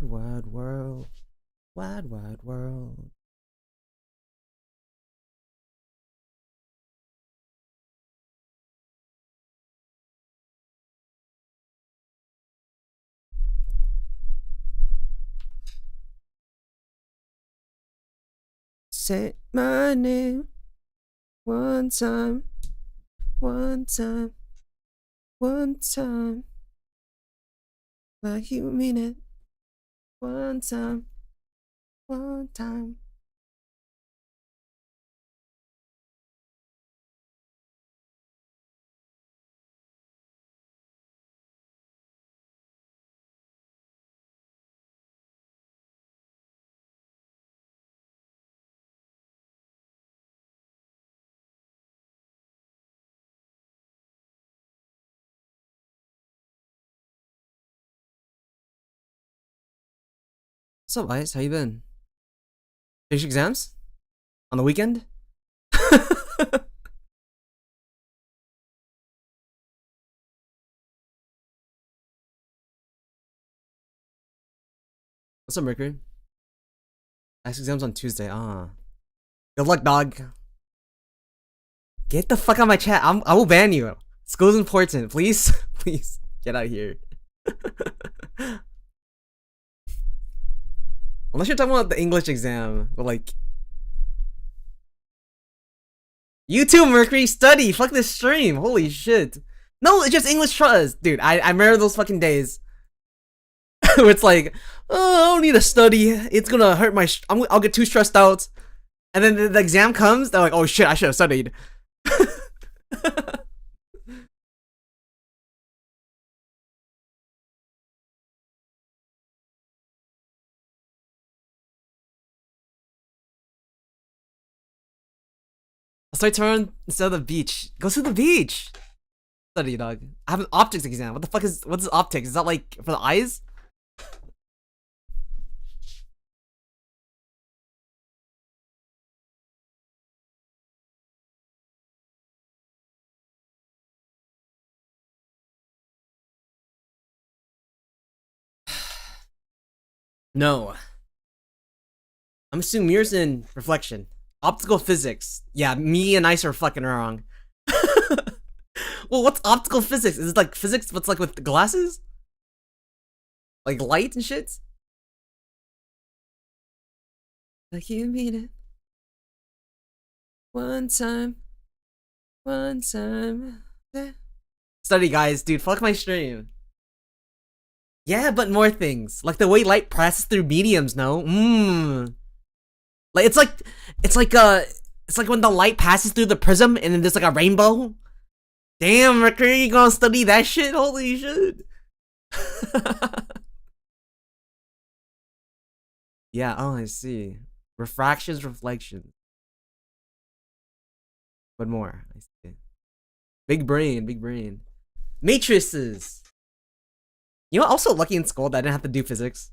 Wide, wide world. Wide, wide world. Say my name one time, one time, one time, like you mean it. One time, one time. What's up, Ice? How you been? Finish exams? On the weekend? What's up, Mercury? Next exam's on Tuesday. Good luck, dog. Get the fuck out of my chat. I will ban you. School's important. Please, please get out of here. Unless you're talking about the English exam, but like, you too, Mercury. Study. Fuck this stream. Holy shit. No, it's just English trust, dude. I remember those fucking days where it's like, oh, I don't need to study. It's gonna hurt my. I'll get too stressed out, and then the exam comes. They're like, oh shit, I should have studied. I'll start tomorrow instead of the beach. Go to the beach. Study, dog. I have an optics exam. What the fuck is what's optics? Is that like for the eyes? No. I'm assuming mirrors in reflection. Optical physics. Yeah, me and Ice are fucking wrong. Well, what's optical physics? Is it like physics what's like with glasses? Like light and shit? Like you mean it. One time. One time. Study, guys. Dude, fuck my stream. Yeah, but more things. Like the way light passes through mediums, no? Like it's like when the light passes through the prism and then there's like a rainbow. Damn, Mercury, you gonna study that shit? Holy shit. Yeah, oh, I see. Refractions, reflections. What more? I see. Big brain, big brain. Matrices. You know, also lucky in school that I didn't have to do physics.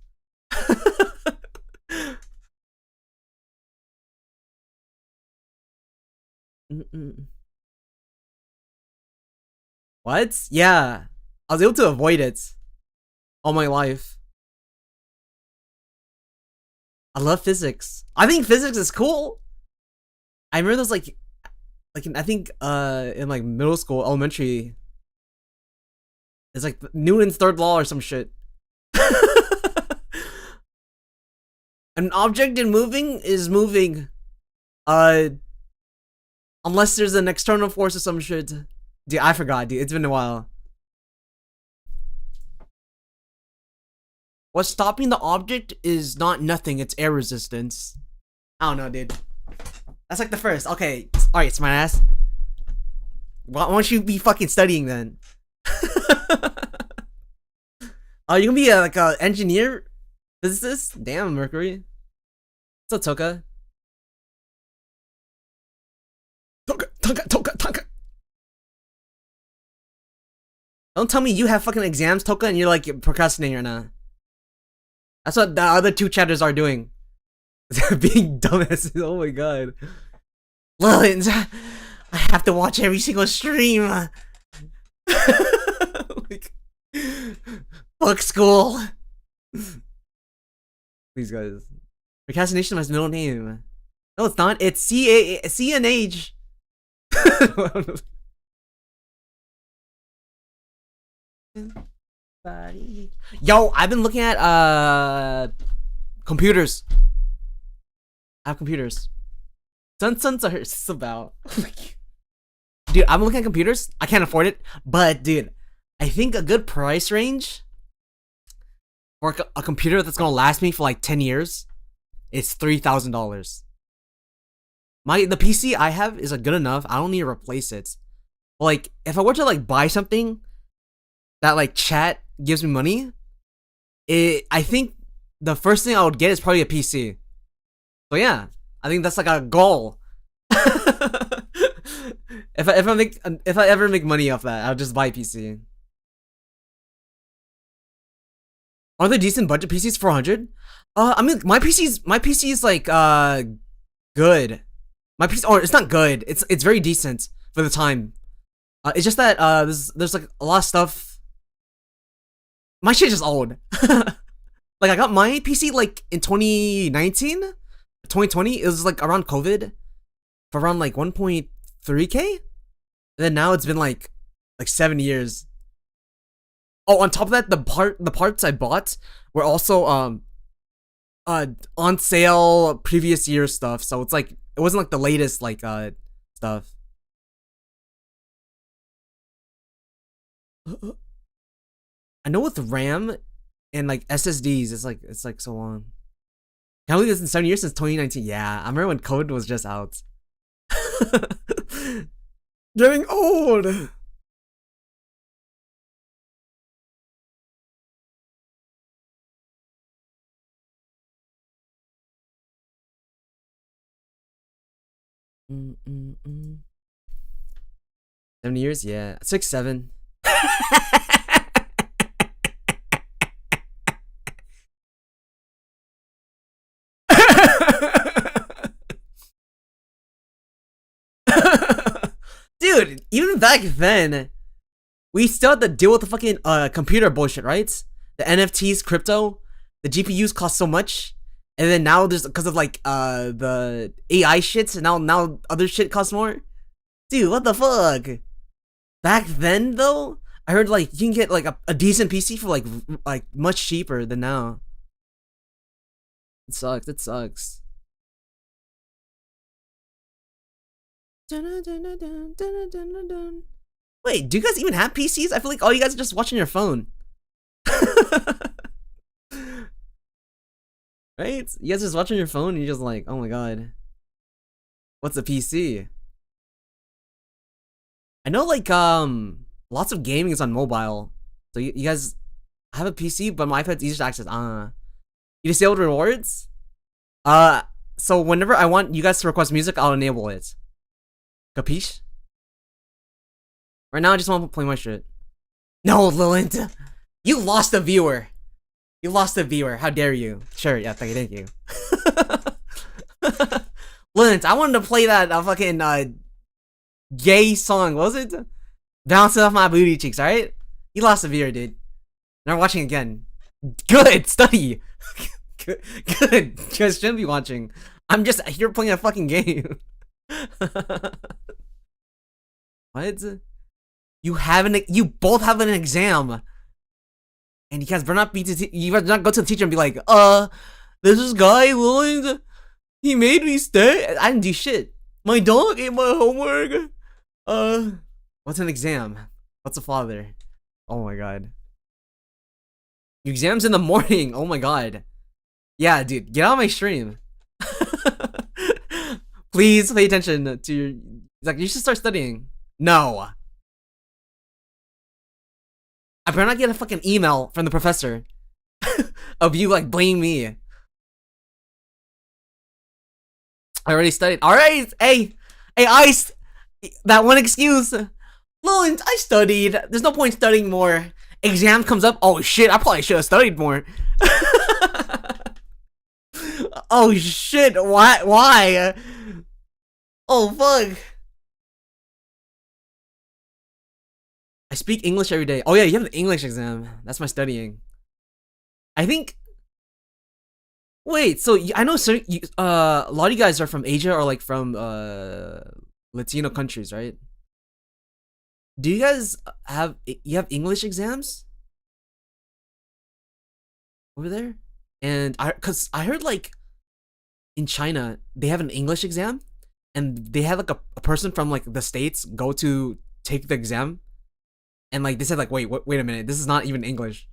What? Yeah. I was able to avoid it all my life. I love physics. I think physics is cool. I remember those like I think in like middle school, elementary. It's like Newton's third law or some shit. An object in moving is moving. Unless there's an external force or some shit. Dude, I forgot, dude. It's been a while. What's stopping the object is not nothing. It's air resistance. I don't know, dude. That's like the first. Okay. Alright, smartass. Why don't you be fucking studying then? Oh, you gonna be like a engineer? Physicist? Damn, Mercury. What's up, Toka? Toka. Don't tell me you have fucking exams, Toka, and you're like procrastinating right now. That's what the other two chatters are doing. Being dumbasses. Oh my god. Lilint, I have to watch every single stream. Like, fuck school. Please, guys. Procrastination is my middle name. No, it's not. It's CNH. Yo, I've been looking at computers. I have computers. Sons are about. Dude, I'm looking at computers. I can't afford it, but dude, I think a good price range for a computer that's gonna last me for like 10 years is $3,000. The PC I have is good enough. I don't need to replace it. But like, if I were to like buy something that like chat gives me money, I think the first thing I would get is probably a PC. So yeah, I think that's like a goal. if I ever make money off that, I'll just buy a PC. Are there decent budget PCs for 100? I mean, my PC is like good. My PC, or it's not good. It's very decent for the time. It's just that there's like a lot of stuff. My shit's just old. Like I got my PC like in 2019, 2020. It was like around COVID, for around like 1.3K. And then now it's been like 7 years. Oh, on top of that, the parts I bought were also on sale previous year stuff. So it's like it wasn't like the latest like stuff. I know with RAM and like SSDs, it's like so long. Can't believe it's been 7 years since 2019. Yeah, I remember when code was just out. Getting old. Mm-mm-mm. 7 years, yeah, 6, 7. Dude, even back then, we still had to deal with the fucking computer bullshit, right? The NFTs, crypto, the GPUs cost so much, and then now there's because of like the AI shit, and now other shit costs more. Dude, what the fuck? Back then though, I heard like you can get like a decent PC for like much cheaper than now. It sucks. It sucks. Wait, do you guys even have PCs? I feel like all you guys are just watching your phone. Right? You guys just watching your phone and you're just like, oh my god. What's a PC? I know like lots of gaming is on mobile. So you guys have a PC, but my iPad's easy to access. You disable rewards? So whenever I want you guys to request music, I'll enable it. Capiche? Right now I just want to play my shit. No, Lilint! You lost a viewer! You lost a viewer, how dare you? Sure, yeah, thank you. Lilint, I wanted to play that fucking gay song, what was it? Bouncing off my booty cheeks, alright? You lost a viewer, dude. Now we're watching again. Good, study! Good. You guys shouldn't be watching. I'm just here playing a fucking game. What? You both have an exam, and you guys better not go to the teacher and be like, there's this guy Lilint, he made me stay. I didn't do shit. My dog ate my homework. What's an exam? What's a father? Oh my god. Your exam's in the morning. Oh my god. Yeah, dude, get out of my stream. Please pay attention to your. Like, you should start studying. No. I better not get a fucking email from the professor of you like blaming me. I already studied. All right, hey, Ice. That one excuse. Lilint, I studied. There's no point studying more. Exam comes up. Oh shit, I probably should have studied more. Oh shit, why? Oh fuck. I speak English every day. Oh yeah, you have the English exam. That's my studying. I think Wait, so I know a lot of you guys are from Asia or like from Latino countries, right? Do you guys have English exams over there? And cause I heard like in China they have an English exam, and they had like a person from like the States go to take the exam, and like they said like wait a minute, this is not even English.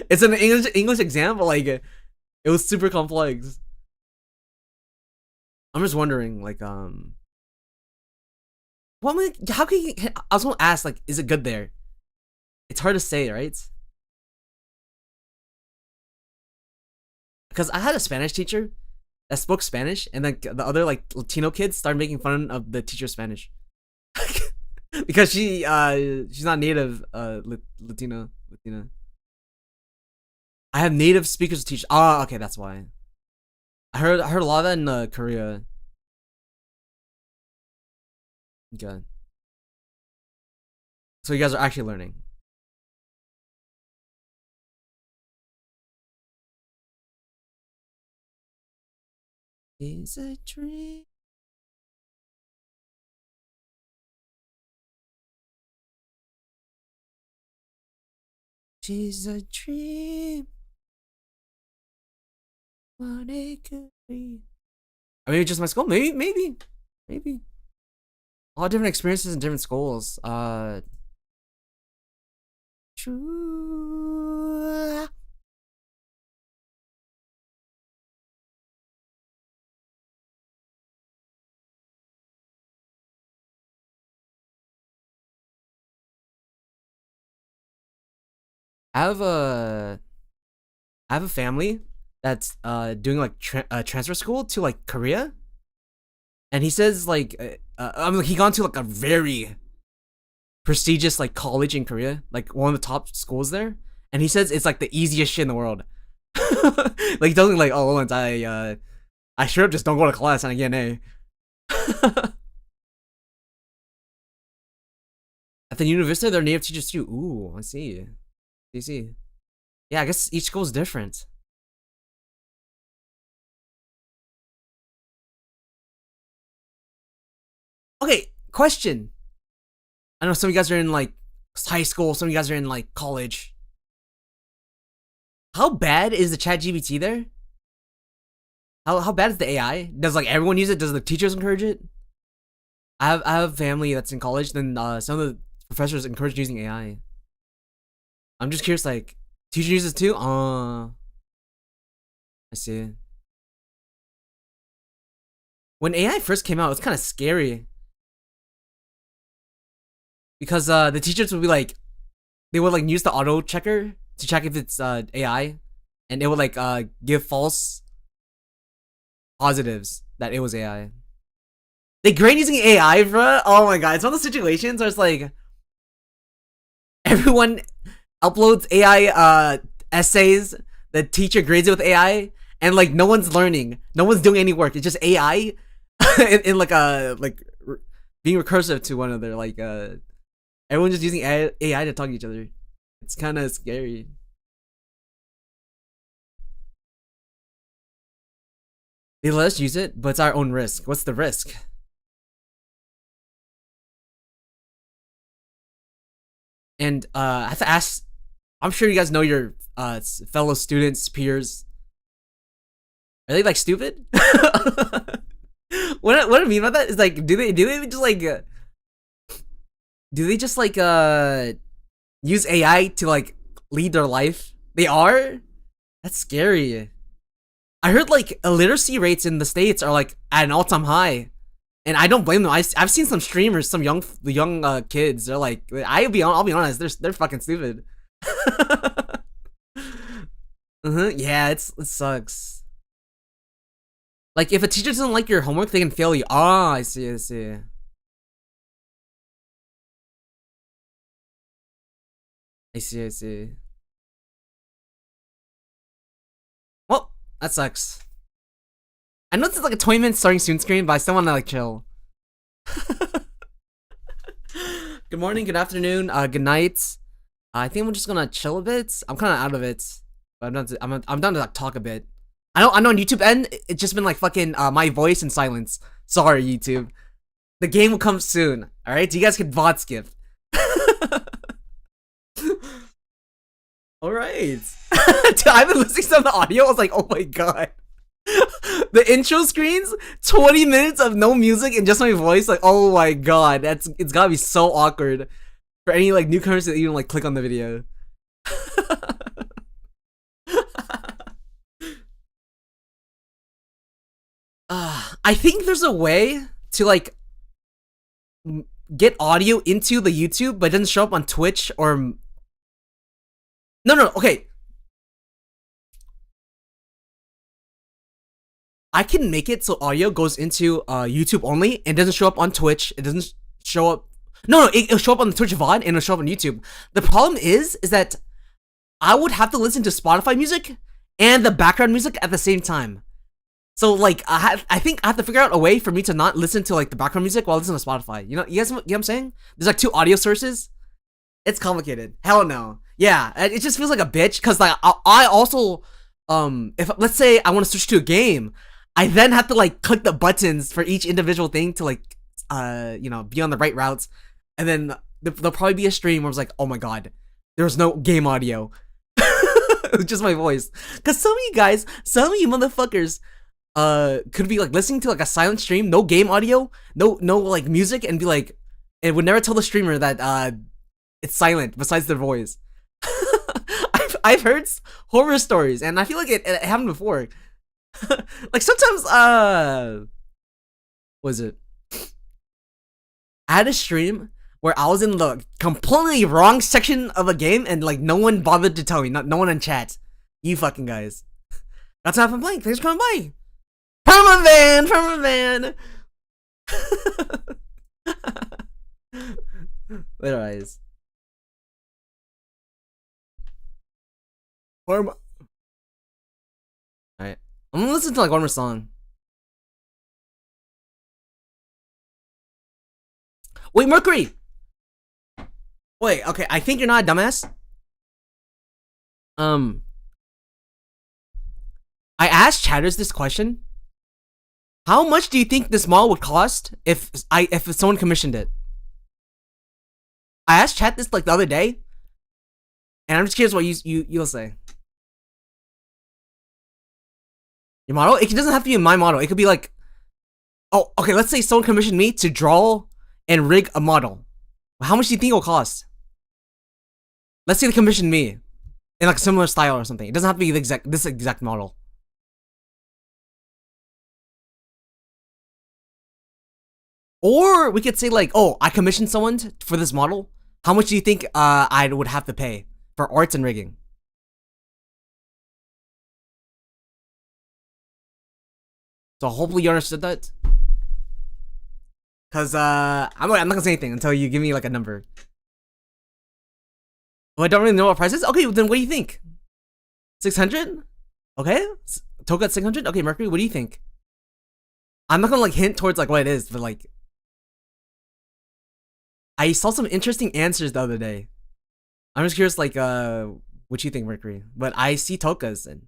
It's an English exam, but like it was super complex. I'm just wondering like well, how can you, I was gonna ask like, is it good there? It's hard to say, right? Because I had a Spanish teacher that spoke Spanish, and then the other like Latino kids started making fun of the teacher's Spanish because she's not native Latina. I have native speakers to teach. Oh, okay, that's why. I heard a lot of that in Korea. Okay, so you guys are actually learning. It's a dream. She's a dream. What it could be. I mean, just my school. Maybe. All different experiences in different schools. True. I have a family that's doing like transfer school to like Korea, and he says like I mean, he gone to like a very prestigious like college in Korea, like one of the top schools there, and he says it's like the easiest shit in the world. Like he doesn't like, oh, once I sure just don't go to class and I get an A. At the university, they're native teachers too. Ooh, I see. You see. Yeah, I guess each school is different. Okay, question. I know some of you guys are in like high school, some of you guys are in like college. How bad is the chat GBT there? How bad is the AI? Does like everyone use it? Does the teachers encourage it? I have family that's in college, then some of the professors encourage using AI. I'm just curious, like, teacher uses it too? I see. When AI first came out, it's kind of scary. Because the teachers would be like, they would like use the auto checker to check if it's AI, and it would like give false positives that it was AI. They grade using AI, bro. Oh my god, it's one of those situations where it's like everyone uploads AI essays, the teacher grades it with AI, and like no one's learning, no one's doing any work. It's just AI in like being recursive to one another. Like everyone's just using AI to talk to each other. It's kind of scary. They let us use it, but it's our own risk. What's the risk? And I have to ask, I'm sure you guys know your fellow students, peers. Are they like stupid? What I mean by that is like, do they just like use AI to like lead their life? They are? That's scary. I heard like illiteracy rates in the States are like at an all-time high. And I don't blame them. I've seen some streamers, some young kids. They're like, I'll be honest, they're fucking stupid. Yeah, it sucks. Like if a teacher doesn't like your homework, they can fail you. Ah, I see. I see. Well, that sucks. I know this is like a 20-minute starting soon screen, but I still want to like chill. Good morning, good afternoon, good night. I think we're just gonna chill a bit. I'm kind of out of it, I'm done to like talk a bit. I know on YouTube end, it's just been like fucking my voice and silence. Sorry, YouTube. The game will come soon. All right, so you guys can VOD skip. All right. Dude, I've been listening to the audio. I was like, oh my god. The intro screens, 20 minutes of no music and just my voice. Like, oh my god, it's gotta be so awkward for any like newcomers to even like click on the video. I think there's a way to like get audio into the YouTube, but it doesn't show up on Twitch or. No, okay. I can make it so audio goes into YouTube only and doesn't show up on Twitch. It doesn't show up. No, it'll show up on the Twitch VOD and it'll show up on YouTube. The problem is that I would have to listen to Spotify music and the background music at the same time. So like I think I have to figure out a way for me to not listen to like the background music while listening to Spotify. You guys know what I'm saying? There's like two audio sources. It's complicated. Hell no. Yeah, it just feels like a bitch because like I also if let's say I want to switch to a game, I then have to like click the buttons for each individual thing to like be on the right routes, and then there'll probably be a stream where it's like, oh my god, there's no game audio. It's just my voice. Cause some of you motherfuckers could be like listening to like a silent stream, no game audio, no like music, and be like, it would never tell the streamer that it's silent besides their voice. I've heard horror stories, and I feel like it happened before. Like sometimes was it? I had a stream where I was in the completely wrong section of a game, and like no one bothered to tell me, no one in chat. You fucking guys. That's how I'm playing. Thanks for coming by. Permavan. Little eyes. Alright, I'm gonna listen to like one more song. Wait, Mercury! Wait, okay, I think you're not a dumbass. I asked chatters this question. How much do you think this model would cost if someone commissioned it? I asked chat this like the other day, and I'm just curious what you'll say. Your model? It doesn't have to be my model. It could be like, oh, okay, let's say someone commissioned me to draw and rig a model. How much do you think it will cost? Let's say they commissioned me in like a similar style or something. It doesn't have to be this exact model. Or we could say like, oh, I commissioned someone for this model. How much do you think I would have to pay for arts and rigging? So hopefully you understood that. Cause I'm not gonna say anything until you give me like a number. Oh, I don't really know what price is. Okay, then what do you think? 600? Okay, Toka at 600. Okay, Mercury, what do you think? I'm not gonna like hint towards like what it is, but like I saw some interesting answers the other day. I'm just curious, like what you think, Mercury? But I see Toka's and.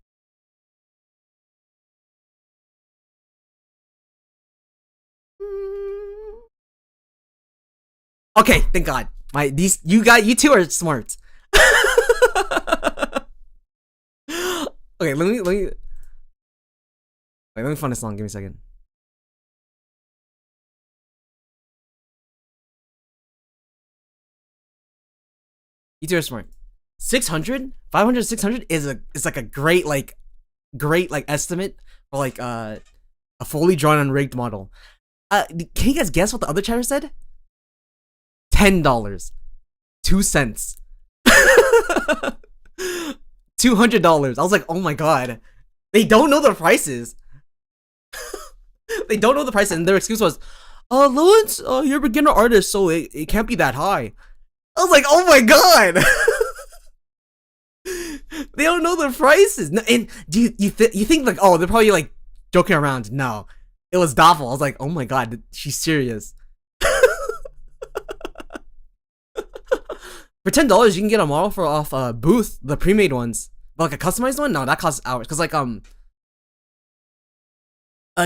Okay, thank God. You two are smart. Okay, let me find this song. Give me a second. You two are smart. 600, 500, 600 is like a great estimate for like a fully drawn and rigged model. Can you guys guess what the other chatter said? $10, 2 cents, $200. I was like, oh my god, they don't know the prices. They don't know the prices, and their excuse was, Lilint, you're a beginner artist, so it can't be that high. I was like, oh my god. They don't know the prices. And do you think like, oh, they're probably like joking around? No, it was Doffel. I was like, oh my god, she's serious. For $10, you can get a model off Booth, the pre-made ones. But like a customized one, no, that costs hours. Cause like a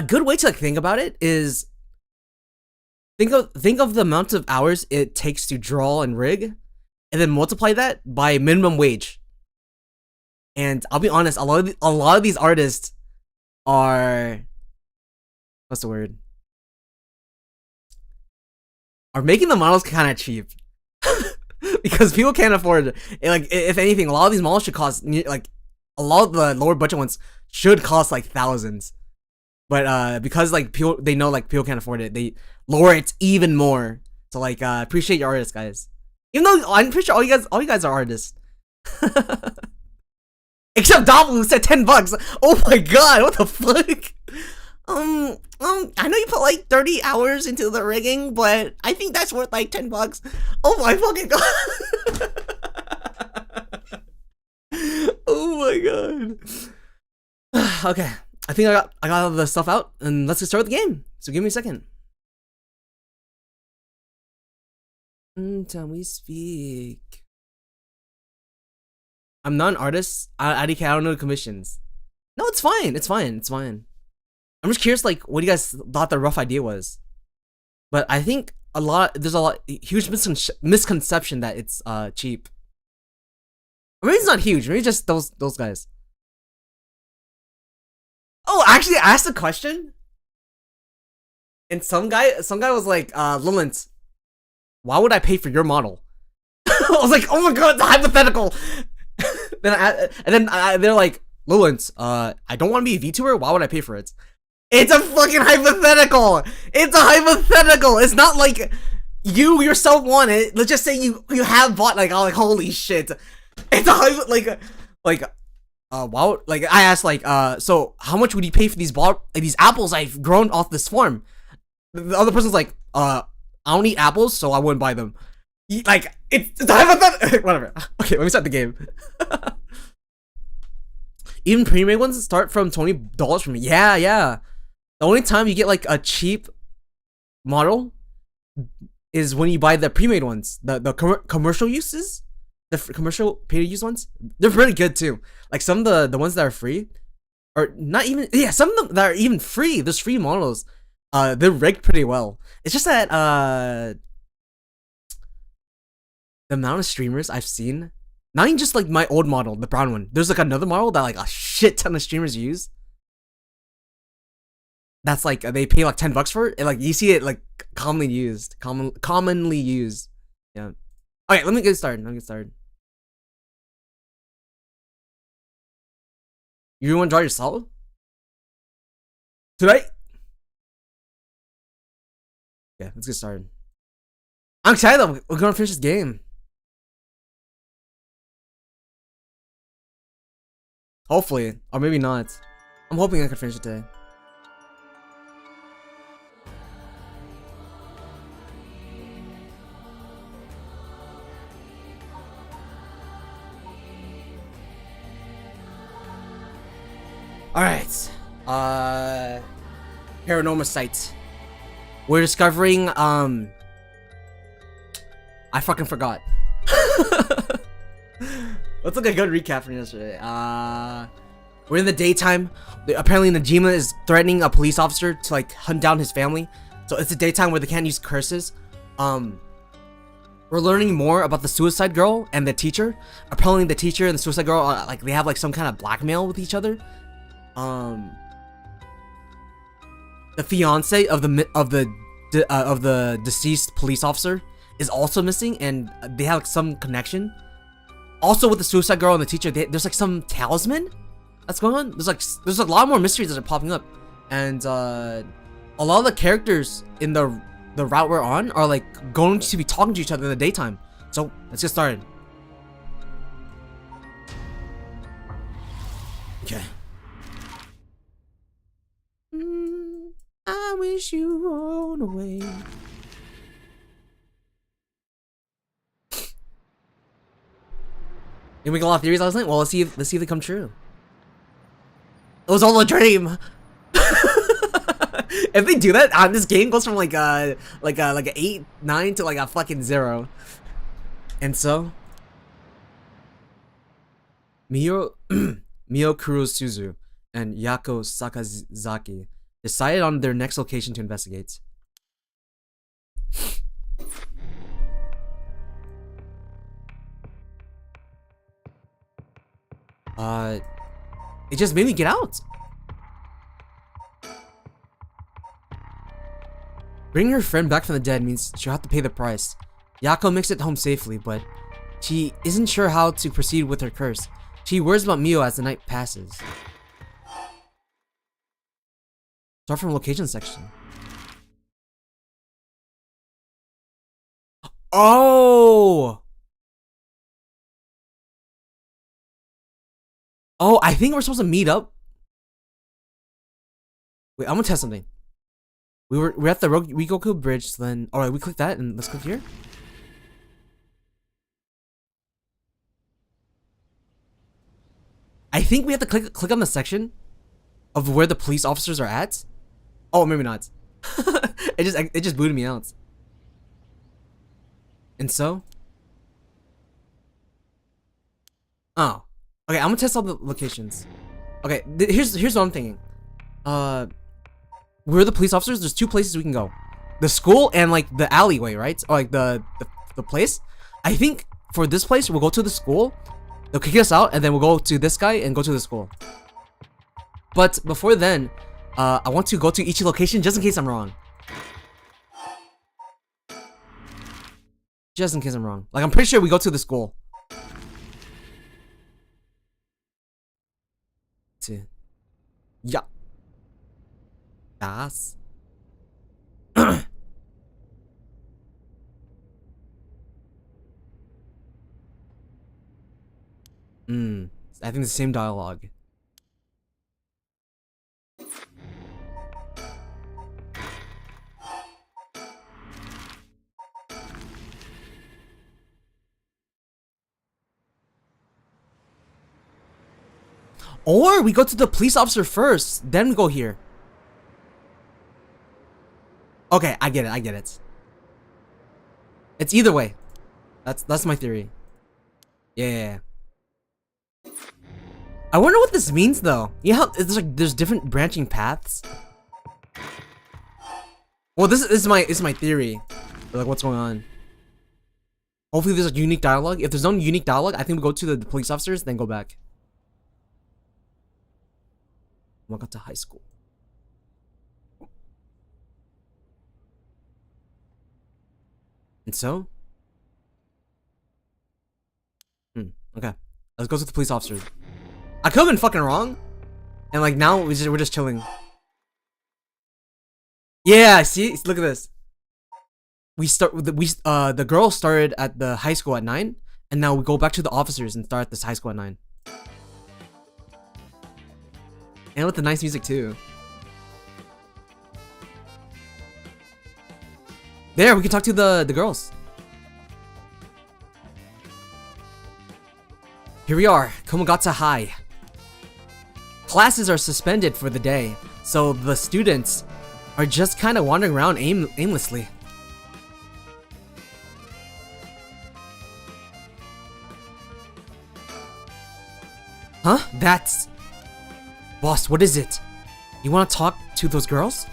good way to like think about it is think of the amount of hours it takes to draw and rig, and then multiply that by minimum wage. And I'll be honest, a lot of these artists are, what's the word? Are making the models kind of cheap. Because people can't afford it. Like, if anything, a lot of these models should cost, like, a lot of the lower budget ones should cost like thousands. But because like people, they know like people can't afford it, they lower it even more. So like, appreciate your artists, guys. Even though I'm pretty sure all you guys are artists. Except Double, who said $10. Oh my god, what the fuck? I know you put like 30 hours into the rigging, but I think that's worth like $10. Oh my fucking god. Oh my god. Okay, I think I got all the stuff out, and let's get started with the game. So give me a second. Time we speak. I'm not an artist. I don't know commissions. No, it's fine. It's fine. It's fine. I'm just curious, like, what you guys thought the rough idea was. But I think there's a huge misconception that it's cheap. Or maybe it's not huge. Maybe just those guys. Oh, actually, I asked a question, and some guy was like, Lilint, why would I pay for your model? I was like, oh my god, it's hypothetical. They're like, Lilint, I don't want to be a VTuber. Why would I pay for it? It's a fucking hypothetical. It's a hypothetical. It's not like you yourself want it. Let's just say you have bought like, oh, like holy shit. It's a wow. Like I asked like, so how much would you pay for these apples I've grown off this farm? The other person's like, I don't eat apples, so I wouldn't buy them. Like it's a hypothetical. Whatever. Okay, let me start the game. Even pre-made ones start from $20 from me. Yeah. The only time you get like a cheap model is when you buy the pre-made ones. The commercial uses, the commercial pay-to-use ones, they're pretty good too. Like some of the ones that are free, or not even, yeah, some of them that are even free. There's free models. They're rigged pretty well. It's just that the amount of streamers I've seen, not even just like my old model, the brown one. There's like another model that like a shit ton of streamers use. That's like they pay like $10 for it, and like you see it like commonly used. Yeah. Okay, let me get started. You want to draw yourself today? Yeah, let's get started. I'm excited though. We're gonna finish this game. Hopefully, or maybe not. I'm hoping I can finish it today. Alright. Paranormasight. We're discovering, I fucking forgot. Let's look at a good recap from yesterday. We're in the daytime. Apparently Najima is threatening a police officer to like hunt down his family. So it's a daytime where they can't use curses. We're learning more about the suicide girl and the teacher. Apparently the teacher and the suicide girl are, like, they have like some kind of blackmail with each other. The fiance of the deceased police officer is also missing, and they have like some connection. Also with the suicide girl and the teacher, there's like some talisman that's going on. There's a lot more mysteries that are popping up, and a lot of the characters in the route we're on are like going to be talking to each other in the daytime. So let's get started. Okay. I wish you rolled away. You make a lot of theories last night? Well, let's see if they come true. It was all a dream. If they do that, this game goes from like a 8, 9 to like a fucking 0. And so Mio Mio Kurosuzu and Yako Sakazaki decided on their next location to investigate. It just made me get out. Bringing her friend back from the dead means she'll have to pay the price. Yako makes it home safely, but she isn't sure how to proceed with her curse. She worries about Mio as the night passes. Start from location section. Oh! Oh, I think we're supposed to meet up. Wait, I'm gonna test something. We're at the Rikoku bridge, so then alright, we click that and let's click here. I think we have to click on the section of where the police officers are at. Oh, maybe not. it just booted me out. And so? Oh. Okay, I'm gonna test all the locations. Okay, here's what I'm thinking. Where the police officers, there's two places we can go. The school and like the alleyway, right? Or like the place. I think for this place, we'll go to the school. They'll kick us out, and then we'll go to this guy and go to the school. But before then, I want to go to each location just in case I'm wrong. Just in case I'm wrong. Like, I'm pretty sure we go to the school. Yeah. Das. I think the same dialogue. Or we go to the police officer first, then we go here. Okay, I get it. It's either way. That's my theory. Yeah. I wonder what this means though. You know how there's different branching paths? Well, this is my theory. Like, what's going on? Hopefully there's a unique dialogue. If there's no unique dialogue, I think we go to the police officers, then go back. Welcome to high school. And so? Okay. Let's go to the police officers. I could have been fucking wrong. And like now we're just chilling. Yeah, see? Look at this. The girl started at the high school at 9, and now we go back to the officers and start at this high school at 9. And with the nice music too. There, we can talk to the girls. Here we are, Komogata High. Classes are suspended for the day, so the students are just kind of wandering around aimlessly. Huh? That's... Boss, what is it? You want to talk to those girls?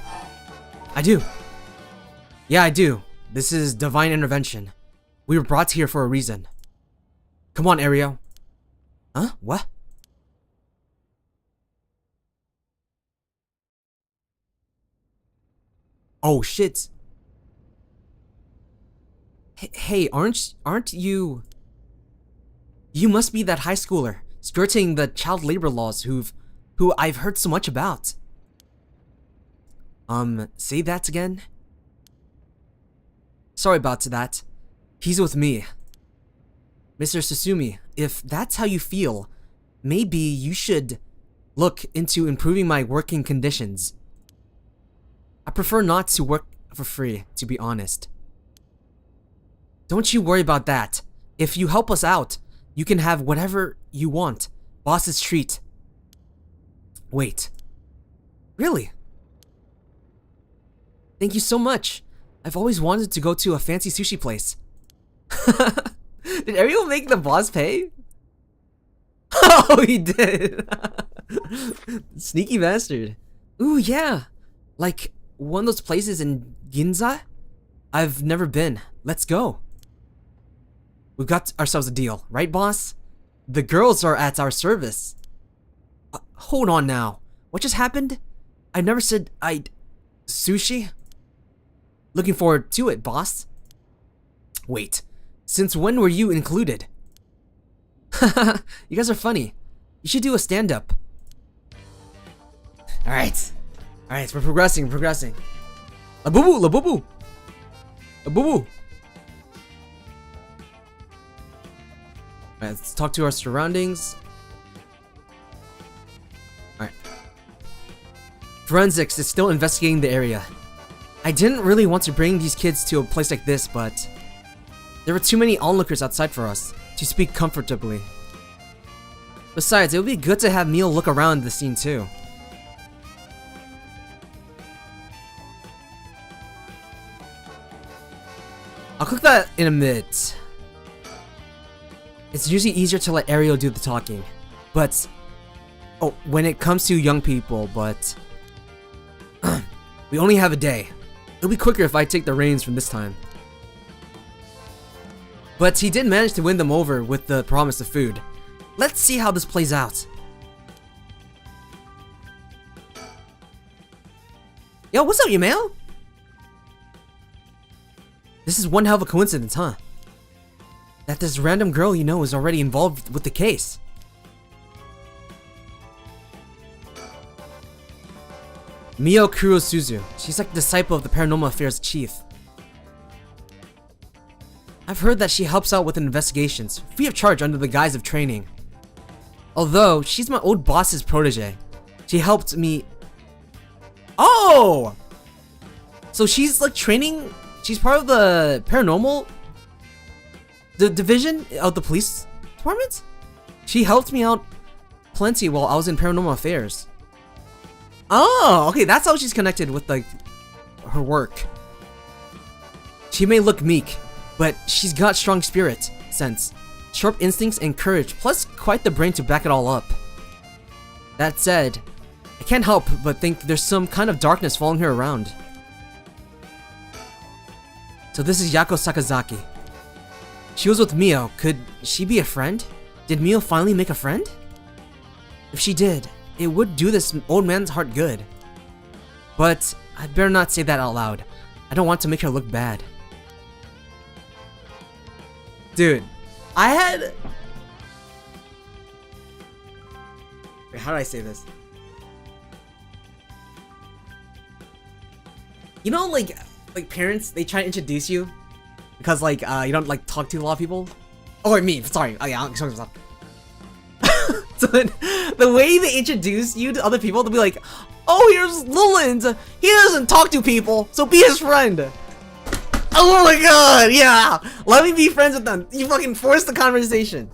I do. Yeah, I do. This is divine intervention. We were brought here for a reason. Come on, Ario. Huh? What? Oh shit. Hey, aren't you... You must be that high schooler skirting the child labor laws who I've heard so much about. Say that again? Sorry about that. He's with me. Mr. Susumi, if that's how you feel, maybe you should look into improving my working conditions. I prefer not to work for free, to be honest. Don't you worry about that. If you help us out, you can have whatever you want. Boss's treat. Wait. Really? Thank you so much. I've always wanted to go to a fancy sushi place. Did everyone make the boss pay? Oh, he did. Sneaky bastard. Ooh, yeah. Like one of those places in Ginza? I've never been. Let's go. We've got ourselves a deal, right, boss? The girls are at our service. Hold on now. What just happened? I never said I'd... Sushi? Looking forward to it, boss. Wait. Since when were you included? Haha, you guys are funny. You should do a stand-up. Alright. Alright, we're progressing, La boo boo, la boo boo. La boo boo. Alright, let's talk to our surroundings. Alright. Forensics is still investigating the area. I didn't really want to bring these kids to a place like this, but there were too many onlookers outside for us to speak comfortably. Besides, it would be good to have Mio look around the scene too. I'll cook that in a minute. It's usually easier to let Ariel do the talking, but when it comes to young people, but we only have a day. It'll be quicker if I take the reins from this time. But he did manage to win them over with the promise of food. Let's see how this plays out. Yo, what's up, Yamail? This is one hell of a coincidence, huh? That this random girl you know is already involved with the case. Mio Kurosuzu. She's like the disciple of the Paranormal Affairs chief. I've heard that she helps out with investigations, free of charge under the guise of training. Although, she's my old boss's protege. She helped me... Oh! So she's like training... She's part of the paranormal... The division of the police department? She helped me out plenty while I was in Paranormal Affairs. Oh, okay, that's how she's connected with like her work. She may look meek, but she's got strong spirit, sense, sharp instincts, and courage, plus quite the brain to back it all up. That said, I can't help but think there's some kind of darkness following her around. So this is Yako Sakazaki. She was with Mio. Could she be a friend? Did Mio finally make a friend? If she did, it would do this old man's heart good. But I'd better not say that out loud. I don't want to make her look bad. Dude, I had... Wait, how do I say this? You know, like parents, they try to introduce you because like you don't like talk to a lot of people. Oh, wait, me. Sorry. Oh yeah, I'm sorry. So the way they introduce you to other people, they'll be like, "Oh, here's Lilint. He doesn't talk to people, so be his friend." Oh my god, yeah. Let me be friends with them. You fucking force the conversation.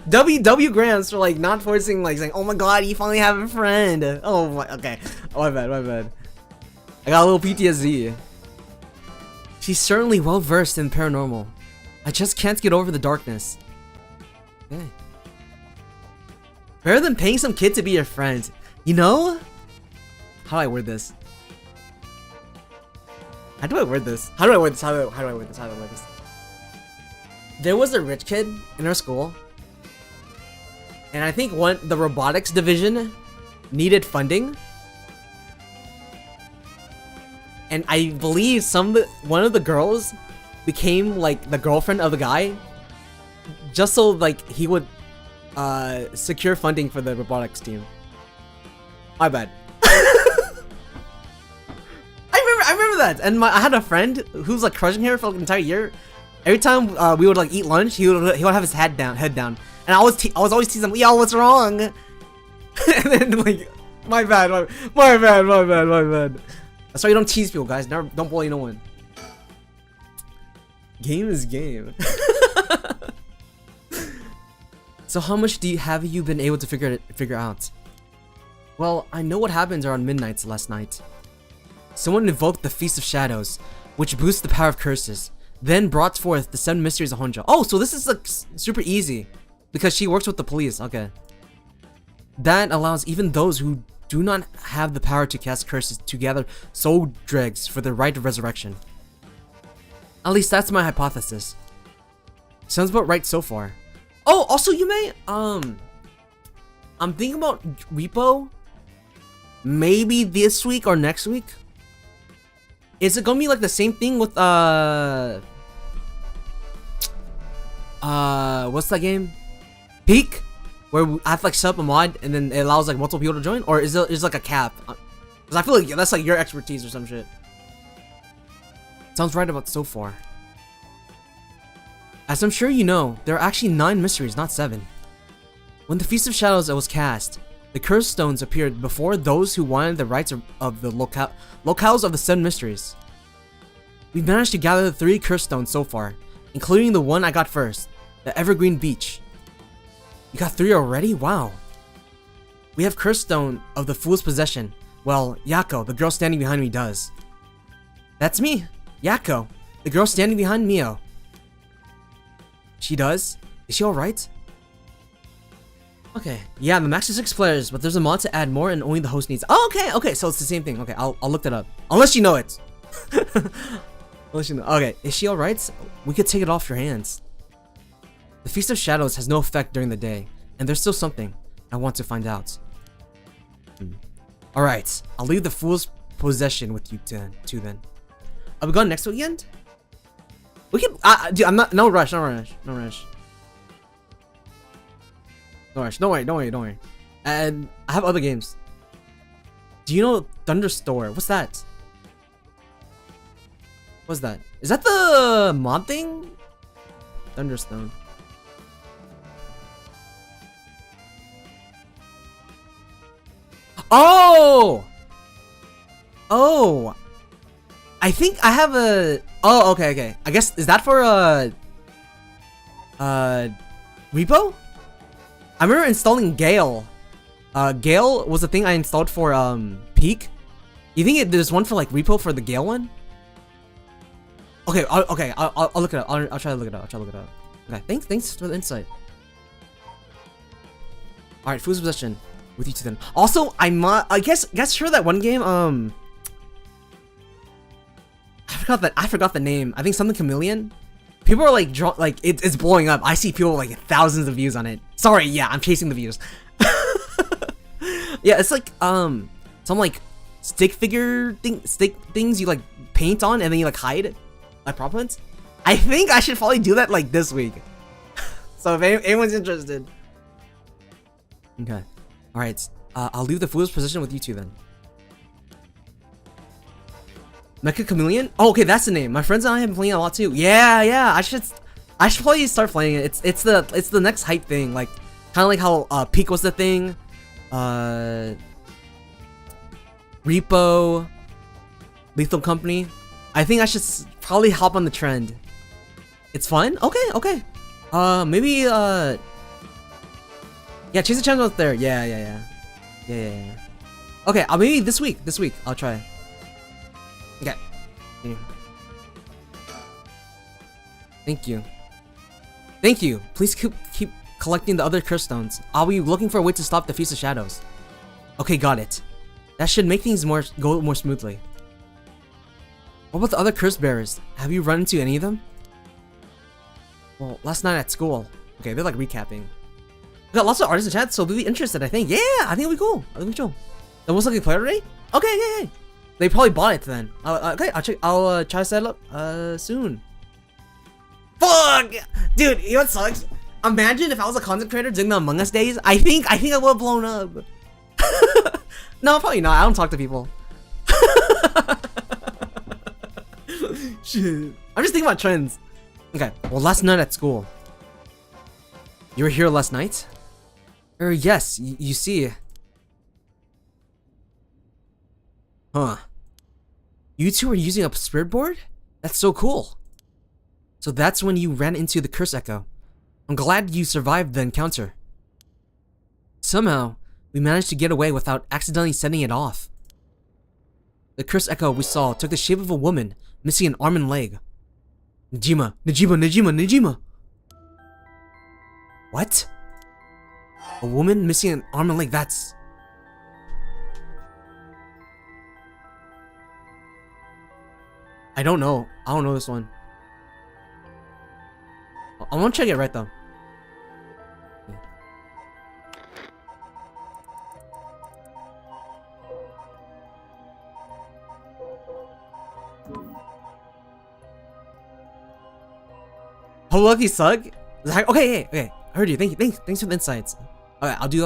WW Grams for like not forcing, like saying, "Oh my god, you finally have a friend." Oh my, okay. Oh, my bad. I got a little PTSD. She's certainly well versed in paranormal. I just can't get over the darkness. Okay. Better than paying some kid to be your friend. You know? How do I word this? How do I word this? There was a rich kid in our school. And I think the robotics division needed funding. And I believe one of the girls became like the girlfriend of the guy, just so like he would secure funding for the robotics team. My bad. I remember that, and I had a friend who's like crushing her for like an entire year. Every time we would like eat lunch, he would have his head down, and I was always teasing him, "Yo, what's wrong?" And then like, my bad. That's why you don't tease people, guys. Never, don't bully no one. Game is game. So how much have you been able to figure out? Well, I know what happened around midnight last night. Someone invoked the Feast of Shadows, which boosts the power of curses. then brought forth the 7 mysteries of Honjo. Oh, so this is like super easy because she works with the police. Okay. That allows even those who do not have the power to cast curses to gather soul dregs for the right of resurrection. At least that's my hypothesis. Sounds about right so far. Oh, also you may, I'm thinking about Repo. Maybe this week or next week. Is it gonna be like the same thing with, what's that game? Peak? Where I have to like set up a mod and then it allows like multiple people to join? Or is it like a cap? Because I feel like that's like your expertise or some shit. Sounds right about so far. As I'm sure you know, there are actually 9 mysteries, not 7. When the Feast of Shadows was cast, the Curse Stones appeared before those who wanted the rights of the locales of the 7 mysteries. We've managed to gather the 3 Curse Stones so far, including the one I got first, the Evergreen Beach. You got 3 already? Wow. We have Curse Stone of the Fool's Possession. Well, Yako, the girl standing behind me, does. That's me, Yako, the girl standing behind Mio. She does? Is she alright? Okay, yeah, the max is 6 players, but there's a mod to add more and only the host needs. Oh, okay, so it's the same thing. Okay, I'll look that up. Unless you know it. Unless you know. Okay, is she alright? We could take it off your hands. The Feast of Shadows has no effect during the day, and there's still something I want to find out. Alright, I'll leave the Fool's Possession with you two then. Are we going next weekend? We can, dude, I'm not, no rush. Don't worry. And I have other games. Do you know Thunderstore? What's that? What's that? Is that the mod thing? Thunderstone. Oh! I think I have a... Oh, okay. I guess, is that for, Repo? I remember installing Gale. Gale was the thing I installed for, Peak. You think there's one for, like, Repo for the Gale one? Okay, I'll look it up. I'll try to look it up. Okay, thanks for the insight. Alright, Fool's Possession. With you two then. Also, I guess sure that one game, I forgot the name. I think something Chameleon. People are like, it's blowing up. I see people with like thousands of views on it. Sorry, yeah, I'm chasing the views. Yeah, it's like some like stick things you like paint on and then you like hide like prop points. I think I should probably do that like this week. So if anyone's interested. Okay. Alright. I'll leave the Fool's Position with you two then. Mecha Chameleon? Oh, okay, that's the name. My friends and I have been playing it a lot too. Yeah. I should probably start playing it. It's the next hype thing. Like kind of like how Peak was the thing. Repo, Lethal Company. I think I should probably hop on the trend. It's fun. Okay. Maybe yeah, Chase the Champions there. Yeah. Okay, maybe this week I'll try. Okay. Thank you. Please keep collecting the other curse stones. I'll be looking for a way to stop the Feast of Shadows. Okay, got it. That should make things go more smoothly. What about the other curse bearers? Have you run into any of them? Well, last night at school. Okay, they're like recapping. We got lots of artists in chat, so they'll be interested, I think. Yeah, I think it'll be cool. Then most likely play already? Okay, yeah. They probably bought it then. Okay, I'll try to set it up soon. Fuck! Dude, you know what sucks? Imagine if I was a content creator during the Among Us days. I think I would have blown up. No, probably not. I don't talk to people. Shit. I'm just thinking about trends. Okay, well, last night at school. You were here last night? Yes, you see. Huh. You two were using a spirit board? That's so cool. So that's when you ran into the Curse Echo. I'm glad you survived the encounter. Somehow, we managed to get away without accidentally setting it off. The Curse Echo we saw took the shape of a woman, missing an arm and leg. Najima. What? A woman missing an arm and leg, that's... I don't know this one. I want to check it right though. Oh, lucky suck. Okay, I heard you. Thanks for the insights. Okay, I'll do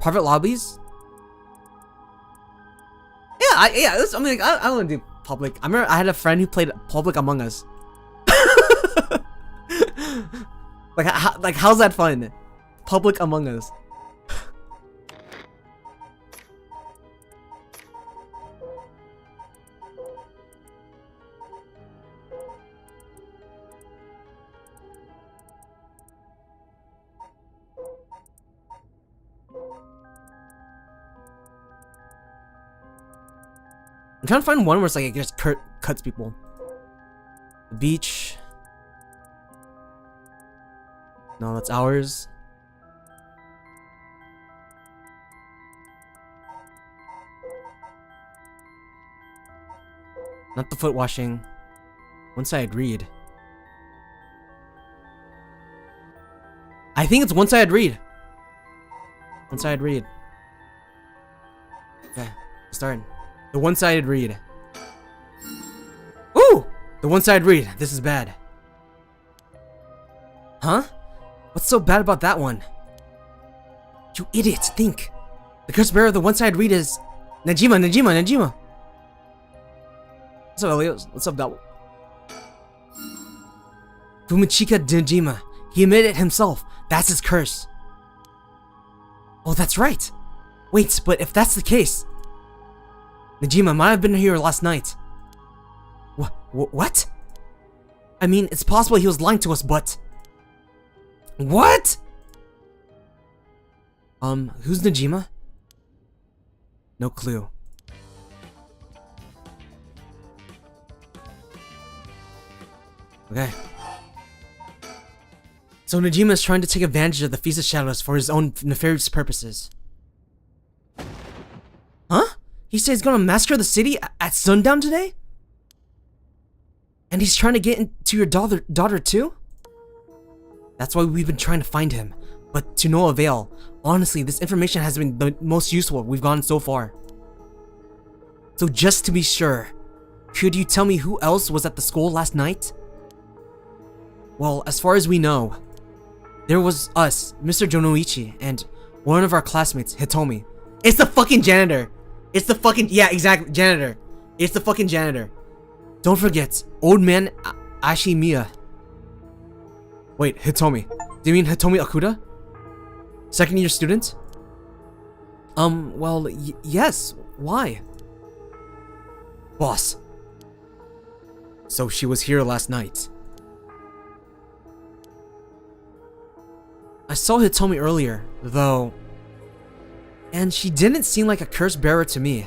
private lobbies. Yeah, I want to do public. I remember I had a friend who played public Among Us. like how's that fun? Public Among Us. I'm trying to find one where it's like it just cuts people. The beach. No, that's ours. Not the foot washing. One-sided read. I think it's one-sided read. One-sided read. Okay, starting. The one-sided read. Ooh! The one-sided read. This is bad. Huh? What's so bad about that one? You idiot, think. The curse bearer of the one-sided read is... Najima. What's up, Elliot? What's up, Double? Fumichika Najima. He admitted it himself. That's his curse. Oh, that's right. Wait, but if that's the case... Najima might have been here last night. What? I mean, it's possible he was lying to us, but... What? Who's Najima? No clue. Okay. So Najima is trying to take advantage of the Feast of Shadows for his own nefarious purposes. Huh? He said he's gonna massacre the city at sundown today? And he's trying to get into your daughter too? That's why we've been trying to find him, but to no avail. Honestly, this information has been the most useful we've gotten so far. So just to be sure, could you tell me who else was at the school last night? Well, as far as we know, there was us, Mr. Jonoichi, and one of our classmates, Hitomi. It's the fucking janitor! It's the fucking, yeah, exactly, janitor. It's the fucking janitor. Don't forget, old man Ashimiya. Wait, Hitomi. Do you mean Hitomi Akuda? Second year student? Well, yes. Why? Boss. So she was here last night. I saw Hitomi earlier, though. And she didn't seem like a curse bearer to me.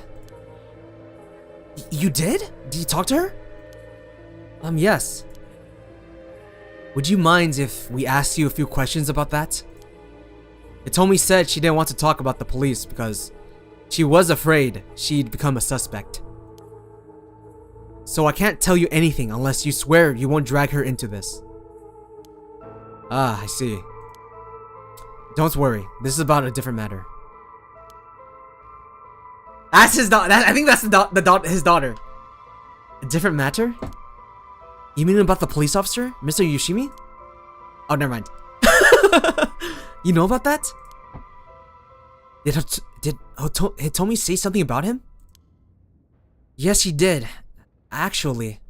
You did? Did you talk to her? Yes. Would you mind if we asked you a few questions about that? Hitomi said she didn't want to talk about the police because she was afraid she'd become a suspect. So I can't tell you anything unless you swear you won't drag her into this. Ah, I see. Don't worry, this is about a different matter. That's his daughter. I think that's his daughter. A different matter? You mean about the police officer, Mr. Yoshimi? Oh, never mind. You know about that? Did Hitomi say something about him? Yes, he did. Actually.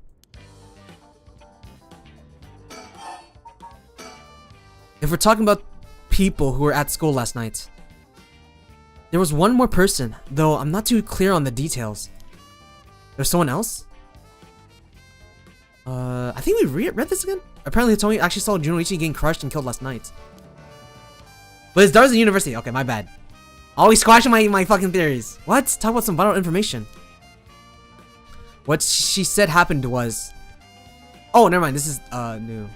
If we're talking about people who were at school last night, there was one more person, though I'm not too clear on the details. There's someone else? I think we read this again? Apparently Hitomi actually saw Junoichi getting crushed and killed last night. But his daughter's in university. Okay, my bad. Always squashing my fucking theories. What? Talk about some vital information. What she said happened was... Oh, never mind. This is new.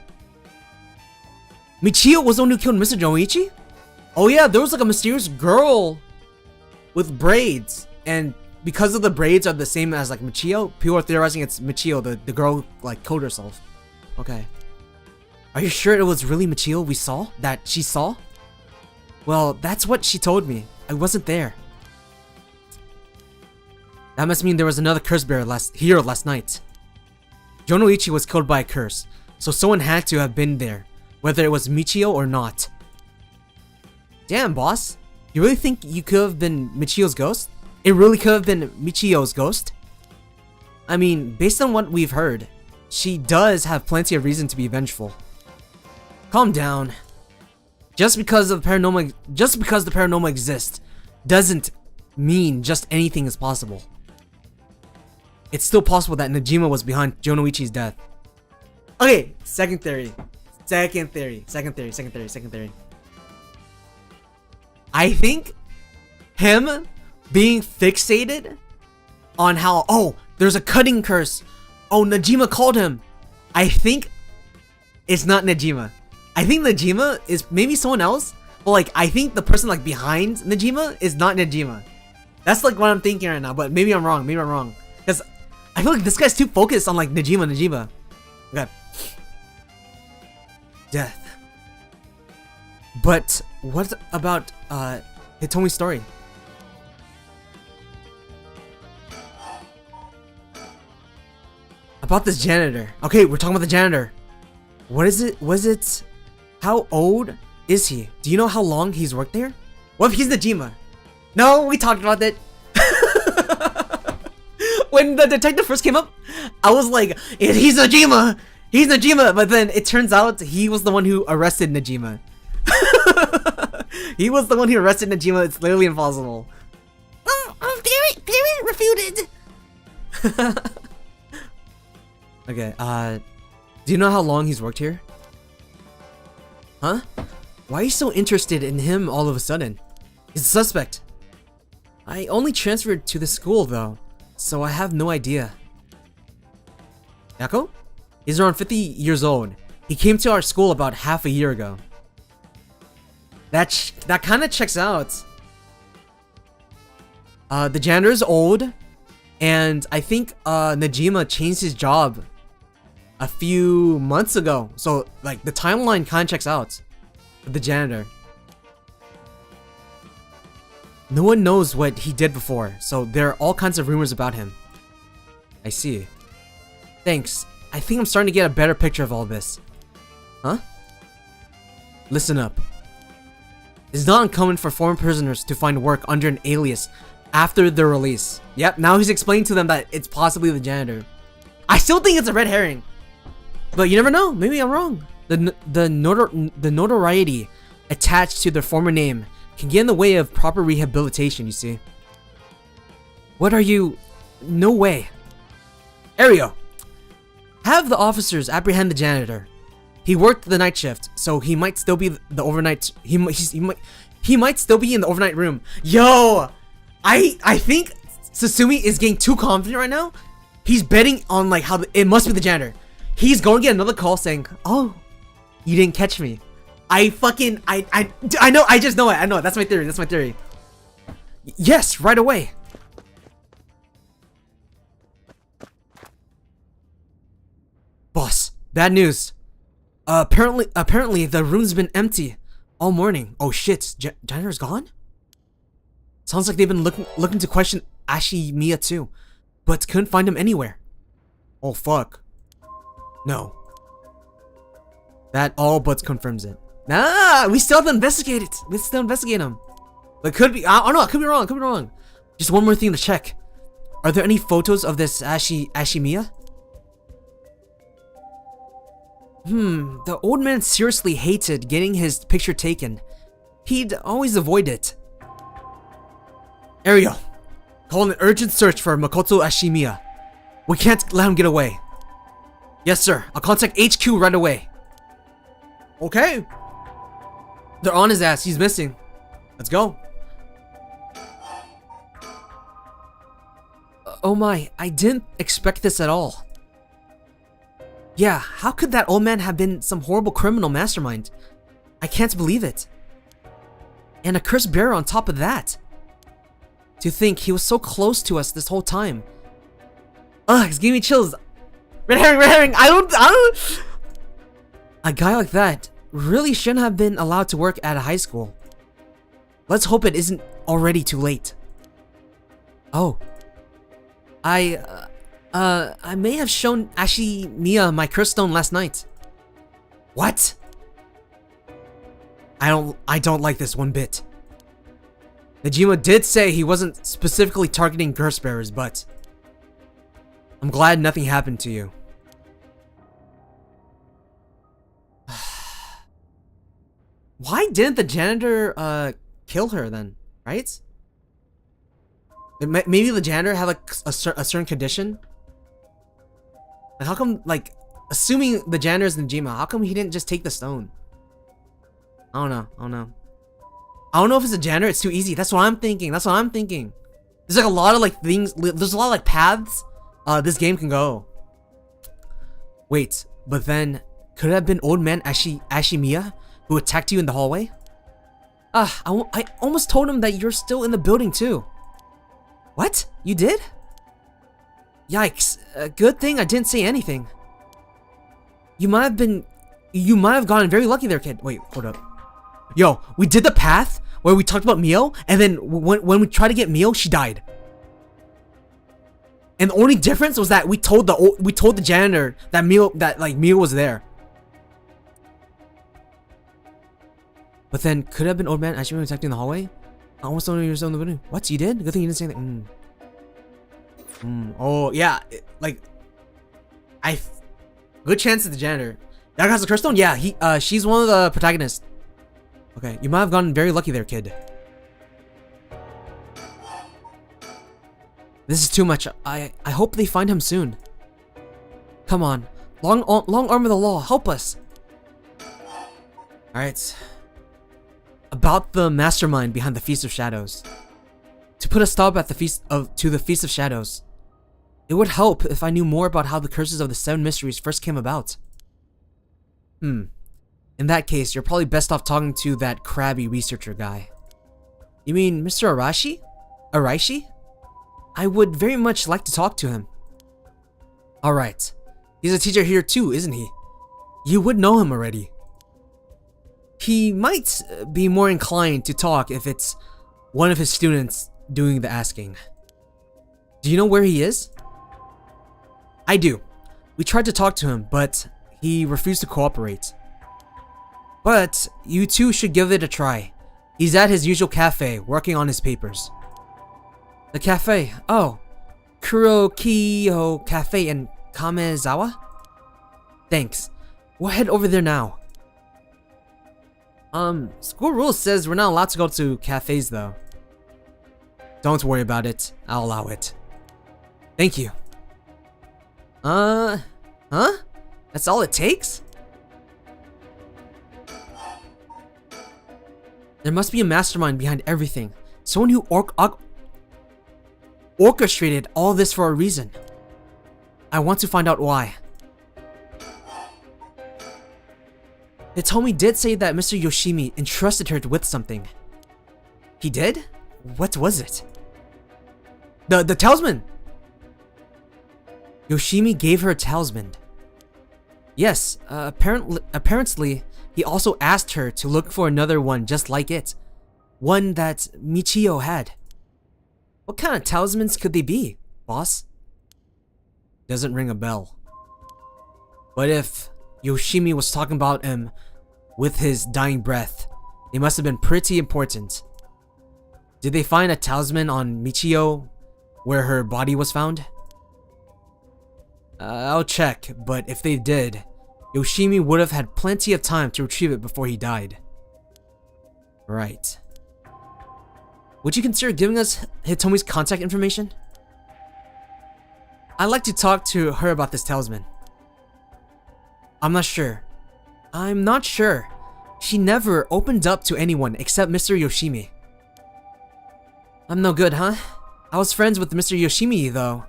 Michio was the one who killed Mr. Joichi? Oh yeah, there was like a mysterious girl with braids, and because of the braids are the same as like Michio, people are theorizing it's Michio, the girl who, like, killed herself. Okay. Are you sure it was really Michio she saw? Well, that's what she told me. I wasn't there. That must mean there was another curse bearer here last night. Jonoichi was killed by a curse, so someone had to have been there, whether it was Michio or not. Damn, boss. You really think you could have been Michio's ghost? It really could have been Michio's ghost? I mean, based on what we've heard, she does have plenty of reason to be vengeful. Calm down. Just because the paranormal exists doesn't mean just anything is possible. It's still possible that Najima was behind Jonoichi's death. Okay, second theory. I think him being fixated on how, oh, there's a cutting curse. Oh, Najima called him. I think it's not Najima. I think Najima is maybe someone else. But like, I think the person like behind Najima is not Najima. That's like what I'm thinking right now. But maybe I'm wrong. Because I feel like this guy's too focused on like Najima. Okay. Death. But what about Hitomi's story? About this janitor. Okay, we're talking about the janitor. What is it? How old is he? Do you know how long he's worked there? What if he's Najima? No, we talked about that. When the detective first came up, I was like, he's Najima! He's Najima! But then it turns out he was the one who arrested Najima. He was the one who arrested Najima. It's literally impossible. Theory refuted! Okay, do you know how long he's worked here? Huh? Why are you so interested in him all of a sudden? He's a suspect. I only transferred to the school though, so I have no idea. Yako? He's around 50 years old. He came to our school about half a year ago. That kind of checks out. The janitor's old, and I think Najima changed his job a few months ago. So like the timeline kind of checks out with the janitor. No one knows what he did before, so there are all kinds of rumors about him. I see. Thanks. I think I'm starting to get a better picture of all this. Huh? Listen up. It's not uncommon for foreign prisoners to find work under an alias after their release. Yep, now he's explaining to them that it's possibly the janitor. I still think it's a red herring. But you never know, maybe I'm wrong. The notoriety attached to their former name can get in the way of proper rehabilitation, you see. What are you... No way. Ario, have the officers apprehend the janitor. He worked the night shift, so he might still be the overnight... He might still be in the overnight room. Yo! I think Susumi is getting too confident right now. He's betting on like how it must be the janitor. He's going to get another call saying, "Oh, you didn't catch me." I know. I just know it. I know it. That's my theory. Yes, right away. Boss, bad news. Apparently the room's been empty all morning. Oh shit, janitor's gone? Sounds like they've been looking to question Ashimiya too, but couldn't find him anywhere. Oh fuck. No. That all but confirms it. Nah, we still have to investigate it. We still investigate him. But could be, I don't know, I could be wrong. Just one more thing to check. Are there any photos of this Ashimiya? The old man seriously hated getting his picture taken. He'd always avoid it. Ariel, call an urgent search for Makoto Ashimiya. We can't let him get away. Yes, sir. I'll contact HQ right away. Okay. They're on his ass. He's missing. Let's go. Oh my, I didn't expect this at all. Yeah, how could that old man have been some horrible criminal mastermind? I can't believe it. And a cursed bearer on top of that. To think he was so close to us this whole time. Ugh, it's giving me chills. Red herring, I don't... A guy like that really shouldn't have been allowed to work at a high school. Let's hope it isn't already too late. Oh. I may have shown Mia my curse stone last night. What? I don't like this one bit. Najima did say he wasn't specifically targeting curse bearers, but I'm glad nothing happened to you. Why didn't the janitor kill her then, right? Maybe the janitor had like a certain condition. Like, how come, like, assuming the janitor is Najima, how come he didn't just take the stone? I don't know. I don't know if it's a janitor. It's too easy. That's what I'm thinking. There's like a lot of like things. There's a lot of like paths this game can go. Wait, but then could it have been old man Ashimiya who attacked you in the hallway? I almost told him that you're still in the building too. What? You did? Yikes. Good thing I didn't say anything. You might have gotten very lucky there, kid. Wait, hold up. Yo, we did the path where we talked about Mio, and then when we tried to get Mio, she died. And the only difference was that we told the janitor that Mio was there. But then could it have been old man actually protecting in the hallway? I almost don't know you were still in the building. What? You did? Good thing you didn't say that. Oh yeah, good chance it's the janitor. That guy's a curse stone? Yeah, she's one of the protagonists. Okay, you might have gotten very lucky there, kid. This is too much. I hope they find him soon. Come on, long arm of the law, help us. All right. About the mastermind behind the Feast of Shadows. To put a stop at the Feast of Shadows, it would help if I knew more about how the curses of the 7 mysteries first came about. In that case, you're probably best off talking to that crabby researcher guy. You mean Mr. Araishi? I would very much like to talk to him. Alright. He's a teacher here too, isn't he? You would know him already. He might be more inclined to talk if it's one of his students doing the asking. Do you know where he is? I do. We tried to talk to him, but he refused to cooperate. But you two should give it a try. He's at his usual cafe, working on his papers. The cafe? Oh. Kurokiyo Cafe in Kamezawa? Thanks. We'll head over there now. School rules says we're not allowed to go to cafes though. Don't worry about it. I'll allow it. Thank you. Huh? That's all it takes? There must be a mastermind behind everything. Someone who orchestrated all this for a reason. I want to find out why. Hitomi did say that Mr. Yoshimi entrusted her with something. He did? What was it? The talisman! Yoshimi gave her a talisman. Yes, apparently he also asked her to look for another one just like it. One that Michio had. What kind of talismans could they be, boss? Doesn't ring a bell. But if Yoshimi was talking about him with his dying breath, they must have been pretty important. Did they find a talisman on Michio where her body was found? I'll check, but if they did, Yoshimi would have had plenty of time to retrieve it before he died. Right. Would you consider giving us Hitomi's contact information? I'd like to talk to her about this talisman. I'm not sure. She never opened up to anyone except Mr. Yoshimi. I'm no good, huh? I was friends with Mr. Yoshimi, though.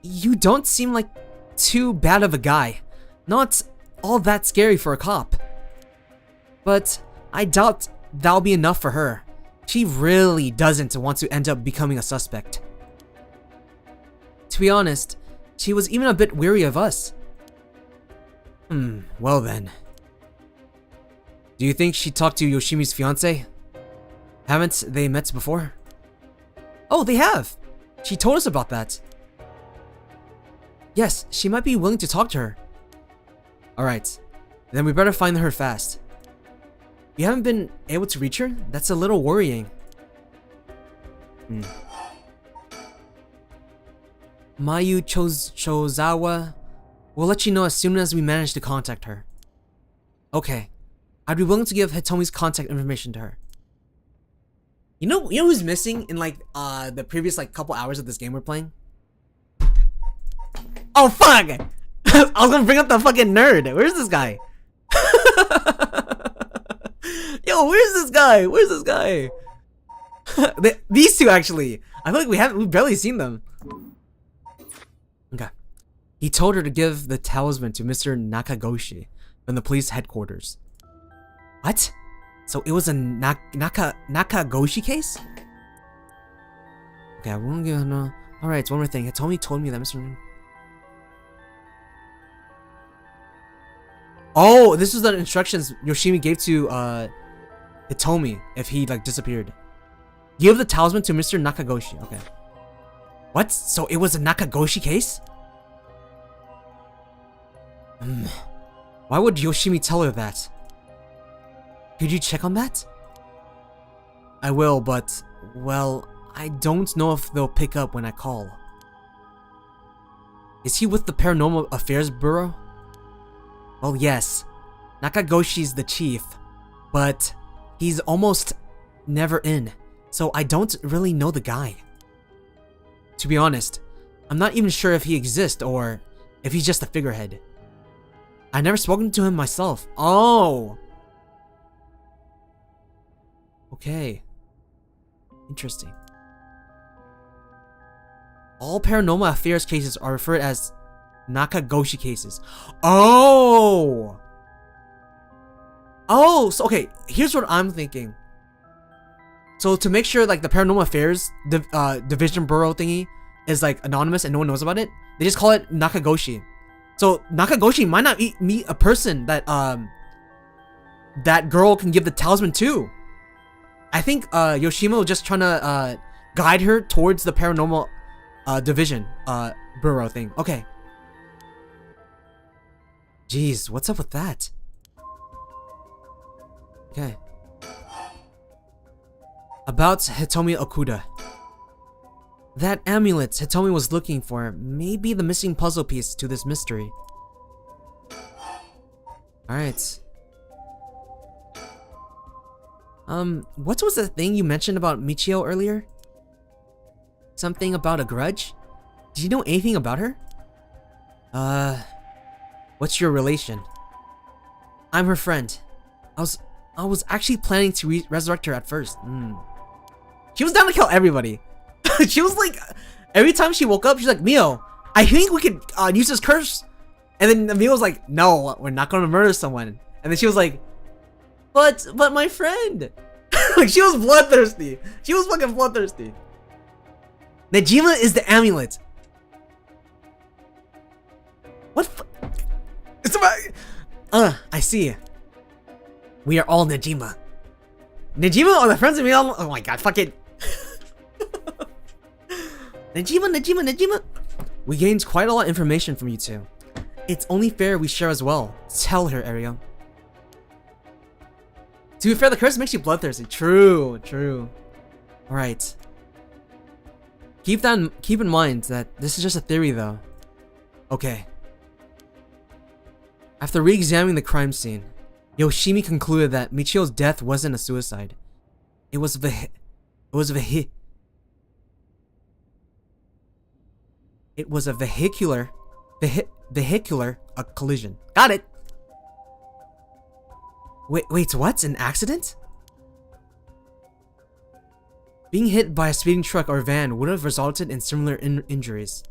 You don't seem like too bad of a guy. Not all that scary for a cop. But I doubt that'll be enough for her. She really doesn't want to end up becoming a suspect. To be honest, she was even a bit weary of us. Well then. Do you think she talked to Yoshimi's fiance? Haven't they met before? Oh, they have! She told us about that. Yes, she might be willing to talk to her. Alright, then we better find her fast. You haven't been able to reach her? That's a little worrying. Mayu Chozawa. We'll let you know as soon as we manage to contact her. Okay. I'd be willing to give Hitomi's contact information to her. You know who's missing in like the previous like couple hours of this game we're playing? Oh fuck! I was gonna bring up the fucking nerd. Where's this guy? Yo, where's this guy? Where's this guy? These two actually. I feel like we've barely seen them. Okay. He told her to give the talisman to Mr. Nakagoshi from the police headquarters. What? So it was a Nakagoshi case? Okay, I won't give no. Alright, one more thing. Hitomi told me that Mr. Oh, this was the instructions Yoshimi gave to Hitomi if he like disappeared. Give the talisman to Mr. Nakagoshi. Okay. What? So it was a Nakagoshi case? Why would Yoshimi tell her that? Could you check on that? I will, but, well, I don't know if they'll pick up when I call. Is he with the Paranormal Affairs Bureau? Well, yes. Nakagoshi's the chief, but he's almost never in, so I don't really know the guy. To be honest, I'm not even sure if he exists or if he's just a figurehead. I've never spoken to him myself. Oh! Okay. Interesting. All paranormal affairs cases are referred as Nakagoshi cases. Oh! Oh, so okay, here's what I'm thinking. So to make sure like the paranormal affairs division bureau thingy is like anonymous and no one knows about it, they just call it Nakagoshi. So Nakagoshi might not meet a person that that girl can give the talisman to. I think Yoshima was just trying to guide her towards the paranormal division bureau thing. Okay. Jeez, what's up with that? Okay. About Hitomi Okuda. That amulet Hitomi was looking for may be the missing puzzle piece to this mystery. Alright. What was the thing you mentioned about Michio earlier? Something about a grudge? Did you know anything about her? What's your relation? I'm her friend. I was actually planning to resurrect her at first. She was down to kill everybody. She was like, every time she woke up, she's like, Mio, I think we could use this curse. And then Mio was like, no, we're not gonna murder someone. And then she was like, but my friend. Like she was bloodthirsty. She was fucking bloodthirsty. Nejima is the amulet. What? It's about. I see. We are all Nejima. Nejima are the friends of me all. Oh my god, fuck it. Nejima. We gained quite a lot of information from you two. It's only fair we share as well. Tell her, Ariel. To be fair, the curse makes you bloodthirsty. True. Alright. Keep in mind that this is just a theory though. Okay. After re-examining the crime scene, Yoshimi concluded that Michio's death wasn't a suicide. It was a vehicular collision. Got it. Wait, what? An accident? Being hit by a speeding truck or van would have resulted in similar injuries.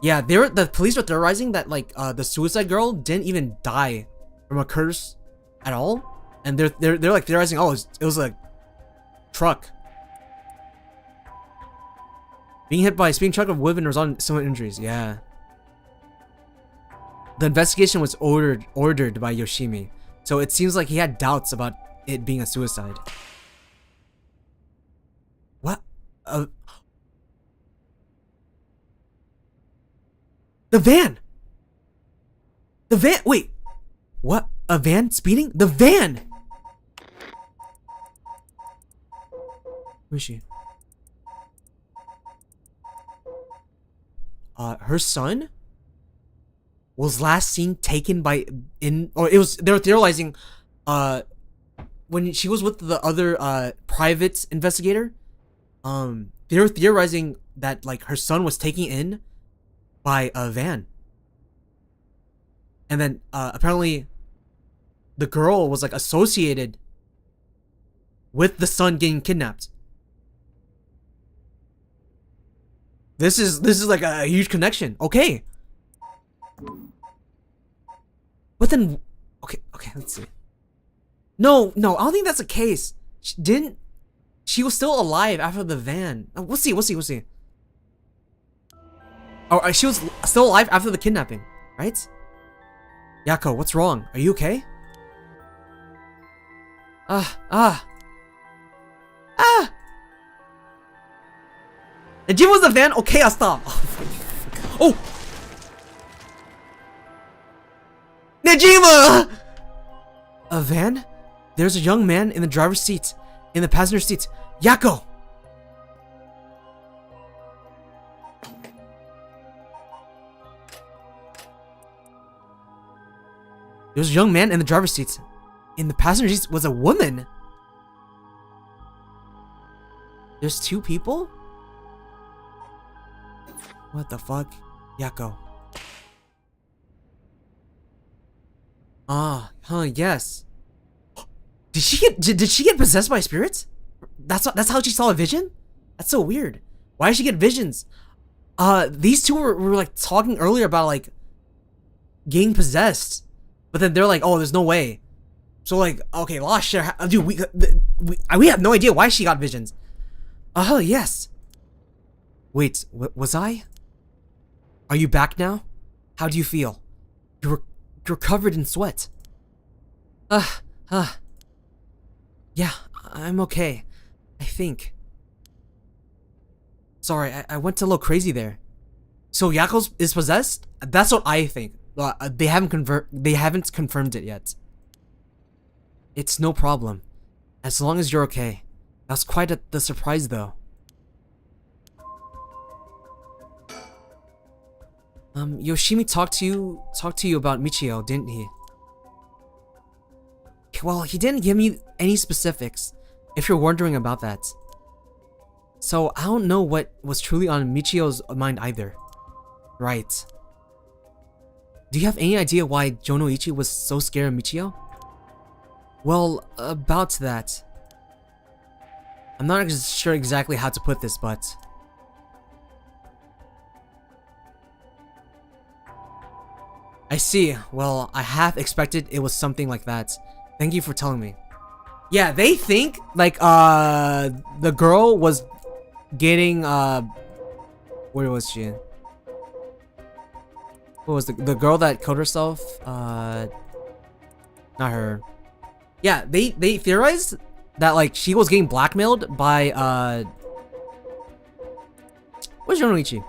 Yeah, the police were theorizing that like the suicide girl didn't even die from a curse at all, and they're like theorizing, oh, it was a truck being hit by a speeding truck of wood and resulting in similar injuries. Yeah. The investigation was ordered by Yoshimi, so it seems like he had doubts about it being a suicide. What? The van! The van! Wait! What? A van speeding? The van! Where is she? Her son was last seen taken by they were theorizing when she was with the other private investigator, they were theorizing that like her son was taken in by a van, and then apparently the girl was like associated with the son getting kidnapped. This is like a huge connection. Okay. But then, okay, let's see. No, I don't think that's the case. She was still alive after the van. We'll see. Oh, she was still alive after the kidnapping, right? Yako, what's wrong? Are you okay? Najima was the van? Okay, I'll stop. Oh! Najima! A van? There's a young man in the driver's seat. In the passenger seat. Yako! There's a young man in the driver's seat. In the passenger seat was a woman. There's two people? What the fuck? Yako. Yes. Did she get possessed by spirits? That's how she saw a vision? That's so weird. Why did she get visions? These two were like talking earlier about like getting possessed, but then they're like, oh, there's no way. So like, okay, lost share. Dude, we have no idea why she got visions. Yes. Wait, was I? Are you back now? How do you feel? You're covered in sweat. Yeah, I'm okay. I think. Sorry, I went a little crazy there. So Yako is possessed? That's what I think. They haven't confirmed it yet. It's no problem. As long as you're okay. That's quite the surprise though. Yoshimi talked to you about Michio, didn't he? Well, he didn't give me any specifics, if you're wondering about that. So, I don't know what was truly on Michio's mind either. Right. Do you have any idea why Jonoichi was so scared of Michio? Well, about that. I'm not sure exactly how to put this, but... I see. Well, I half expected it was something like that. Thank you for telling me. Yeah, they think, like, the girl was getting, where was she? What was the girl that killed herself? Not her. Yeah, they theorized that, like, she was getting blackmailed by, where's Jonoichi?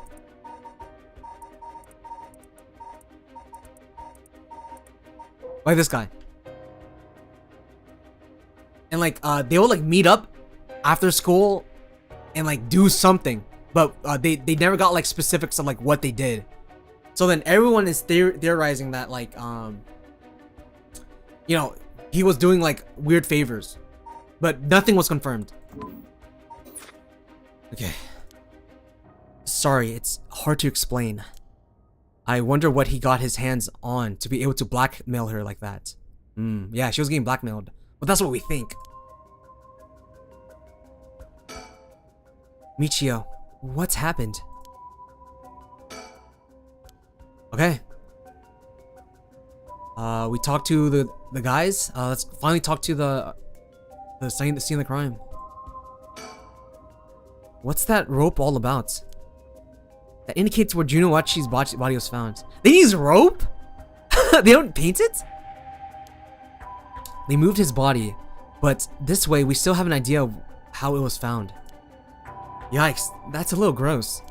Like this guy. And like they will like meet up after school and like do something, but they never got like specifics of like what they did. So then everyone is theorizing that like you know, he was doing like weird favors, but nothing was confirmed. Okay. Sorry, it's hard to explain. I wonder what he got his hands on to be able to blackmail her like that. Yeah, she was getting blackmailed. But that's what we think. . Michio, what's happened? Okay. We talked to the guys. Let's finally talk to the scene of the crime. What's that rope all about? That indicates where Junoichi's body was found. They use rope? They don't paint it? They moved his body, but this way we still have an idea of how it was found. Yikes, that's a little gross.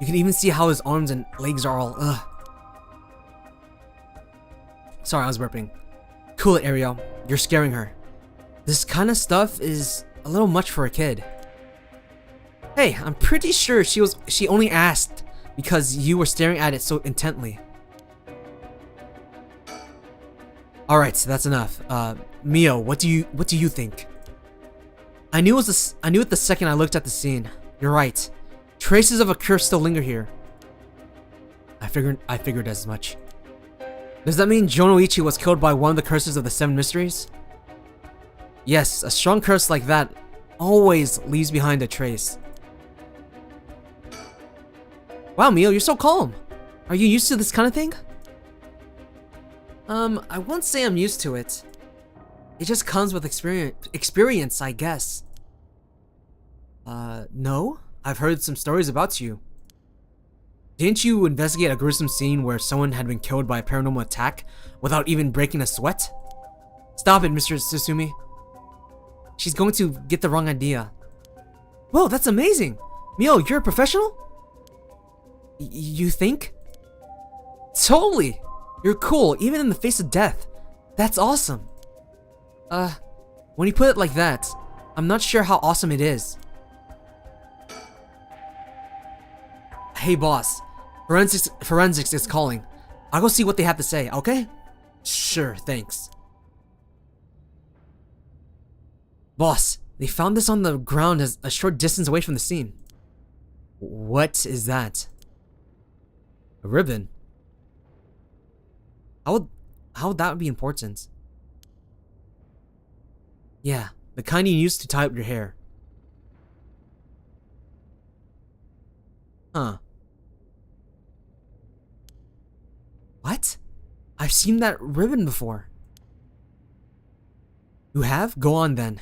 You can even see how his arms and legs are all ugh. Sorry, I was burping. Cool it, Ariel. You're scaring her. This kind of stuff is a little much for a kid. Hey, I'm pretty sure she only asked because you were staring at it so intently. Alright, so that's enough. Mio, what do you think? I knew it the second I looked at the scene. You're right. Traces of a curse still linger here. I figured as much. Does that mean Jonoichi was killed by one of the curses of the 7 mysteries? Yes, a strong curse like that always leaves behind a trace. Wow, Mio, you're so calm. Are you used to this kind of thing? I won't say I'm used to it. It just comes with experience, I guess. No? I've heard some stories about you. Didn't you investigate a gruesome scene where someone had been killed by a paranormal attack without even breaking a sweat? Stop it, Mr. Susumi. She's going to get the wrong idea. Whoa, that's amazing! Mio, you're a professional? You think? Totally! You're cool, even in the face of death. That's awesome. When you put it like that, I'm not sure how awesome it is. Hey boss, forensics is calling. I'll go see what they have to say, okay? Sure, thanks. Boss, they found this on the ground as a short distance away from the scene. What is that? A ribbon? How would that be important? Yeah, the kind you use to tie up your hair. Huh. What? I've seen that ribbon before. You have? Go on then.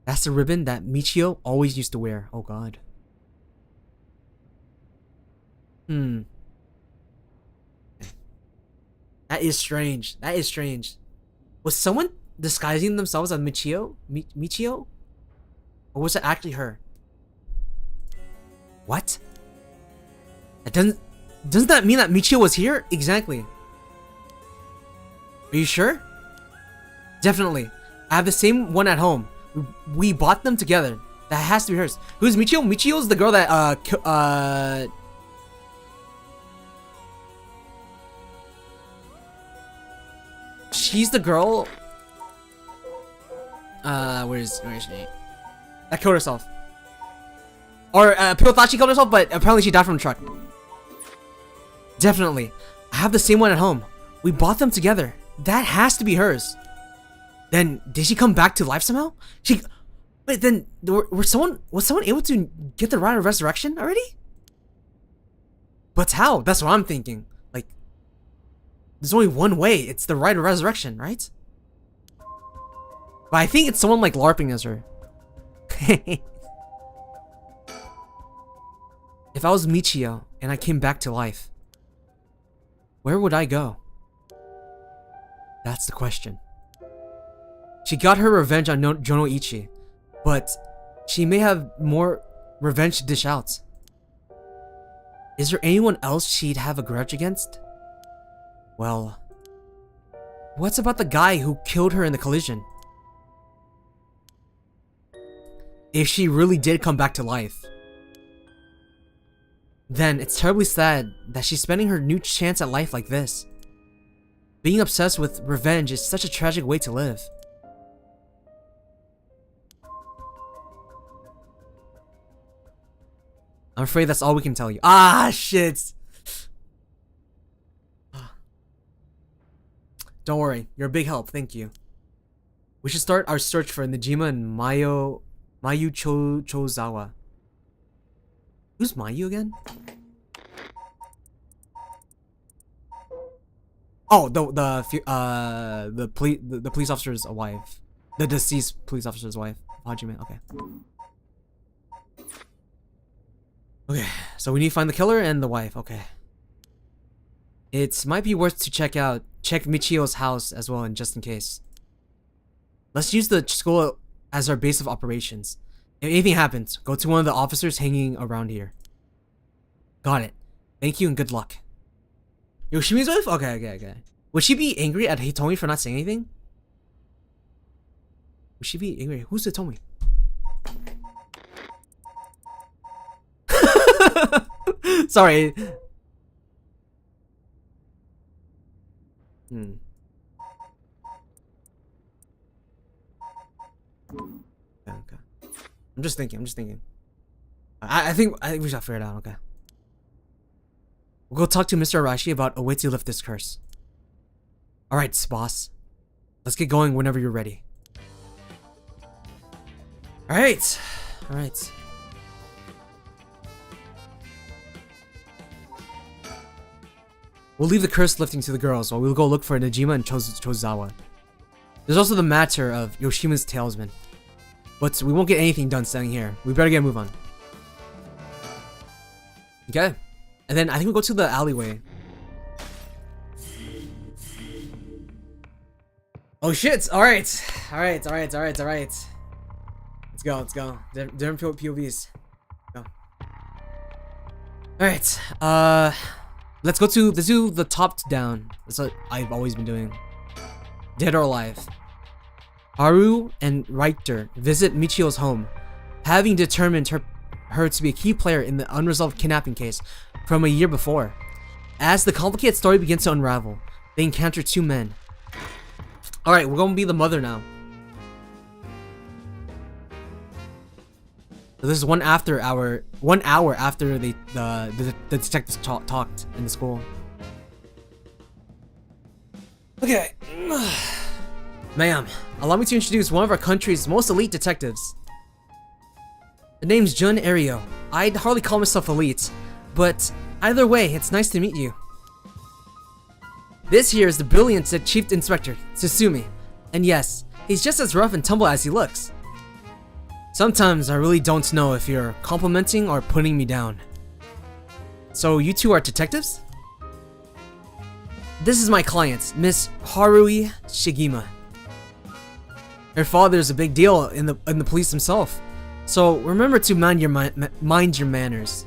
That's the ribbon that Michio always used to wear. Oh god. That is strange. That is strange. Was someone disguising themselves as Michio? Michio? Or was it actually her? What? Doesn't that mean that Michio was here? Exactly. Are you sure? Definitely. I have the same one at home. We bought them together. That has to be hers. Who's Michio? Michio's the girl that she's the girl. Where is she? That killed herself. Or people thought she killed herself, but apparently she died from a truck. Definitely. I have the same one at home. We bought them together. That has to be hers. Then did she come back to life somehow? Wait, then was someone able to get the rite of resurrection already? But how? That's what I'm thinking. Like, there's only one way. It's the rite of resurrection, right? But I think it's someone like LARPing as her. If I was Michio and I came back to life, where would I go? That's the question. She got her revenge on Jonoichi, but she may have more revenge to dish out. Is there anyone else she'd have a grudge against? Well, what's about the guy who killed her in the collision? If she really did come back to life, then it's terribly sad that she's spending her new chance at life like this. Being obsessed with revenge is such a tragic way to live. I'm afraid that's all we can tell you. Ah, shit! Don't worry, you're a big help, thank you. We should start our search for Najima and Mayu Chozawa. Who's Mayu again? Oh, the police officer's wife. The deceased police officer's wife. Hajime, okay. Okay, so we need to find the killer and the wife, okay. It might be worth to check Michio's house as well, and just in case. Let's use the school as our base of operations. If anything happens, go to one of the officers hanging around here. Got it. Thank you and good luck. Yoshimi's wife? Okay. Would she be angry at Hitomi for not saying anything? Would she be angry? Who's Hitomi? Sorry. Okay. I'm just thinking. I think we should figure it out, okay. We'll go talk to Mr. Arashi about a way to lift this curse. Alright, boss. Let's get going whenever you're ready. Alright. We'll leave the curse lifting to the girls while we'll go look for Najima and Chozawa. There's also the matter of Yoshima's talisman. But we won't get anything done standing here. We better get a move on. Okay. And then I think we'll go to the alleyway. Oh shit! Alright. Let's go. Different POVs. Go. Alright. Let's do the top down. That's what I've always been doing. Dead or alive. Haru and Richter visit Michio's home, having determined her to be a key player in the unresolved kidnapping case from a year before. As the complicated story begins to unravel, they encounter two men. Alright, we're gonna be the mother now. So this is 1 hour after the detectives talked in the school. Okay. Ma'am, allow me to introduce one of our country's most elite detectives. The name's Jun Ario. I'd hardly call myself elite, but either way, it's nice to meet you. This here is the brilliant Chief Inspector, Tsusumi. And yes, he's just as rough and tumble as he looks. Sometimes I really don't know if you're complimenting or putting me down. So you two are detectives? This is my client, Miss Harui Shigima. Her father is a big deal in the police himself, so remember to mind your manners.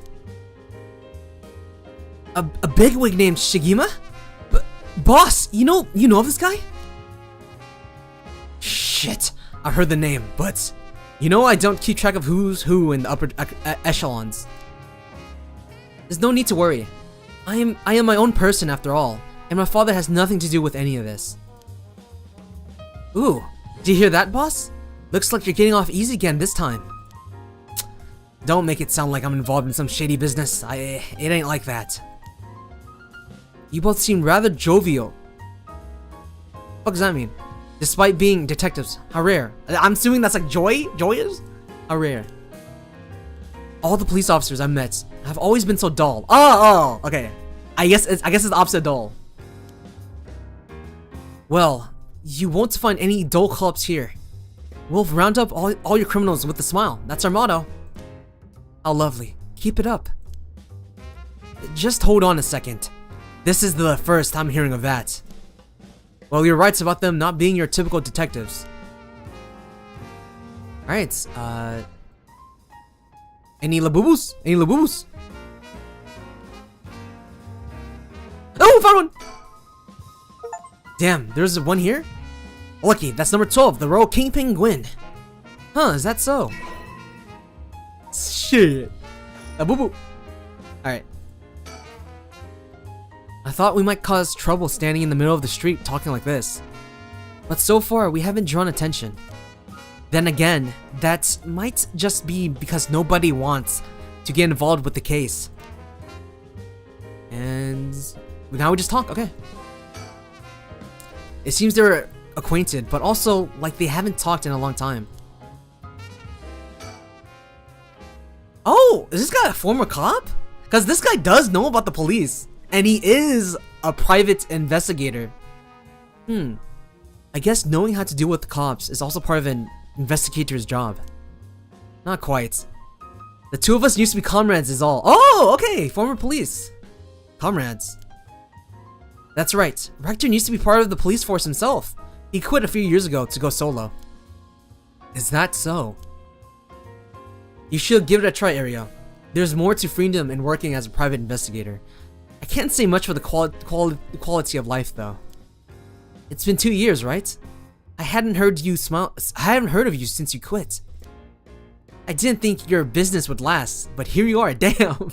A bigwig named Shigima? Boss, you know of this guy? Shit, I heard the name, but I don't keep track of who's who in the upper echelons. There's no need to worry. I am my own person after all, and my father has nothing to do with any of this. Ooh, did you hear that, boss? Looks like you're getting off easy again this time. Don't make it sound like I'm involved in some shady business. It ain't like that. You both seem rather jovial. What does that mean? Despite being detectives, how rare. I'm assuming that's like joyous? How rare. All the police officers I've met have always been so dull. Oh, okay. I guess it's opposite dull. Well, you won't find any dull cops here. We'll round up all your criminals with a smile. That's our motto. How lovely. Keep it up. Just hold on a second. This is the first I'm hearing of that. Well, you're right about them not being your typical detectives. Alright, Any labubus? Oh, found one! Damn, there's one here? Lucky, that's number 12, the Royal King Penguin. Huh, is that so? Shit. Labubu. Alright. I thought we might cause trouble standing in the middle of the street talking like this. But so far, we haven't drawn attention. Then again, that might just be because nobody wants to get involved with the case. And now we just talk, okay. It seems they're acquainted, but also like they haven't talked in a long time. Oh, is this guy a former cop? Because this guy does know about the police. And he is a private investigator. I guess knowing how to deal with the cops is also part of an investigator's job. Not quite. The two of us used to be comrades is all. Oh, okay, former police. Comrades. That's right. Rector used to be part of the police force himself. He quit a few years ago to go solo. Is that so? You should give it a try, Ariel. There's more to freedom in working as a private investigator. I can't say much for the quality of life, though. It's been 2 years, right? I hadn't heard of you since you quit. I didn't think your business would last, but here you are. Damn.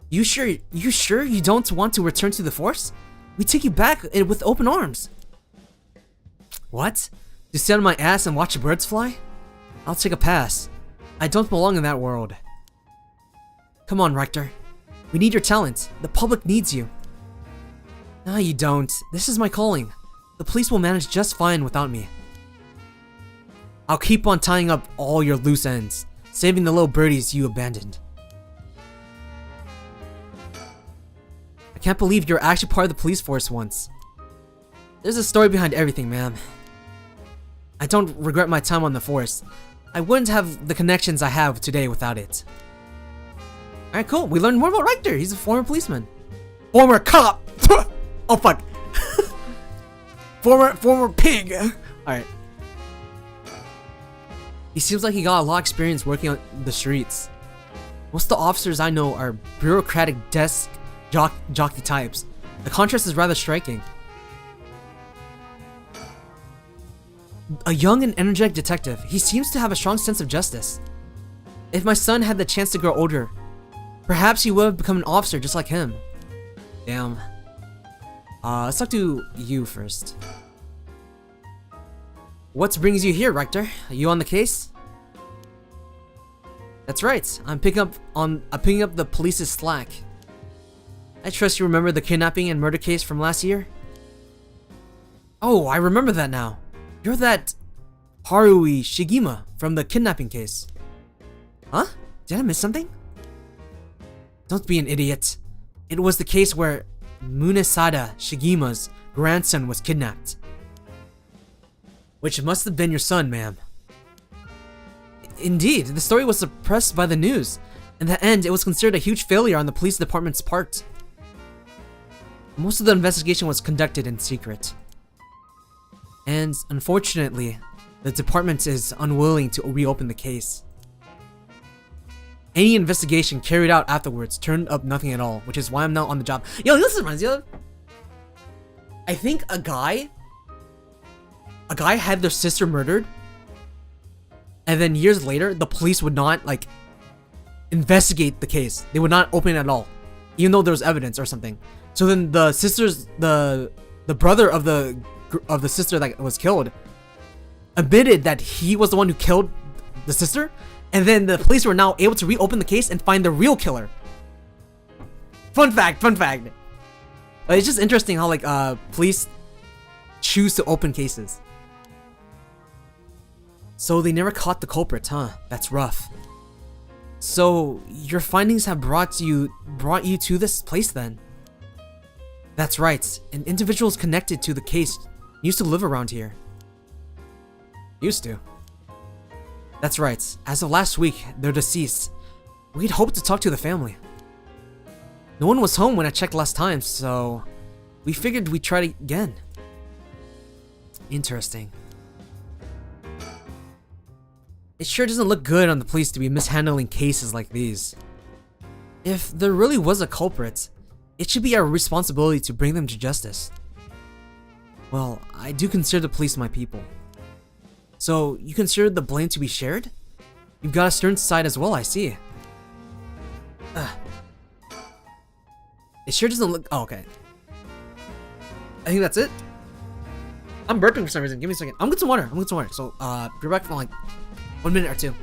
You sure you don't want to return to the force? We take you back with open arms. What? To sit on my ass and watch the birds fly? I'll take a pass. I don't belong in that world. Come on, Rector. We need your talent. The public needs you. No, you don't. This is my calling. The police will manage just fine without me. I'll keep on tying up all your loose ends, saving the little birdies you abandoned. I can't believe you're actually part of the police force once. There's a story behind everything, ma'am. I don't regret my time on the force. I wouldn't have the connections I have today without it. Alright, cool. We learned more about Rector. He's a former policeman. Former cop! Oh, fuck. former pig! Alright. He seems like he got a lot of experience working on the streets. Most of the officers I know are bureaucratic desk jockey types. The contrast is rather striking. A young and energetic detective, he seems to have a strong sense of justice. If my son had the chance to grow older, perhaps he would have become an officer just like him. Damn. Let's talk to you first. What brings you here, Rector? Are you on the case? That's right. I'm picking up the police's slack. I trust you remember the kidnapping and murder case from last year? Oh, I remember that now. You're that Harui Shigima from the kidnapping case. Huh? Did I miss something? Don't be an idiot. It was the case where Munesada Shigima's grandson was kidnapped. Which must have been your son, ma'am. Indeed, the story was suppressed by the news. In the end, it was considered a huge failure on the police department's part. Most of the investigation was conducted in secret. And unfortunately, the department is unwilling to reopen the case. Any investigation carried out afterwards turned up nothing at all, which is why I'm now on the job. Yo, this reminds me of... I think a guy had their sister murdered, and then years later, the police would not, like, investigate the case. They would not open it at all, even though there was evidence or something. So then the sisters, the brother of the sister that was killed admitted that he was the one who killed the sister, and then the police were now able to reopen the case and find the real killer. Fun fact. It's just interesting how, like, police choose to open cases. So they never caught the culprit, huh? That's rough. So your findings have brought you to this place then? That's right. And individuals connected to the case used to live around here. Used to. That's right. As of last week, they're deceased. We'd hoped to talk to the family. No one was home when I checked last time, so we figured we'd try it again. Interesting. It sure doesn't look good on the police to be mishandling cases like these. If there really was a culprit, it should be our responsibility to bring them to justice. Well, I do consider the police my people. So, you consider the blame to be shared? You've got a stern side as well, I see. It sure doesn't look... Oh, okay. I think that's it. I'm burping for some reason. Give me a second. I'm getting some water. So, be back for like 1 minute or two.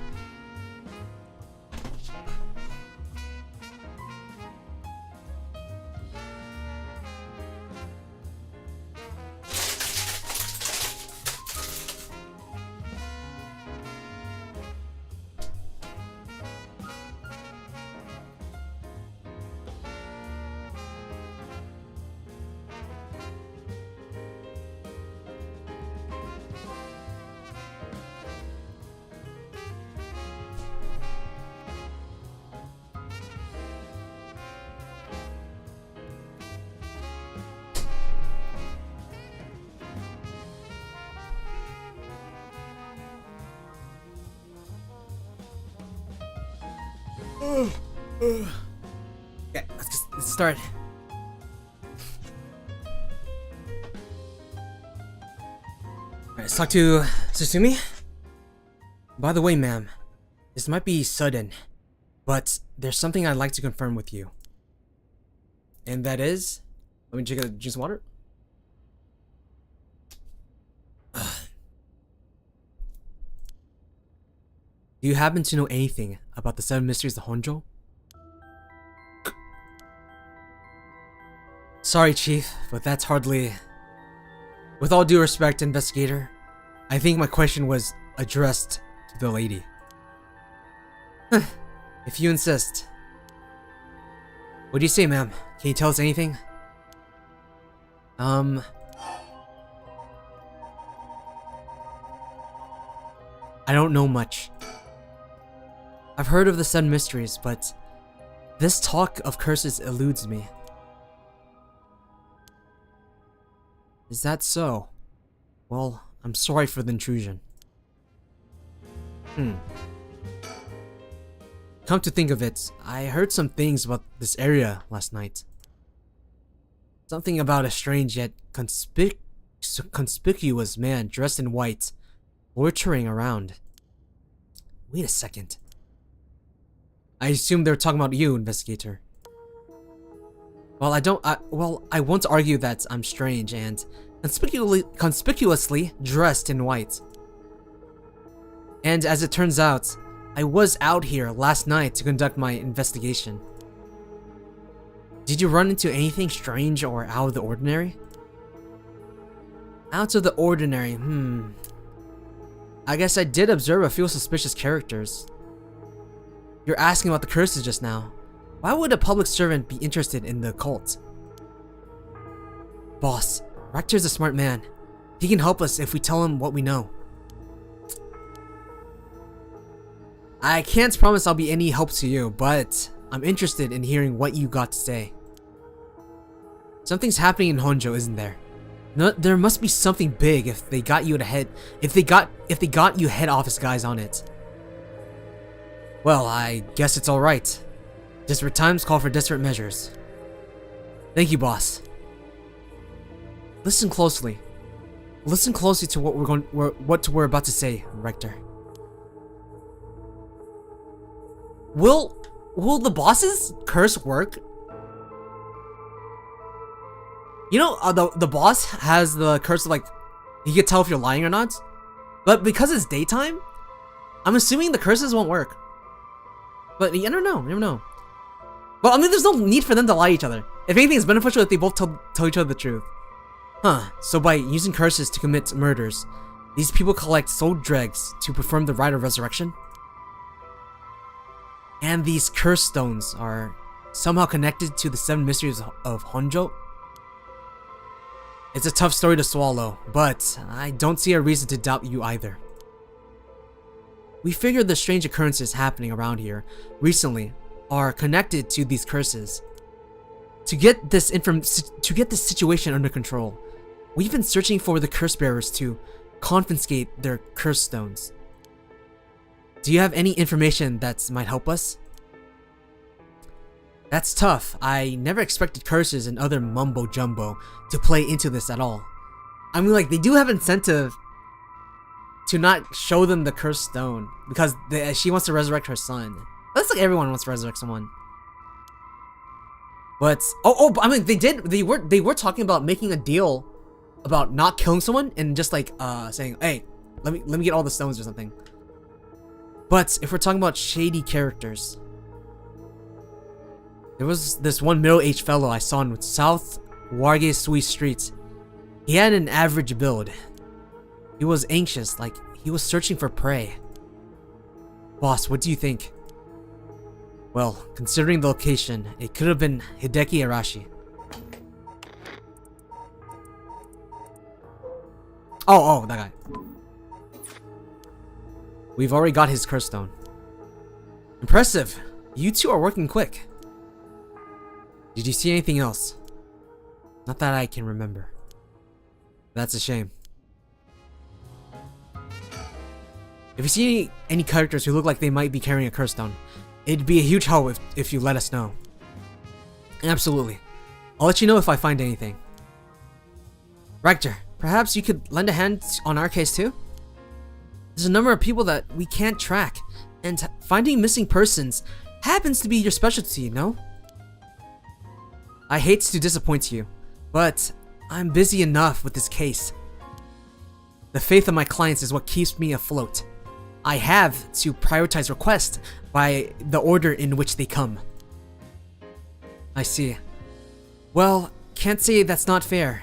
Okay, let's start. Alright, let's talk to Susumi. By the way, ma'am, this might be sudden, but there's something I'd like to confirm with you. And that is... Let me drink some water. Do you happen to know anything about the 7 mysteries of Honjo? Sorry, Chief, but that's hardly... With all due respect, investigator, I think my question was addressed to the lady. If you insist. What do you say, ma'am? Can you tell us anything? I don't know much. I've heard of the 7 mysteries, but this talk of curses eludes me. Is that so? Well, I'm sorry for the intrusion. Come to think of it, I heard some things about this area last night. Something about a strange yet conspicuous man dressed in white, loitering around. Wait a second. I assume they're talking about you, investigator. Well, I won't argue that I'm strange and conspicuously dressed in white. And as it turns out, I was out here last night to conduct my investigation. Did you run into anything strange or out of the ordinary? Out of the ordinary, I guess I did observe a few suspicious characters. You're asking about the curses just now. Why would a public servant be interested in the occult? Boss, Rector's a smart man. He can help us if we tell him what we know. I can't promise I'll be any help to you, but I'm interested in hearing what you got to say. Something's happening in Honjo, isn't there? No, there must be something big if they got you if they got you head office guys on it. Well, I guess it's alright. Desperate times call for desperate measures. Thank you, boss. Listen closely. Listen closely to what we're about to say, Rector. Will the boss's curse work? You know, the boss has the curse of, like, he can tell if you're lying or not. But because it's daytime, I'm assuming the curses won't work. But you never know. You never know. Well, I mean, there's no need for them to lie to each other. If anything, it's beneficial if they both tell each other the truth. So by using curses to commit murders, these people collect soul dregs to perform the rite of resurrection? And these curse stones are somehow connected to the 7 mysteries of Honjo? It's a tough story to swallow, but I don't see a reason to doubt you either. We figured the strange occurrences happening around here recently are connected to these curses. To get this situation under control, we've been searching for the curse bearers to confiscate their curse stones. Do you have any information that might help us? That's tough. I never expected curses and other mumbo jumbo to play into this at all. I mean, like, they do have incentive to not show them the cursed stone because she wants to resurrect her son. That's like everyone wants to resurrect someone. But I mean, they were talking about making a deal about not killing someone and just like saying, hey, let me get all the stones or something. But if we're talking about shady characters, there was this one middle-aged fellow I saw in South Wargesui Street. He had an average build. He was anxious, like he was searching for prey. Boss, what do you think? Well, considering the location, it could have been Hideki Arashi. Oh, that guy. We've already got his curse stone. Impressive. You two are working quick. Did you see anything else? Not that I can remember. That's a shame. If you see any characters who look like they might be carrying a curse stone, It'd be a huge help if you let us know. Absolutely. I'll let you know if I find anything. Rector, perhaps you could lend a hand on our case too? There's a number of people that we can't track, and finding missing persons happens to be your specialty, no? I hate to disappoint you, but I'm busy enough with this case. The faith of my clients is what keeps me afloat. I have to prioritize requests by the order in which they come. I see. Well, can't say that's not fair.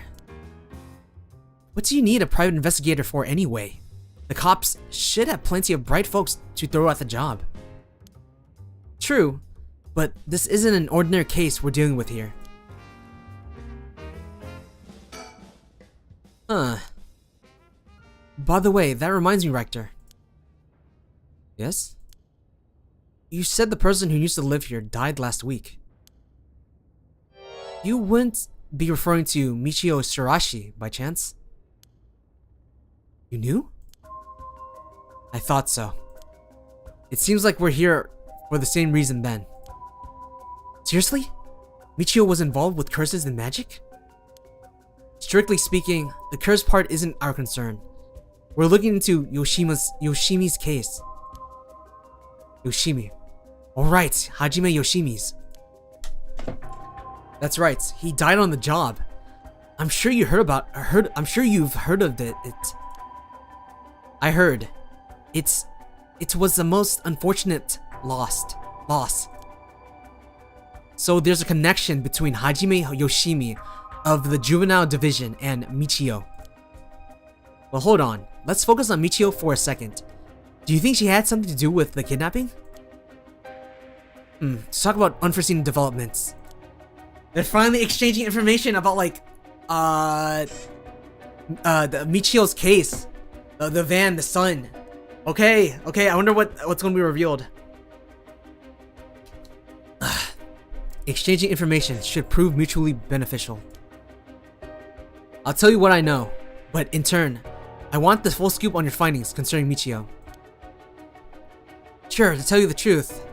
What do you need a private investigator for anyway? The cops should have plenty of bright folks to throw at the job. True, but this isn't an ordinary case we're dealing with here. Huh. By the way, that reminds me, Rector. Yes? You said the person who used to live here died last week. You wouldn't be referring to Michio Shirashi by chance? You knew? I thought so. It seems like we're here for the same reason then. Seriously? Michio was involved with curses and magic? Strictly speaking, the curse part isn't our concern. We're looking into Yoshimi's case. Yoshimi. Alright, Hajime Yoshimi's. That's right, he died on the job. I'm sure you I'm sure you've heard of it. I heard. It was the most unfortunate loss. So there's a connection between Hajime Yoshimi of the juvenile division and Michio. Well, hold on. Let's focus on Michio for a second. Do you think she had something to do with the kidnapping? Let's talk about unforeseen developments. They're finally exchanging information about the Michio's case. The van, the son. Okay, I wonder what's gonna be revealed. Exchanging information should prove mutually beneficial. I'll tell you what I know, but in turn, I want the full scoop on your findings concerning Michio. Sure, to tell you the truth.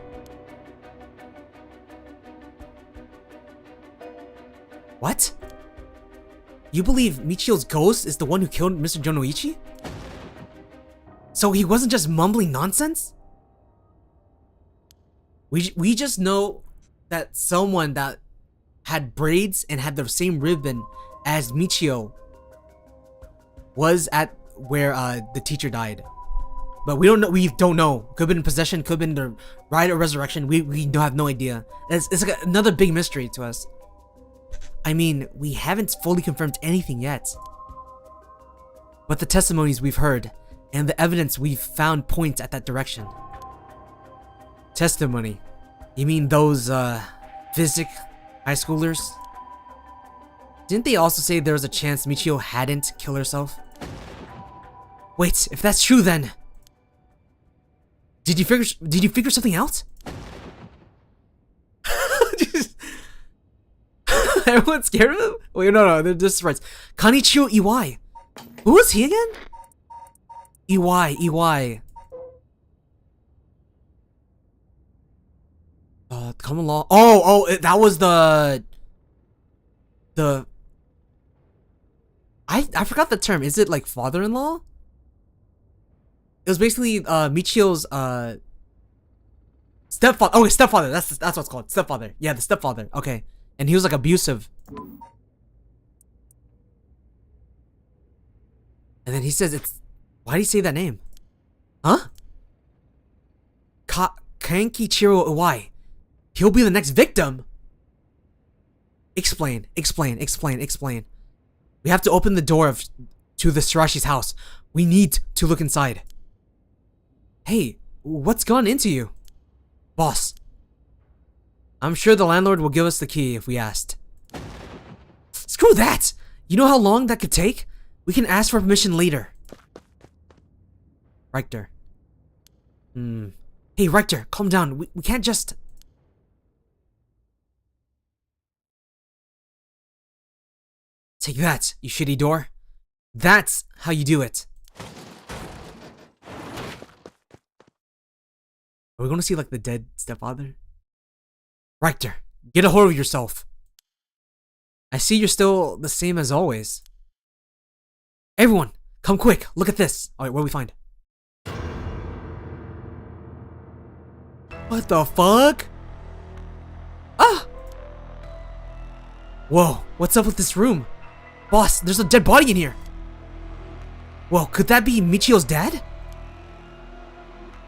What? You believe Michio's ghost is the one who killed Mr. Jonoichi? So he wasn't just mumbling nonsense? We just know that someone that had braids and had the same ribbon as Michio was at where the teacher died. But we don't know. Could have been in possession, could have been the ride or resurrection. We have no idea. It's like another big mystery to us. I mean, we haven't fully confirmed anything yet. But the testimonies we've heard and the evidence we've found point at that direction. Testimony? You mean those physics high schoolers? Didn't they also say there was a chance Michio hadn't killed herself? Wait, if that's true then... Did you figure something out? Everyone's scared of him? Wait, no, they're just friends. Kanichiro Iwai. Who is he again? Iwai. Common law. That was the... I forgot the term. Is it like father-in-law? It was basically Michio's stepfather. Okay, stepfather. That's what it's called. Stepfather. Yeah, the stepfather. Okay. And he was like abusive. And then he says it's... Why did he say that name? Huh? Kankichiro Iwai. He'll be the next victim? Explain. We have to open the door to the Shirashi's house. We need to look inside. Hey, what's gone into you? Boss. I'm sure the landlord will give us the key if we asked. Screw that! You know how long that could take? We can ask for permission later. Rector. Hey, Rector, calm down. We can't just... Take that, you shitty door. That's how you do it. Are we gonna see like the dead stepfather? Richter, get a hold of yourself. I see you're still the same as always. Everyone, come quick, look at this. Alright, what do we find? What the fuck? Ah! Whoa, what's up with this room? Boss, there's a dead body in here. Whoa, could that be Michio's dad?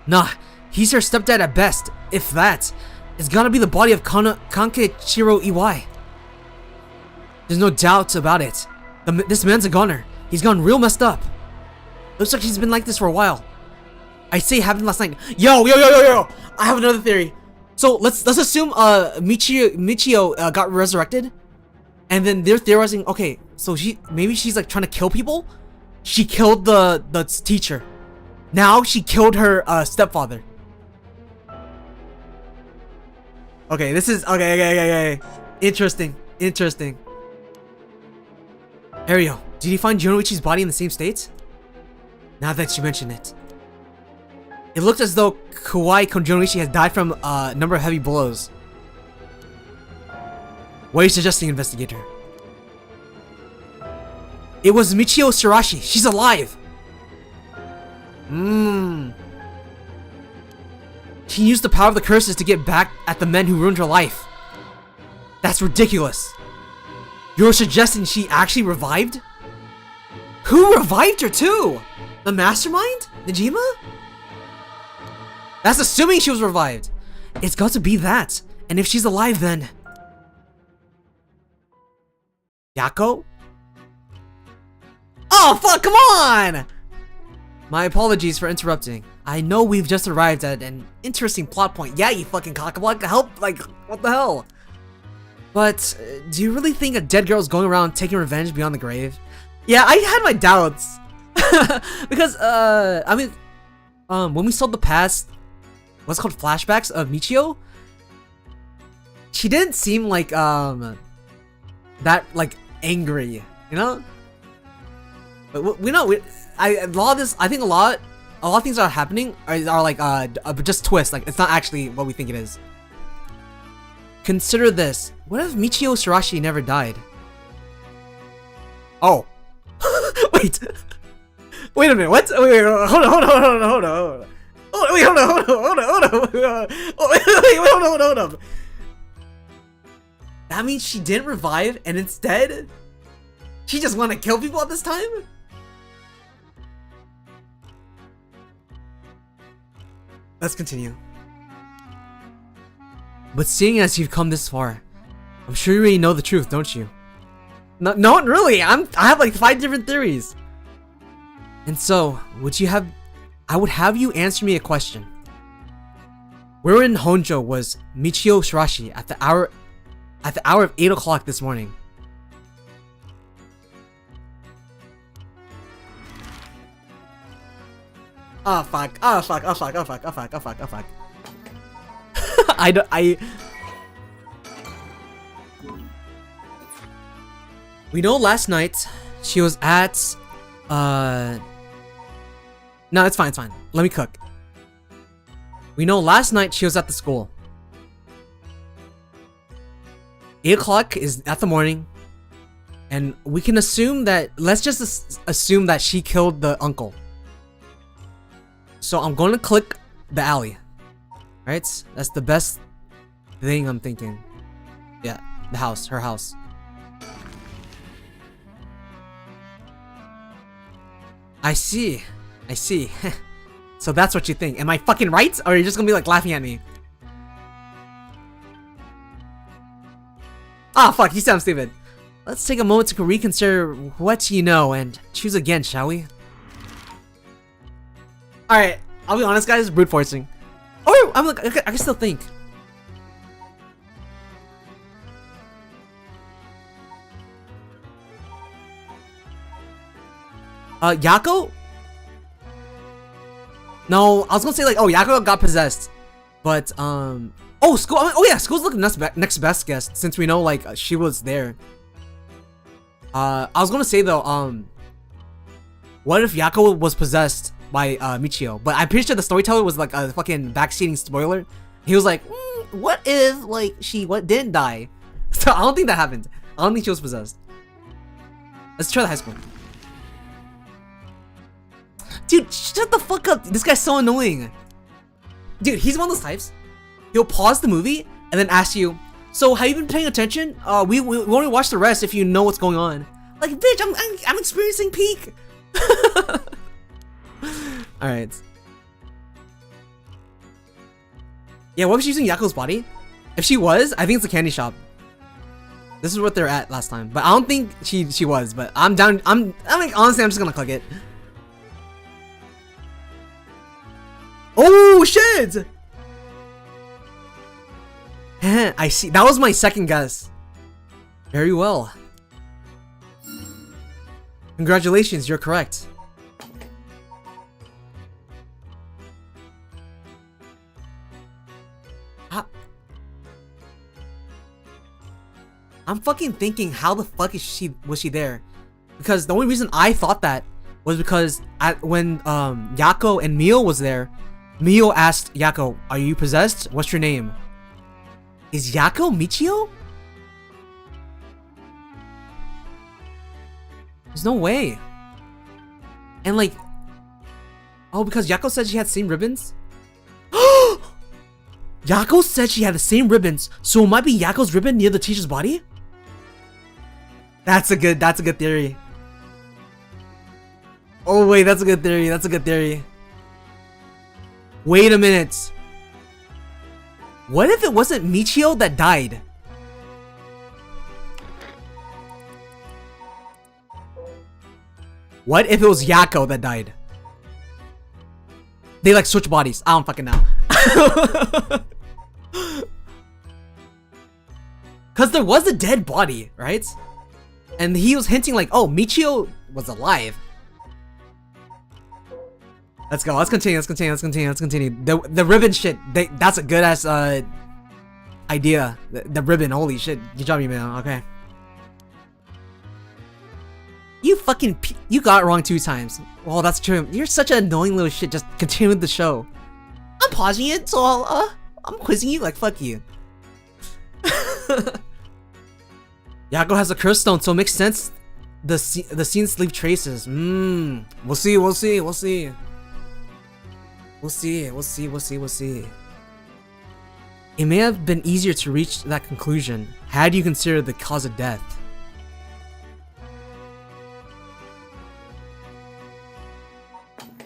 Nah, he's her stepdad at best, if that. It's gotta be the body of Kankeichiro Iwai. There's no doubt about it. This man's a goner. He's gone real messed up. Looks like he's been like this for a while. I say it happened last night. Yo! I have another theory. So let's assume Michio got resurrected, and then they're theorizing. Okay, so maybe she's like trying to kill people. She killed the teacher. Now she killed her stepfather. Okay, this is okay. Interesting. Ariel, did you find Jonoichi's body in the same state? Now that you mention it. It looked as though Kawai Jonoichi has died from a number of heavy blows. What are you suggesting, investigator? It was Michio Shirashi. She's alive! She used the power of the curses to get back at the men who ruined her life. That's ridiculous. You're suggesting she actually revived? Who revived her too? The mastermind? Najima? That's assuming she was revived. It's got to be that. And if she's alive, then... Yako? Oh, fuck, come on! My apologies for interrupting. I know we've just arrived at an interesting plot point. Yeah, you fucking cockablock. Help, like, what the hell? But, do you really think a dead girl is going around taking revenge beyond the grave? Yeah, I had my doubts. Because, I mean, when we saw the past, what's called flashbacks of Michio, she didn't seem like, that, like, angry, you know? But we know, a lot of things that are happening are like, just twists, like, it's not actually what we think it is. Consider this. What if Michio Shirashi never died? Oh. Wait. Wait a minute, what? Wait, hold on. Oh, wait, hold on. That means she didn't revive, and instead, she just wanted to kill people at this time? Let's continue. But seeing as you've come this far, I'm sure you already know the truth, don't you? No, not really. I have like 5 different theories. And so, I would have you answer me a question. Where in Honjo was Michio Shirashi at the hour of 8 o'clock this morning? Oh fuck. We know last night she was at no, it's fine. Let me cook. We know last night she was at the school. 8 o'clock is at the morning. And we can assume that, let's just assume that she killed the uncle. So I'm going to click the alley. Right? That's the best thing I'm thinking. Yeah, the house, her house. I see. So that's what you think. Am I fucking right? Or are you just gonna be like laughing at me? Ah, fuck, you sound stupid. Let's take a moment to reconsider what you know and choose again, shall we? Alright, I'll be honest, guys, brute forcing. Oh, I'm like, I can still think. Yako? No, I was gonna say like, oh, Yako got possessed, but oh, school. I mean, oh yeah, school's looking next best guess since we know like she was there. I was gonna say though, what if Yako was possessed by Michio, but I'm pretty sure the storyteller was like a fucking backseating spoiler. He was like, what if like she didn't die? So I don't think that happened. I don't think she was possessed. Let's try the high school. Dude, shut the fuck up. This guy's so annoying. Dude, he's one of those types. He'll pause the movie and then ask you, so have you been paying attention? We only watch the rest if you know what's going on. Like, bitch, I'm experiencing peak. Alright. Yeah, what if she's using Yako's body? If she was, I think it's a candy shop. This is what they're at last time. But I don't think she was, but I'm down. I'm like, honestly, I'm just gonna click it. Oh shit! I see. That was my second guess. Very well. Congratulations, you're correct. I'm fucking thinking, how the fuck was she there? Because the only reason I thought that was because when Yako and Mio was there, Mio asked Yako, "Are you possessed? What's your name?" Is Yako Michio? There's no way. And like, oh, because Yako said she had the same ribbons? Yako said she had the same ribbons, so it might be Yako's ribbon near the teacher's body? That's a good theory. Oh wait, that's a good theory. That's a good theory. Wait a minute. What if it wasn't Michio that died? What if it was Yako that died? They like switch bodies. I don't fucking know. Cause there was a dead body, right? And he was hinting like, oh, Michio was alive. Let's go. Let's continue. Let's continue. Let's continue. Let's continue. The ribbon shit. That's a good ass idea. The ribbon. Holy shit. Good job, you man. Okay. You fucking you got it wrong 2 times. Well, that's true. You're such an annoying little shit. Just continue with the show. I'm pausing it, so I'm quizzing you. Like fuck you. Yako has a curse stone, so it makes sense. The scenes leave traces. We'll see. We'll see. We'll see. We'll see. We'll see. We'll see. We'll see. It may have been easier to reach that conclusion had you considered the cause of death.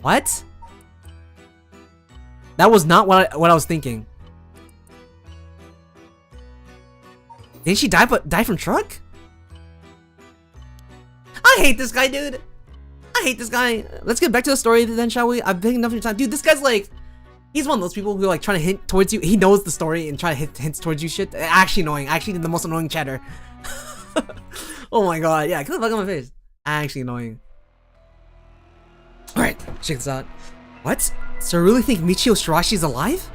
What? That was not what I was thinking. Didn't she die from truck? I hate this guy, dude. I hate this guy. Let's get back to the story then, shall we? I've been enough of your time. Dude, this guy's like, he's one of those people who like trying to hint towards you. He knows the story and try to hit hints towards you shit. Actually annoying. Actually the most annoying chatter. Oh my god. Yeah, get the fuck out of my face. Actually annoying. Alright, check this out. What? So I really think Michio Shirashi's alive?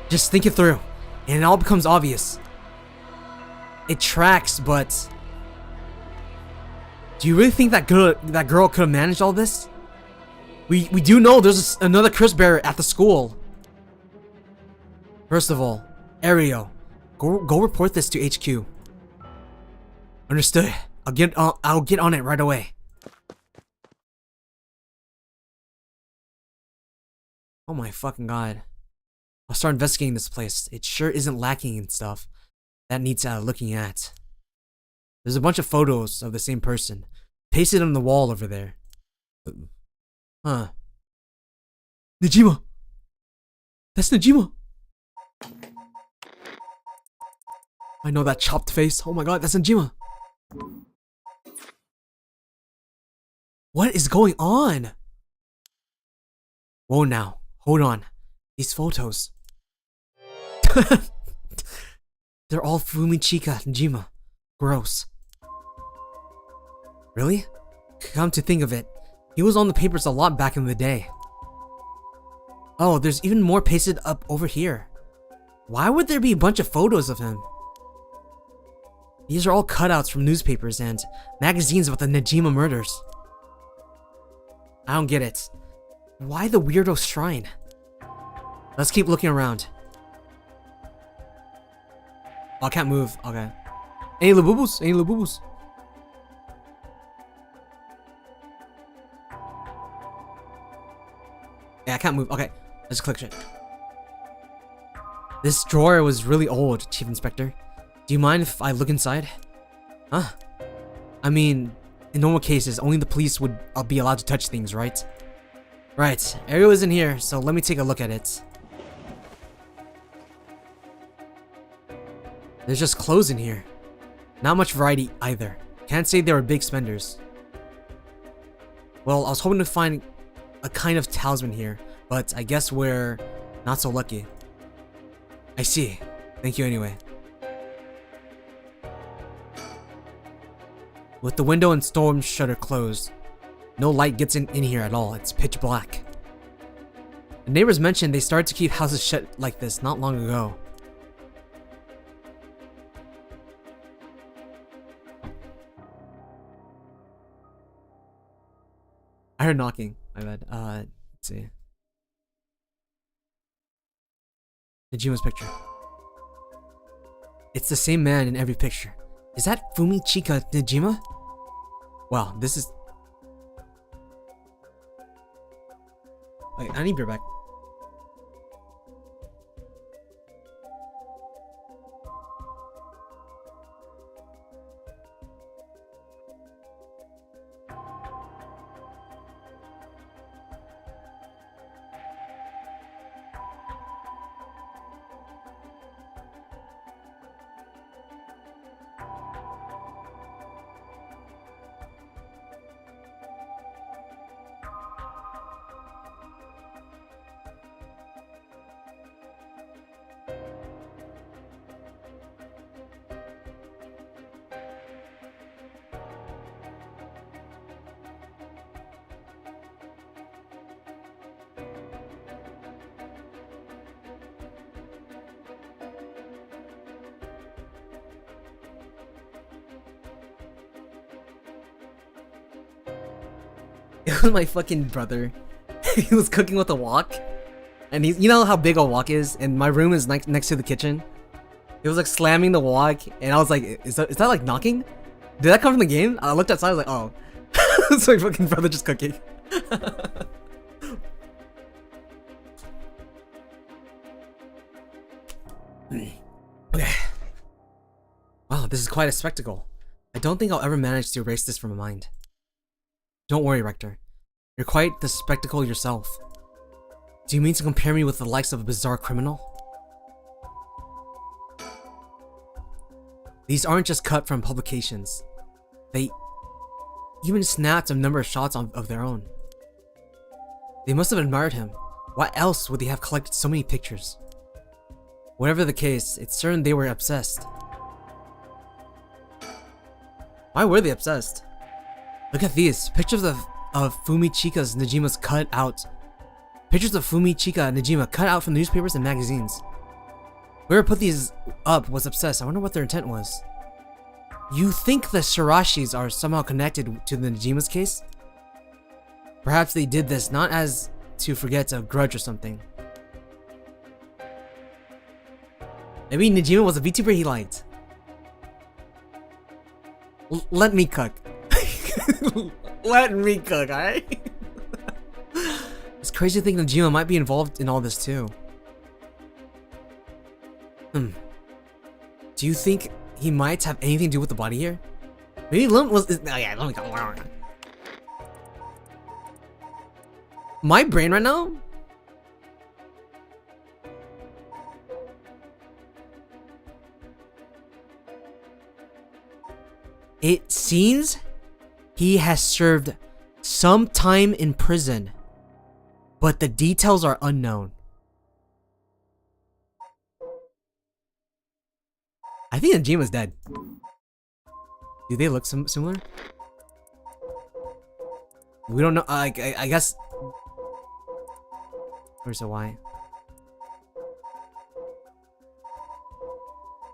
Just think it through, and it all becomes obvious. It tracks, but do you really think that girl could have managed all this? We do know there's another curse bearer at the school. First of all, Ario, go report this to HQ. Understood. I'll get on it right away. Oh my fucking god. I'll start investigating this place. It sure isn't lacking in stuff that needs looking at. There's a bunch of photos of the same person pasted on the wall over there. Huh. Najima! That's Najima! I know that chopped face. Oh my god, that's Najima! What is going on? Whoa now. Hold on. These photos. They're all Fumichika Najima. Gross. Really? Come to think of it, he was on the papers a lot back in the day. Oh, there's even more pasted up over here. Why would there be a bunch of photos of him? These are all cutouts from newspapers and magazines about the Najima murders. I don't get it. Why the weirdo shrine? Let's keep looking around. Oh, I can't move. Okay. Any labubus? Any labubus? Yeah, I can't move. Okay. Let's click it. This drawer was really old, Chief Inspector. Do you mind if I look inside? Huh? I mean, in normal cases, only the police would be allowed to touch things, right? Right. Ariel isn't here, so let me take a look at it. There's just clothes in here. Not much variety either. Can't say they were big spenders. Well, I was hoping to find a kind of talisman here, but I guess we're not so lucky. I see. Thank you anyway. With the window and storm shutter closed, no light gets in here at all. It's pitch black. The neighbors mentioned they started to keep houses shut like this not long ago. I heard knocking. My bad. Let's see. Najima's picture. It's the same man in every picture. Is that Fumichika Najima? Wow, this is... Wait, I need beer back. It was my fucking brother. He was cooking with a wok, and he's, you know how big a wok is, and my room is next to the kitchen. It was like slamming the wok, and I was like, is that like knocking? Did that come from the game? I looked outside, I was like, oh. It's my fucking brother just cooking. Okay. Wow, this is quite a spectacle. I don't think I'll ever manage to erase this from my mind. Don't worry, Rector. You're quite the spectacle yourself. Do you mean to compare me with the likes of a bizarre criminal? These aren't just cut from publications. They even snapped a number of shots of their own. They must have admired him. Why else would they have collected so many pictures? Whatever the case, it's certain they were obsessed. Why were they obsessed? Look at these pictures of Fumichika Najima's cut out. Pictures of Fumichika Najima cut out from newspapers and magazines. Whoever put these up was obsessed. I wonder what their intent was. You think the Shirashis are somehow connected to the Najima's case? Perhaps they did this not as to forget a grudge or something. Maybe Najima was a VTuber he liked. Let me cook. Let me cook, alright? It's crazy to think Najima might be involved in all this too. Do you think he might have anything to do with the body here? Maybe Lilint was. Oh yeah, let me go. My brain right now. It seems he has served some time in prison, but the details are unknown. I think Najima's dead. Do they look similar? We don't know. I guess. Where's the why?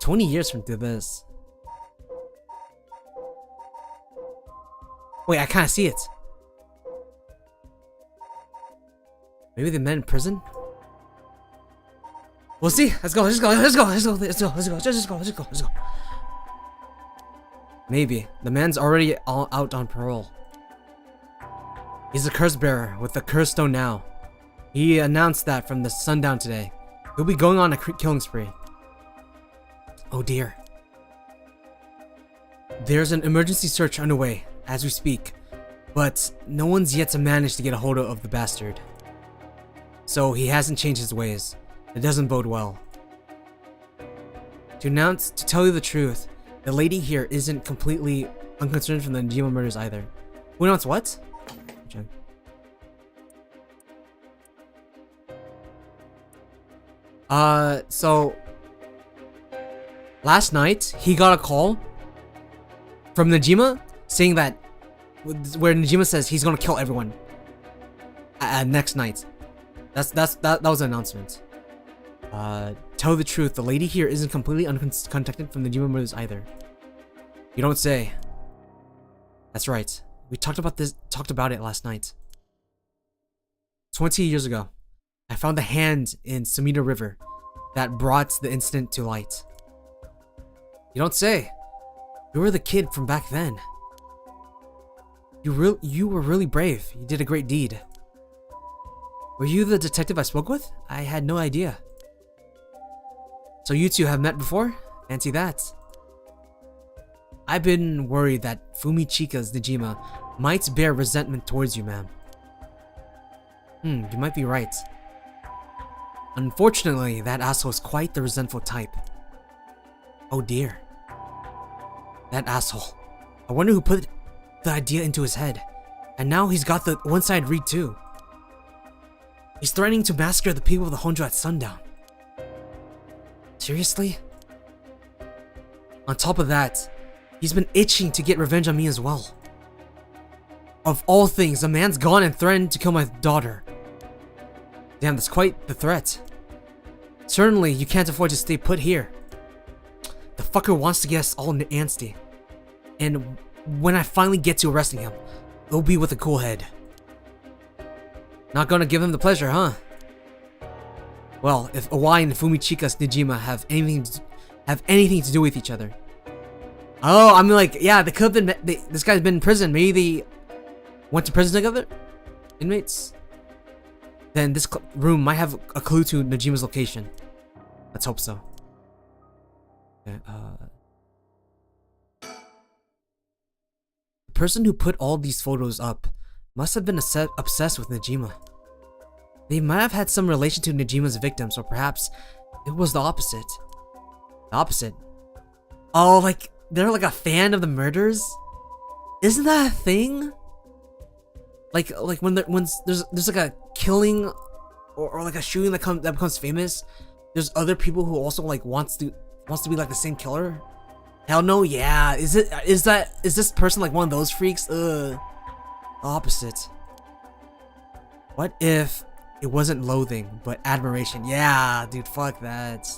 20 years from this. Wait, I can't see it. Maybe the men in prison? We'll see. Let's go. Let's go. Let's go. Let's go. Let's go. Let's go. Just go. Let's go. Let's go. Maybe the man's already all out on parole. He's a curse bearer with the curse stone now. He announced that from the sundown today. He'll be going on a killing spree. Oh dear. There's an emergency search underway as we speak, but no one's yet to manage to get a hold of the bastard. So he hasn't changed his ways. It doesn't bode well. To tell you the truth, the lady here isn't completely unconcerned from the Najima murders either. Who announced what? So last night he got a call from Najima saying that where Najima says he's gonna kill everyone next night. That was an announcement. Tell the truth, the lady here isn't completely uncontacted from the Najima murders either. You don't say. That's right. We talked about it last night. 20 years ago, I found the hand in Sumida River that brought the incident to light. You don't say. You were the kid from back then. You were really brave. You did a great deed. Were you the detective I spoke with? I had no idea. So you two have met before? Fancy that. I've been worried that Fumichika's Najima might bear resentment towards you, ma'am. You might be right. Unfortunately, that asshole is quite the resentful type. Oh dear. That asshole. I wonder who put the idea into his head. And now he's got the one-sided read too. He's threatening to massacre the people of the Honjo at sundown. Seriously? On top of that, he's been itching to get revenge on me as well. Of all things, a man's gone and threatened to kill my daughter. Damn, that's quite the threat. Certainly, you can't afford to stay put here. The fucker wants to get us all antsy. And when I finally get to arresting him, it'll be with a cool head. Not gonna give him the pleasure, huh? Well, if Awai and Fumichika's Najima have anything to do with each other. Oh, I mean, like, yeah, they could have been. This guy's been in prison. Maybe they went to prison together? Inmates? Then this room might have a clue to Najima's location. Let's hope so. Okay, the person who put all these photos up must have been obsessed with Najima. They might have had some relation to Najima's victims, or perhaps it was the opposite. The opposite? Oh, like, they're like a fan of the murders? Isn't that a thing? Like when there's like a killing or like a shooting that becomes famous, there's other people who also like wants to be like the same killer. Hell no, yeah. Is this person like one of those freaks? Opposite. What if it wasn't loathing but admiration? Yeah, dude, fuck that.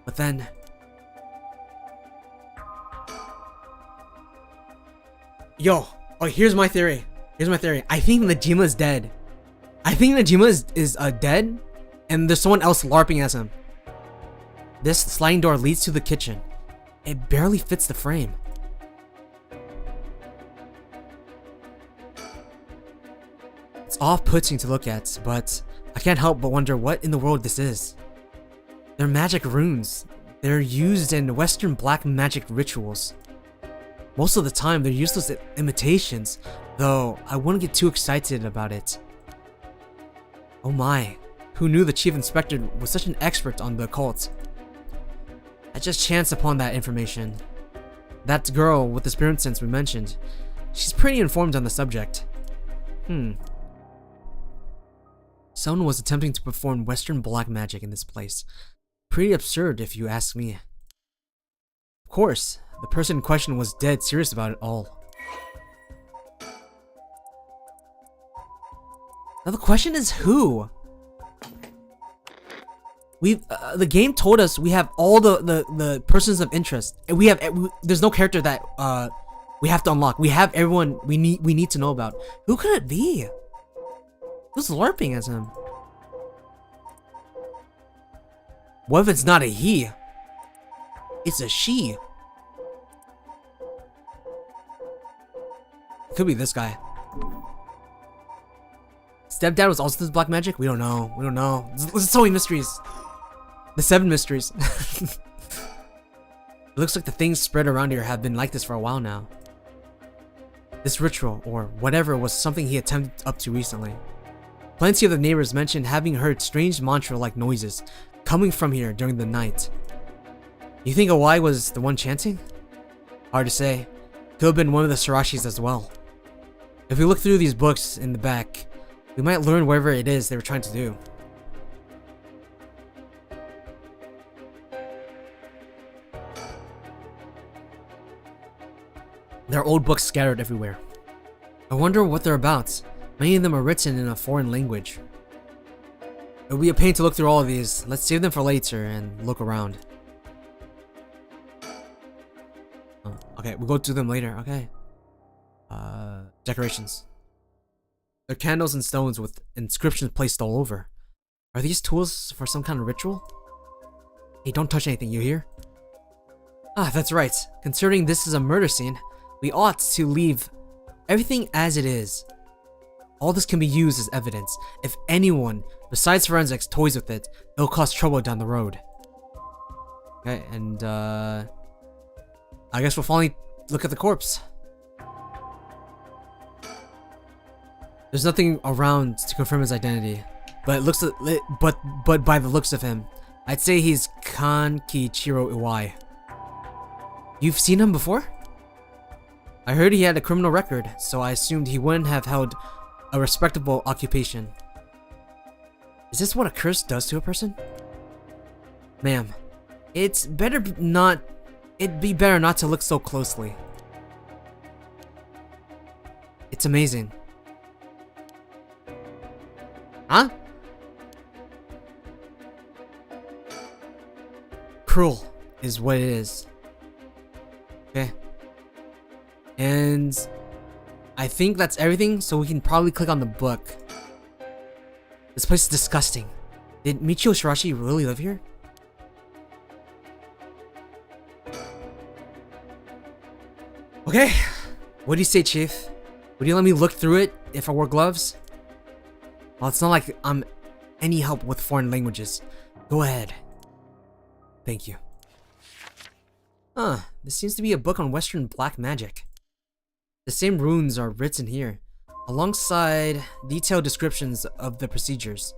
But then oh, here's my theory. I think Najima is dead. I think Najima is dead, and there's someone else LARPing as him. This sliding door leads to the kitchen. It barely fits the frame. It's off-putting to look at, but I can't help but wonder what in the world this is. They're magic runes. They're used in Western black magic rituals. Most of the time, they're useless imitations, though I wouldn't get too excited about it. Oh my, who knew the chief inspector was such an expert on the occult? I just chanced upon that information. That girl with the spirit sense we mentioned, she's pretty informed on the subject. Someone was attempting to perform Western black magic in this place. Pretty absurd if you ask me. Of course, the person in question was dead serious about it all. Now the question is who? The game told us we have all the persons of interest, and there's no character that we have to unlock. We have everyone we need to know about. Who could it be? Who's LARPing as him? What if it's not a he? It's a she. Could be this guy. Stepdad was also this black magic? We don't know. We don't know. There's so many mysteries. The 7 mysteries. It looks like the things spread around here have been like this for a while now. This ritual, or whatever, was something he attempted up to recently. Plenty of the neighbors mentioned having heard strange mantra-like noises coming from here during the night. You think Awai was the one chanting? Hard to say. Could have been one of the Sarashis as well. If we look through these books in the back, we might learn whatever it is they were trying to do. There are old books scattered everywhere. I wonder what they're about. Many of them are written in a foreign language. It will be a pain to look through all of these. Let's save them for later and look around. Oh, okay, we'll go through them later, okay. Decorations. They're candles and stones with inscriptions placed all over. Are these tools for some kind of ritual? Hey, don't touch anything, you hear? Ah, that's right. Considering this is a murder scene, we ought to leave everything as it is. All this can be used as evidence. If anyone besides forensics toys with it, it'll cause trouble down the road. Okay, and I guess we'll finally look at the corpse. There's nothing around to confirm his identity, but it looks but by the looks of him, I'd say he's Kankichiro Iwai. You've seen him before? I heard he had a criminal record, so I assumed he wouldn't have held a respectable occupation. Is this what a curse does to a person? Ma'am, it'd be better not to look so closely. It's amazing. Huh? Cruel is what it is. Okay. And I think that's everything, so we can probably click on the book. This place is disgusting. Did Michio Shirashi really live here? Okay. What do you say, Chief? Would you let me look through it if I wore gloves? Well, it's not like I'm any help with foreign languages. Go ahead. Thank you. Huh, this seems to be a book on Western black magic. The same runes are written here, alongside detailed descriptions of the procedures.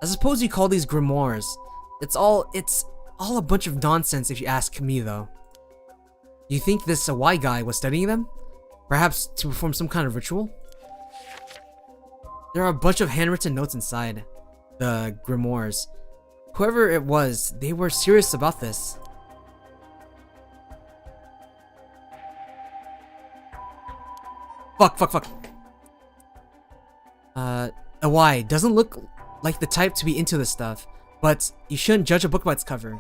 I suppose you call these grimoires. It's all a bunch of nonsense if you ask me, though. Do you think this Awai guy was studying them? Perhaps to perform some kind of ritual? There are a bunch of handwritten notes inside the grimoires. Whoever it was, they were serious about this. Fuck. Awai doesn't look like the type to be into this stuff, but you shouldn't judge a book by its cover.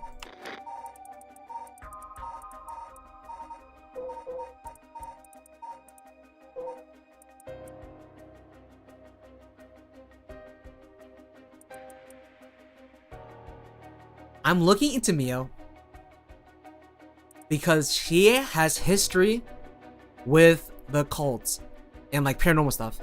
I'm looking into Mio because she has history with the cults and like paranormal stuff.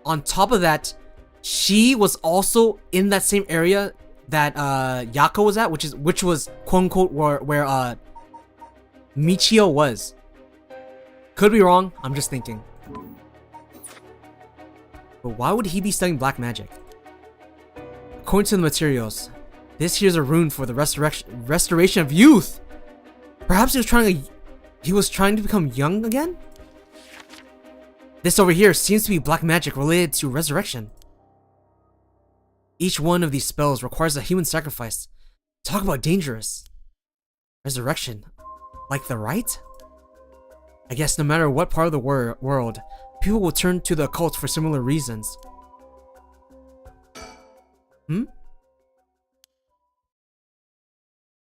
On top of that, she was also in that same area that Yako was at, which was quote unquote where Michio was. Could be wrong, I'm just thinking. But why would he be studying black magic? According to the materials, this here's a rune for the restoration of youth. Perhaps he was trying to become young again? This over here seems to be black magic related to resurrection. Each one of these spells requires a human sacrifice. Talk about dangerous. Resurrection. Like the rite? I guess no matter what part of the world, people will turn to the occult for similar reasons.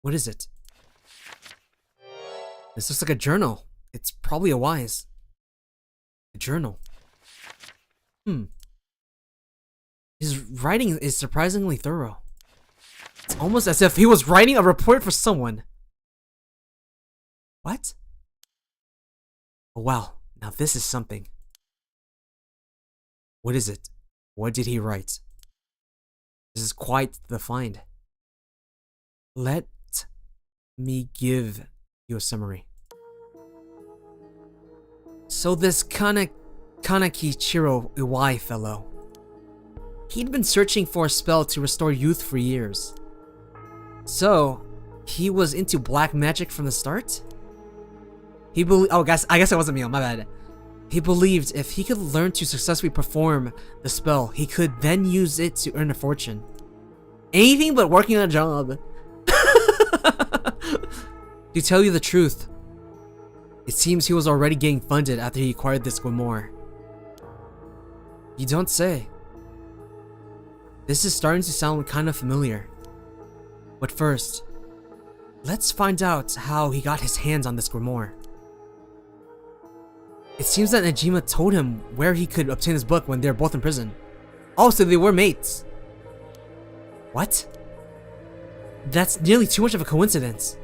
What is it? This looks like a journal. It's probably a wise. A journal. His writing is surprisingly thorough. It's almost as if he was writing a report for someone. What? Oh wow, now this is something. What is it? What did he write? This is quite the find. Let me give you a summary. So this Kanakichiro Iwai fellow, he'd been searching for a spell to restore youth for years. So, he was into black magic from the start? He believed— oh, I guess it wasn't me, my bad. He believed if he could learn to successfully perform the spell, he could then use it to earn a fortune. Anything but working a job. To tell you the truth, it seems he was already getting funded after he acquired this grimoire. You don't say. This is starting to sound kind of familiar. But first, let's find out how he got his hands on this grimoire. It seems that Najima told him where he could obtain this book when they were both in prison. Oh, so they were mates. What? That's nearly too much of a coincidence.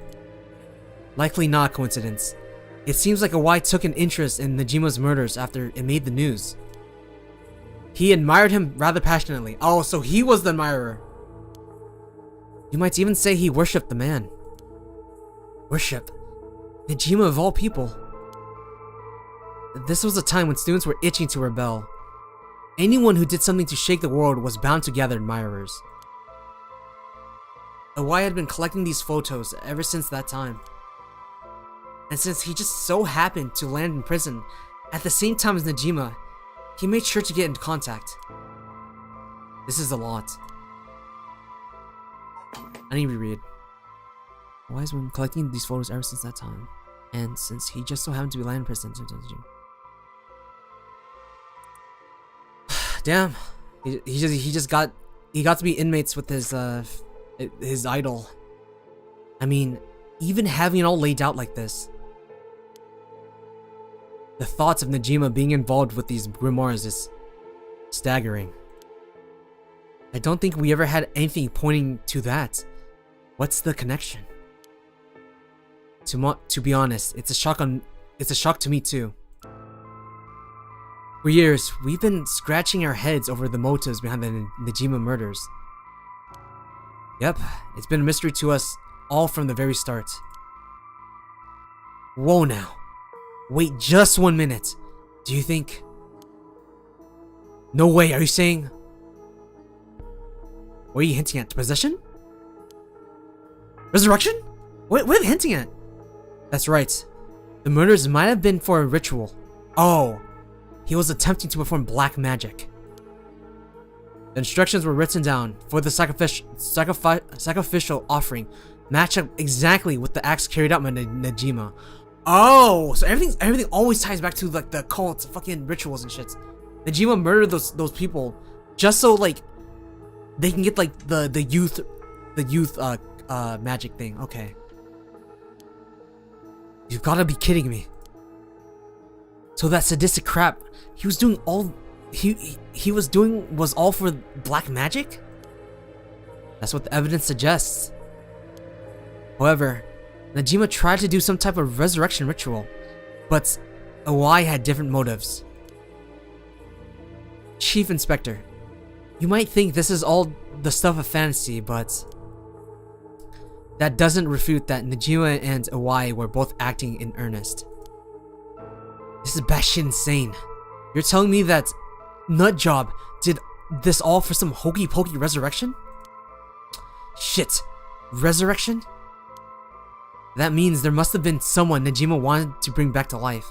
Likely not a coincidence. It seems like Iwai took an interest in Najima's murders after it made the news. He admired him rather passionately. Oh, so he was the admirer. You might even say he worshipped the man. Worship? Najima of all people. This was a time when students were itching to rebel. Anyone who did something to shake the world was bound to gather admirers. Iwai had been collecting these photos ever since that time. And since he just so happened to land in prison at the same time as Najima, he made sure to get in contact. This is a lot. I need to reread. Iwai has been collecting these photos ever since that time. And since he just so happened to be landing in prison since Najima. Damn. He got to be inmates with his idol. I mean, even having it all laid out like this. The thoughts of Najima being involved with these grimoires is staggering. I don't think we ever had anything pointing to that. What's the connection? To be honest, it's a shock to me too. For years, we've been scratching our heads over the motives behind the Najima murders. Yep, it's been a mystery to us all from the very start. Whoa now. Wait just 1 minute. Do you think... No way, are you saying... What are you hinting at? Possession? Resurrection? What are you hinting at? That's right. The murders might have been for a ritual. Oh. He was attempting to perform black magic. The instructions were written down for the sacrificial offering, match up exactly with the acts carried out by Najima. Oh, so everything always ties back to like the cult, fucking rituals and shit. Najima murdered those people just so like they can get like the youth magic thing. Okay. You've gotta be kidding me. So that sadistic crap he was doing all he was doing was all for black magic? That's what the evidence suggests. However, Najima tried to do some type of resurrection ritual, but Iwai had different motives. Chief Inspector, you might think this is all the stuff of fantasy, but that doesn't refute that Najima and Iwai were both acting in earnest. This is batshit insane. You're telling me that Nutjob did this all for some hokey pokey resurrection? Shit. Resurrection? That means there must have been someone Najima wanted to bring back to life.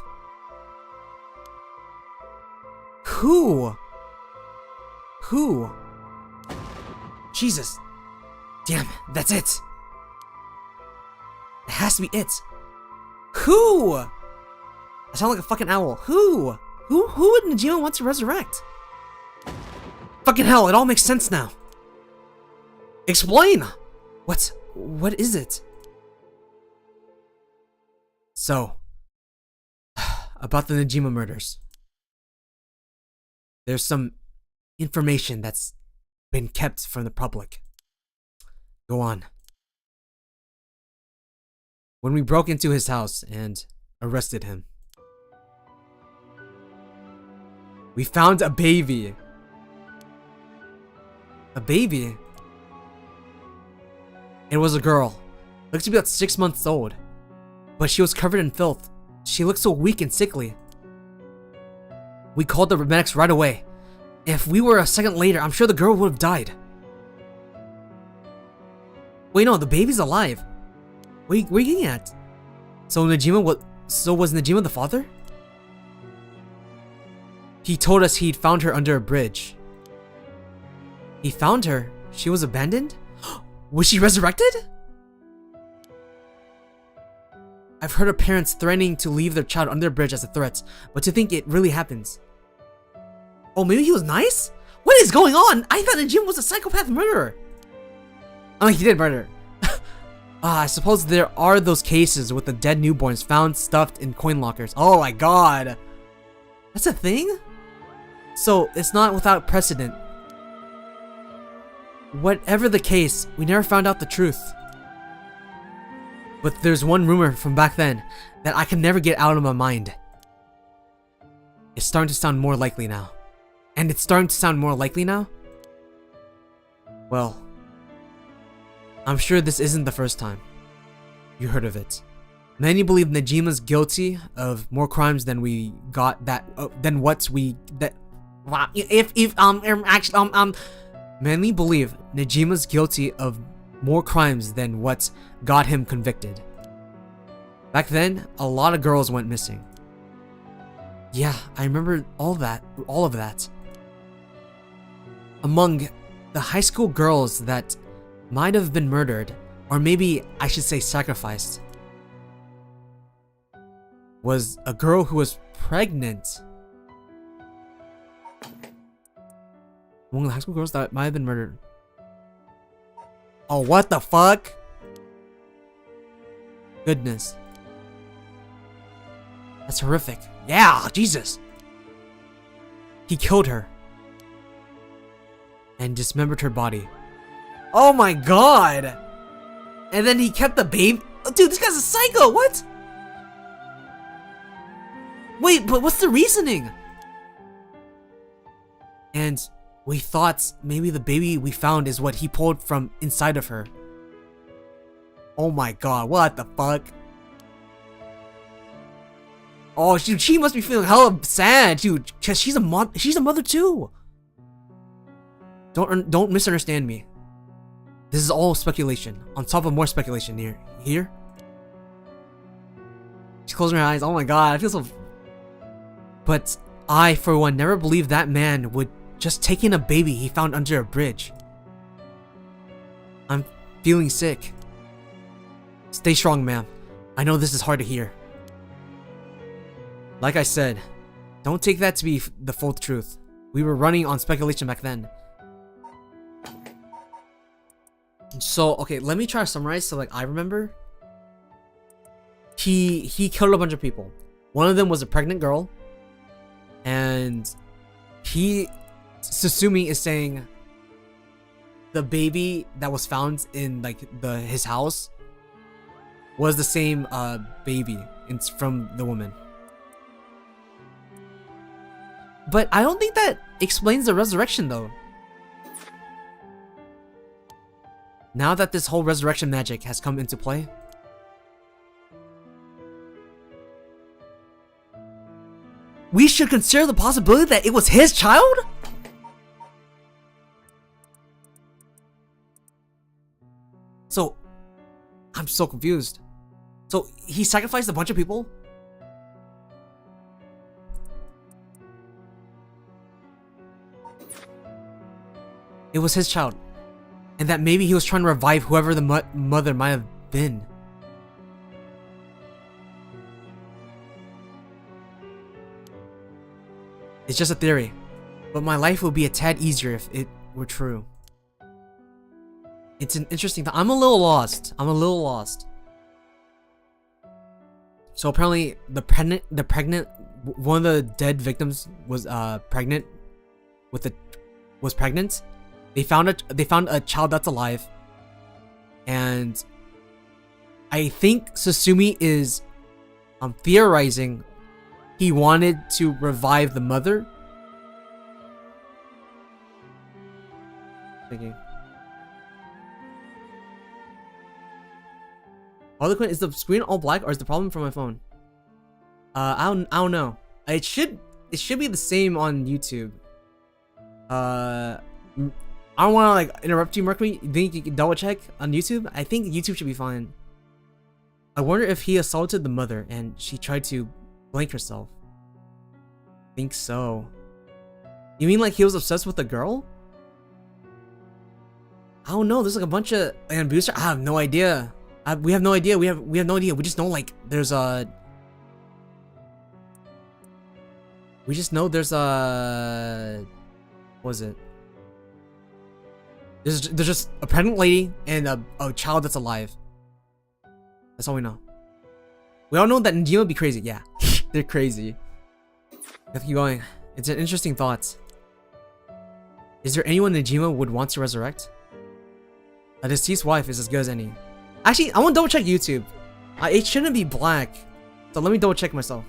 Who? Who? Jesus. Damn, that's it. It has to be it. Who? I sound like a fucking owl. Who? Who would Najima want to resurrect? Fucking hell, it all makes sense now. Explain! What is it? So, about the Najima murders. There's some information that's been kept from the public. Go on. When we broke into his house and arrested him, we found a baby. A baby? It was a girl. Looked to be about 6 months old. But she was covered in filth. She looked so weak and sickly. We called the medics right away. If we were a second later, I'm sure the girl would have died. Wait, no, the baby's alive. Where are you getting at? So was Najima the father? He told us he'd found her under a bridge. He found her? She was abandoned? Was she resurrected? I've heard of parents threatening to leave their child under a bridge as a threat, but to think it really happens. Oh, maybe he was nice? What is going on? I thought Najima was a psychopath murderer. Oh, he did murder. I suppose there are those cases with the dead newborns found stuffed in coin lockers. Oh my god. That's a thing? So, it's not without precedent. Whatever the case, we never found out the truth. But there's one rumor from back then that I can never get out of my mind. It's starting to sound more likely now. And it's starting to sound more likely now? Well, I'm sure this isn't the first time you heard of it. Many believe Najima's guilty of more crimes than we got that many believe Najima's guilty of more crimes than what got him convicted. Back then, a lot of girls went missing. Yeah, I remember all of that. Among the high school girls that might have been murdered, or maybe I should say sacrificed, was a girl who was pregnant. Among the high school girls that might have been murdered. Oh, what the fuck? Goodness. That's horrific. Yeah, Jesus. He killed her. And dismembered her body. Oh my god! And then he kept the babe. Oh, dude, this guy's a psycho. What? Wait, but what's the reasoning? And we thought maybe the baby we found is what he pulled from inside of her. Oh my god, what the fuck? Oh, she must be feeling hella sad, dude, cause she's a mother too. Don't misunderstand me. This is all speculation, on top of more speculation here. She's closing her eyes. Oh my god, I feel so. But I, for one, never believed that man would just take in a baby he found under a bridge. I'm feeling sick. Stay strong, ma'am. I know this is hard to hear. Like I said, don't take that to be the full truth. We were running on speculation back then. So, okay, let me try to summarize so like I remember. He killed a bunch of people. One of them was a pregnant girl. And he, Susumi is saying the baby that was found in like his house was the same baby from the woman. But I don't think that explains the resurrection though. Now that this whole resurrection magic has come into play, we should consider the possibility that it was his child? So, I'm so confused. So, he sacrificed a bunch of people? It was his child. And that maybe he was trying to revive whoever the mother might have been. It's just a theory, but my life would be a tad easier if it were true. It's an interesting thing. I'm a little lost. So apparently, one of the dead victims was pregnant, was pregnant, They found a child that's alive, and I think Susumi is theorizing he wanted to revive the mother. Thinking. Harlequin, is the screen all black or is the problem from my phone? I don't know. It should be the same on YouTube. I don't want to like interrupt you, Mercury. You think you can double check on YouTube? I think YouTube should be fine. I wonder if he assaulted the mother and she tried to blank herself. Think so. You mean like he was obsessed with the girl? I don't know. There's like a bunch of and booster. I have no idea. We have no idea. We have no idea. We just know like there's a. We just know there's a. What was it? There's just a pregnant lady and a child that's alive. That's all we know. We all know that Najima would be crazy. Yeah, they're crazy. Let's keep going. It's an interesting thought. Is there anyone Najima would want to resurrect? A deceased wife is as good as any. Actually, I want to double check YouTube. It shouldn't be black. So let me double check myself.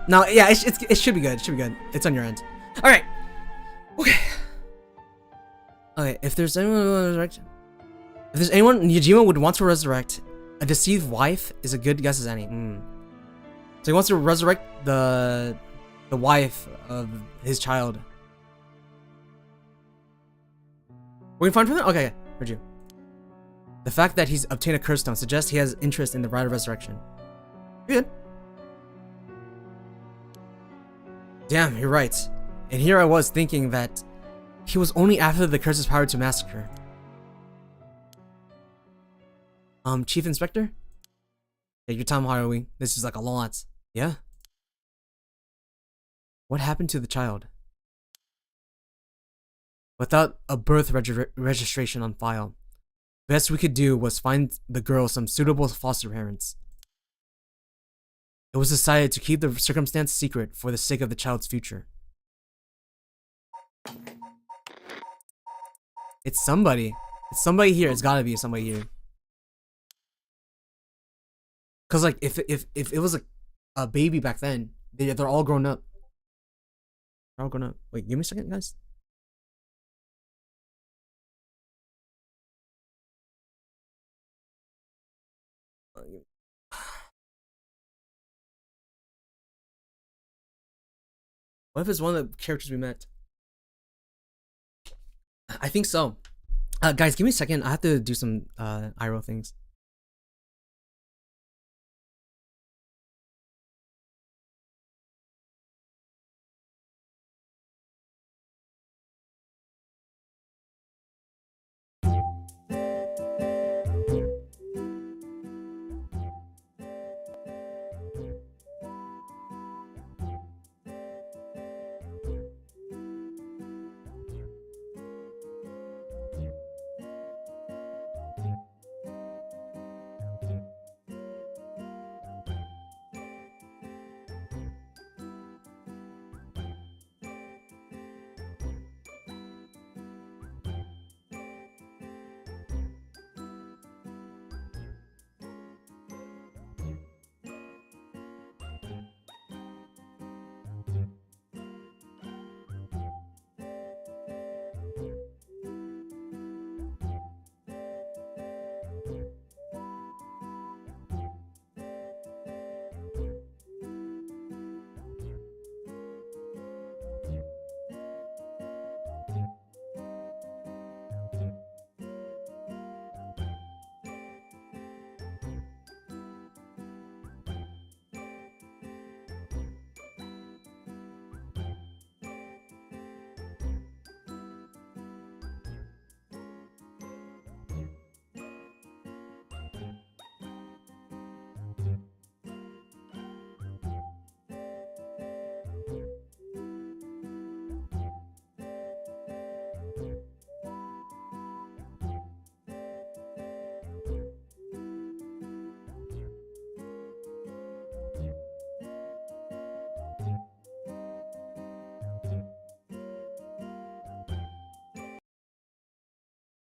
No, yeah, it should be good. It should be good. It's on your end. All right. Okay. Okay. If there's anyone Yajima would want to resurrect, a deceased wife is a good guess as any. So he wants to resurrect the wife of his child. We can find from that? Okay, heard you. The fact that he's obtained a curse stone suggests he has interest in the rite of resurrection. You're good. Damn, you're right. And here I was thinking that he was only after the curse's power to massacre. Chief Inspector? Take your time, Haruhi. This is like a lot. Yeah? What happened to the child? Without a birth registration on file, the best we could do was find the girl some suitable foster parents. It was decided to keep the circumstance secret for the sake of the child's future. It's somebody. It's somebody here. It's gotta be somebody here. Cause like if it was a baby back then, they're all grown up. They're all grown up. Wait, give me a second, guys. What if it's one of the characters we met? I think so. Guys, give me a second. I have to do some IRL things.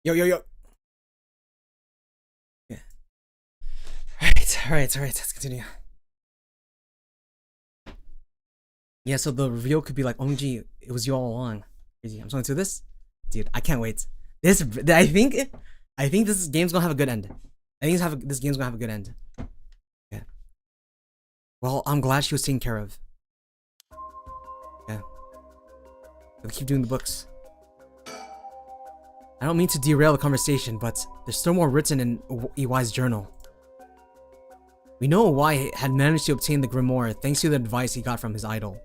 Yo, yo, yo. Yeah. Alright, let's continue. Yeah, so the reveal could be like, OMG, it was you all along. Crazy. I'm going to this? Dude, I can't wait. I think this game's gonna have a good end. This game's gonna have a good end. Yeah. Well, I'm glad she was taken care of. Yeah. We'll keep doing the books. I don't mean to derail the conversation, but there's still more written in EY's journal. We know EY had managed to obtain the grimoire thanks to the advice he got from his idol.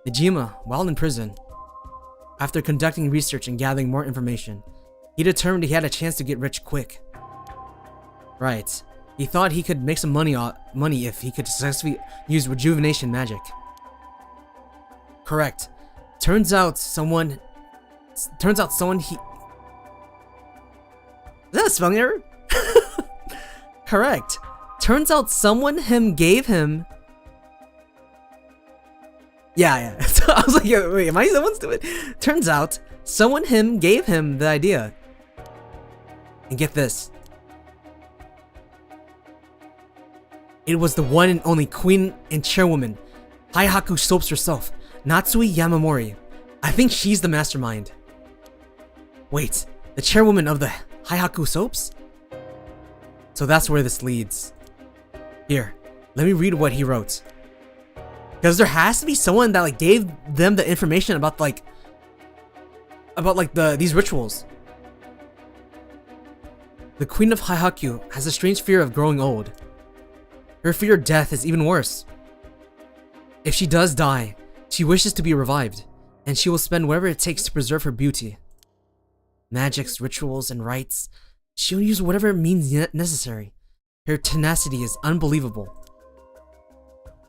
Najima, while in prison, after conducting research and gathering more information, he determined he had a chance to get rich quick. Right. He thought he could make some money if he could successfully use rejuvenation magic. Correct. Turns out someone he... Is that a spelling error? Correct. Turns out someone gave him... Yeah. So I was like, wait, am I someone stupid? Turns out someone gave him the idea. And get this. It was the one and only queen and chairwoman, Haihaku Soaps herself, Natsui Yamamori. I think she's the mastermind. Wait, the chairwoman of the Haihaku Soaps? So that's where this leads. Here, let me read what he wrote. Because there has to be someone that like gave them the information about these rituals. The Queen of Haihaku has a strange fear of growing old. Her fear of death is even worse. If she does die, she wishes to be revived, and she will spend whatever it takes to preserve her beauty. Magics, rituals, and rites, she'll use whatever means necessary. Her tenacity is unbelievable.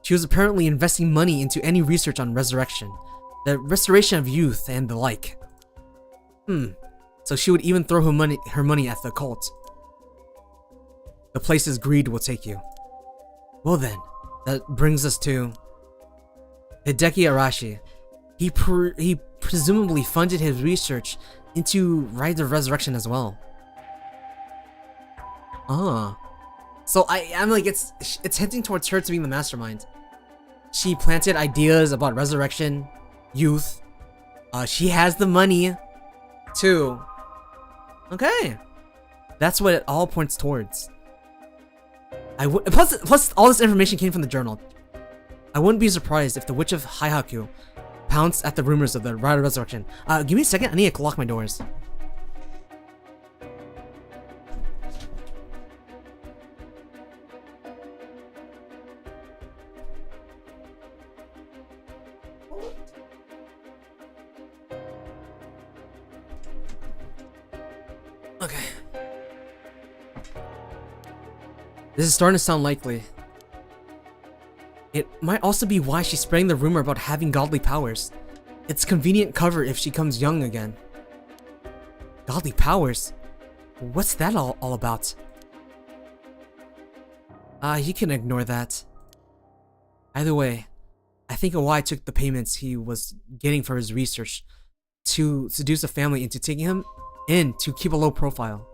She was apparently investing money into any research on resurrection, the restoration of youth, and the like. So she would even throw her money at the cult. The places greed will take you. Well then, that brings us to Hideki Arashi. He presumably funded his research into Rites of Resurrection as well. So I'm like, it's hinting towards her to being the mastermind. She planted ideas about resurrection, youth. She has the money, too. Okay, that's what it all points towards. Plus, all this information came from the journal. I wouldn't be surprised if the Witch of Haihaku pounced at the rumors of the Rite of Resurrection. Give me a second. I need to lock my doors. Okay. This is starting to sound likely. It might also be why she's spreading the rumor about having godly powers. It's convenient cover if she comes young again. Godly powers? What's that all about? You can ignore that. Either way, I think Awai took the payments he was getting for his research to seduce a family into taking him in to keep a low profile.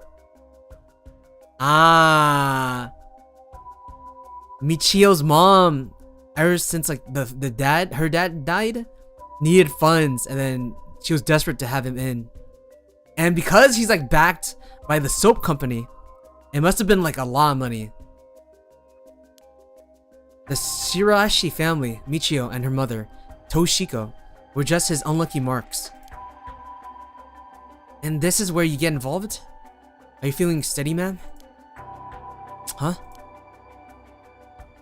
Michio's mom, ever since like her dad died, needed funds, and then she was desperate to have him in. And because he's like backed by the soap company, it must have been like a lot of money. The Shirashi family, Michio and her mother, Toshiko, were just his unlucky marks. And this is where you get involved? Are you feeling steady, ma'am? Huh?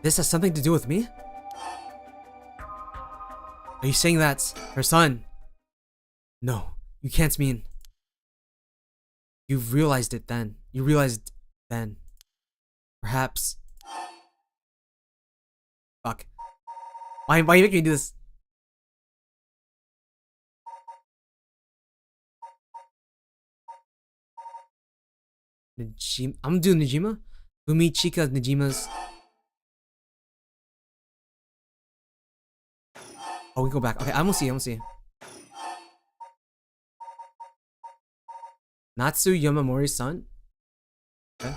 This has something to do with me? Are you saying that's her son? No, you can't mean. You've realized it then. You realized then. Perhaps. Fuck. Why you making me do this? I'm doing Najima. Umi, Chika, Najima's. Oh, we go back. Okay, I'm gonna see. Natsu Yamamori's son? Okay.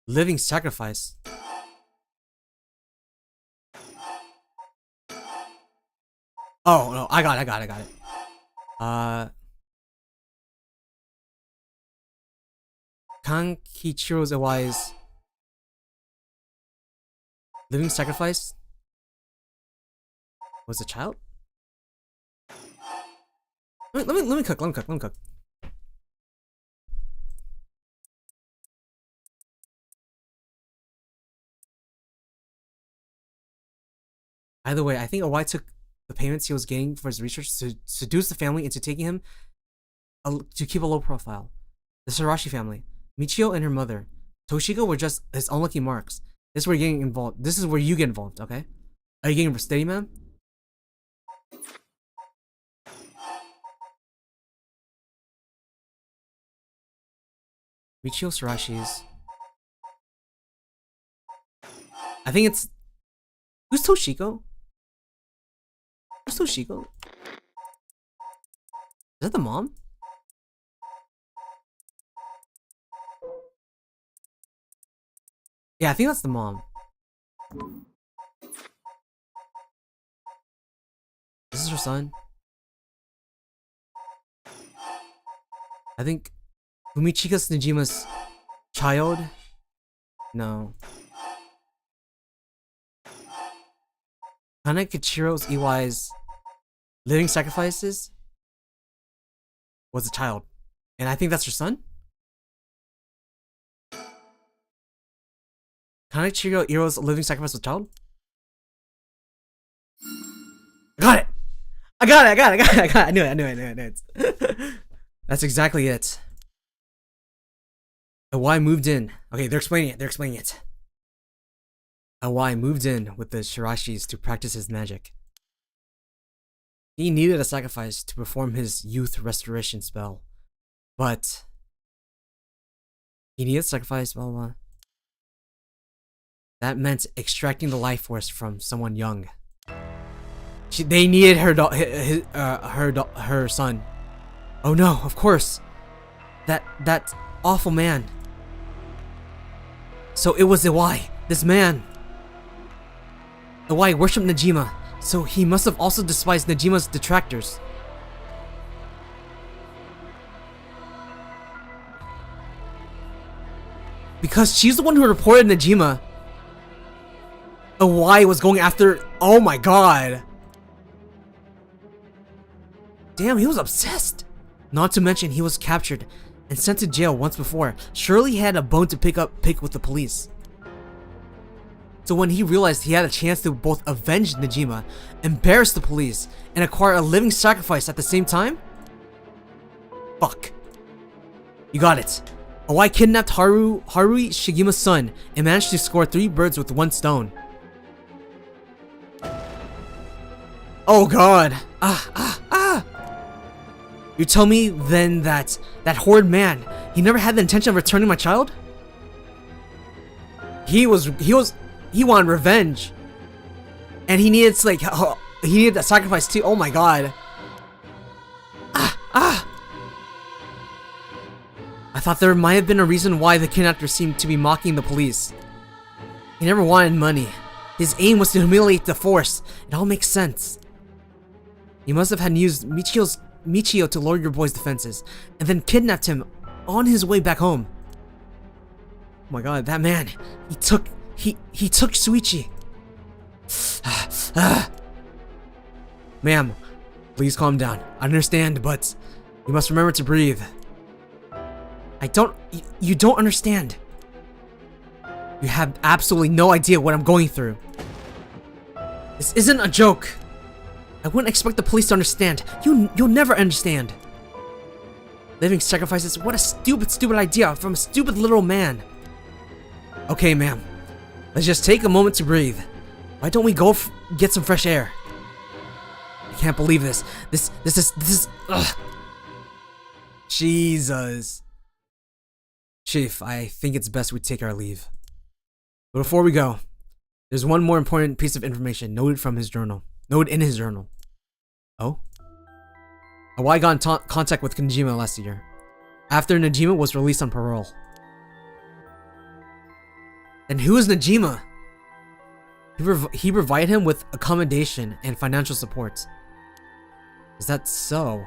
Living sacrifice. Oh, no, I got it. Kankichiro's Iwai's living sacrifice was a child? Let me cook. Either way, I think Iwai took the payments he was getting for his research to seduce the family into taking him to keep a low profile. The Sarashi family, Michio and her mother, Toshiko were just his unlucky marks. This is where you're getting involved. This is where you get involved, okay? Are you getting steady, man? Michio Sarashi's. I think it's... Who's Toshiko? Who's Toshiko? Is that the mom? Yeah, I think that's the mom. This is her son. I think Fumichika Nejima's child? No. Kanekichiro's Iwai's living sacrifices was a child. And I think that's her son? Kanechiro Iro's living sacrifice was a child? I got it! I knew it. That's exactly it. Iwai moved in. Okay, they're explaining it. Iwai moved in with the Shirashis to practice his magic. He needed a sacrifice to perform his youth restoration spell. But he needed a sacrifice, blah blah blah. That meant extracting the life force from someone young. They needed her son. Oh no, of course. That awful man. So it was Iwai, this man. Iwai worshipped Nejima, so he must have also despised Nejima's detractors. Because she's the one who reported Nejima. Iwai was going after... Oh my god. Damn, he was obsessed. Not to mention he was captured and sent to jail once before. Surely he had a bone to pick with the police. So when he realized he had a chance to both avenge Nejima, embarrass the police, and acquire a living sacrifice at the same time? Fuck. You got it. Iwai kidnapped Harui Shigima's son and managed to score 3 birds with 1 stone. Oh god. You tell me then that horrid man, he never had the intention of returning my child? He wanted revenge. And he needed to, like, he needed a sacrifice too. Oh my god. I thought there might have been a reason why the kidnapper seemed to be mocking the police. He never wanted money. His aim was to humiliate the force. It all makes sense. He must have had used Michio to lower your boy's defenses, and then kidnapped him on his way back home. Oh my god, that man, he took Shuichi. Ma'am, please calm down. I understand, but you must remember to breathe. You don't understand. You have absolutely no idea what I'm going through. This isn't a joke. I wouldn't expect the police to understand. You'll never understand. Living sacrifices, what a stupid idea from a stupid little man. Okay, ma'am. Let's just take a moment to breathe. Why don't we go get some fresh air? I can't believe this. This is ugh. Jesus. Chief, I think it's best we take our leave. But before we go, there's one more important piece of information noted in his journal. Oh? Why got in contact with Najima last year, after Najima was released on parole. And who is Najima? He provided him with accommodation and financial support. Is that so?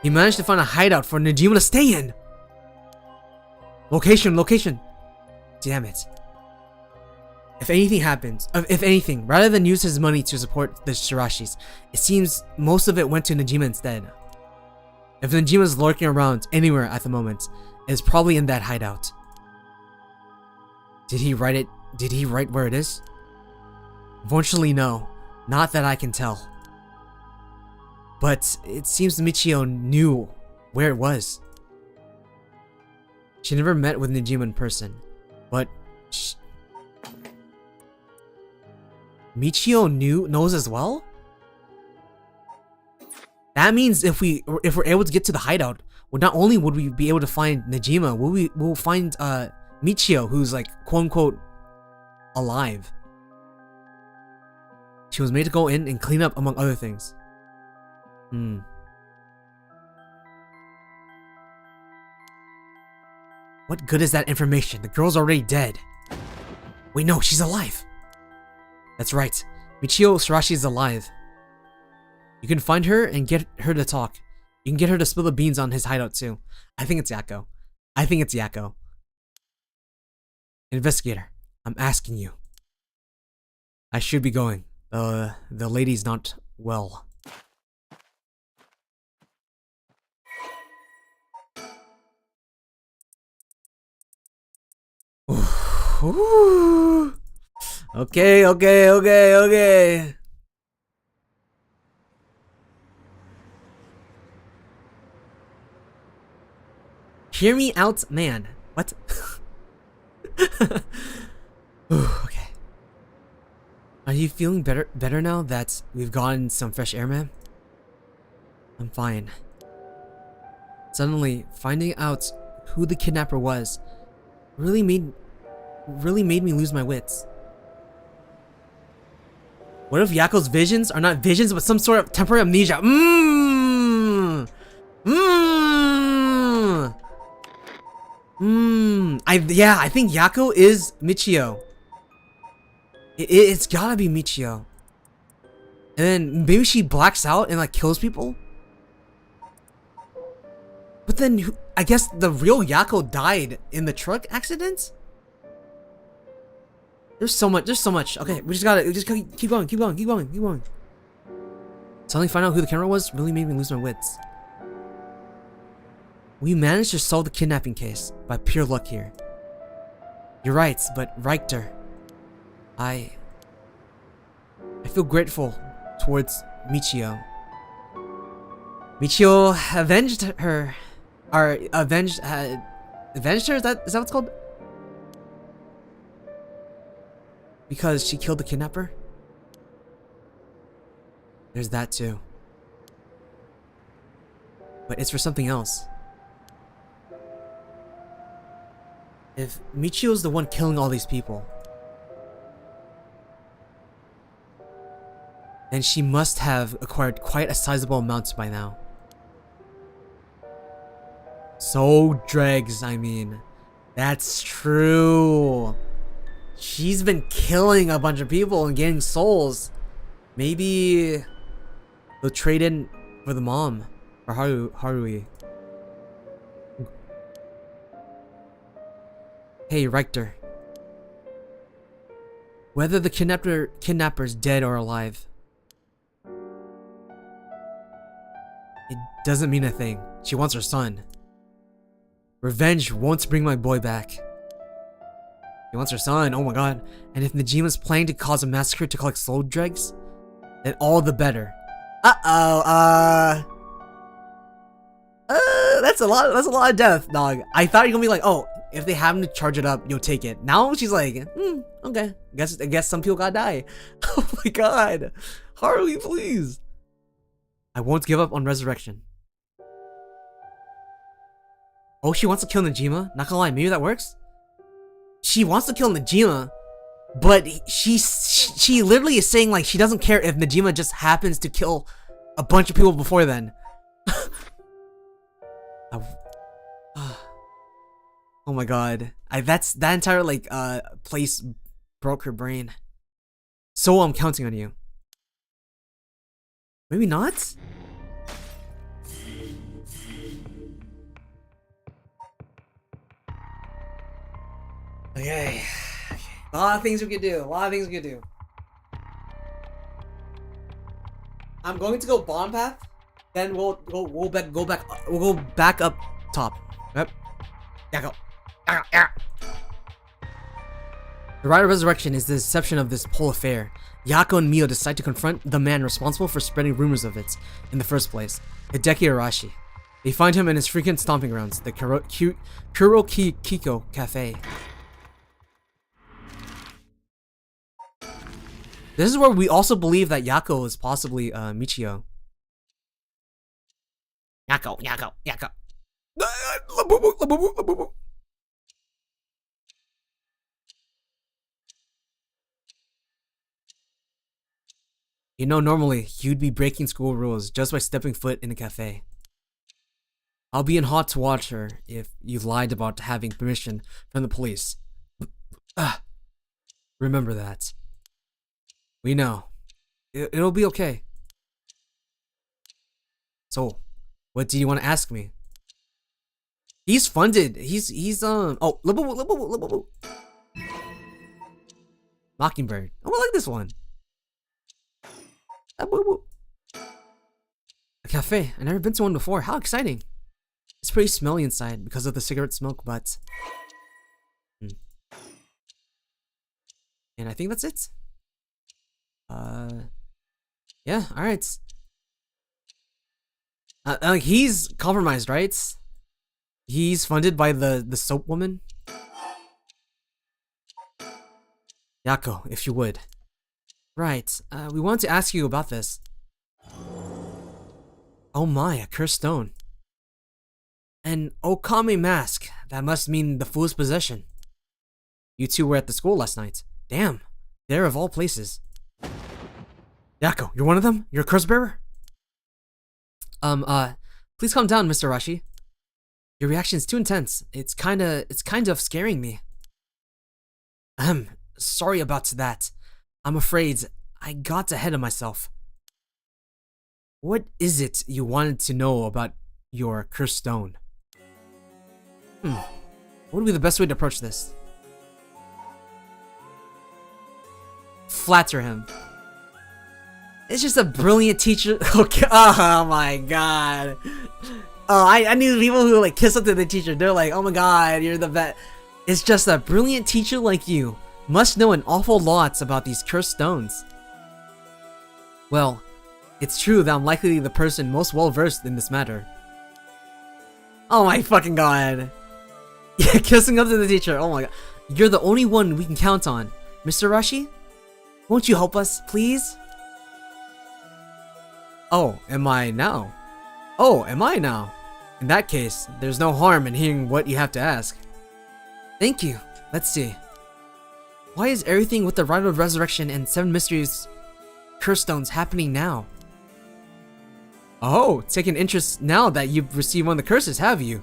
He managed to find a hideout for Najima to stay in. Location. Damn it. If anything, rather than use his money to support the Shirashis, it seems most of it went to Najima instead. If Najima's lurking around anywhere at the moment, it's probably in that hideout. Did he write it? Did he write where it is? Unfortunately, no. Not that I can tell. But it seems Michio knew where it was. She never met with Najima in person, but Michio knows as well? That means if we're able to get to the hideout, well, not only would we be able to find Najima, we'll find Michio, who's like quote unquote alive. She was made to go in and clean up, among other things. What good is that information? The girl's already dead. Wait, no, she's alive. That's right. Michio Shirashi is alive. You can find her and get her to talk. You can get her to spill the beans on his hideout too. I think it's Yakko. Investigator, I'm asking you. I should be going. The lady's not well. Ooh. Okay. Hear me out, man. What? Okay. Are you feeling better now that we've gotten some fresh air, man? I'm fine. Suddenly, finding out who the kidnapper was really made me lose my wits. What if Yakko's visions are not visions but some sort of temporary amnesia? I think Yakko is Michio. It's gotta be Michio. And then maybe she blacks out and like kills people. But then I guess the real Yakko died in the truck accident? There's so much. Okay, we just keep going. Suddenly find out who the camera was really made me lose my wits. We managed to solve the kidnapping case by pure luck here. You're right, but Richter, I feel grateful towards Michio. Michio avenged her. Avenged her? Is that what it's called? Because she killed the kidnapper? There's that too. But it's for something else. If Michio's the one killing all these people, then she must have acquired quite a sizable amount by now. So dregs, I mean. That's true. She's been killing a bunch of people and getting souls. Maybe they'll trade in for the mom, or Harui. Hey, Richter. Whether the kidnapper's dead or alive, it doesn't mean a thing. She wants her son. Revenge won't bring my boy back. He wants her son, oh my god. And if Najima's planning to cause a massacre to collect soul dregs, then all the better. That's a lot of death, dog. I thought you're gonna be like, oh, if they happen to charge it up, you'll take it. Now she's like, okay. I guess some people gotta die. Oh my god. Harley, please. I won't give up on resurrection. Oh, she wants to kill Najima? Not gonna lie, maybe that works? She wants to kill Najima, but she literally is saying like she doesn't care if Najima just happens to kill a bunch of people before then. Oh my god. That entire like place broke her brain. So I'm counting on you. Maybe not? Okay. A lot of things we could do. I'm going to go bottom path. Then we'll go back up top. Yep. Yeah. The Rite of Resurrection is the deception of this whole affair. Yako and Mio decide to confront the man responsible for spreading rumors of it in the first place, Hideki Arashi. They find him in his frequent stomping grounds, the Kiko Cafe. This is where we also believe that Yako is possibly Michio. Yako. You know, normally, you'd be breaking school rules just by stepping foot in a cafe. I'll be in hot to watch her if you lied about having permission from the police. Remember that. We know. It'll be okay. So, what do you want to ask me? He's funded. He's oh, Mockingbird. Oh, I like this one. A cafe. I've never been to one before. How exciting. It's pretty smelly inside because of the cigarette smoke, but... And I think that's it. Yeah, alright. He's compromised, right? He's funded by the soap woman. Yako, if you would. Right, we wanted to ask you about this. Oh my, a cursed stone. An Okame mask. That must mean the fool's possession. You two were at the school last night. Damn, there of all places. Yako, you're one of them? You're a curse bearer? Please calm down, Mr. Arashi. Your reaction is too intense. It's kind of scaring me. Sorry about that. I'm afraid I got ahead of myself. What is it you wanted to know about your cursed stone? What would be the best way to approach this? Flatter him. It's just a brilliant teacher. Okay. Oh my god. Oh, I knew people who like kiss up to the teacher. They're like, oh my god, you're the best. It's just a brilliant teacher like you must know an awful lot about these cursed stones. Well, it's true that I'm likely the person most well versed in this matter. Oh my fucking god. Yeah, kissing up to the teacher. Oh my god. You're the only one we can count on. Mr. Arashi? Won't you help us, please? Oh, am I now? Oh, am I now? In that case, there's no harm in hearing what you have to ask. Thank you. Let's see. Why is everything with the Rite of Resurrection and 7 Mysteries Curse Stones happening now? Oh, taking interest now that you've received one of the curses, have you?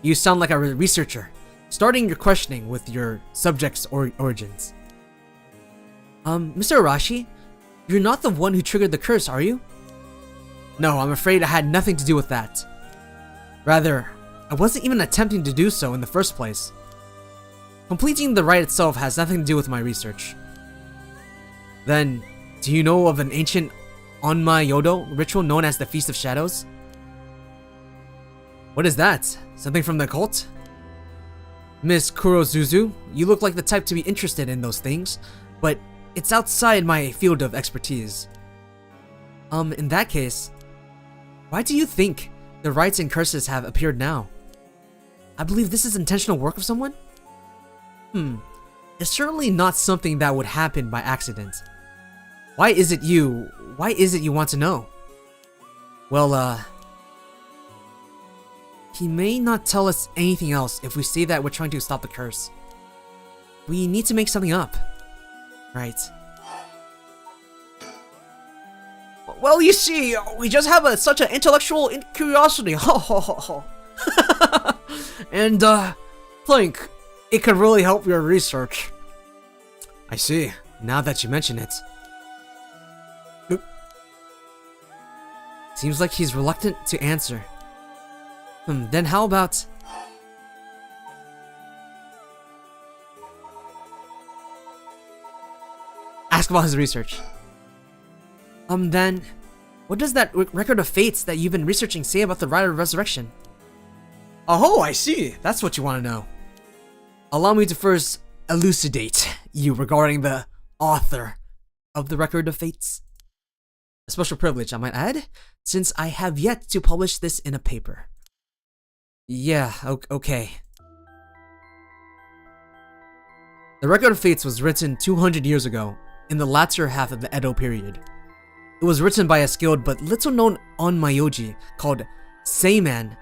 You sound like a researcher, starting your questioning with your subject's origins. Mr. Arashi, you're not the one who triggered the curse, are you? No, I'm afraid I had nothing to do with that. Rather, I wasn't even attempting to do so in the first place. Completing the rite itself has nothing to do with my research. Then, do you know of an ancient Onma-yodo ritual known as the Feast of Shadows? What is that? Something from the cult? Miss Kurozuzu, you look like the type to be interested in those things, but it's outside my field of expertise. In that case, why do you think the rites and curses have appeared now? I believe this is intentional work of someone? It's certainly not something that would happen by accident. Why is it you want to know? Well, he may not tell us anything else if we say that we're trying to stop the curse. We need to make something up. Right. Well, you see, we just have such an intellectual curiosity. And, think it could really help your research. I see. Now that you mention it. Seems like he's reluctant to answer. Then how about... ask about his research. Then... what does that record of fates that you've been researching say about the Rider of Resurrection? Oh, I see. That's what you want to know. Allow me to first elucidate you regarding the author of the Record of Fates. A special privilege, I might add, since I have yet to publish this in a paper. Yeah, okay. The Record of Fates was written 200 years ago, in the latter half of the Edo period. It was written by a skilled but little known onmyoji called Seiman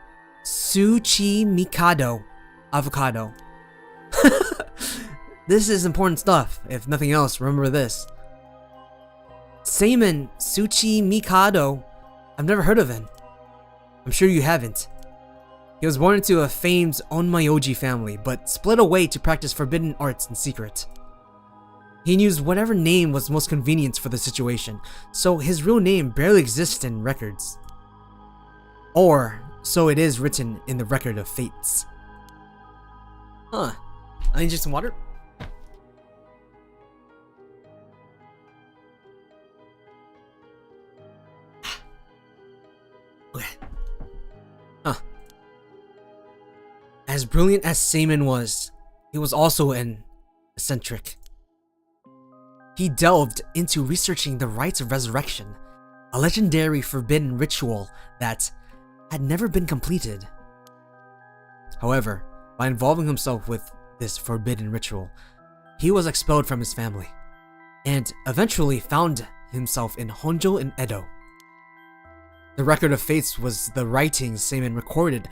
Tsuchimikado Avocado. This is important stuff. If nothing else, remember this. Seiman Tsuchimikado. I've never heard of him. I'm sure you haven't. He was born into a famed onmyoji family, but split away to practice forbidden arts in secret. He used whatever name was most convenient for the situation, so his real name barely exists in records. Or, so it is written in the Record of Fates. Huh. I need some water? Okay. Huh. As brilliant as Seiman was, he was also an eccentric. He delved into researching the rites of resurrection, a legendary forbidden ritual that had never been completed. However, by involving himself with this forbidden ritual, he was expelled from his family, and eventually found himself in Honjo in Edo. The Record of Fates was the writings Seiman recorded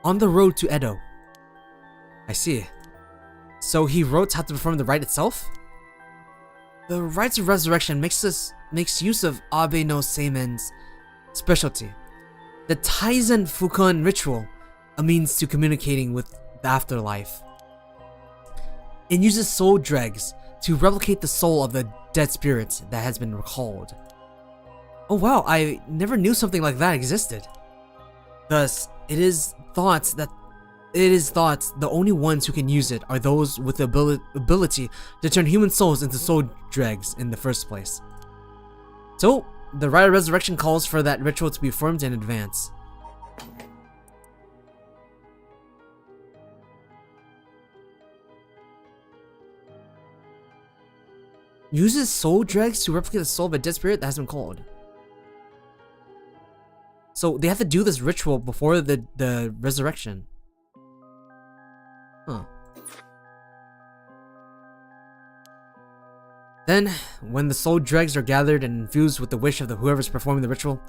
on the road to Edo. I see. So he wrote how to perform the rite itself? The rites of resurrection makes use of Abe no Seiman's specialty, the Taizen Fukun ritual, a means to communicating with the afterlife. It uses soul dregs to replicate the soul of the dead spirit that has been recalled. Oh wow, I never knew something like that existed. Thus, it is thought the only ones who can use it are those with the ability to turn human souls into soul dregs in the first place. So, the Rite of Resurrection calls for that ritual to be performed in advance. Uses soul dregs to replicate the soul of a dead spirit that has been called. So they have to do this ritual before the resurrection. Huh. Then, when the soul dregs are gathered and infused with the wish of whoever's performing the ritual,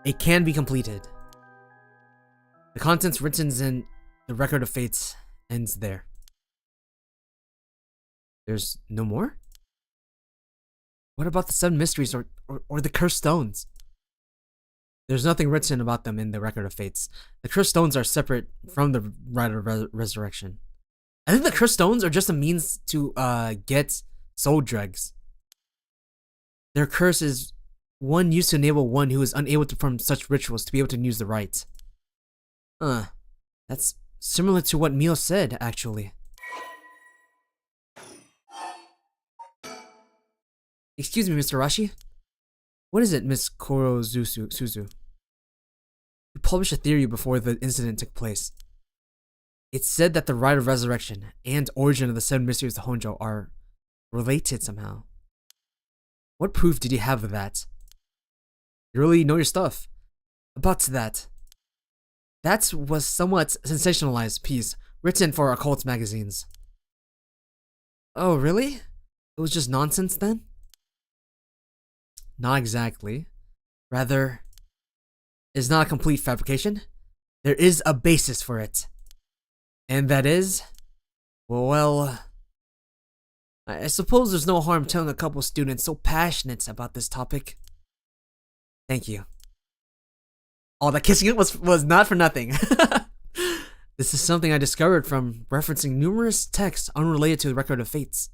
it can be completed. The contents written in the Record of Fates ends there. There's no more? What about the 7 mysteries or the cursed stones? There's nothing written about them in the Record of Fates. The cursed stones are separate from the Rite of Resurrection. I think the cursed stones are just a means to get soul dregs. Their curse is one used to enable one who is unable to perform such rituals to be able to use the rite. That's similar to what Mio said, actually. Excuse me, Mr. Rashi? What is it, Miss Suzu? You published a theory before the incident took place. It said that the Rite of Resurrection and origin of the 7 mysteries of Honjo are related somehow. What proof did you have of that? You really know your stuff. About that. That was somewhat sensationalized piece written for occult magazines. Oh, really? It was just nonsense then? Not exactly. Rather, it's not a complete fabrication. There is a basis for it. And that is, well, I suppose there's no harm telling a couple students so passionate about this topic. Thank you. Oh, the kissing it was not for nothing. This is something I discovered from referencing numerous texts unrelated to the Record of Fates.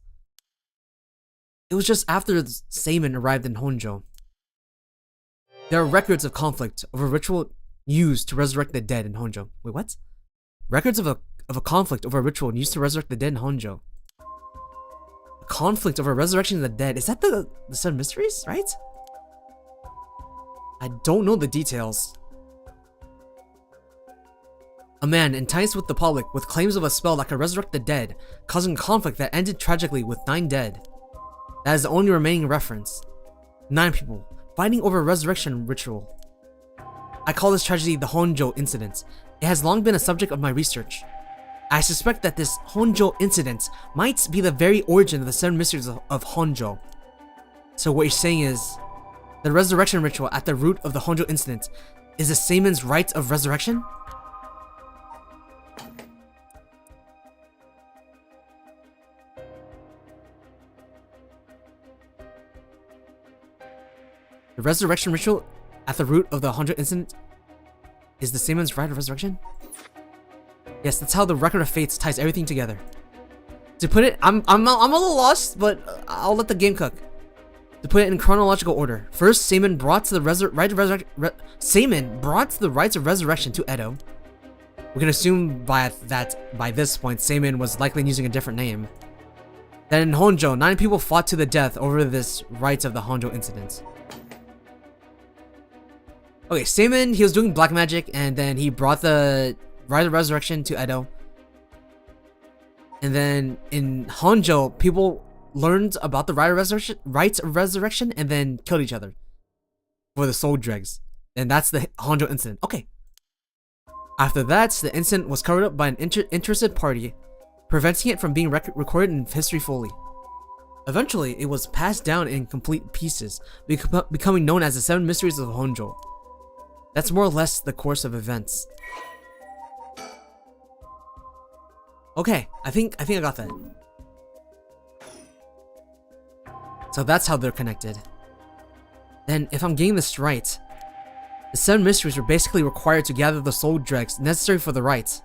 It was just after Seimin arrived in Honjo. There are records of conflict over ritual used to resurrect the dead in Honjo. Wait, what? Records of a conflict over a ritual used to resurrect the dead in Honjo. A conflict over resurrection of the dead. Is that the Seven Mysteries, right? I don't know the details. A man enticed with the public with claims of a spell that could resurrect the dead, causing conflict that ended tragically with 9 dead. That is the only remaining reference. 9 people, fighting over a resurrection ritual. I call this tragedy the Honjo incident. It has long been a subject of my research. I suspect that this Honjo incident might be the very origin of the 7 mysteries of Honjo. So what you're saying is, the resurrection ritual at the root of the Honjo incident is the Seimin's rite of resurrection? The resurrection ritual at the root of the Honjo incident is the Seimin's rite of resurrection? Yes, that's how the Record of Fates ties everything together. To put it, I'm a little lost, but I'll let the game cook. To put it in chronological order, first Seimin brought the rites of resurrection to Edo. We can assume by this point, Seimin was likely using a different name. Then in Honjo, 9 people fought to the death over this rites of the Honjo incident. Okay, Seimin, he was doing black magic, and then he brought the Rite of Resurrection to Edo. And then in Honjo, people learned about the Rite of Resurrection, and then killed each other for the soul dregs. And that's the Honjo incident. Okay. After that, the incident was covered up by an interested party, preventing it from being recorded in history fully. Eventually, it was passed down in complete pieces, becoming known as the 7 Mysteries of Honjo. That's more or less the course of events. Okay, I think I got that. So that's how they're connected. Then, if I'm getting this right, the 7 mysteries were basically required to gather the soul dregs necessary for the rites.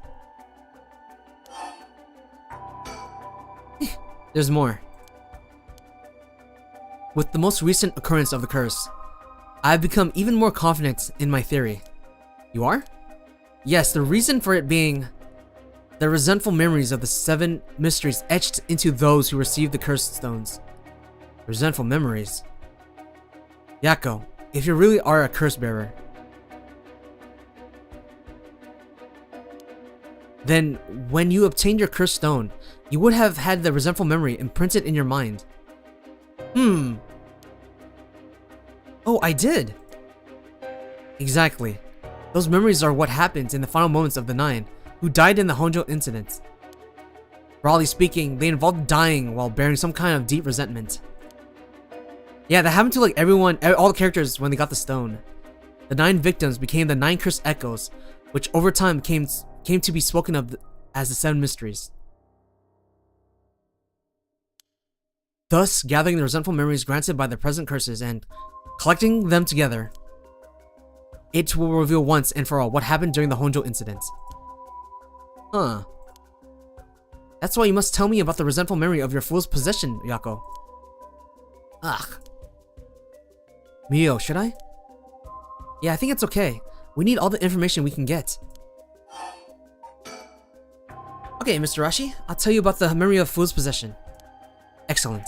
There's more. With the most recent occurrence of the curse, I've become even more confident in my theory. You are? Yes, the reason for it being the resentful memories of the 7 mysteries etched into those who received the cursed stones. Resentful memories. Yako, if you really are a curse bearer, then when you obtained your cursed stone, you would have had the resentful memory imprinted in your mind. Oh, I did! Exactly. Those memories are what happened in the final moments of the 9, who died in the Honjo incident. Broadly speaking, they involved dying while bearing some kind of deep resentment. Yeah, that happened to like everyone, all the characters when they got the stone. The 9 victims became the 9 cursed echoes, which over time came to be spoken of as the 7 mysteries. Thus, gathering the resentful memories granted by the present curses and collecting them together, it will reveal once and for all what happened during the Honjo incident. Huh. That's why you must tell me about the resentful memory of your fool's possession, Yako. Ugh. Mio, should I? Yeah, I think it's okay. We need all the information we can get. Okay, Mr. Rashi, I'll tell you about the memory of fool's possession. Excellent.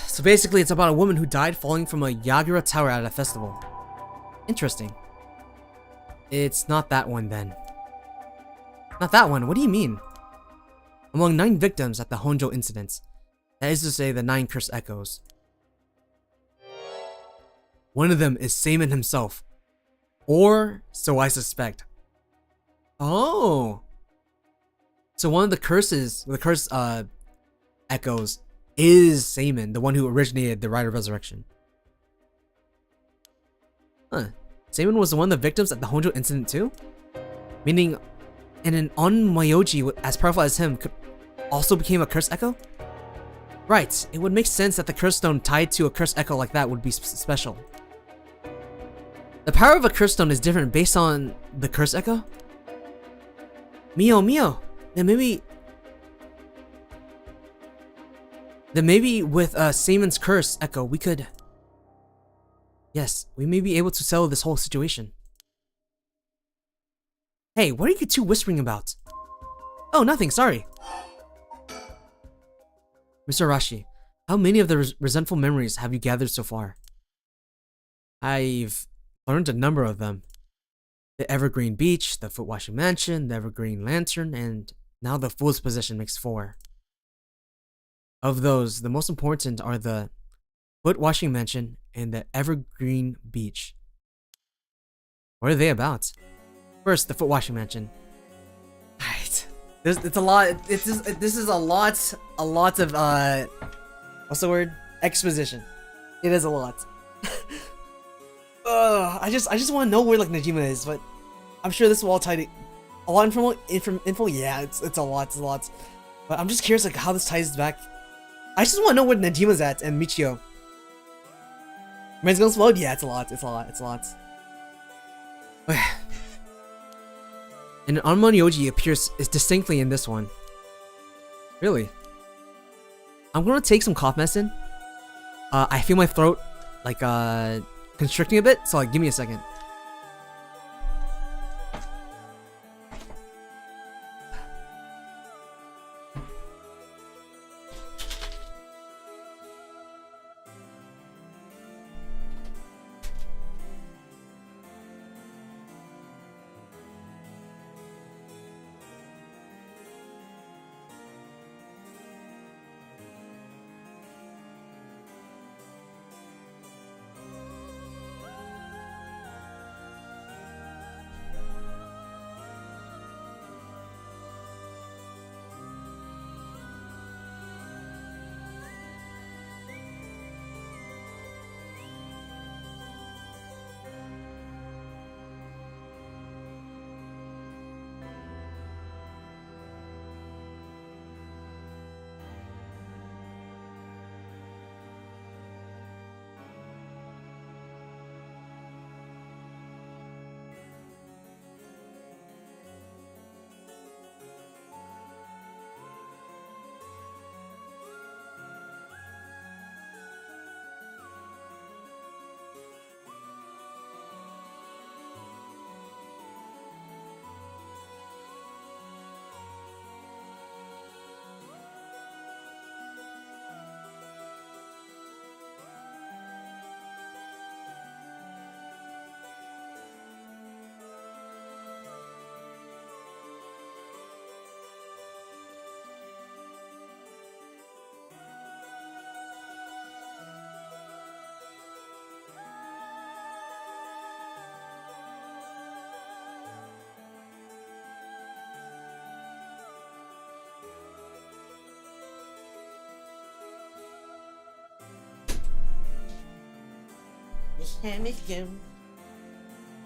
So basically, it's about a woman who died falling from a Yagura tower at a festival. Interesting. It's not that one then. Not that one? What do you mean? Among 9 victims at the Honjo incident, that is to say the 9 cursed echoes, one of them is Seimin himself. Or so I suspect. Oh. So one of the cursed echoes is Seimin, the one who originated the Rite of Resurrection. Huh. Seimin was one of the victims at the Honjo incident too? Meaning, an Onmyoji as powerful as him also became a cursed echo? Right, it would make sense that the curse stone tied to a curse echo like that would be special. The power of a curse stone is different based on the curse echo? Mio. Then maybe with Seaman's curse echo, we could... Yes, we may be able to settle this whole situation. Hey, what are you two whispering about? Oh, nothing, sorry. Mr. Arashi, how many of the resentful memories have you gathered so far? I've learned a number of them. The Evergreen Beach, the Foot Washing Mansion, the Evergreen Lantern, and now the Fool's Possession makes 4. Of those, the most important are the Foot Washing Mansion and the Evergreen Beach. What are they about? First, the Foot Washing Mansion. Alright. It's a lot. This is a lot of what's the word? Exposition. It is a lot. I just want to know where like Najima is, but I'm sure this will all tie to a lot of info. Yeah, it's a lot. But I'm just curious like how this ties back. I just want to know where Najima's at and Michio. Man's gonna explode? Yeah, it's a lot. And Onmon-yoji appears distinctly in this one. Really? I'm gonna take some cough medicine. I feel my throat like constricting a bit, so like give me a second.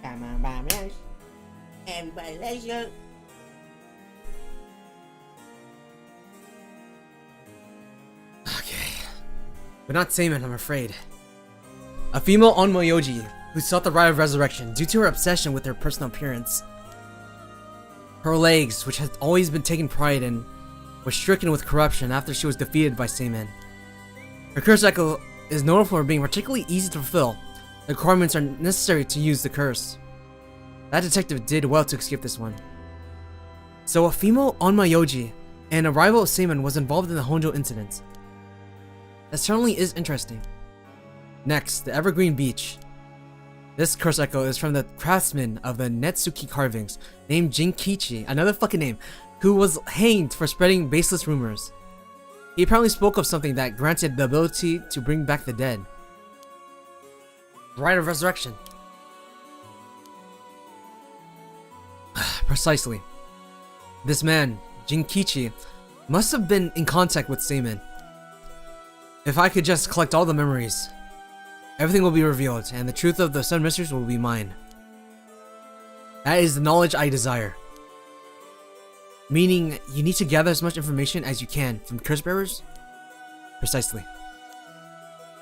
Come on, Bobby. Everybody, let's go. Okay. But not Seiman, I'm afraid. A female Onmon-yoji who sought the Rite of Resurrection due to her obsession with her personal appearance. Her legs, which had always been taken pride in, were stricken with corruption after she was defeated by Seiman. Her curse cycle is notable for being particularly easy to fulfill. The requirements are necessary to use the curse. That detective did well to skip this one. So a female Onmon-yoji and a rival of Seiman was involved in the Honjo incident. That certainly is interesting. Next, the Evergreen Beach. This curse echo is from the craftsman of the Netsuki carvings, named Jinkichi, another fucking name, who was hanged for spreading baseless rumors. He apparently spoke of something that granted the ability to bring back the dead. Rite of Resurrection. Precisely. This man, Jinkichi, must have been in contact with Seiman. If I could just collect all the memories, everything will be revealed, and the truth of the Sun Mysteries will be mine. That is the knowledge I desire. Meaning, you need to gather as much information as you can from curse bearers? Precisely.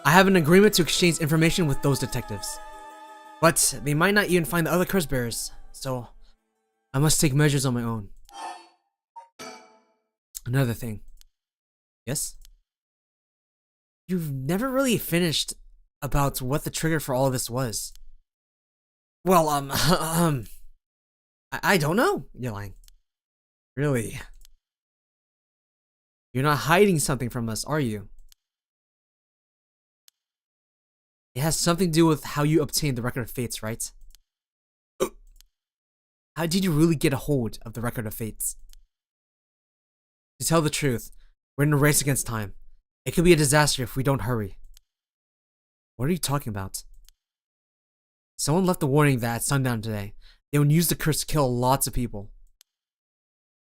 I have an agreement to exchange information with those detectives. But they might not even find the other curse bearers, so I must take measures on my own. Another thing. Yes? You've never really finished about what the trigger for all of this was. Well, I don't know. You're lying. Really? You're not hiding something from us, are you? It has something to do with how you obtained the Record of Fates, right? How did you really get a hold of the Record of Fates? To tell the truth, we're in a race against time. It could be a disaster if we don't hurry. What are you talking about? Someone left a warning that at sundown today, they would use the curse to kill lots of people.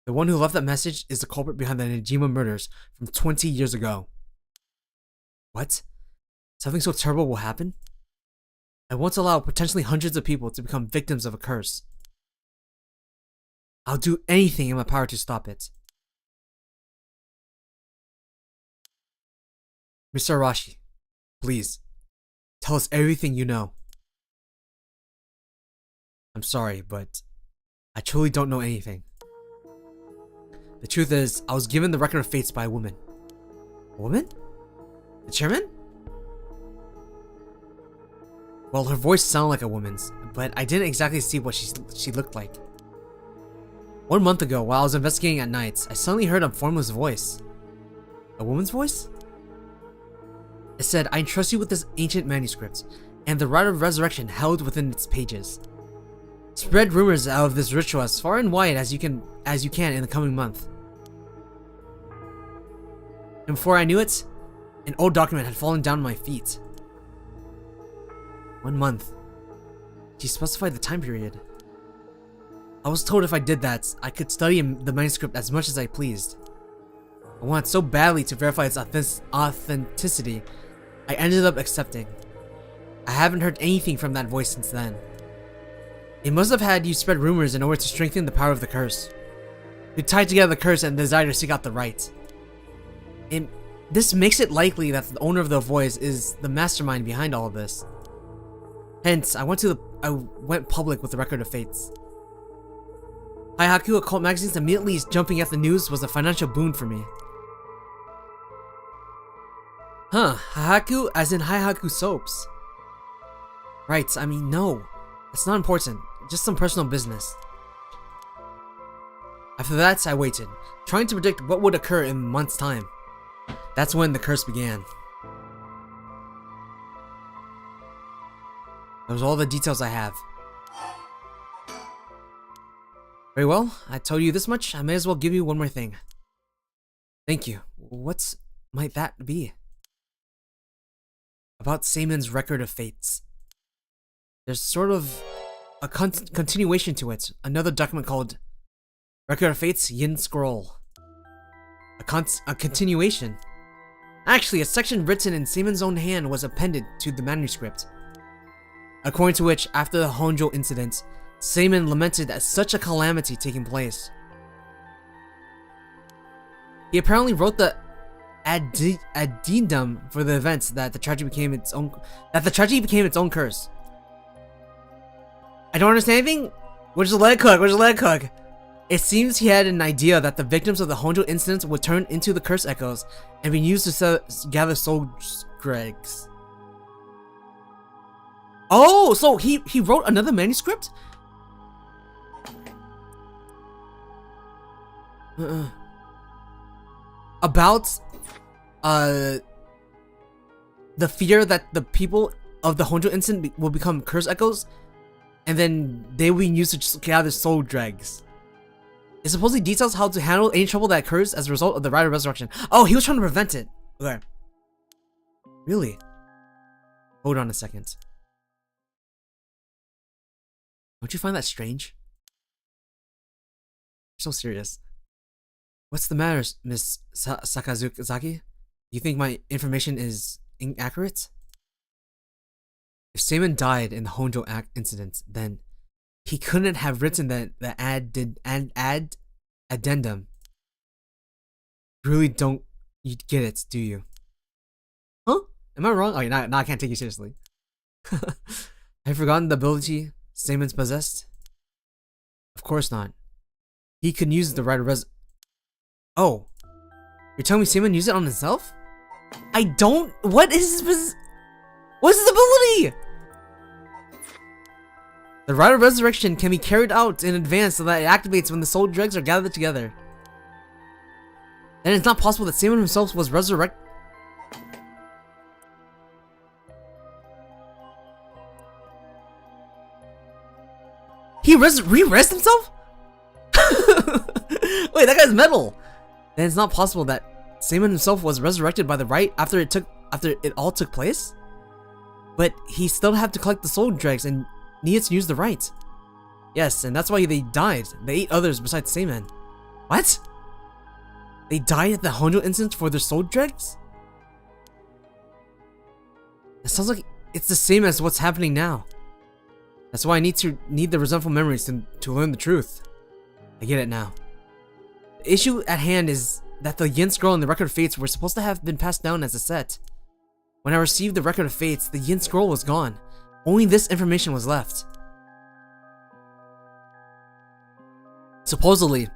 The one who left that message is the culprit behind the Najima murders from 20 years ago. What? Something so terrible will happen? I won't allow potentially hundreds of people to become victims of a curse. I'll do anything in my power to stop it. Mr. Arashi, please, tell us everything you know. I'm sorry, but I truly don't know anything. The truth is, I was given the Record of Fates by a woman. A woman? The chairman? Well, her voice sounded like a woman's, but I didn't exactly see what she looked like. 1 month ago, while I was investigating at night, I suddenly heard a formless voice. A woman's voice? It said, I entrust you with this ancient manuscript, and the rite of resurrection held within its pages. Spread rumors out of this ritual as far and wide as you can in the coming month. And before I knew it, an old document had fallen down at my feet. 1 month. She specified the time period. I was told if I did that, I could study the manuscript as much as I pleased. I wanted so badly to verify its authenticity, I ended up accepting. I haven't heard anything from that voice since then. It must have had you spread rumors in order to strengthen the power of the curse. You tied together the curse and the desire to seek out the right. And this makes it likely that the owner of the voice is the mastermind behind all of this. Hence, I went public with the Record of Fates. Haihaku occult magazines immediately jumping at the news was a financial boon for me. Huh, Haihaku as in Haihaku soaps. Right, I mean, no. It's not important, just some personal business. After that, I waited, trying to predict what would occur in months' time. That's when the curse began. Those are all the details I have. Very well, I told you this much, I may as well give you one more thing. Thank you. What might that be? About Seimon's Record of Fates. There's sort of a continuation to it. Another document called Record of Fates Yin Scroll. A continuation. Actually, a section written in Seimon's own hand was appended to the manuscript. According to which, after the Honjo incident, Seimon lamented at such a calamity taking place. He apparently wrote the addendum for the events that the tragedy became its own curse. I don't understand anything? We'll just let it cook. It seems he had an idea that the victims of the Honjo incident would turn into the curse echoes and be used to gather soul dregs. Oh, so he wrote another manuscript? About the fear that the people of the Honjo incident will become curse echoes, and then they will be used to just gather soul dregs. It supposedly details how to handle any trouble that occurs as a result of the rite of resurrection. Oh, he was trying to prevent it. Okay. Really? Hold on a second. Don't you find that strange? You're so serious. What's the matter, Miss Sakazaki? You think my information is inaccurate? If Seimon died in the Honjo incident, then he couldn't have written the addendum. You really don't get it, do you? Am I wrong? Oh, now I can't take you seriously. Have you forgotten the ability Saman's possessed? Of course not. He could use the right of Oh. You're telling me Saman used it on himself? I don't. What is his? What's his ability? The rite of resurrection can be carried out in advance so that it activates when the soul dregs are gathered together. And it's not possible that Saman himself was resurrected. He re-rest himself? Wait, that guy's metal. Then it's not possible that Saman himself was resurrected by the rite after it all took place? But he still had to collect the soul dregs and needed to use the rite. Yes, and that's why they died. They ate others besides Saman. What? They died at the Honjo instance for their soul dregs? That sounds like it's the same as what's happening now. That's why I need the resentful memories to learn the truth. I get it now. The issue at hand is that the Yin Scroll and the Record of Fates were supposed to have been passed down as a set. When I received the Record of Fates, the Yin Scroll was gone. Only this information was left. Supposedly,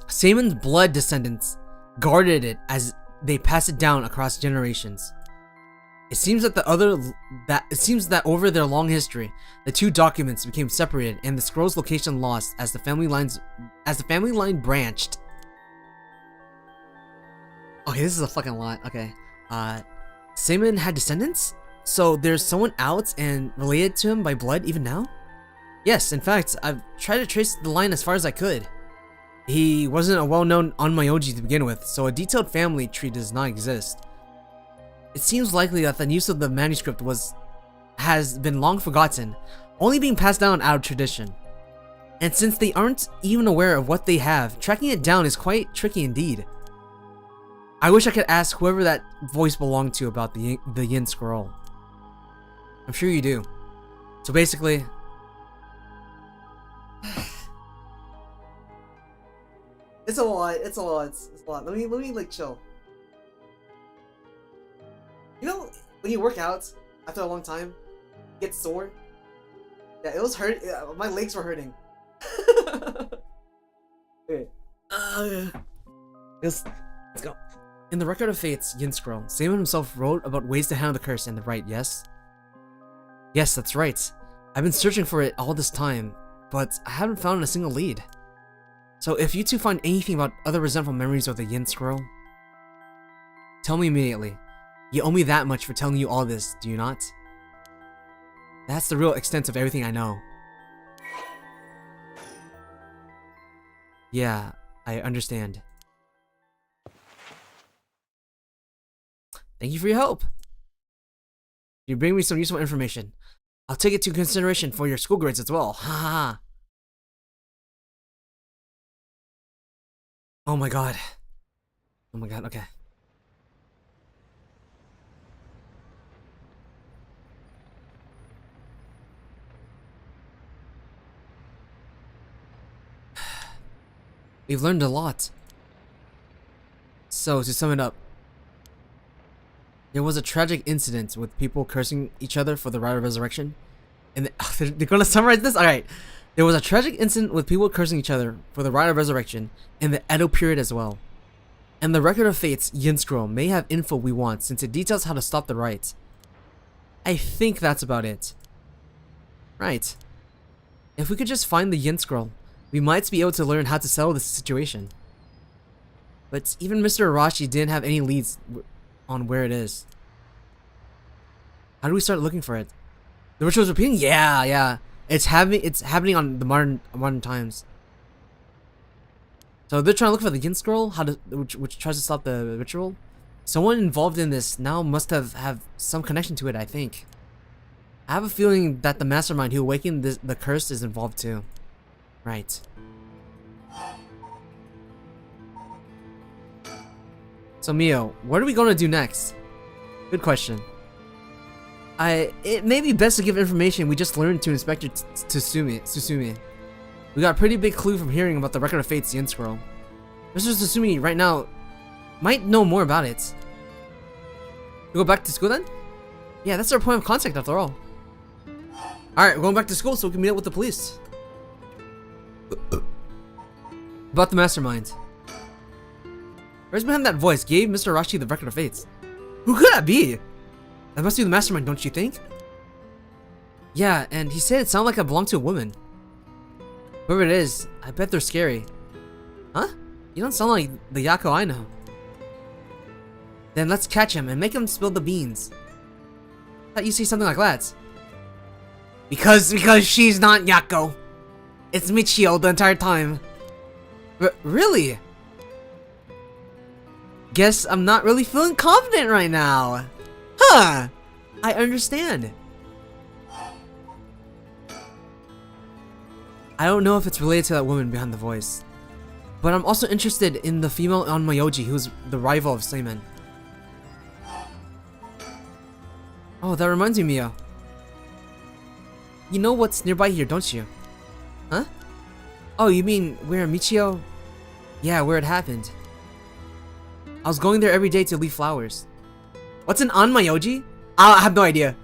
Saman's blood descendants guarded it as they passed it down across generations. It seems that over their long history, the two documents became separated and the scroll's location lost as the family line branched. Okay, this is a fucking lot. Okay. Saman had descendants? So there's someone out and related to him by blood even now? Yes, in fact, I've tried to trace the line as far as I could. He wasn't a well-known Onmyoji to begin with, so a detailed family tree does not exist. It seems likely that the use of the manuscript has been long forgotten, only being passed down out of tradition. And since they aren't even aware of what they have, tracking it down is quite tricky indeed. I wish I could ask whoever that voice belonged to about the Yin Scroll. I'm sure you do. So basically, it's a lot. It's a lot. It's a lot. Let me like chill. You know, when you work out after a long time, you get sore. Yeah, it was hurt. Yeah, my legs were hurting. Okay. Let's go. In the Record of Fates, Yin Scroll, Saman himself wrote about ways to handle the curse and the rite, yes? Yes, that's right. I've been searching for it all this time, but I haven't found a single lead. So if you two find anything about other resentful memories of the Yin Scroll, tell me immediately. You owe me that much for telling you all this, do you not? That's the real extent of everything I know. Yeah, I understand. Thank you for your help. You bring me some useful information. I'll take it into consideration for your school grades as well. Ha ha ha. Oh my god. Oh my god, okay. We've learned a lot. So, to sum it up, there was a tragic incident with people cursing each other for the rite of resurrection. And they're gonna summarize this? Alright. There was a tragic incident with people cursing each other for the rite of resurrection in the Edo period as well. And the Record of Fates, Yin Scroll, may have info we want since it details how to stop the rite. I think that's about it. Right. If we could just find the Yin Scroll, we might be able to learn how to settle this situation. But even Mr. Arashi didn't have any leads on where it is. How do we start looking for it? The ritual's repeating? Yeah. It's happening on the modern times. So they're trying to look for the Yin Scroll, which tries to stop the ritual. Someone involved in this now must have some connection to it, I think. I have a feeling that the mastermind who awakened the curse is involved too. Right. So Mio, what are we gonna do next? Good question. It may be best to give information we just learned to Inspector Tsusumi. We got a pretty big clue from hearing about the Record of Fates Yin Scroll. Mr. Tsusumi right now might know more about it. You go back to school then? Yeah, that's our point of contact after all. Alright, we're going back to school so we can meet up with the police. About the mastermind. Where's behind that voice? Gave Mr. Arashi the record of fates. Who could that be? That must be the mastermind, don't you think? Yeah, and he said it sounded like I belonged to a woman. Whoever it is, I bet they're scary. Huh? You don't sound like the Yako I know. Then let's catch him and make him spill the beans. Thought you say something like that. Because she's not Yako. It's Michio the entire time. Really? Guess I'm not really feeling confident right now. Huh. I understand. I don't know if it's related to that woman behind the voice. But I'm also interested in the female Onmyoji who's the rival of Slayman. Oh, that reminds me, Mio. You know what's nearby here, don't you? Huh? Oh, you mean where Michio? Yeah, where it happened. I was going there every day to leave flowers. What's an Onmyoji? I have no idea.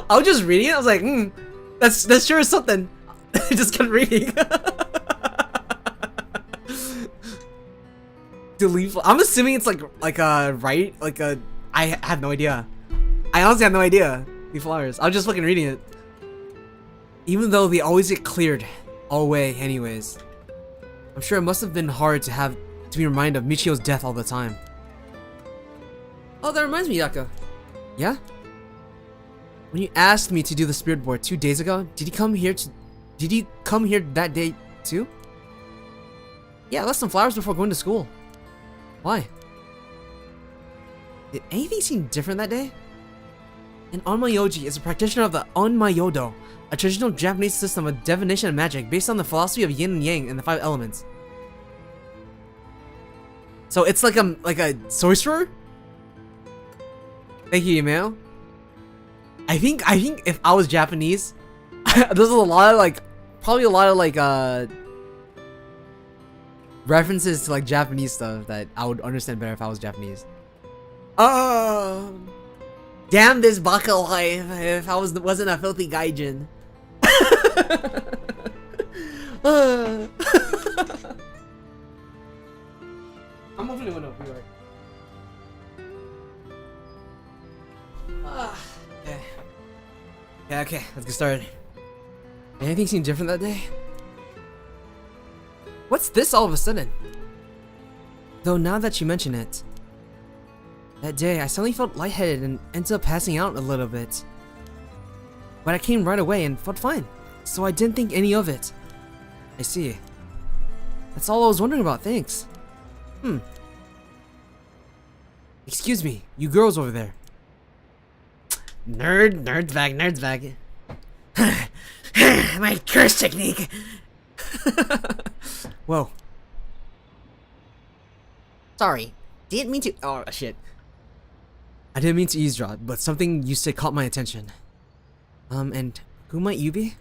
I was just reading it. I was like, that's sure is something. I just kept reading. To leave. I'm assuming it's like a right, like a. I have no idea. I honestly have no idea. Leave flowers. I was just fucking reading it. Even though they always get cleared all away, anyways. I'm sure it must have been hard to be reminded of Michio's death all the time. Oh, that reminds me, Yako. Yeah? When you asked me to do the spirit board 2 days ago, did he come here that day too? Yeah, I left some flowers before going to school. Why? Did anything seem different that day? An Onmyoji is a practitioner of the Onmyodo, a traditional Japanese system of divination and magic based on the philosophy of yin and yang and the 5 elements. So it's like a sorcerer? Thank you, email. I think if I was Japanese, there's a lot of probably a lot of references to Japanese stuff that I would understand better if I was Japanese. Damn this baka life if I wasn't a filthy gaijin. I'm opening the window. Be right. Okay, let's get started. Did anything seem different that day? What's this all of a sudden? Though now that you mention it, that day I suddenly felt lightheaded and ended up passing out a little bit. But I came right away and felt fine, so I didn't think any of it. I see. That's all I was wondering about, thanks. Excuse me, you girls over there. Nerd's back. My curse technique. Whoa. Sorry, didn't mean to. Oh shit. I didn't mean to eavesdrop, but something you said caught my attention. And who might you be?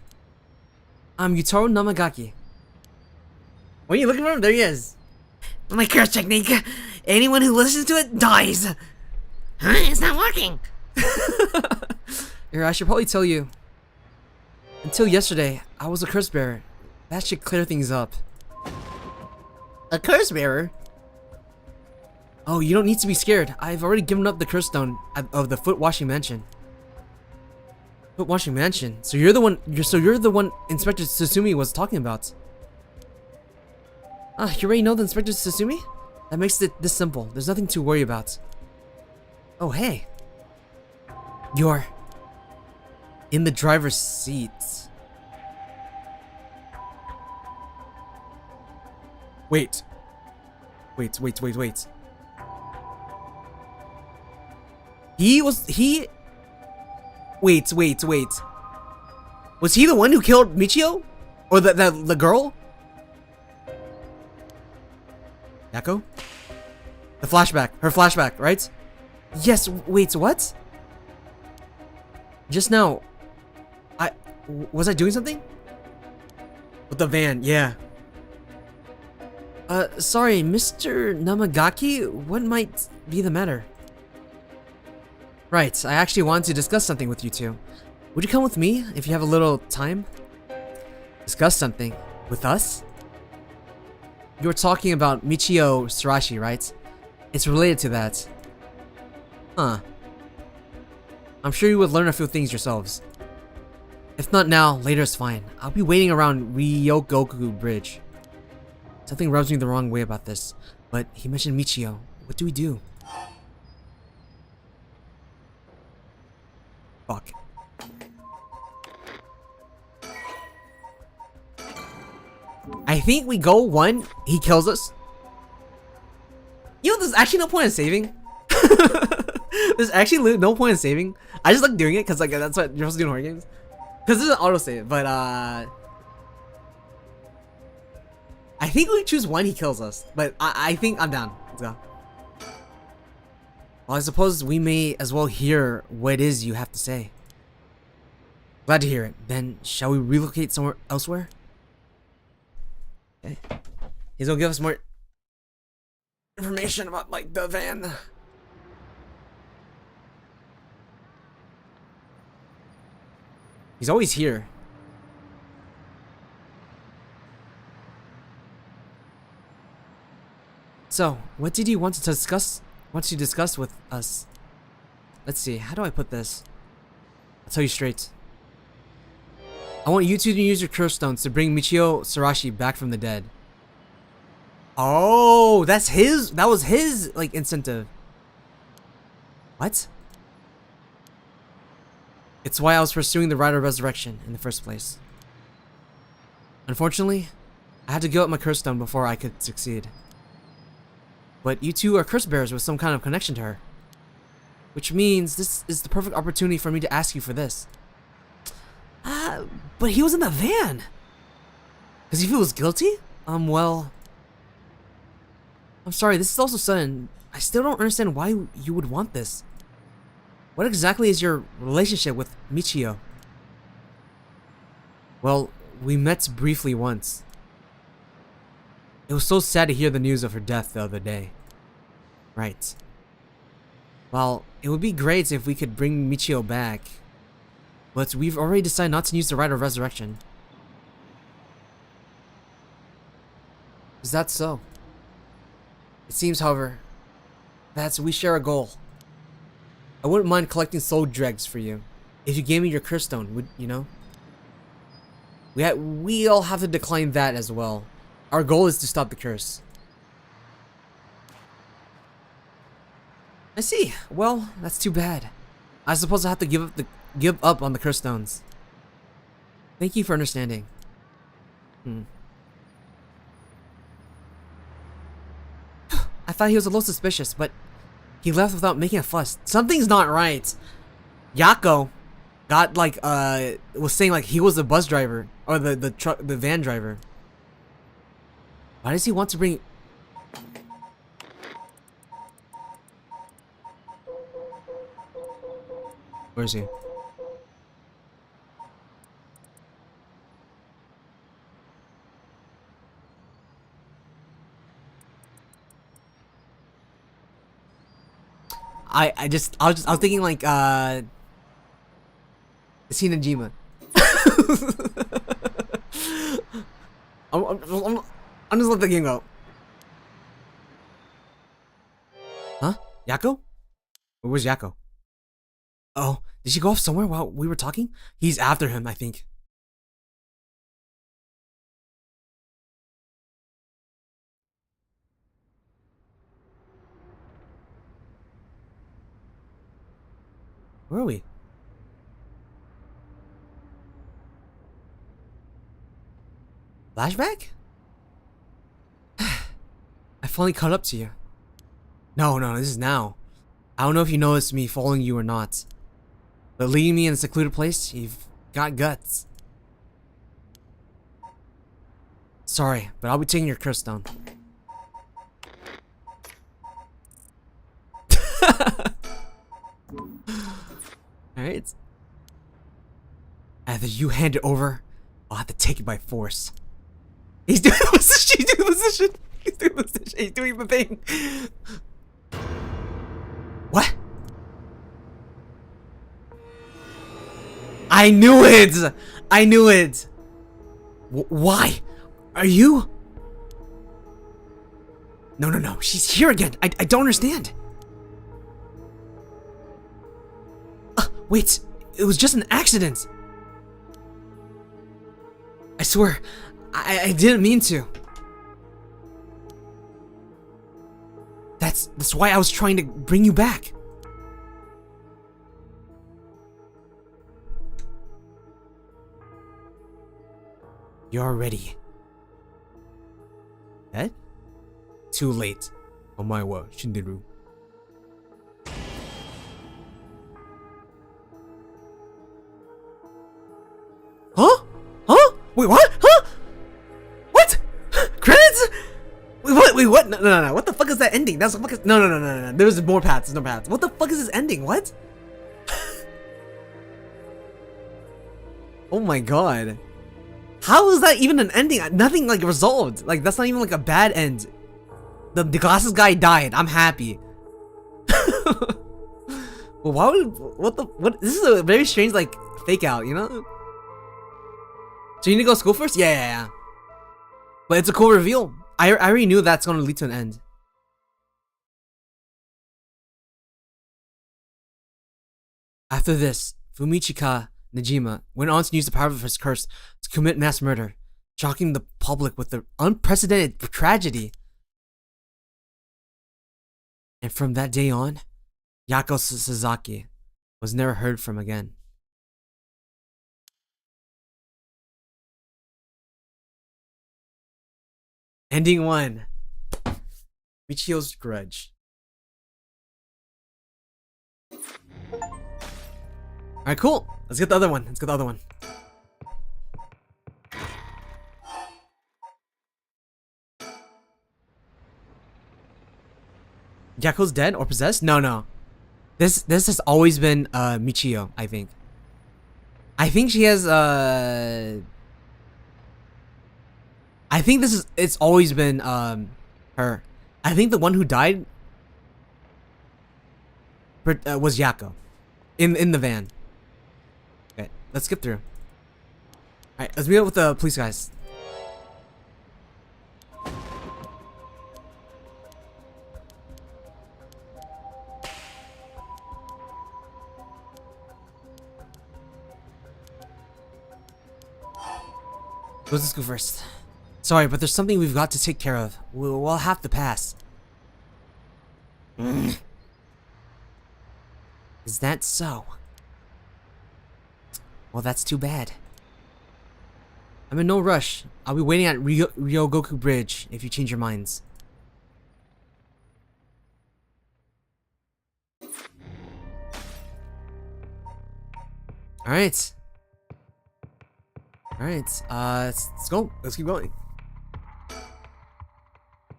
I'm Yutaro Namagaki. What are you looking for? There he is. My curse technique. Anyone who listens to it dies. Huh? It's not working. Here, I should probably tell you. Until yesterday, I was a curse bearer. That should clear things up. A curse bearer? Oh, you don't need to be scared. I've already given up the curse stone of the foot washing mansion. Foot washing mansion? So you're the one. You're the one Inspector Susumi was talking about. Ah, you already know the Inspector Susumi? That makes it this simple. There's nothing to worry about. Oh, hey. You're in the driver's seat. Wait. Wait. Wait. Was he the one who killed Michio? Or the girl? Yako? The flashback. Her flashback, right? Yes, wait, what? Just now, was I doing something? With the van, yeah. Sorry, Mr. Namagaki, what might be the matter? Right, I actually wanted to discuss something with you two. Would you come with me if you have a little time? Discuss something? With us? You were talking about Michio Sarashi, right? It's related to that. Huh. I'm sure you would learn a few things yourselves. If not now, later is fine. I'll be waiting around Ryogoku Bridge. Something rubs me the wrong way about this, but he mentioned Michio. What do we do? Fuck. I think we go one, he kills us. You know, there's actually no point in saving. There's actually no point in saving. I just like doing it because like that's what you're supposed to do in horror games. Because this is an autosave, but I think we choose one, he kills us. But I think I'm down. Let's go. Well, I suppose we may as well hear what it is you have to say. Glad to hear it. Then, shall we relocate somewhere elsewhere? Okay. He's gonna give us more information about, like, the van. He's always here. So, what did you want to discuss? With us? Let's see. How do I put this? I'll tell you straight. I want you two to use your curse stones to bring Michio Sarashi back from the dead. Oh, that's his. That was his like incentive. What? It's why I was pursuing the Rite of Resurrection in the first place. Unfortunately, I had to give up my curse stone before I could succeed. But you two are curse bearers with some kind of connection to her. Which means this is the perfect opportunity for me to ask you for this. But he was in the van. Does he feel guilty? Well... I'm sorry, this is also sudden. I still don't understand why you would want this. What exactly is your relationship with Michio? Well, we met briefly once. It was so sad to hear the news of her death the other day. Right. Well, it would be great if we could bring Michio back. But we've already decided not to use the Rite of Resurrection. Is that so? It seems, however, that we share a goal. I wouldn't mind collecting soul dregs for you. If you gave me your curse stone, would you know? We all have to decline that as well. Our goal is to stop the curse. I see. Well, that's too bad. I suppose I have to give up on the curse stones. Thank you for understanding. I thought he was a little suspicious, but he left without making a fuss. Something's not right. Yako got like was saying like he was the bus driver or the van driver. Why does he want to bring? Where is he? I was thinking like Sinajima. I'm just let the game go. Huh? Yako? Where's Yako? Oh, did she go off somewhere while we were talking? He's after him, I think. Where are we? Flashback? I finally caught up to you. No, this is now. I don't know if you noticed me following you or not. But leaving me in a secluded place, you've got guts. Sorry, but I'll be taking your curse stone. Alright. Either you hand it over, I'll have to take it by force. He's doing the position. He's doing the position. He's doing the position. He's doing the thing. I knew it! I knew it! Why? Are you? No. She's here again. I don't understand. Wait. It was just an accident. I swear. I didn't mean to. That's why I was trying to bring you back. You're ready. That? Too late. Omae wa shinderu. Huh? Huh? Wait, what? Huh? What? Credits? Wait, what? No. What the fuck is that ending? That's what the fuck is... No. There's more paths. There's no paths. What the fuck is this ending? What? Oh my god. How is that even an ending? Nothing like resolved. Like that's not even like a bad end. The glasses guy died. I'm happy. Well, why would what? This is a very strange like fake out, you know? So you need to go to school first? Yeah. But it's a cool reveal. I already knew that's gonna lead to an end. After this, Fumichika Najima went on to use the power of his curse to commit mass murder, shocking the public with the unprecedented tragedy. And from that day on, Yako Sasaki was never heard from again. Ending 1. Michio's Grudge. Alright, cool. Let's get the other one. Yako's dead or possessed? No. This has always been Michio, I think. I think she has I think it's always been her. I think the one who died was Yako in the van. Okay, let's skip through. Alright, let's meet up with the police guys. Let's just go first. Sorry, but there's something we've got to take care of. We'll have to pass. Is that so? Well, that's too bad. I'm in no rush. I'll be waiting at Ryogoku Bridge if you change your minds. Alright. Let's go. Let's keep going.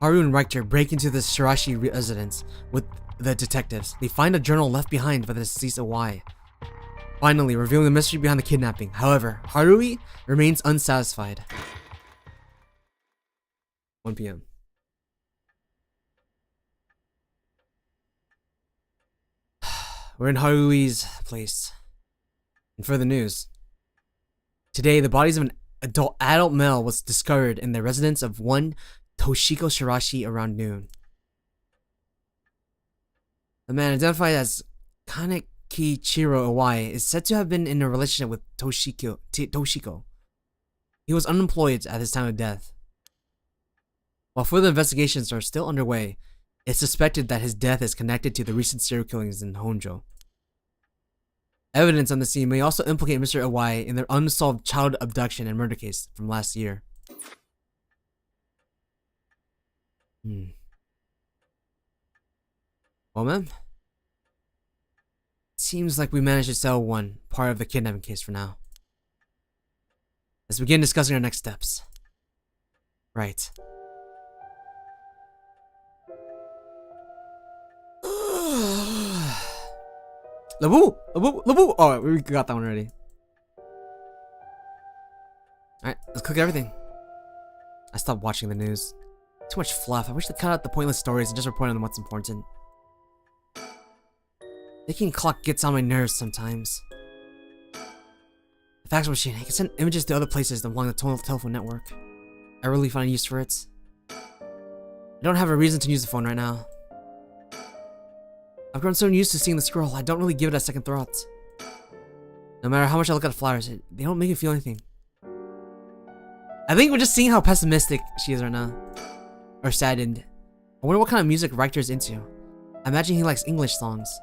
Haru and Richter break into the Shirashi residence with the detectives. They find a journal left behind by the deceased Awai, finally revealing the mystery behind the kidnapping. However, Harui remains unsatisfied. 1 p.m. We're in Harui's place. And for the news. Today, the bodies of an adult male was discovered in the residence of one Toshiko Shirashi around noon. The man, identified as Kanekichiro Awai, is said to have been in a relationship with Toshiko. He was unemployed at his time of death. While further investigations are still underway, it's suspected that his death is connected to the recent serial killings in Honjo. Evidence on the scene may also implicate Mr. Awai in their unsolved child abduction and murder case from last year. Well, ma'am, seems like we managed to settle one part of the kidnapping case for now. Let's begin discussing our next steps. Right. Labu! Oh, we got that one already. Alright, let's click everything. I stopped watching the news. Too much fluff. I wish they cut out the pointless stories and just report on what's important. Making clock gets on my nerves sometimes. fax machine. I can send images to other places along the telephone network. I really find use for it. I don't have a reason to use the phone right now. I've grown so used to seeing the scroll, I don't really give it a second thought. No matter how much I look at the flowers, they don't make me feel anything. I think we're just seeing how pessimistic she is right now. Or saddened. I wonder what kind of music Richter's into. I imagine he likes English songs.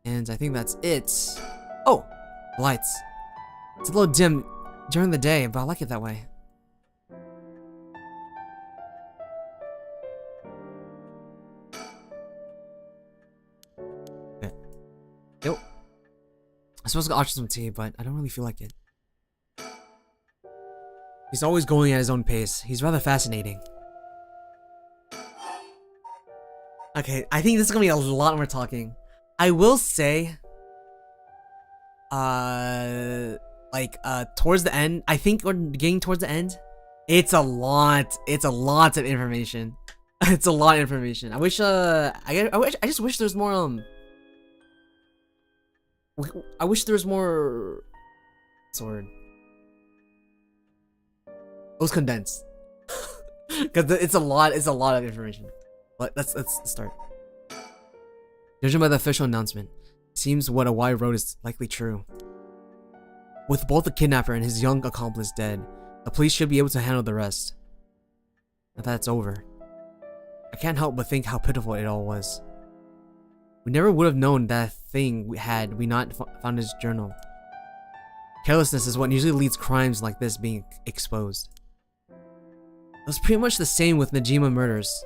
And I think that's it. Oh! Lights. It's a little dim during the day, but I like it that way. Okay. Yo. I'm supposed to go order some tea, but I don't really feel like it. He's always going at his own pace. He's rather fascinating. Okay, I think this is gonna be a lot more talking. I will say, towards the end, I think we're getting towards the end. It's a lot of information. It's a lot of information. I wish, I just wish there's more, I wish there was more, sword. It was condensed. Cause it's a lot of information. But let's start. Judging by the official announcement, it seems what a wide road is likely true. With both the kidnapper and his young accomplice dead, the police should be able to handle the rest. Now that it's over, I can't help but think how pitiful it all was. We never would have known that thing we not found his journal. Carelessness is what usually leads crimes like this being exposed. It was pretty much the same with Najima murders.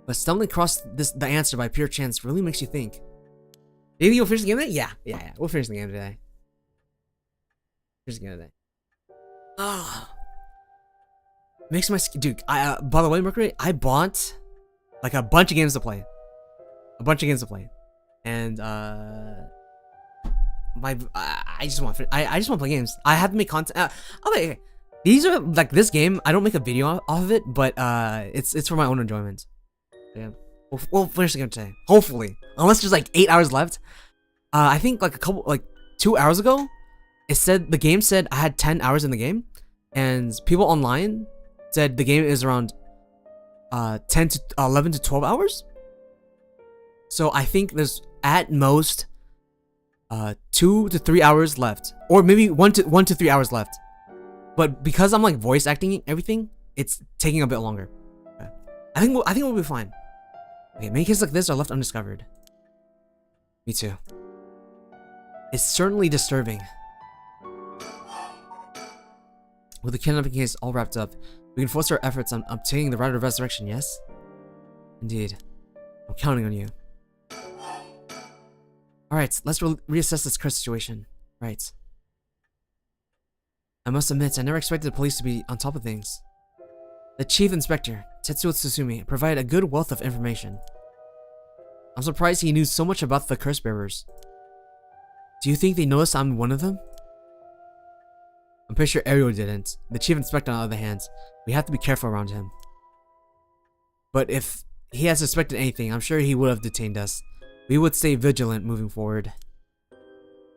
But stumbling across the answer by pure chance really makes you think. Do you think you'll finish the game today? Yeah. We'll finish the game today. Finish the game today. Ah. Makes my dude. By the way, Mercury, I bought like a bunch of games to play. And I just want to play games. I have to make content. Okay. These are like this game. I don't make a video off of it, but it's for my own enjoyment. Yeah, we'll finish the game today. Hopefully, unless there's like 8 hours left. I think like 2 hours ago, the game said I had 10 hours in the game, and people online said the game is around 11 to 12 hours. So I think there's at most 2 to 3 hours left, or maybe 1 to 3 hours left. But because I'm like voice acting everything, it's taking a bit longer. Okay. I think we'll be fine. Okay, many cases like this are left undiscovered. Me too. It's certainly disturbing. With the kidnapping case all wrapped up, we can focus our efforts on obtaining the right of resurrection, yes? Indeed. I'm counting on you. Alright, let's reassess this current situation. Right. I must admit, I never expected the police to be on top of things. The Chief Inspector, Tetsuo Tsusumi, provided a good wealth of information. I'm surprised he knew so much about the curse bearers. Do you think they noticed I'm one of them? I'm pretty sure Ario didn't. The Chief Inspector, on the other hand, we have to be careful around him. But if he had suspected anything, I'm sure he would have detained us. We would stay vigilant moving forward.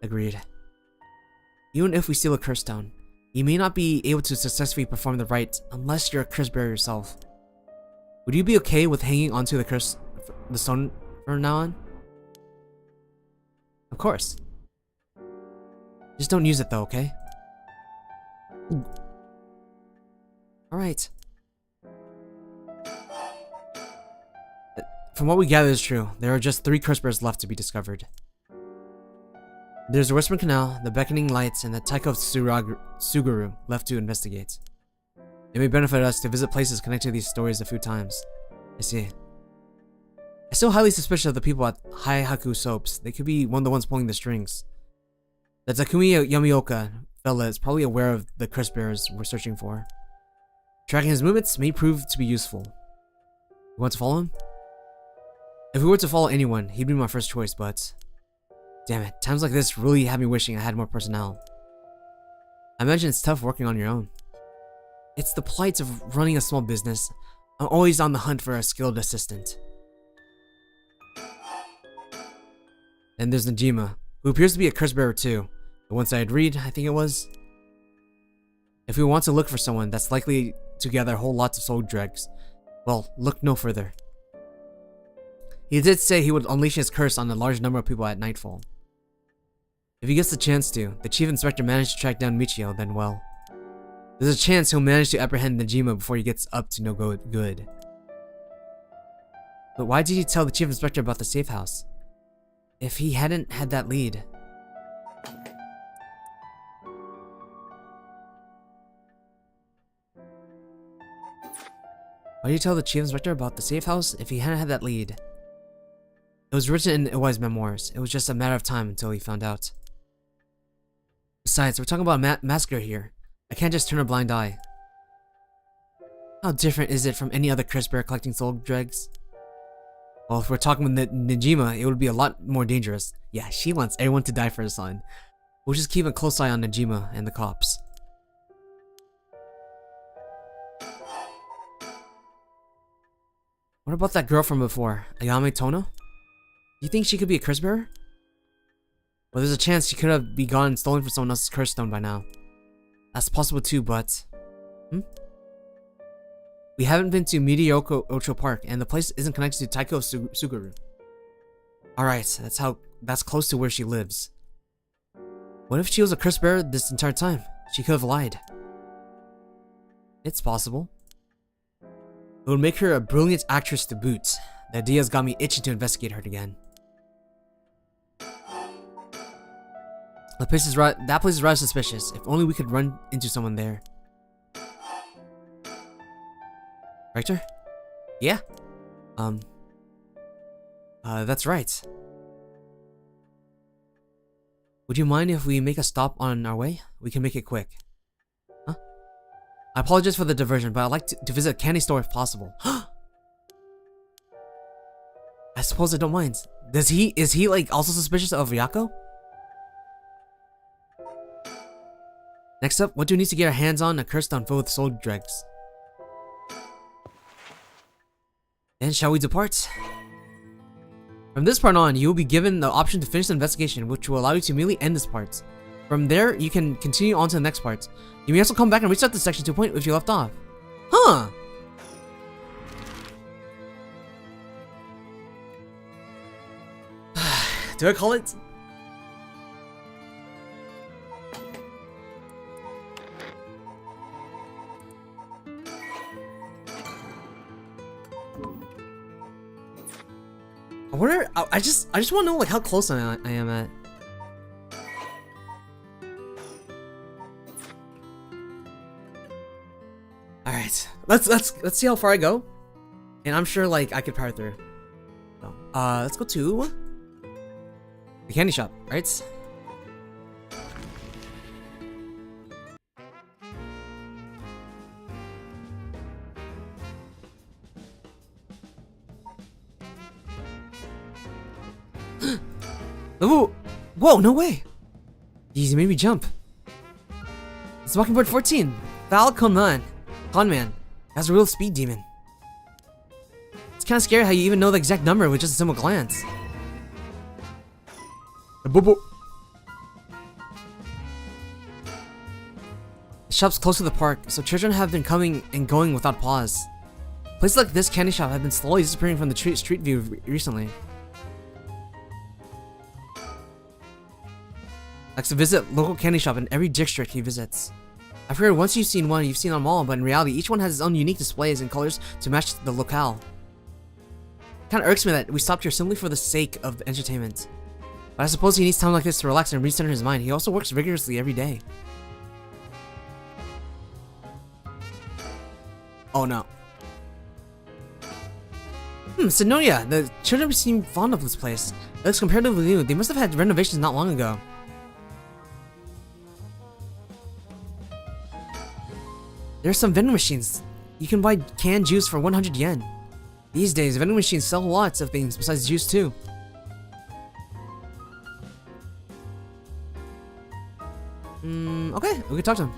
Agreed. Even if we steal a curse stone, you may not be able to successfully perform the rite unless you're a curse bearer yourself. Would you be okay with hanging onto the stone from now on? Of course. Just don't use it though, okay? Alright. From what we gather is true, there are just 3 curse bearers left to be discovered. There's the Whispering Canal, the Beckoning Lights, and the Taika of Suguru left to investigate. It may benefit us to visit places connected to these stories a few times. I see. I'm still highly suspicious of the people at Haihaku Soaps. They could be one of the ones pulling the strings. The Takumi Yamioka fella is probably aware of the curse bearers we're searching for. Tracking his movements may prove to be useful. You want to follow him? If we were to follow anyone, he'd be my first choice, but... damn it, times like this really have me wishing I had more personnel. I imagine it's tough working on your own. It's the plight of running a small business. I'm always on the hunt for a skilled assistant. And there's Najima, who appears to be a curse bearer too. The one-sided read, I think it was. If we want to look for someone that's likely to gather whole lots of soul dregs, well, look no further. He did say he would unleash his curse on a large number of people at nightfall. If he gets the chance to, the Chief Inspector managed to track down Michio, then well, there's a chance he'll manage to apprehend Najima before he gets up to no good. But why did he tell the Chief Inspector about the safe house? If he hadn't had that lead. Why did he tell the Chief Inspector about the safe house if he hadn't had that lead? It was written in Iwai's memoirs. It was just a matter of time until he found out. Besides, we're talking about a massacre here. I can't just turn a blind eye. How different is it from any other curse bear collecting soul dregs? Well, if we're talking with Najima, it would be a lot more dangerous. Yeah, she wants everyone to die for her son. We'll just keep a close eye on Najima and the cops. What about that girl from before, Ayame Tono? Do you think she could be a curse bearer? Well, there's a chance she could have been gone and stolen from someone else's curse stone by now. That's possible too, but... We haven't been to Midiyoko Ocho Park, and the place isn't connected to Taiko Suguru. Alright, that's close to where she lives. What if she was a curse bearer this entire time? She could have lied. It's possible. It would make her a brilliant actress to boot. The idea's got me itching to investigate her again. That place is rather suspicious. If only we could run into someone there. Rector? Yeah? That's right. Would you mind if we make a stop on our way? We can make it quick. Huh? I apologize for the diversion, but I'd like to visit a candy store if possible. I suppose I don't mind. Is he like also suspicious of Ryako? Next up, what do we need to get our hands on? A curse stone filled with soul dregs. Then shall we depart? From this part on, you will be given the option to finish the investigation, which will allow you to immediately end this part. From there, you can continue on to the next part. You may also come back and restart this section to a point if you left off. Huh! Do I call it? I wonder. I just want to know like how close I am at. All right, let's see how far I go, and I'm sure like I could power through. So, let's go to the candy shop, right? Ooh! Whoa, no way! Jeez, you made me jump. It's walking board 14. Falcon Conman. That's a real speed demon. It's kind of scary how you even know the exact number with just a simple glance. The shop's close to the park, so children have been coming and going without pause. Places like this candy shop have been slowly disappearing from the street view recently. Likes to visit local candy shop in every district he visits. I've heard once you've seen one, you've seen them all, but in reality, each one has its own unique displays and colors to match the locale. Kinda irks me that we stopped here simply for the sake of entertainment. But I suppose he needs time like this to relax and recenter his mind. He also works vigorously every day. Oh no. Sonoya, the children seem fond of this place. It looks comparatively new. They must have had renovations not long ago. There are some vending machines. You can buy canned juice for 100 yen. These days, vending machines sell lots of things besides juice too. Okay, we can talk to him.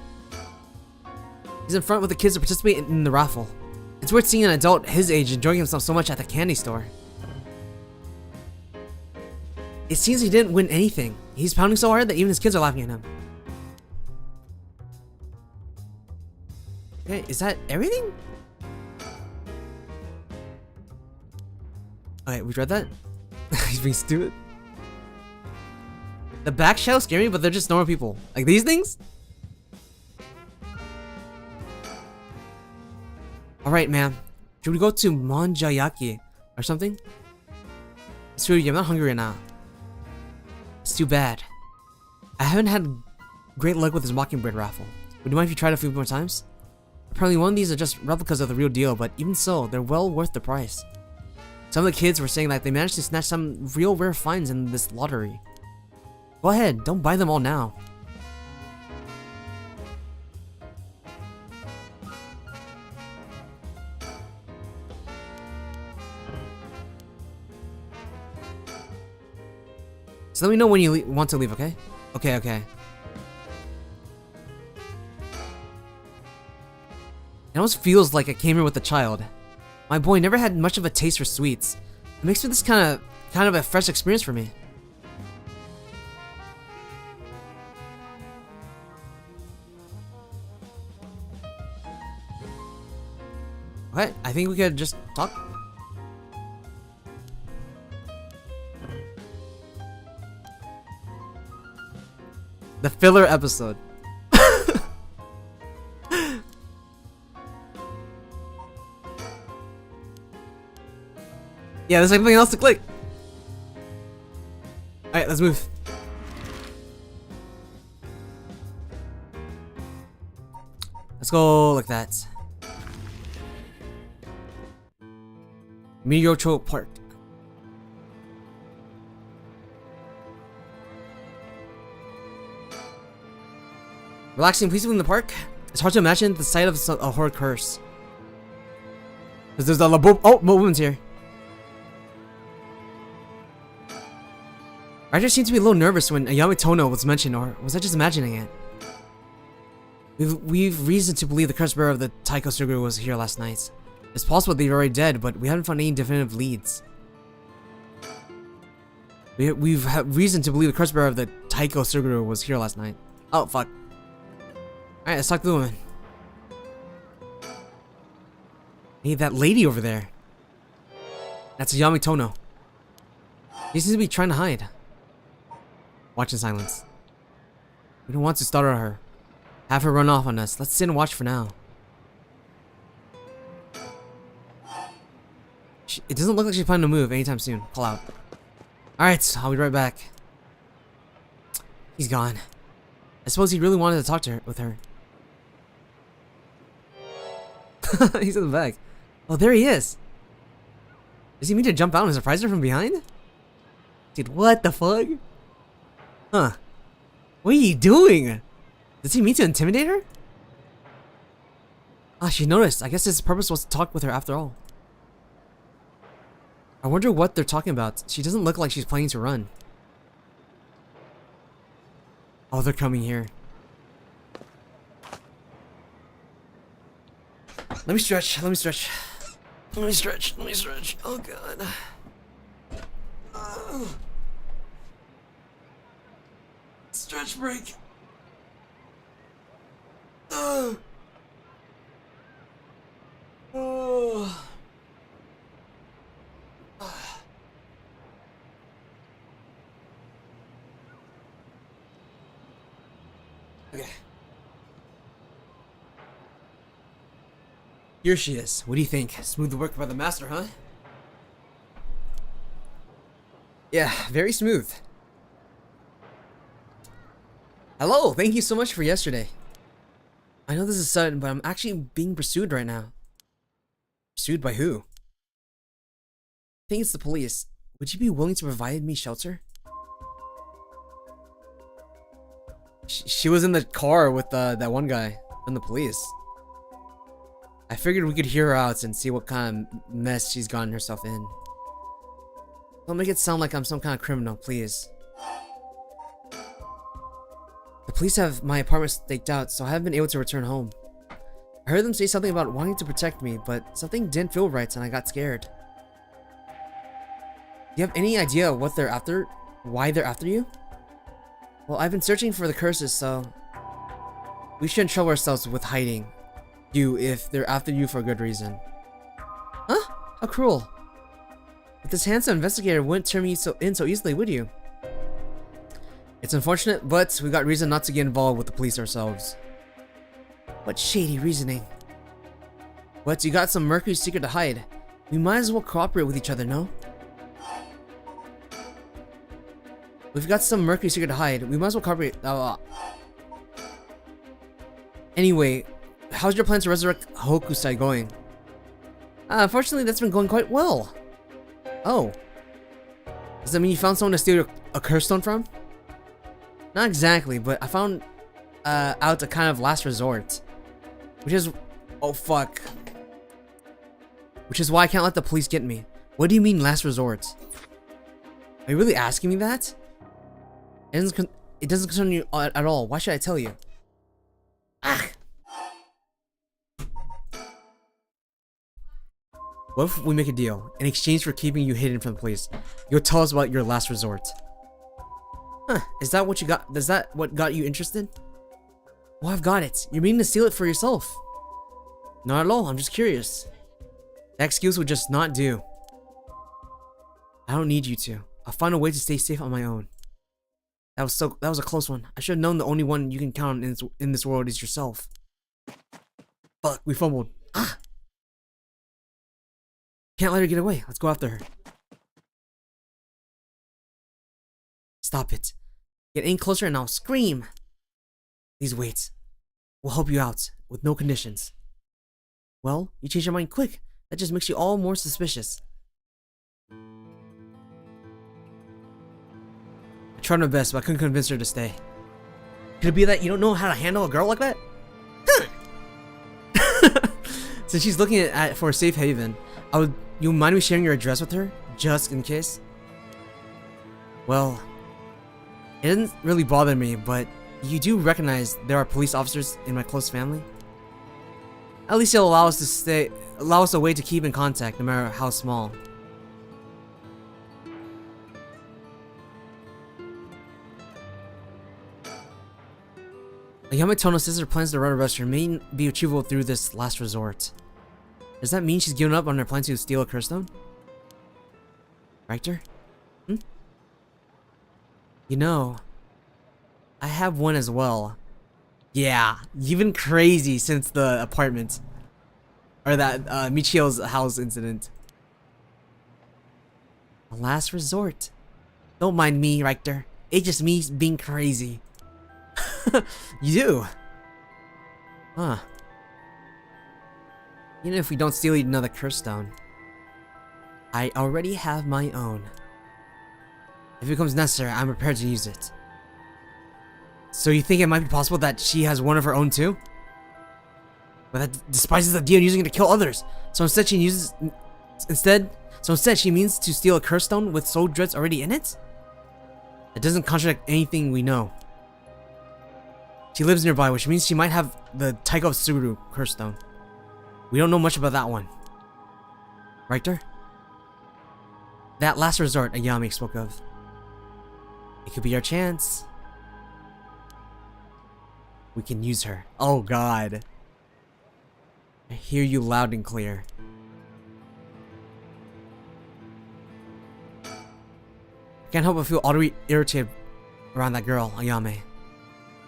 He's in front with the kids to participate in the raffle. It's weird seeing an adult his age enjoying himself so much at the candy store. It seems he didn't win anything. He's pounding so hard that even his kids are laughing at him. Okay, is that everything? Alright, we read that? He's being stupid. The back shadows scare me, but they're just normal people. Like these things? Alright, man. Should we go to Monjayaki or something? It's really, I'm not hungry right now. It's too bad. I haven't had great luck with this Mockingbird raffle. Would you mind if you tried a few more times? Apparently one of these are just replicas of the real deal, but even so, they're well worth the price. Some of the kids were saying that they managed to snatch some real rare finds in this lottery. Go ahead, don't buy them all now. So let me know when you want to leave, okay? Okay, okay. It almost feels like I came here with a child. My boy never had much of a taste for sweets. It makes this kind of a fresh experience for me. Okay, I think we could just talk. The filler episode. Yeah, there's something else to click. Alright, let's move. Let's go like that. Meteorcho Park. Relaxing peacefully in the park. It's hard to imagine the sight of a horror curse. Because there's the woman's here. I just seemed to be a little nervous when Yamatono was mentioned, or was I just imagining it? We've reason to believe the curse bearer of the Taiko Suguru was here last night. It's possible they're already dead, but we haven't found any definitive leads. We've had reason to believe the curse bearer of the Taiko Suguru was here last night. Oh, fuck. Alright, let's talk to the woman. Hey, that lady over there. That's Yamatono. He seems to be trying to hide. Watch in silence. We don't want to startle her. Have her run off on us. Let's sit and watch for now. It doesn't look like she's planning to move anytime soon. Call out. Alright, I'll be right back. He's gone. I suppose he really wanted to talk to her with her. He's in the back. Oh, there he is. Does he mean to jump out and surprise her from behind? Dude, what the fuck? Huh. What are you doing? Does he mean to intimidate her? Ah, she noticed. I guess his purpose was to talk with her after all. I wonder what they're talking about. She doesn't look like she's planning to run. Oh, they're coming here. Let me stretch. Let me stretch. Let me stretch. Let me stretch. Oh, God. Stretch break. Oh. Okay. Here she is. What do you think? Smooth work by the master, huh? Yeah, very smooth. Hello, thank you so much for yesterday. I know this is sudden, but I'm actually being pursued right now. Pursued by who? I think it's the police. Would you be willing to provide me shelter? She was in the car with that one guy from the police. I figured we could hear her out and see what kind of mess she's gotten herself in. Don't make it sound like I'm some kind of criminal, please. The police have my apartment staked out, so I haven't been able to return home. I heard them say something about wanting to protect me, but something didn't feel right and I got scared. Do you have any idea what they're after? Why they're after you? Well, I've been searching for the curses, so we shouldn't trouble ourselves with hiding you if they're after you for a good reason. Huh? How cruel. But this handsome investigator wouldn't turn me so easily, would you? It's unfortunate, but we got reason not to get involved with the police ourselves. What shady reasoning. But you got some Mercury secret to hide. We might as well cooperate with each other, no? We've got some Mercury secret to hide. We might as well cooperate. Anyway, how's your plan to resurrect Hokusai going? Unfortunately, that's been going quite well. Oh. Does that mean you found someone to steal a curse stone from? Not exactly, but I found out a kind of last resort. Which is... oh, fuck. Which is why I can't let the police get me. What do you mean last resort? Are you really asking me that? It doesn't concern you at all. Why should I tell you? Ah! What if we make a deal? In exchange for keeping you hidden from the police, you'll tell us about your last resort. Huh, is that what you got? Is that what got you interested? Well, I've got it. You're meaning to steal it for yourself. Not at all, I'm just curious. That excuse would just not do. I don't need you to. I'll find a way to stay safe on my own. That was a close one. I should have known the only one you can count on in this world is yourself. Fuck, we fumbled. Ah! Can't let her get away. Let's go after her. Stop it. Get in closer and I'll scream. Please wait. We'll help you out, with no conditions. Well, you changed your mind quick. That just makes you all more suspicious. I tried my best, but I couldn't convince her to stay. Could it be that you don't know how to handle a girl like that? Since she's looking for a safe haven, you mind me sharing your address with her, just in case? Well, it doesn't really bother me, but you do recognize there are police officers in my close family? At least it'll allow us a way to keep in contact, no matter how small. Yamatono says her plans to run a restaurant may be achievable through this last resort. Does that mean she's given up on her plan to steal a curse stone? Richter? You know, I have one as well. Yeah, you've been crazy since the apartment. Or that Michio's house incident. A last resort. Don't mind me, Richter. It's just me being crazy. You do? Huh. Even if we don't steal another curse stone, I already have my own. If it becomes necessary, I'm prepared to use it. So you think it might be possible that she has one of her own too? But that despises the idea of using it to kill others. So instead she means to steal a curse stone with soul dreads already in it? That doesn't contradict anything we know. She lives nearby, which means she might have the Taiko of Tsuru curse stone. We don't know much about that one. Richter? That last resort Ayami spoke of. It could be our chance. We can use her. Oh god. I hear you loud and clear. I can't help but feel utterly irritated around that girl, Ayame.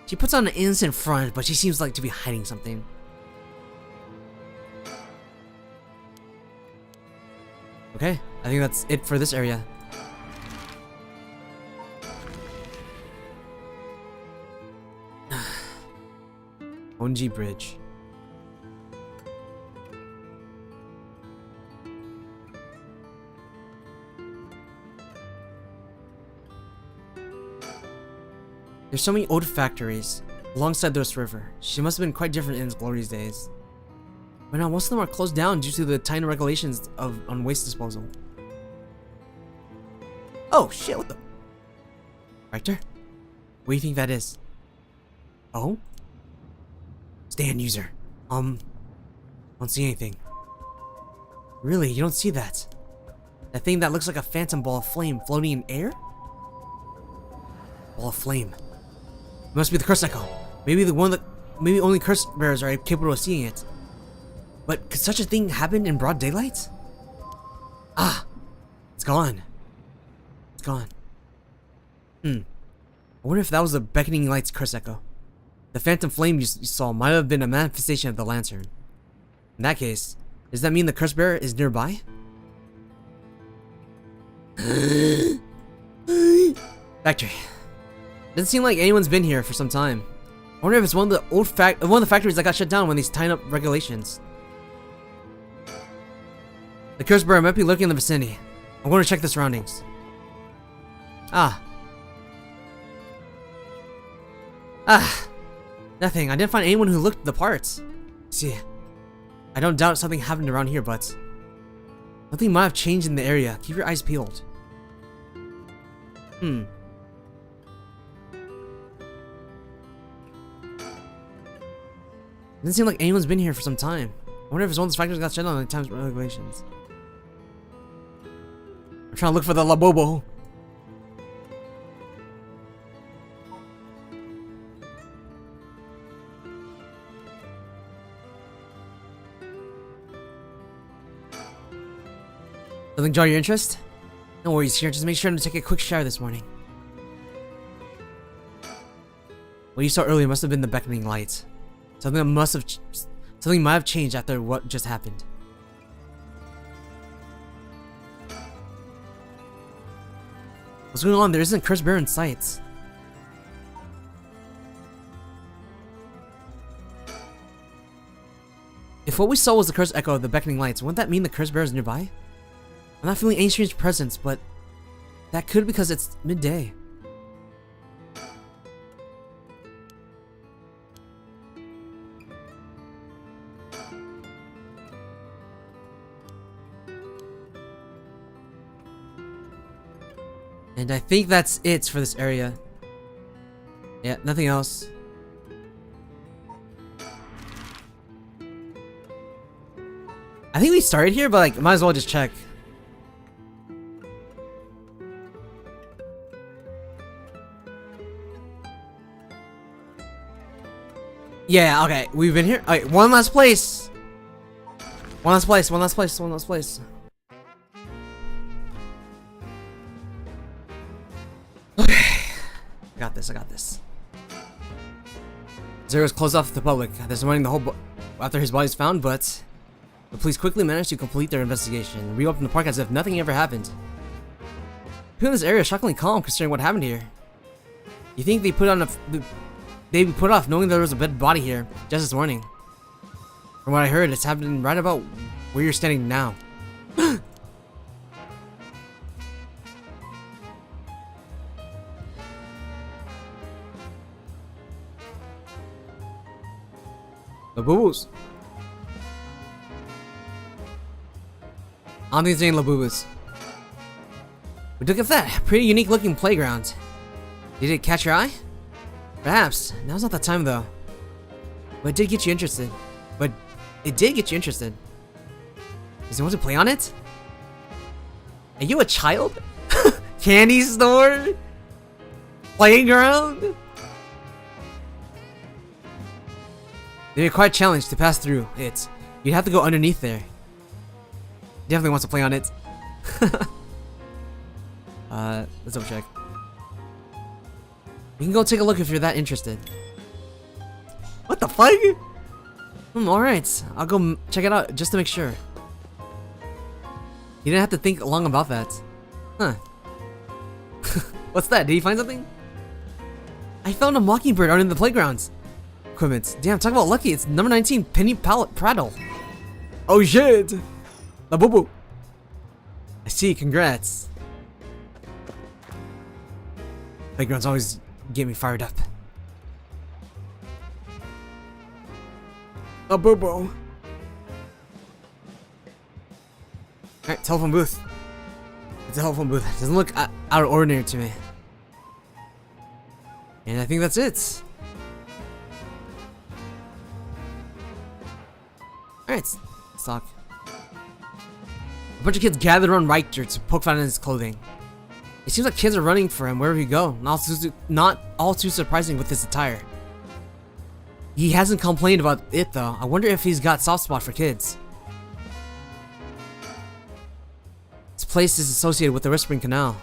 She puts on an innocent front, but she seems like to be hiding something. Okay, I think that's it for this area. Onji Bridge. There's so many old factories alongside this river. She must have been quite different in its glory days. But now most of them are closed down due to the tiny regulations on waste disposal. Oh shit, what the? Richter? What do you think that is? Oh? Stand user. Don't see anything. Really, you don't see that? That thing that looks like a phantom ball of flame floating in air? ball of flame. It must be the curse echo. Maybe maybe only curse bearers are capable of seeing it. But could such a thing happen in broad daylight? Ah, it's gone. It's gone. I wonder if that was the beckoning light's curse echo. The phantom flame you saw might have been a manifestation of the lantern. In that case, does that mean the curse bearer is nearby? Factory. Doesn't seem like anyone's been here for some time. I wonder if it's one of the factories that got shut down when these tightened up regulations. The curse bearer might be lurking in the vicinity. I'm going to check the surroundings. Nothing. I didn't find anyone who looked the parts. See, I don't doubt something happened around here, but nothing might have changed in the area. Keep your eyes peeled. Doesn't seem like anyone's been here for some time. I wonder if it's one of those factories got shut down at times regulations. I'm trying to look for the Labobo. Something draw your interest? No worries here, just make sure to take a quick shower this morning. What you saw earlier must have been the beckoning light. Something might have changed after what just happened. What's going on? There isn't a curse bearer in sight. If what we saw was the curse echo of the beckoning lights, wouldn't that mean the curse bearer is nearby? I'm not feeling any strange presence, but that could be because it's midday. And I think that's it for this area. Yeah, nothing else. I think we started here, but like, might as well just check. Yeah, okay, we've been here. Alright, one last place. One last place. Okay. I got this. Zero's closed off to the public. This morning, after his body is found, but the police quickly managed to complete their investigation and reopen the park as if nothing ever happened. People in this area are shockingly calm considering what happened here. You think they put off knowing there was a dead body here just this morning? From what I heard, it's happening right about where you're standing now. The boo-boos. I don't think it's any Labubus. But look at that, pretty unique looking playground. Did it catch your eye? Perhaps. Now's not the time though. But it did get you interested. Does he want to play on it? Are you a child? Candy store? Playground? They'd be quite a challenge to pass through it. You'd have to go underneath there. Definitely wants to play on it. Let's double check. You can go take a look if you're that interested. What the fuck? Alright. I'll go check it out just to make sure. You didn't have to think long about that. Huh. What's that? Did you find something? I found a mockingbird out in the playgrounds. Equipment. Damn, talk about lucky. It's number 19, Penny Prattle. Oh shit! La boo boo. I see, congrats. Playgrounds always get me fired up. A boo boo. Alright, telephone booth. It's a telephone booth. It doesn't look out of ordinary to me. And I think that's it. Alright, let's talk. A bunch of kids gathered around Richter to poke fun at his clothing. It seems like kids are running for him wherever he go. Not all too surprising with his attire. He hasn't complained about it though. I wonder if he's got soft spot for kids. This place is associated with the Whispering Canal.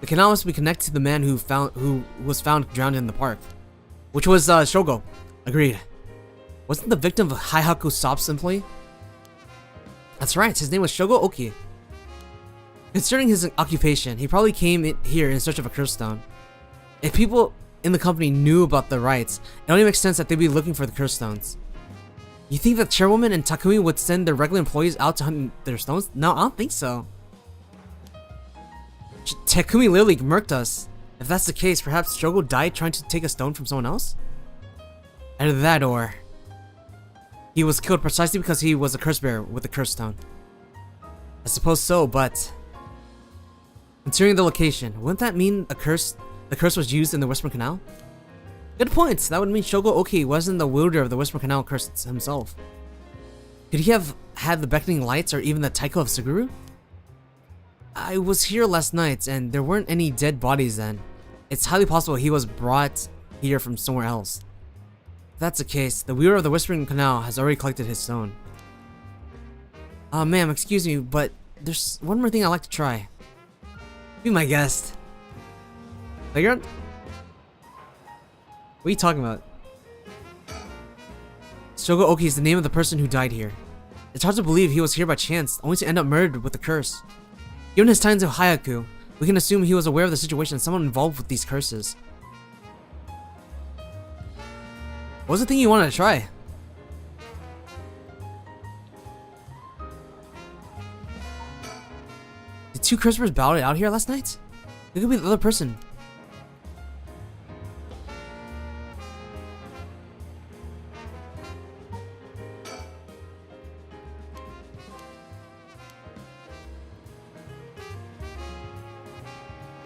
The canal must be connected to the man who was found drowned in the park, which was Shogo. Agreed. Wasn't the victim of Haihaku Soft's employee? That's right. His name was Shogo Oki. Considering his occupation, he probably came here in search of a curse stone. If people in the company knew about the rites, it only makes sense that they'd be looking for the curse stones. You think the chairwoman and Takumi would send their regular employees out to hunt their stones? No, I don't think so. Takumi literally murked us. If that's the case, perhaps Shogo died trying to take a stone from someone else? Either that or he was killed precisely because he was a curse bearer with a curse stone. I suppose so, but considering the location, wouldn't that mean the curse was used in the Whispering Canal? Good points. That would mean Shogo Oki wasn't the wielder of the Whispering Canal curse himself. Could he have had the beckoning lights or even the taiko of Suguru? I was here last night and there weren't any dead bodies then. It's highly possible he was brought here from somewhere else. If that's the case, the wielder of the Whispering Canal has already collected his stone. Ma'am, excuse me, but there's one more thing I'd like to try. Be my guest. Playground? What are you talking about? Shogo Oki is the name of the person who died here. It's hard to believe he was here by chance, only to end up murdered with a curse. Given his ties to Haihaku, we can assume he was aware of the situation and someone involved with these curses. What was the thing you wanted to try? Did two curse bearers battle it out here last night? It could be the other person.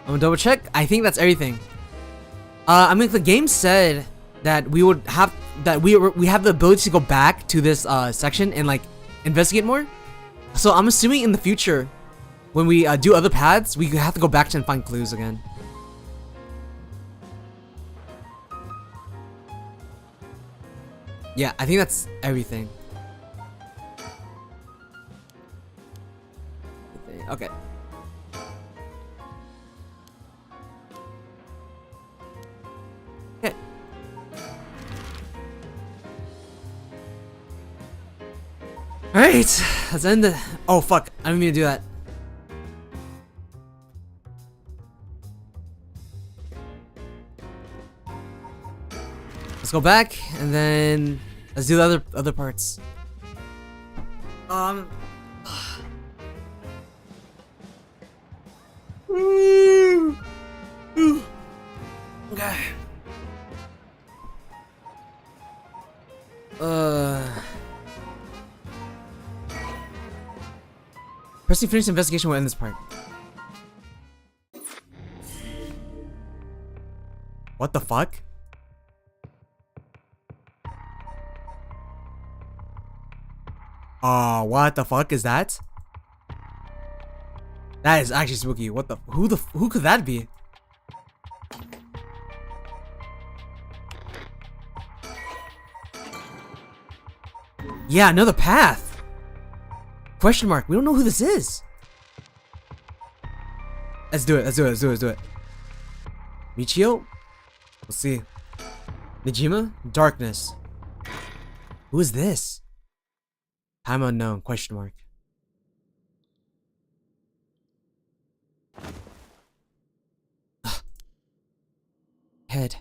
I'm gonna double check. I think that's everything. I mean, the game said that we would have we have the ability to go back to this section and like investigate more. So I'm assuming in the future, when we do other paths, we have to go back to and find clues again. Yeah, I think that's everything. Okay. Okay. Alright, let's end the— oh fuck, I didn't mean to do that. Let's go back and then let's do the other parts. Okay. Pressing finish investigation will end this part. What the fuck? What the fuck is that? That is actually spooky. What the— who could that be? Yeah, another path. Question mark. We don't know who this is. Let's do it. Let's do it. Let's do it. Let's do it. Michio? We'll see. Nijima? Darkness. Who is this? Time unknown. Question mark. Head.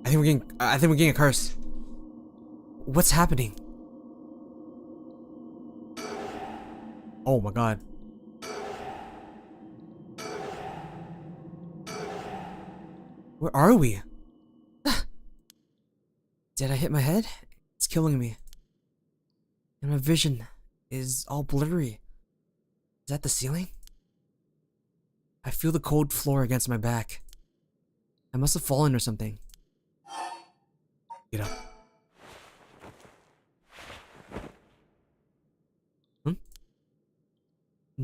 I think we're getting a curse. What's happening? Oh my god. Where are we? Did I hit my head? It's killing me. And my vision is all blurry. Is that the ceiling? I feel the cold floor against my back. I must have fallen or something. Get up.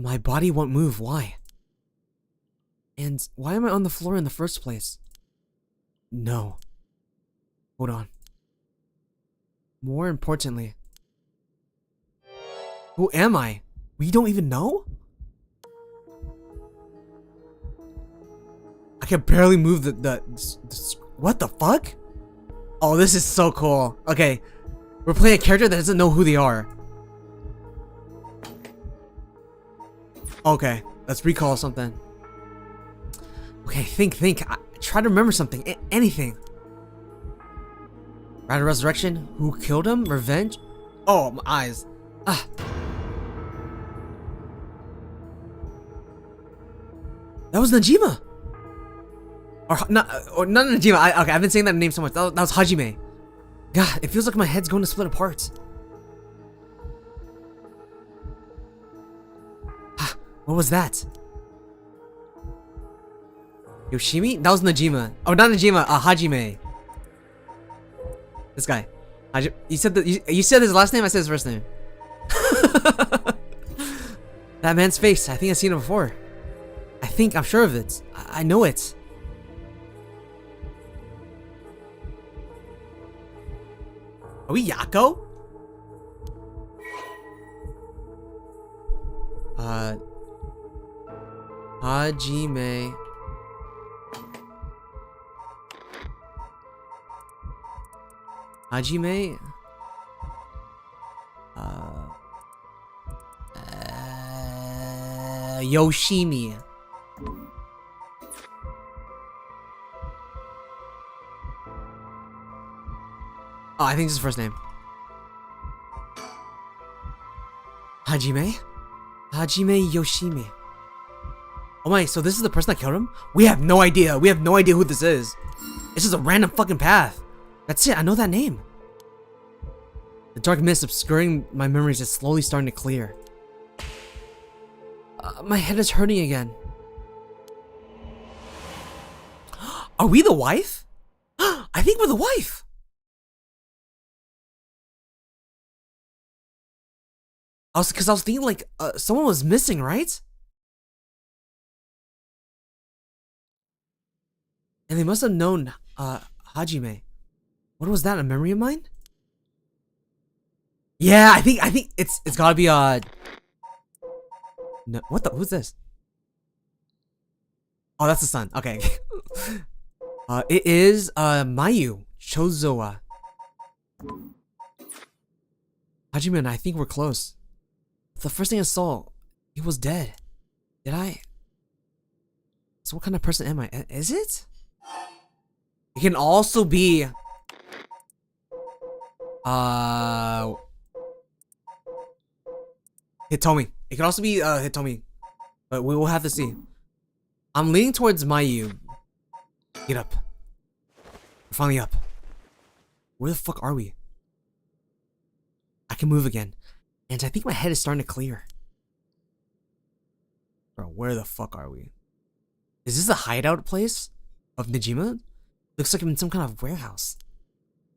My body won't move. Why? And why am I on the floor in the first place? No. Hold on. More importantly, who am I? We don't even know? I can barely move the what the fuck? Oh, this is so cool. Okay, we're playing a character that doesn't know who they are. Okay, let's recall something. Okay, think. Try to remember something. Anything. Right of resurrection? Who killed him? Revenge? Oh, my eyes. Ah. That was Najima. Or not Najima. Okay, I've been saying that name so much. That was Hajime. God, it feels like my head's going to split apart. What was that? Yoshimi? That was Najima. Oh, not Najima. Hajime. This guy. You said you said his last name. I said his first name. That man's face. I think I've seen it before. I'm sure of it. I know it. Are we Yako? Hajime. Hajime? Yoshimi. Oh, I think it's his first name. Hajime? Hajime Yoshimi. Oh my, so this is the person that killed him? We have no idea. We have no idea who this is. It's just a random fucking path. That's it, I know that name. The dark mist obscuring my memories is slowly starting to clear. My head is hurting again. Are we the wife? I think we're the wife. Because I was thinking like someone was missing, right? And they must have known Hajime. What was that? A memory of mine? Yeah, I think it's gotta be no, what the? Who's this? Oh, that's the sun. Okay. It is Mayu Chozoa. Hajime and I think we're close. The first thing I saw, he was dead. Did I? So what kind of person am I? Is it? It can also be Hitomi. It can also be Hitomi. But we will have to see. I'm leaning towards Mayu. Get up. We're finally up. Where the fuck are we? I can move again. And I think my head is starting to clear. Bro, where the fuck are we? Is this a hideout place of Najima? Looks like I'm in some kind of warehouse.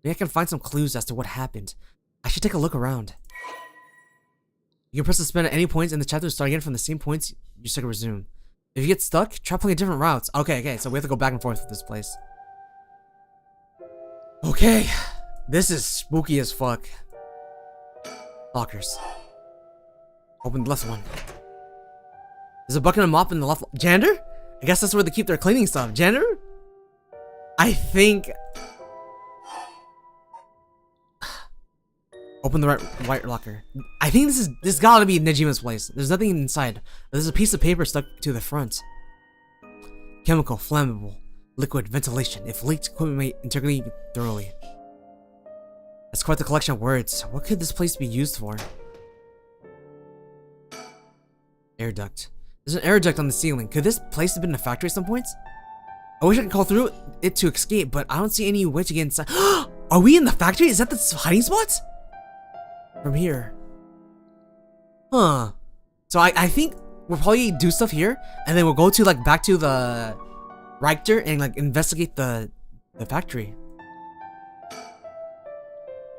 Maybe I can find some clues as to what happened. I should take a look around. You can press suspend at any points in the chapter to start again from the same points you stick resume. If you get stuck, try playing different routes. Okay, so we have to go back and forth with this place. Okay, this is spooky as fuck. Lockers. Open the left one. There's a bucket and a mop in the left. Janitor? I guess that's where they keep their cleaning stuff. Janitor? I think. Open the right white locker. I think this gotta be Nejima's place. There's nothing inside. There's a piece of paper stuck to the front. Chemical, flammable, liquid, ventilation. If leaked, equipment may integrate thoroughly. That's quite the collection of words. What could this place be used for? Air duct. There's an air duct on the ceiling. Could this place have been a factory at some point? I wish I could call through it to escape, but I don't see any way to get inside. Are we in the factory? Is that the hiding spot? From here. Huh. So I think we'll probably do stuff here, and then we'll go to like back to the Richter and like investigate the factory.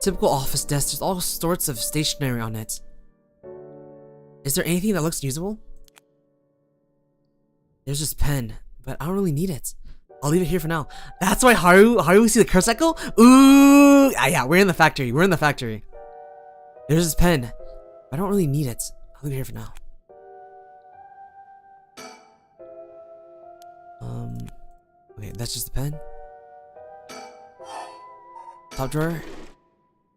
Typical office desk. There's all sorts of stationery on it. Is there anything that looks usable? There's this pen, but I don't really need it. I'll leave it here for now. That's why Haru see the curse echo? Ooh! Yeah, we're in the factory. We're in the factory. There's this pen, but I don't really need it. I'll leave it here for now. Okay, that's just the pen. Top drawer.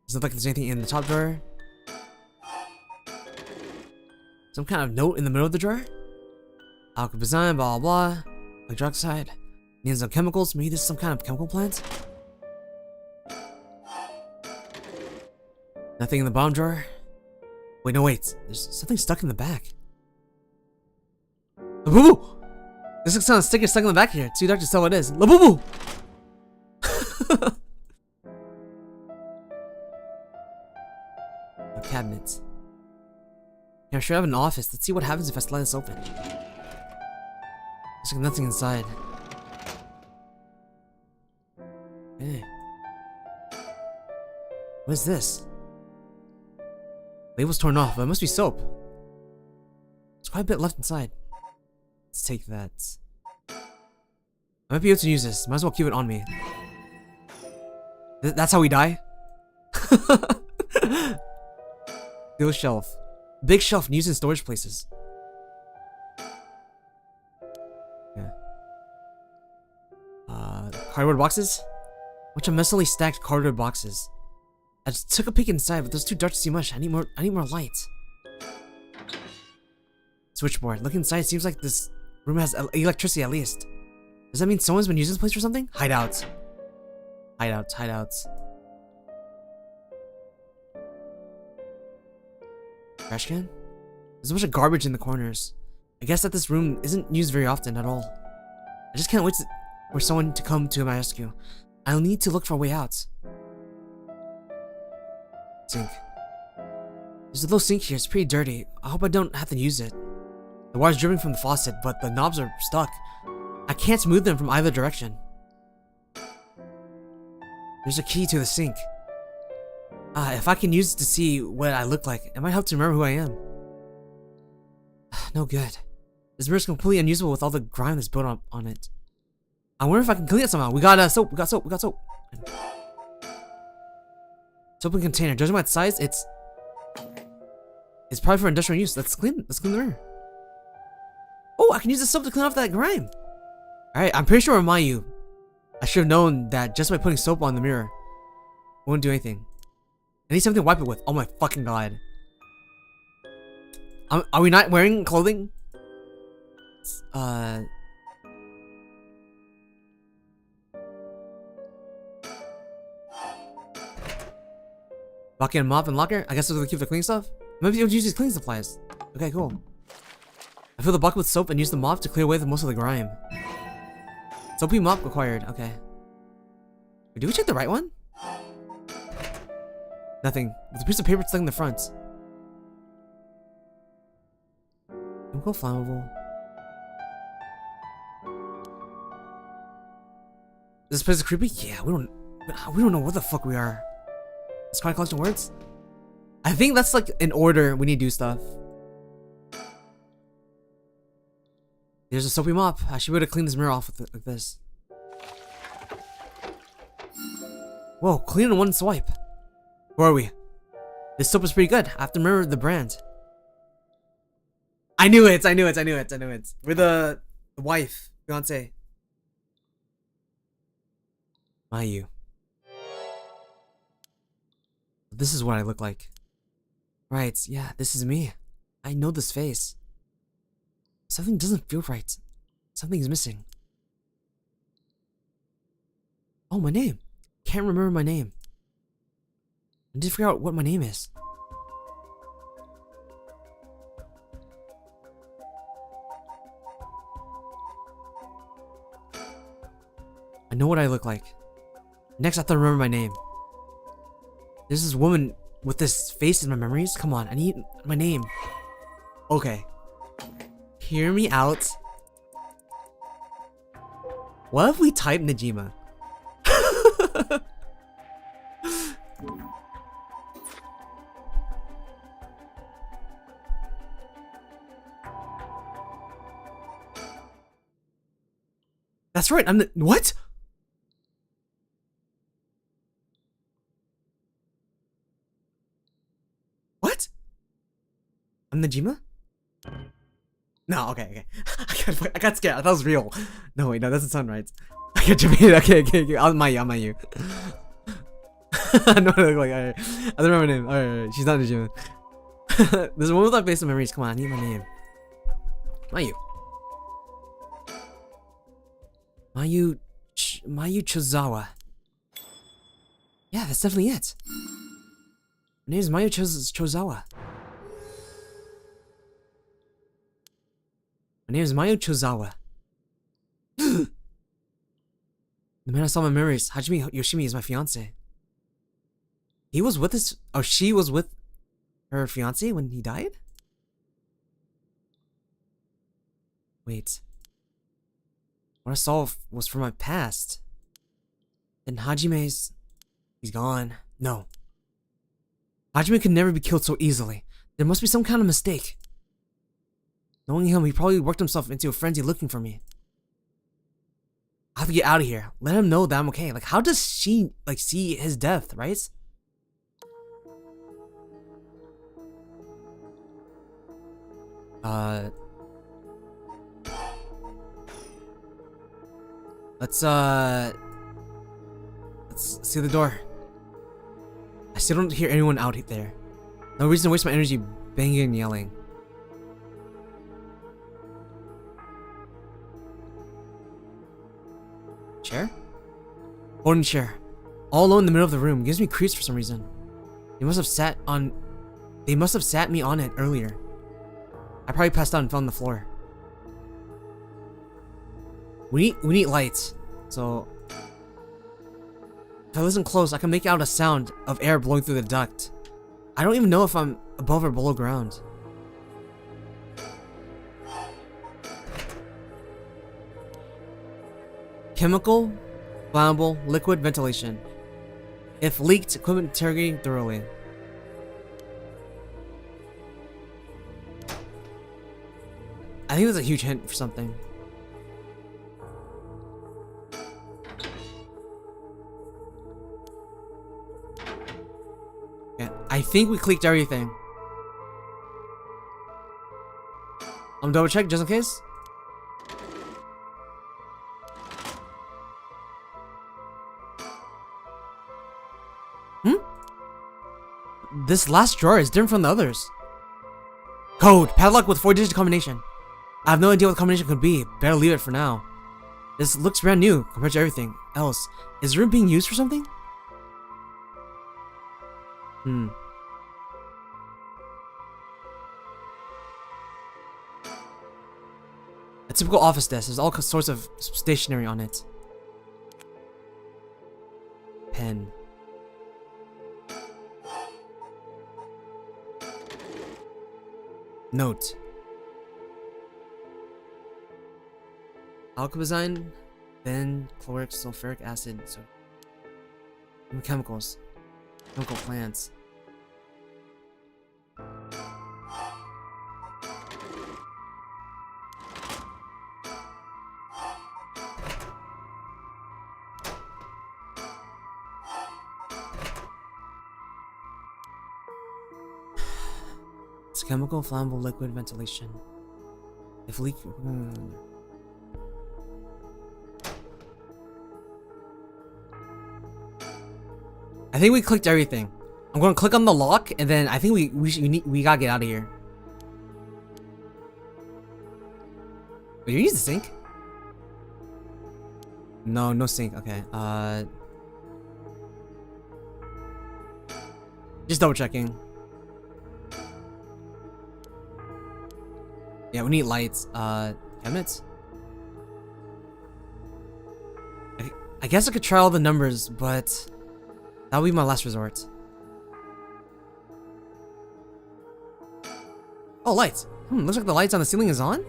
Doesn't look like there's anything in the top drawer. Some kind of note in the middle of the drawer. Alcohol design, blah blah blah. Hydroxide. Needs some chemicals. Maybe this is some kind of chemical plant. Nothing in the bottom drawer. Wait, no, wait. There's something stuck in the back. Labubu! This looks kind of sticker stuck in the back here. Too dark to tell what it is. Labubu! A cabinet. Yeah, I'm sure I have an office. Let's see what happens if I slide this open. There's like nothing inside. Hey. What is this? Label's torn off, but it must be soap. There's quite a bit left inside. Let's take that. I might be able to use this. Might as well keep it on me. That's how we die? Steel shelf. Big shelf used in storage places. Yeah. Cardboard boxes? Bunch of messily stacked cardboard boxes. I just took a peek inside, but there's too dark to see much. I need more light. Switchboard. Look inside. Seems like this room has electricity at least. Does that mean someone's been using this place for something? Hideouts. Hideouts. Trash can? There's a bunch of garbage in the corners. I guess that this room isn't used very often at all. I just can't wait for someone to come to my rescue. I'll need to look for a way out. Sink. There's a little sink here. It's pretty dirty. I hope I don't have to use it. The water's dripping from the faucet, but the knobs are stuck. I can't move them from either direction. There's a key to the sink. If I can use it to see what I look like, it might help to remember who I am. No good. This mirror's completely unusable with all the grime that's built up on it. I wonder if I can clean it somehow. We got soap. We got soap. Soap in container. Judging by its size, it's probably for industrial use. Let's clean the mirror. Oh, I can use the soap to clean off that grime. Alright, I'm pretty sure Mayu. I should have known that just by putting soap on the mirror won't do anything. I need something to wipe it with. Oh my fucking god. Are we not wearing clothing? Bucket and mop and locker? I guess those are to keep the clean stuff? Maybe you'll use these cleaning supplies. Okay, cool. I fill the bucket with soap and use the mop to clear away most of the grime. Soapy mop required. Okay. Wait, did we check the right one? Nothing. There's a piece of paper stuck in the front. Chemical flammable. This place is creepy? Yeah, we don't know what the fuck we are. Discard collection words? I think that's like in order we need to do stuff. There's a soapy mop. I should be able to clean this mirror off with like this. Whoa, clean in one swipe. Where are we? This soap is pretty good. I have to remember the brand. I knew it. We're the wife, fiance. Mayu. This is what I look like. Right, yeah, this is me. I know this face. Something doesn't feel right. Something is missing. Oh, my name. Can't remember my name. I need to figure out what my name is. I know what I look like. Next, I have to remember my name. There's this woman with this face in my memories. Come on, I need my name. Okay. Hear me out. What if we type Najima? That's right, I'm the- what? What? I'm Najima? No, okay. I got scared. I thought it was real. No, wait, no, that doesn't sound right. Okay, Jamie, okay. I'm you. I know what I look like. Alright. I don't remember her name. Alright. She's not Najima. There's a woman without basic memories. Come on, I need my name. Mayu. Mayu Chozawa. Yeah, that's definitely it. My name is Mayu Chozawa. My name is Mayu Chozawa. The man I saw in my memories, Hajime Yoshimi, is my fiance. He was with his. Oh, she was with her fiance when he died? Wait. What I saw was from my past. And Hajime's. He's gone. No. Hajime could never be killed so easily. There must be some kind of mistake. Knowing him, he probably worked himself into a frenzy looking for me. I have to get out of here. Let him know that I'm okay. Like, how does she, like, see his death, right? Let's see the door. I still don't hear anyone out there. No reason to waste my energy banging and yelling. Chair? Golden chair. All alone in the middle of the room. Gives me creeps for some reason. They must have sat me on it earlier. I probably passed out and fell on the floor. We need lights. So if I listen close, I can make out a sound of air blowing through the duct. I don't even know if I'm above or below ground. Chemical, flammable, liquid, ventilation. If leaked, equipment interrogating thoroughly. I think that's a huge hint for something. Yeah, I think we clicked everything. I'm double check just in case. This last drawer is different from the others. Code. Padlock with 4-digit combination. I have no idea what the combination could be. Better leave it for now. This looks brand new compared to everything else. Is the room being used for something? A typical office desk. There's all sorts of stationery on it. Pen. Note. Alkabazine, then chloric, sulfuric acid, so chemicals, chemical plants. It's chemical, flammable, liquid, ventilation. If leak. I think we clicked everything. I'm gonna click on the lock, and then I think we gotta get out of here. Wait, you use the sink? No sink. Okay. Just double checking. Yeah, we need lights. Cabinets. I guess I could try all the numbers, but that would be my last resort. Oh, lights. Looks like the lights on the ceiling is on.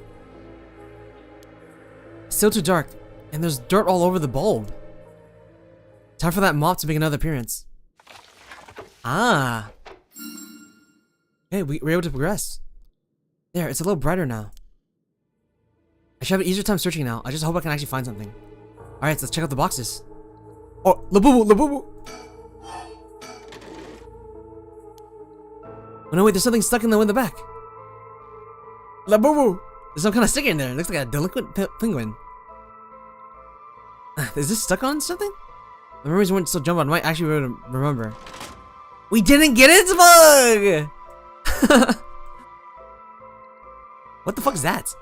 Still too dark, and there's dirt all over the bulb. Time for that mop to make another appearance. Ah. Hey, we're able to progress. There, it's a little brighter now. I should have an easier time searching now. I just hope I can actually find something. Alright, let's check out the boxes. Oh, Labubu, Labubu! Oh no, wait, there's something stuck in the back. Labubu! There's some kind of sticker in there. It looks like a delinquent penguin. Is this stuck on something? The memories weren't so jump on. I might actually be able to remember. We didn't get its bug! What the fuck is that?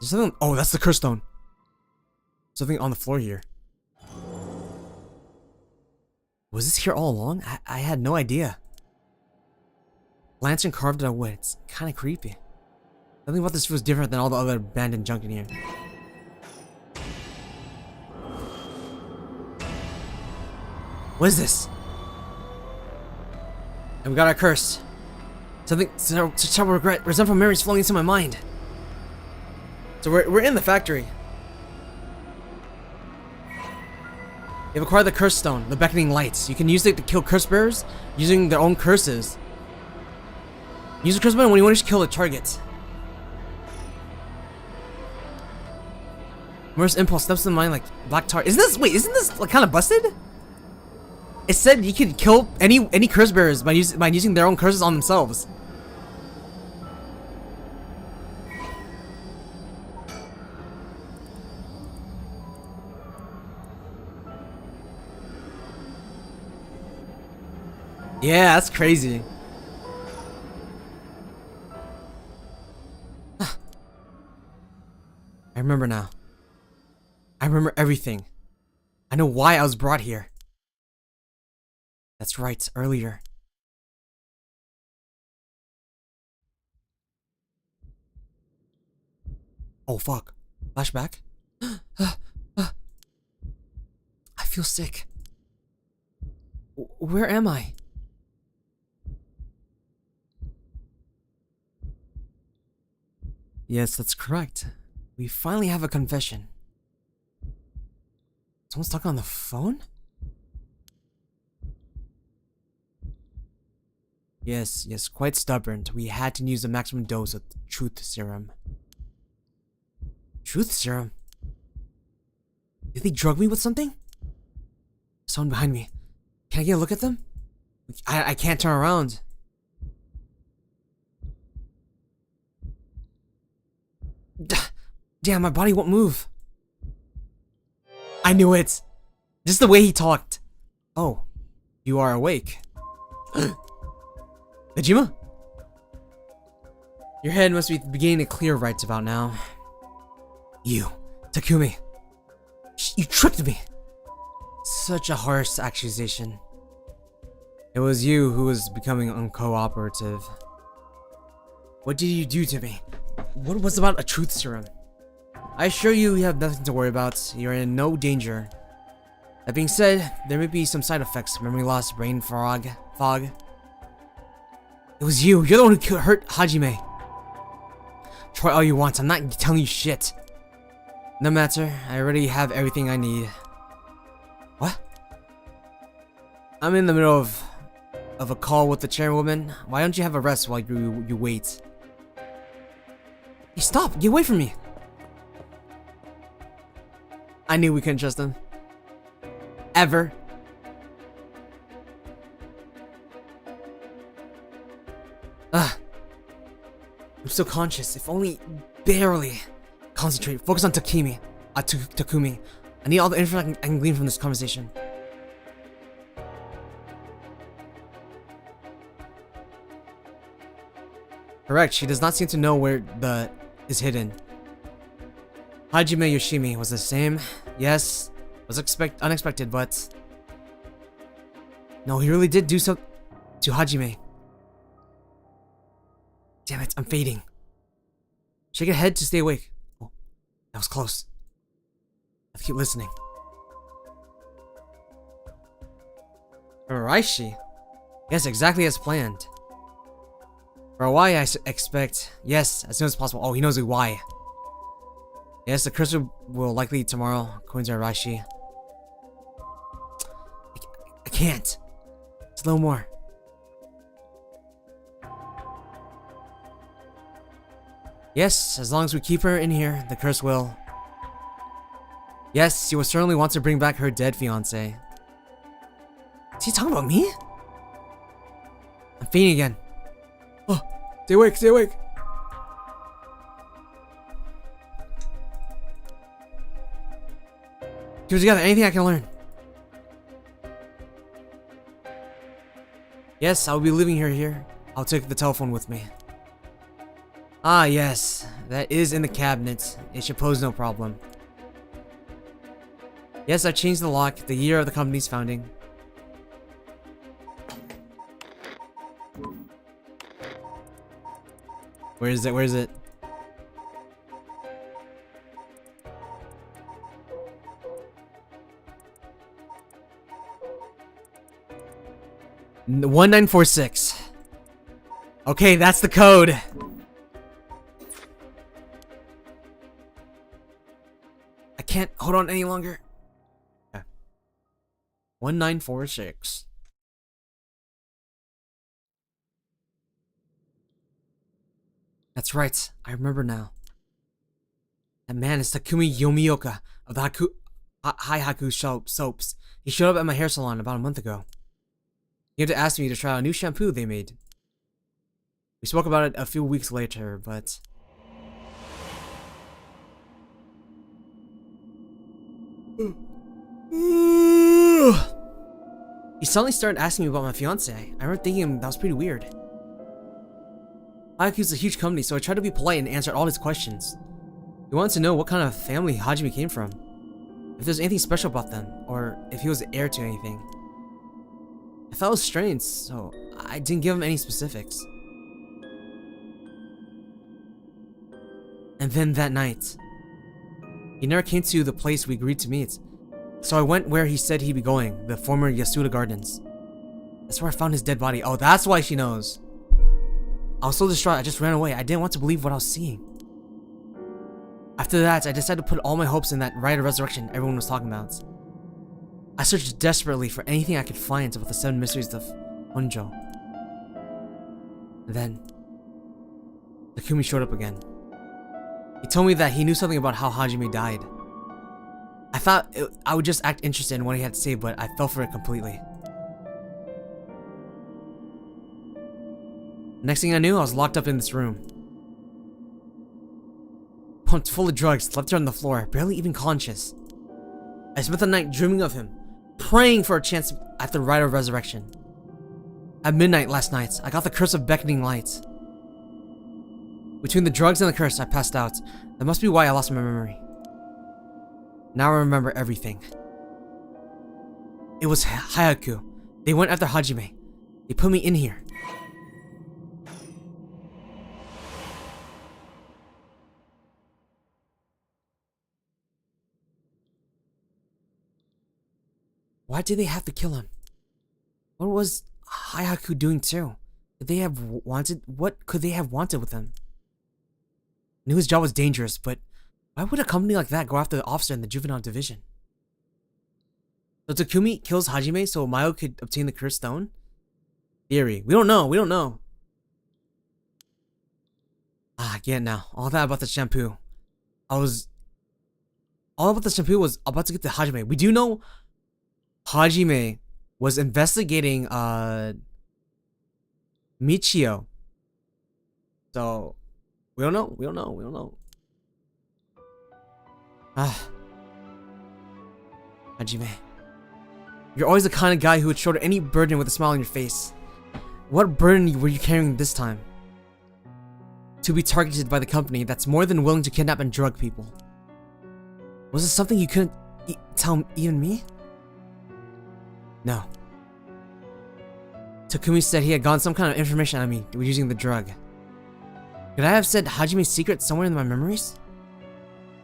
There's something. Oh, that's the curse stone. Something on the floor here. Was this here all along? I had no idea. Lantern carved out of wood. It's kind of creepy. Something about this feels different than all the other abandoned junk in here. What is this? And we got our curse. Something, such terrible regret, resentful memories flowing into my mind. So we're in the factory. You've acquired the curse stone, the beckoning lights. You can use it to kill curse bearers using their own curses. Use the curse button when you want to kill a target. Murderous impulse steps in mind like black tar. Isn't this like kind of busted? It said you could kill any curse bearers by using their own curses on themselves. Yeah, that's crazy. I remember now. I remember everything. I know why I was brought here. That's right, earlier. Oh fuck. Flashback? I feel sick. Where am I? Yes, that's correct. We finally have a confession. Someone's talking on the phone? Yes, quite stubborn. We had to use the maximum dose of truth serum. Truth serum? Did they drug me with something? Someone behind me. Can I get a look at them? I can't turn around. Damn, my body won't move. I knew it. Just the way he talked. Oh, you are awake. Najima? Your head must be beginning to clear right about now. You, Takumi. You tricked me. Such a harsh accusation. It was you who was becoming uncooperative. What did you do to me? What was about a truth serum? I assure you, you have nothing to worry about. You're in no danger. That being said, there may be some side effects: memory loss, brain fog. It was you. You're the one who hurt Hajime. Try all you want. I'm not telling you shit. No matter. I already have everything I need. What? I'm in the middle of a call with the chairwoman. Why don't you have a rest while you wait? Hey, stop! Get away from me! I knew we couldn't trust him. Ever. I'm still conscious, if only barely. Concentrate. Focus on Takumi. Takumi. I need all the info I can glean from this conversation. Correct. She does not seem to know where the is hidden. Hajime Yoshimi was the same. Yes, was unexpected, but no, he really did do so to Hajime. Damn it, I'm fading. Shake your head to stay awake. Oh, that was close. I have to keep listening. Araishi? Yes, exactly as planned. For a why, I expect. Yes, as soon as possible. Oh, he knows why. Yes, the cursor will likely tomorrow, according to Araishi. I can't. It's a little more. Yes, as long as we keep her in here, the curse will. Yes, she will certainly want to bring back her dead fiance. Is he talking about me? I'm fainting again. Oh, stay awake, stay awake. Keep it together, anything I can learn. Yes, I'll be leaving her here. I'll take the telephone with me. Ah, yes. That is in the cabinet. It should pose no problem. Yes, I changed the lock, the year of the company's founding. Where is it? Where is it? N 1946. Okay, that's the code. I can't hold on any longer. Okay. 1946. That's right. I remember now. That man is Takumi Yomioka of the Haku soaps. He showed up at my hair salon about a month ago. He had to ask me to try out a new shampoo they made. We spoke about it a few weeks later, but... He suddenly started asking me about my fiance. I remember thinking that was pretty weird. Hayaku's a huge company, so I tried to be polite and answered all his questions. He wanted to know what kind of family Hajime came from, if there's anything special about them, or if he was the heir to anything. I thought it was strange, so I didn't give him any specifics. And then that night, he never came to the place we agreed to meet, so I went where he said he'd be going, the former Yasuda Gardens. That's where I found his dead body. Oh, that's why she knows. I was so distraught, I just ran away. I didn't want to believe what I was seeing. After that, I decided to put all my hopes in that rite of resurrection everyone was talking about. I searched desperately for anything I could find about the 7 mysteries of Honjo. And then, Takumi showed up again. He told me that he knew something about how Hajime died. I thought I would just act interested in what he had to say, but I fell for it completely. Next thing I knew, I was locked up in this room. Pumped full of drugs, left her on the floor, barely even conscious. I spent the night dreaming of him, praying for a chance at the rite of resurrection. At midnight last night, I got the curse of beckoning light. Between the drugs and the curse, I passed out. That must be why I lost my memory. Now I remember everything. It was Hayaku. They went after Hajime. They put me in here. Why did they have to kill him? What was Hayaku doing too? What could they have wanted with him? I knew his job was dangerous, but why would a company like that go after the officer in the juvenile division? So Takumi kills Hajime so Mayo could obtain the cursed stone? Theory. We don't know. Ah, I get it now. All about the shampoo was about to get to Hajime. We do know Hajime was investigating Michio. So we don't know. Ah. Hajime. You're always the kind of guy who would shoulder any burden with a smile on your face. What burden were you carrying this time? To be targeted by the company that's more than willing to kidnap and drug people. Was it something you couldn't tell even me? No. Takumi said he had gotten some kind of information on me using the drug. Could I have said Hajime's secret somewhere in my memories?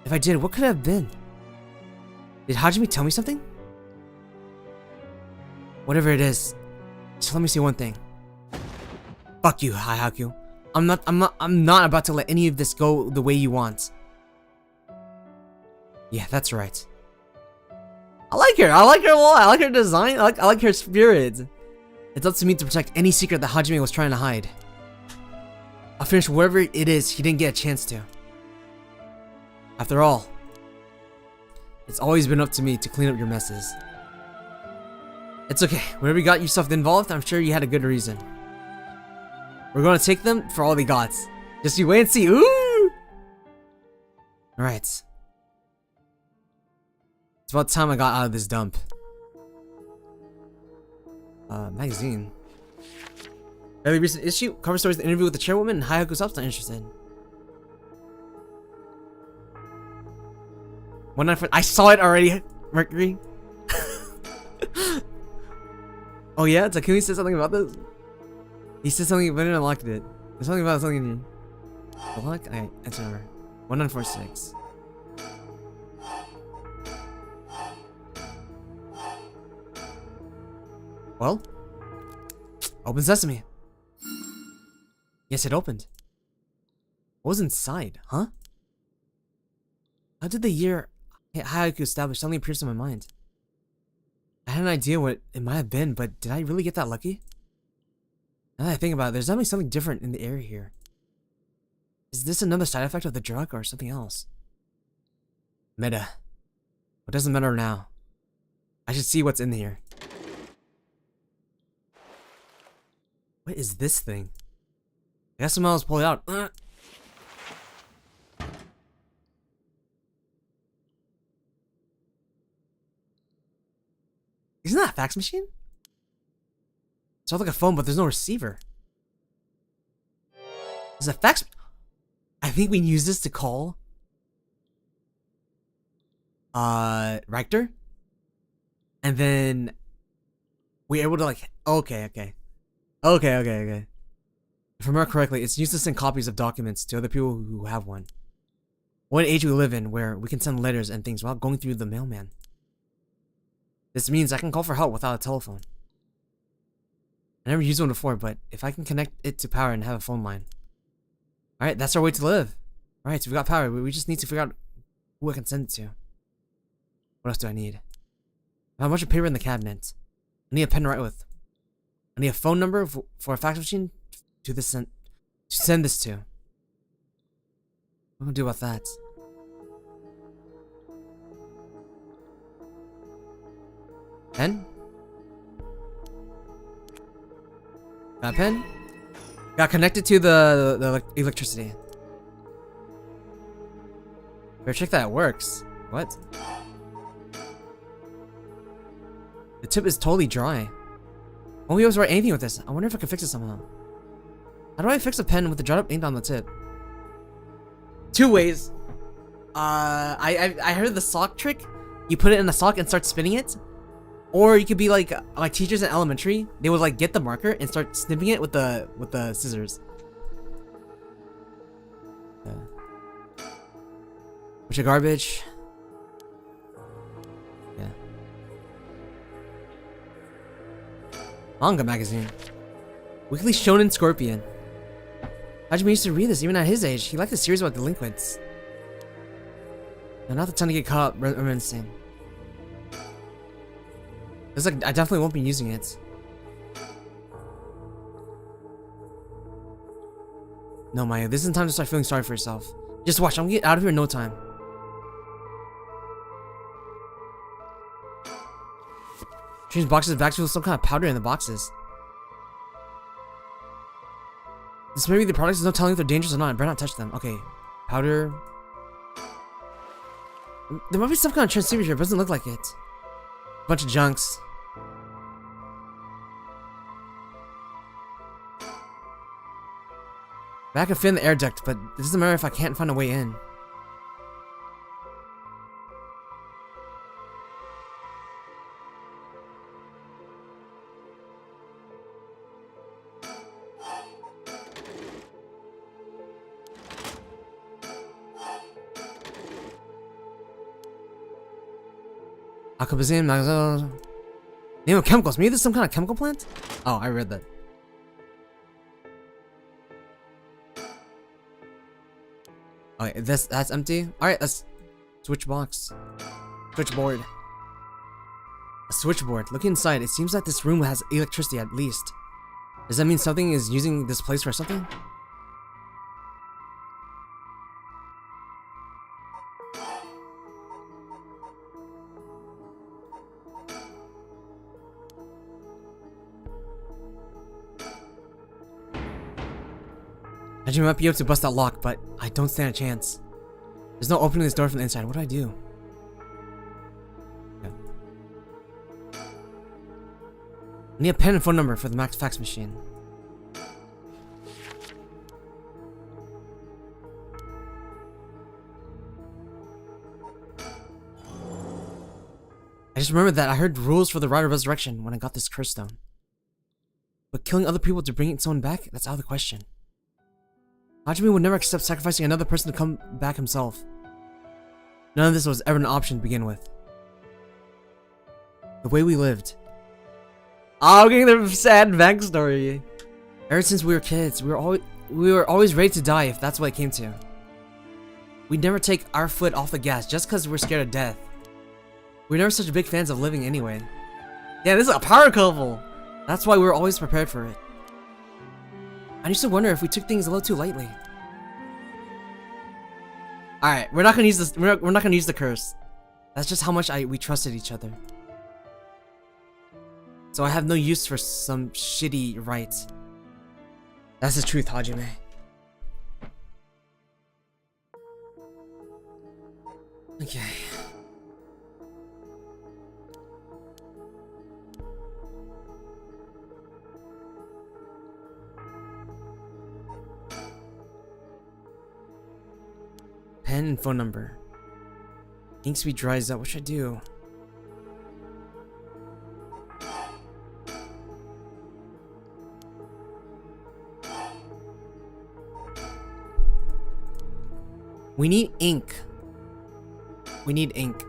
If I did, what could it have been? Did Hajime tell me something? Whatever it is, just let me say one thing. Fuck you, Hayaku. I'm not about to let any of this go the way you want. Yeah, that's right. I like her a lot. I like her design. I like her spirit. It's up to me to protect any secret that Hajime was trying to hide. I'll finish whatever it is he didn't get a chance to. After all, It's always been up to me to clean up your messes. It's okay. Whenever you got yourself involved, I'm sure you had a good reason. We're gonna take them for all they got. Just you wait and see. Ooh! Alright. It's about time I got out of this dump. Magazine. Fairly recent issue. Cover stories the interview with the chairwoman and Hayako Self's not interested. I saw it already, Mercury. Oh yeah? Takumi said something about this? He said something, but I unlocked it. There's something about something in here. Unlock? Okay, that's number. 1946. Well? Open sesame. Yes, it opened. What was inside, huh? How did the year Hayako established suddenly appears in my mind? I had an idea what it might have been, but did I really get that lucky? Now that I think about it, there's definitely something different in the air here. Is this another side effect of the drug or something else? Meta. What doesn't matter now? I should see what's in here. What is this thing? I guess someone else pulled it out. Isn't that a fax machine? It sounds like a phone, but there's no receiver. There's a fax. I think we can use this to call Rector. And then we're able to like okay. If I remember correctly, it's used to send copies of documents to other people who have one. What age we live in where we can send letters and things without going through the mailman. This means I can call for help without a telephone. I never used one before, but if I can connect it to power and have a phone line. Alright, that's our way to live. Alright, so we got power. We just need to figure out who I can send it to. What else do I need? I have a bunch of paper in the cabinet. I need a pen to write with. I need a phone number for a fax machine to send this to. What am I gonna do about that? Pen? Got a pen? Got connected to the electricity. Better check that it works. What? The tip is totally dry. Won't be able to write anything with this. I wonder if I can fix it somehow. How do I fix a pen with the dried up ink on the tip? Two ways. I heard the sock trick. You put it in a sock and start spinning it. Or you could be like teachers in elementary. They would like get the marker and start snipping it with the scissors. Yeah. Bunch of garbage. Yeah. Manga magazine. Weekly Shonen Scorpion. Hajime used to read this even at his age. He liked the series about delinquents. Now, not the time to get caught up reminiscing. It's like I definitely won't be using it. No, Maya, this isn't time to start feeling sorry for yourself. Just watch, I'm gonna get out of here in no time. Change boxes back to some kind of powder in the boxes. This may be the products, there's no telling if they're dangerous or not. I better not touch them. Okay. Powder. There might be some kind of transceiver here, but it doesn't look like it. Bunch of junks. I can fit in the air duct, but it doesn't matter if I can't find a way in. Akabazin, name of chemicals. Maybe there's some kind of chemical plant? Oh, I read that. Okay, that's empty. Alright, let's switch box. Switchboard. A switchboard. Look inside. It seems like this room has electricity at least. Does that mean something is using this place for something? Hajime might be able to bust that lock, but I don't stand a chance. There's no opening this door from the inside. What do I do? Okay. I need a pen and phone number for the Max fax machine. I just remembered that I heard rules for the Rite of Resurrection when I got this curse stone. But killing other people to bring someone back? That's out of the question. Hajime would never accept sacrificing another person to come back himself. None of this was ever an option to begin with. The way we lived. Oh, I'm getting the sad backstory. Ever since we were kids, we were always ready to die if that's what it came to. We'd never take our foot off the gas just because we're scared of death. We were never such big fans of living anyway. Yeah, this is a power couple. That's why we were always prepared for it. I used to wonder if we took things a little too lightly. All right, we're not gonna use this. We're not gonna use the curse. That's just how much we trusted each other. So I have no use for some shitty rites. That's the truth, Hajime. Okay. Pen and phone number. Ink speed dries up. What should I do? We need ink. We need ink.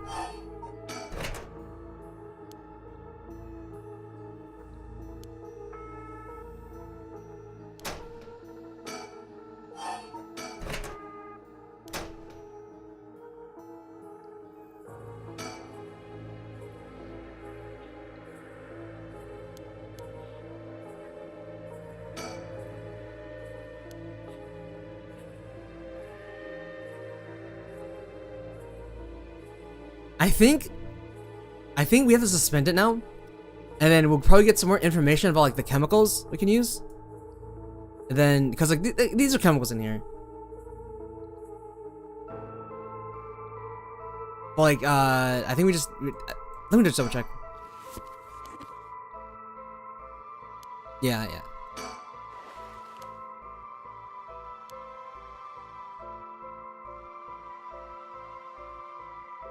I think we have to suspend it now, and then we'll probably get some more information about like the chemicals we can use. And then, because like these are chemicals in here. But like, I think let me just double check. Yeah.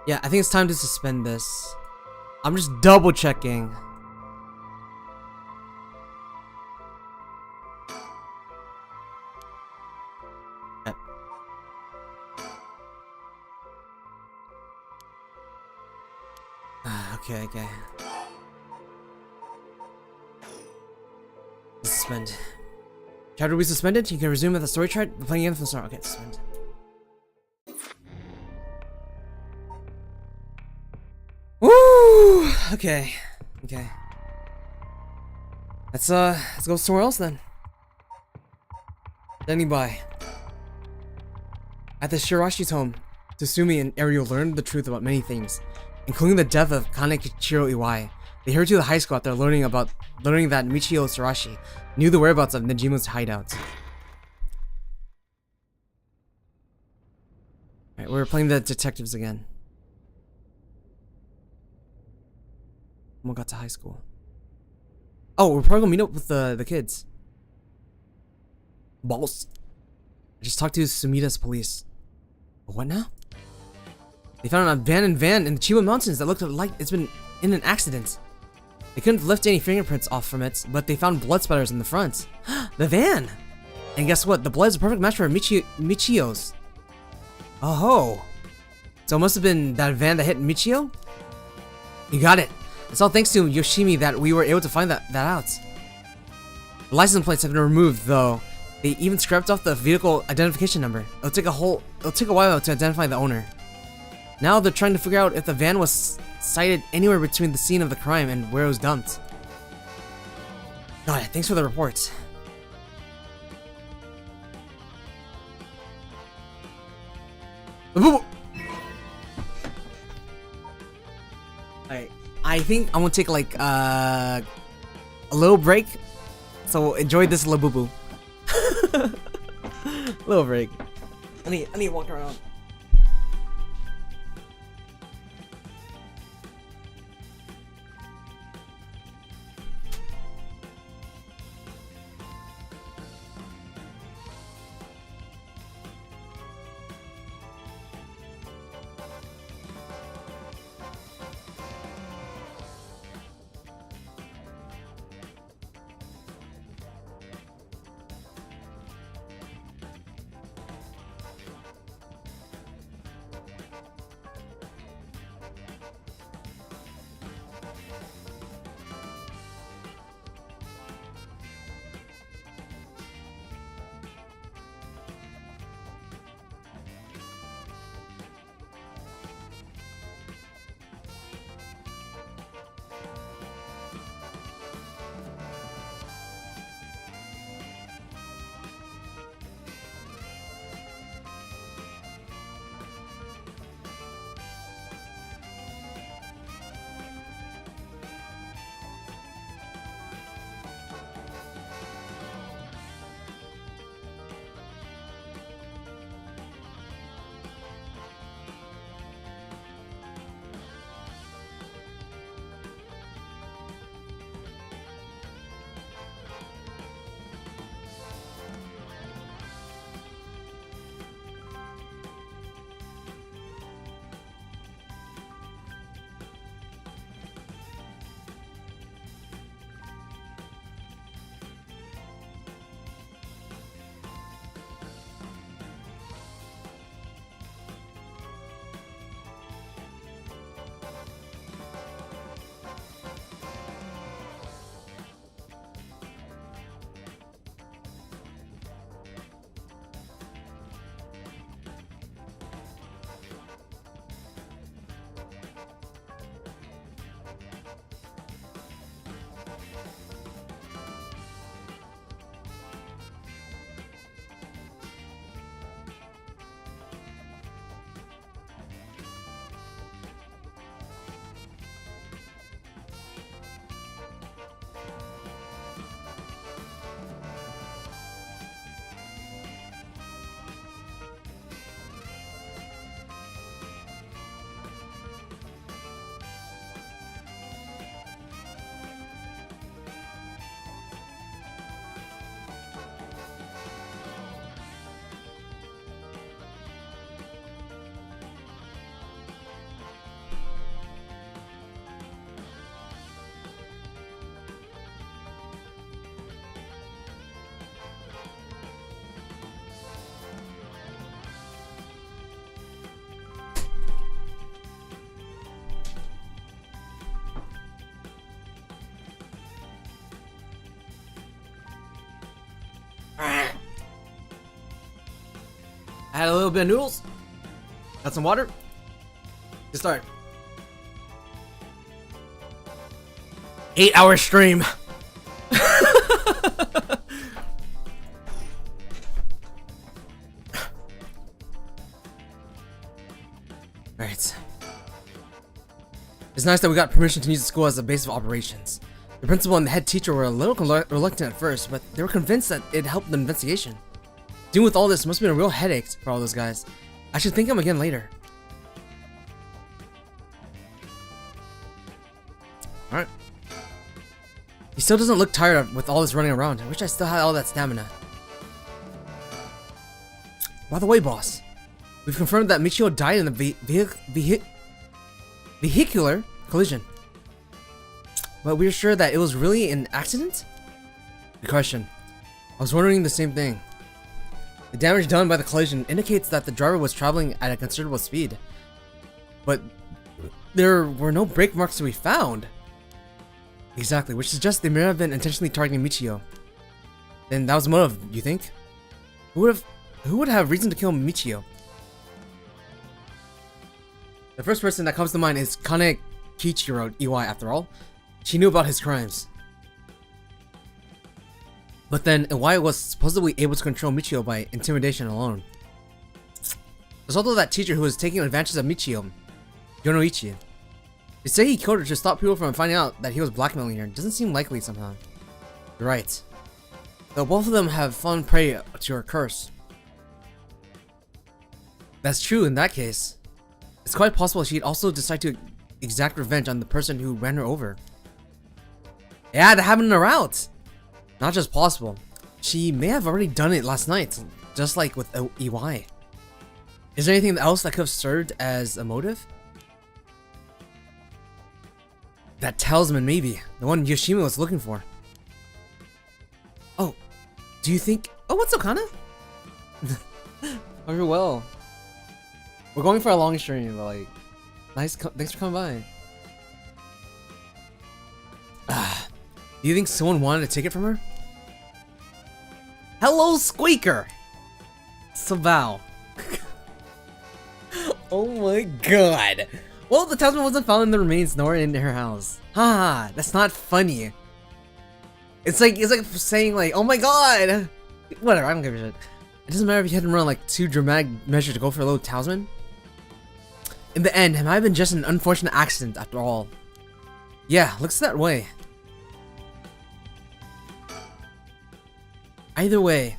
Yeah, I think it's time to suspend this. I'm just double checking. Okay. Suspend. Chapter will be suspended. You can resume at the story chart. We're playing again from the start. Okay, suspend. Woo! Okay. Let's go somewhere else then. Standing by. At the Shirashi's home, Tatsumi and Ariel learned the truth about many things, including the death of Kanekichiro Iwai. They hurried to the high school after learning that Michio Shirashi knew the whereabouts of Nejima's hideout. Alright, we're playing the detectives again. We got to high school. Oh, we're probably gonna meet up with the kids. Balls. I just talked to Sumida's police. What now? They found an abandoned van in the Chiba Mountains that looked like it's been in an accident. They couldn't lift any fingerprints off from it, but they found blood splatters in the front. The van! And guess what? The blood is a perfect match for Michio's. Oh. So it must have been that van that hit Michio? You got it. It's all thanks to Yoshimi that we were able to find that out. The license plates have been removed, though. They even scrapped off the vehicle identification number. It'll take a while to identify the owner. Now they're trying to figure out if the van was sighted anywhere between the scene of the crime and where it was dumped. Got it. Thanks for the report. Alright. I think I'm gonna take like a little break. So enjoy this Labubu. Little break. I need to walk around. I had a little bit of noodles. Got some water. Good start. 8-hour stream. Alright. It's nice that we got permission to use the school as a base of operations. The principal and the head teacher were a little reluctant at first, but they were convinced that it helped the investigation. Dealing with all this must have been a real headache for all those guys. I should thank them again later. Alright. He still doesn't look tired with all this running around. I wish I still had all that stamina. By the way, boss, we've confirmed that Michio died in the vehicular collision. But we're sure that it was really an accident? Good question. I was wondering the same thing. The damage done by the collision indicates that the driver was traveling at a considerable speed. But there were no brake marks to be found. Exactly, which suggests they may have been intentionally targeting Michio. Then that was the motive, you think? Who would have reason to kill Michio? The first person that comes to mind is Kane Kichiro Iwai, after all. She knew about his crimes. But then Iwai was supposedly able to control Michio by intimidation alone. There's also that teacher who was taking advantage of Michio, Yonoichi. They say he killed her to stop people from finding out that he was blackmailing her. Doesn't seem likely somehow. You're right. Though both of them have fallen prey to her curse. That's true in that case. It's quite possible she'd also decide to exact revenge on the person who ran her over. Yeah, that happened in a route. Not just possible. She may have already done it last night, just like with EY. Is there anything else that could have served as a motive? That talisman, maybe. The one Yoshima was looking for. Oh, do you think... Oh, what's up, Kana? Hope you're well. We're going for a long stream, but like... Nice, thanks for coming by. Do you think someone wanted to take it from her? Hello, Squeaker! Savao. Oh my god. Well, the talisman wasn't found in the remains nor in her house. Haha, that's not funny. It's like saying like, oh my god! Whatever, I don't give a shit. It doesn't matter if you had to run like too dramatic measure to go for a little talisman. In the end, it might have been just an unfortunate accident after all. Yeah, looks that way. Either way.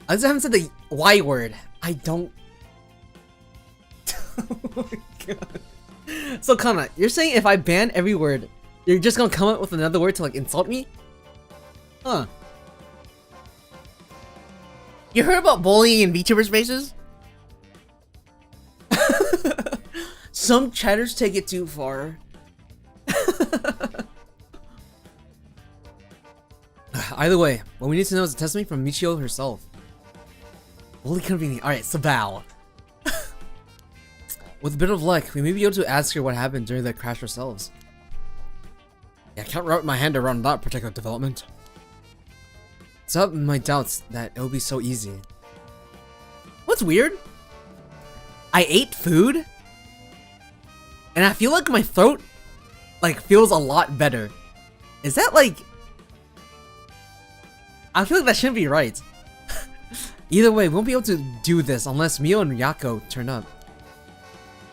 I just haven't said the Y word. I don't... Oh my god. So Kana, you're saying if I ban every word, you're just gonna come up with another word to like insult me? Huh. You heard about bullying in VTuber spaces? Some chatters take it too far. Either way, what we need to know is a testimony from Michio herself. Holy convenient. Alright, so Val. With a bit of luck, we may be able to ask her what happened during the crash ourselves. Yeah, I can't wrap my hand around that particular development. So I have my doubts that it'll be so easy. What's weird? I ate food? And I feel like my throat, like, feels a lot better. Is that like... I feel like that shouldn't be right. Either way, we won't be able to do this unless Mio and Yako turn up.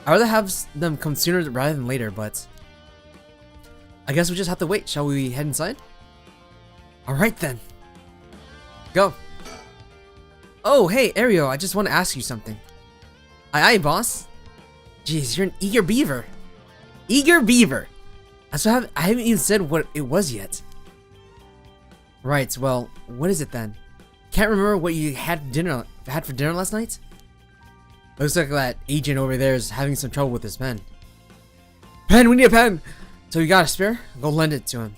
I'd rather have them come sooner rather than later, but... I guess we just have to wait. Shall we head inside? Alright then. Go. Oh, hey, Ario, I just want to ask you something. Aye, boss. Jeez, you're an eager beaver. Eager beaver. I haven't even said what it was yet. Right, well, what is it then? Can't remember what you had for dinner last night? Looks like that agent over there is having some trouble with his pen. Pen, we need a pen! So you got a spare? Go lend it to him.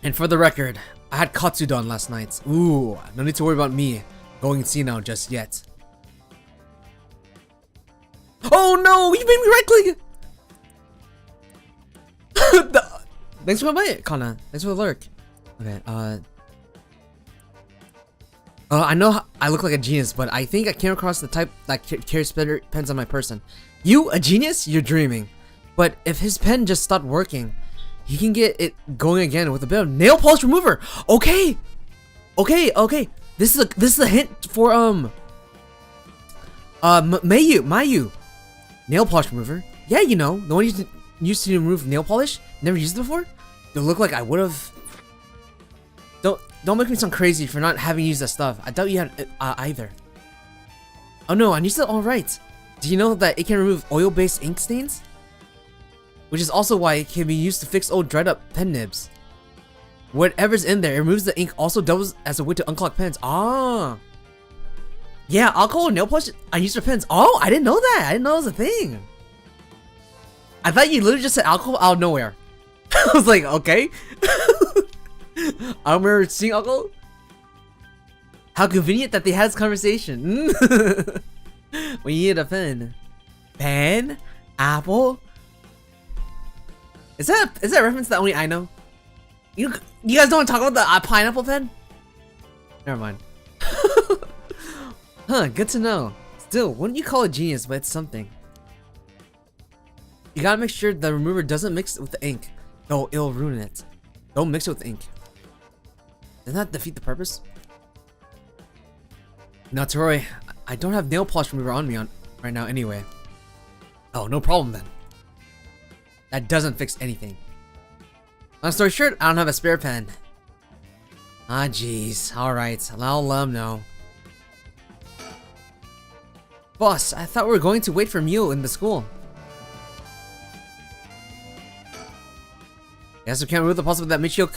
And for the record, I had katsudon last night. Ooh, no need to worry about me going senile just yet. Oh no, you made me right click! Thanks for coming by, Kana. Thanks for the lurk. Okay, I know I look like a genius, but I think I came across the type that carries better pens on my person. You, a genius? You're dreaming. But if his pen just stopped working, he can get it going again with a bit of nail polish remover. Okay, okay. This is a hint for Mayu. Nail polish remover. Yeah, you know, the one you used to remove nail polish. Never used it before. It'll look like I would have. Don't make me sound crazy for not having used that stuff. I doubt you had it either. Oh no, I used it all right. Do you know that it can remove oil-based ink stains? Which is also why it can be used to fix old dried-up pen nibs. Whatever's in there, it removes the ink. Also doubles as a way to unclog pens. Ah. Yeah, alcohol and nail polish. I used for pens. Oh, I didn't know that. I didn't know it was a thing. I thought you literally just said alcohol out of nowhere. I was like, okay. I remember seeing alcohol. How convenient that they had this conversation. When you need a pen. Pen? Apple? Is that a reference that only I know? You guys don't want to talk about the pineapple pen? Never mind. Huh, good to know. Still, wouldn't you call it genius, but it's something. You gotta make sure the remover doesn't mix with the ink, though it'll ruin it. Don't mix it with ink. Doesn't that defeat the purpose? Now, Toroi, I don't have nail polish remover on me right now anyway. Oh, no problem then. That doesn't fix anything. Long story short, I don't have a spare pen. Ah, jeez. Alright, I'll let him know. Boss, I thought we were going to wait for Mio in the school. Yes, we can't rule the possibility that Michio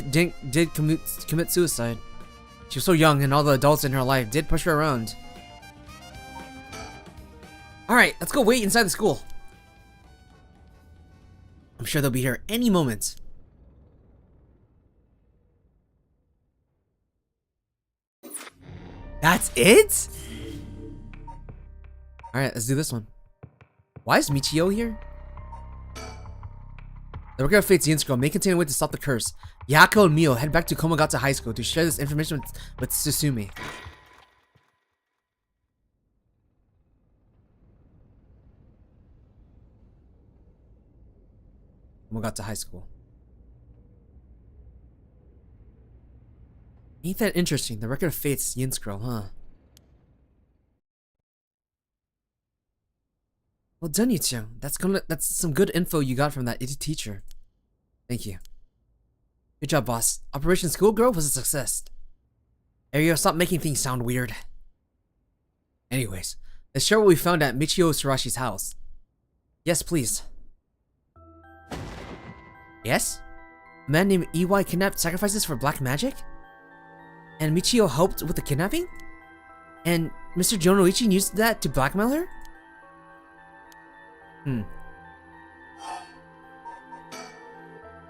did commit suicide. She was so young and all the adults in her life did push her around. Alright, let's go wait inside the school. I'm sure they'll be here any moment. That's it? Alright, let's do this one. Why is Michio here? The Record of Fate's Yin Scroll may contain a way to stop the curse. Yako and Mio head back to Komagata High School to share this information with Susumi. Komagata High School. Ain't that interesting? The Record of Fate's Yin Scroll, huh? Well done, Yuchio. That's some good info you got from that idiot teacher. Thank you. Good job, boss. Operation Schoolgirl was a success. Ario, stop making things sound weird. Anyways, let's share what we found at Michio Surashi's house. Yes, please. Yes? A man named EY kidnapped sacrifices for black magic? And Michio helped with the kidnapping? And Mr. Jonoichi used that to blackmail her?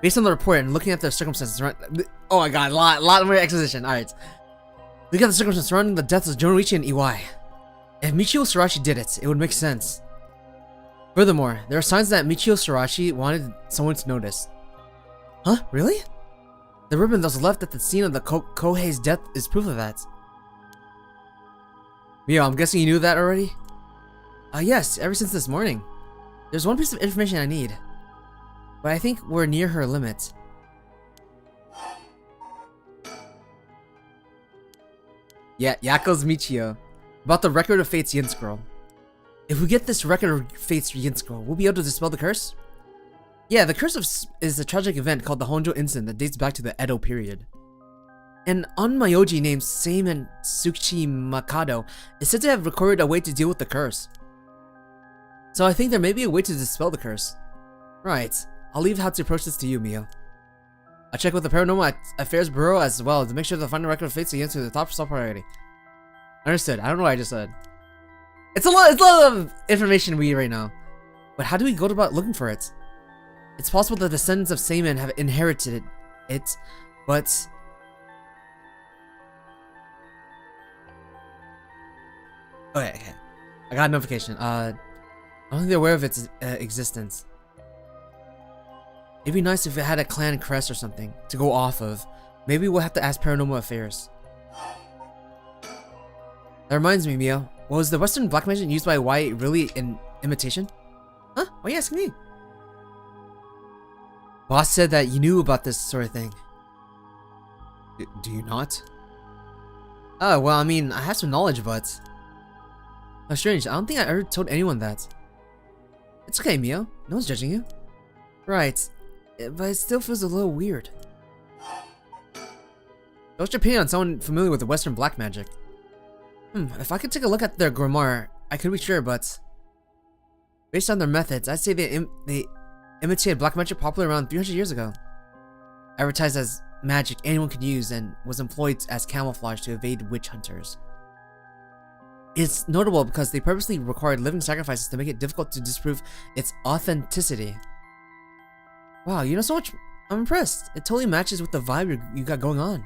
Based on the report and looking at the circumstances surrounding... Oh my god, a lot more exposition. Alright. Look at the circumstances surrounding the deaths of Jonoichi and EY. If Michio Surashi did it, it would make sense. Furthermore, there are signs that Michio Surashi wanted someone to notice. Huh? Really? The ribbon that was left at the scene of the Kohei's death is proof of that. Mio, I'm guessing you knew that already? Yes, ever since this morning. There's one piece of information I need, but I think we're near her limit. Yeah, Yako's Michio. About the Record of Fate's Yin Scroll. If we get this Record of Fate's Yin Scroll, we'll be able to dispel the curse? Yeah, the curse is a tragic event called the Honjo Incident that dates back to the Edo period. An onmyoji named Seimen Tsuchi Makado is said to have recorded a way to deal with the curse. So I think there may be a way to dispel the curse. Right, I'll leave how to approach this to you, Mio. I'll check with the Paranormal Affairs Bureau as well to make sure the final Record of Fate's Yin to the top priority. Understood. I don't know what I just said. It's a lot of information we need right now. But how do we go about looking for it? It's possible the descendants of Seimen have inherited it, but... Okay. I got a notification. I don't think they're aware of its existence. It'd be nice if it had a clan crest or something to go off of. Maybe we'll have to ask Paranormal Affairs. That reminds me, Mio. Was the Western black magic used by Y really an imitation? Huh? Why are you asking me? Boss said that you knew about this sort of thing. Do you not? Oh, well, I mean, I have some knowledge, but... How strange. I don't think I ever told anyone that. It's okay, Mio. No one's judging you. Right. But it still feels a little weird. What's your opinion on someone familiar with the Western black magic? If I could take a look at their grimoire, I could be sure, but... Based on their methods, I'd say they imitated black magic popular around 300 years ago. Advertised as magic anyone could use and was employed as camouflage to evade witch hunters. It's notable because they purposely required living sacrifices to make it difficult to disprove its authenticity. Wow, you know so much. I'm impressed. It totally matches with the vibe you got going on.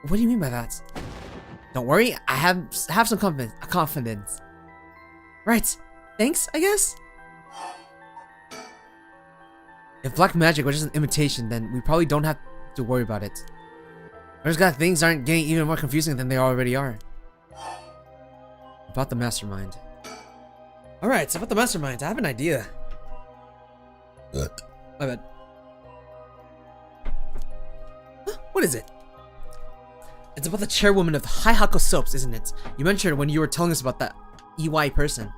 What do you mean by that? Don't worry, I have some confidence. Right. Thanks, I guess? If black magic was just an imitation, then we probably don't have to worry about it. I just glad things aren't getting even more confusing than they already are. About the mastermind. Alright, so about the mastermind, I have an idea. My bad. Huh? What is it? It's about the chairwoman of the Haihako Soaps, isn't it? You mentioned when you were telling us about that EY person.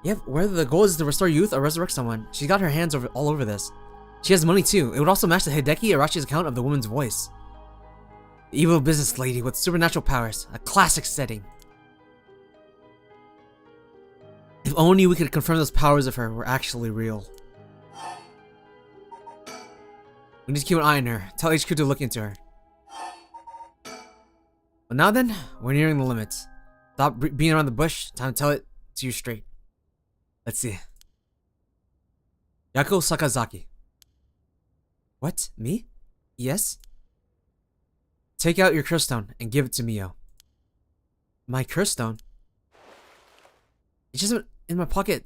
Yep, whether the goal is to restore youth or resurrect someone, she's got her hands all over this. She has money too. It would also match the Hideki Arashi's account of the woman's voice. The evil business lady with supernatural powers. A classic setting. only we could confirm those powers of her were actually real. We need to keep an eye on her. Tell HQ to look into her. But now then, we're nearing the limits. Stop being around the bush. Time to tell it to you straight. Let's see. Yako Sakazaki. What? Me? Yes? Take out your curse stone and give it to Mio. My curse stone? It's just in my pocket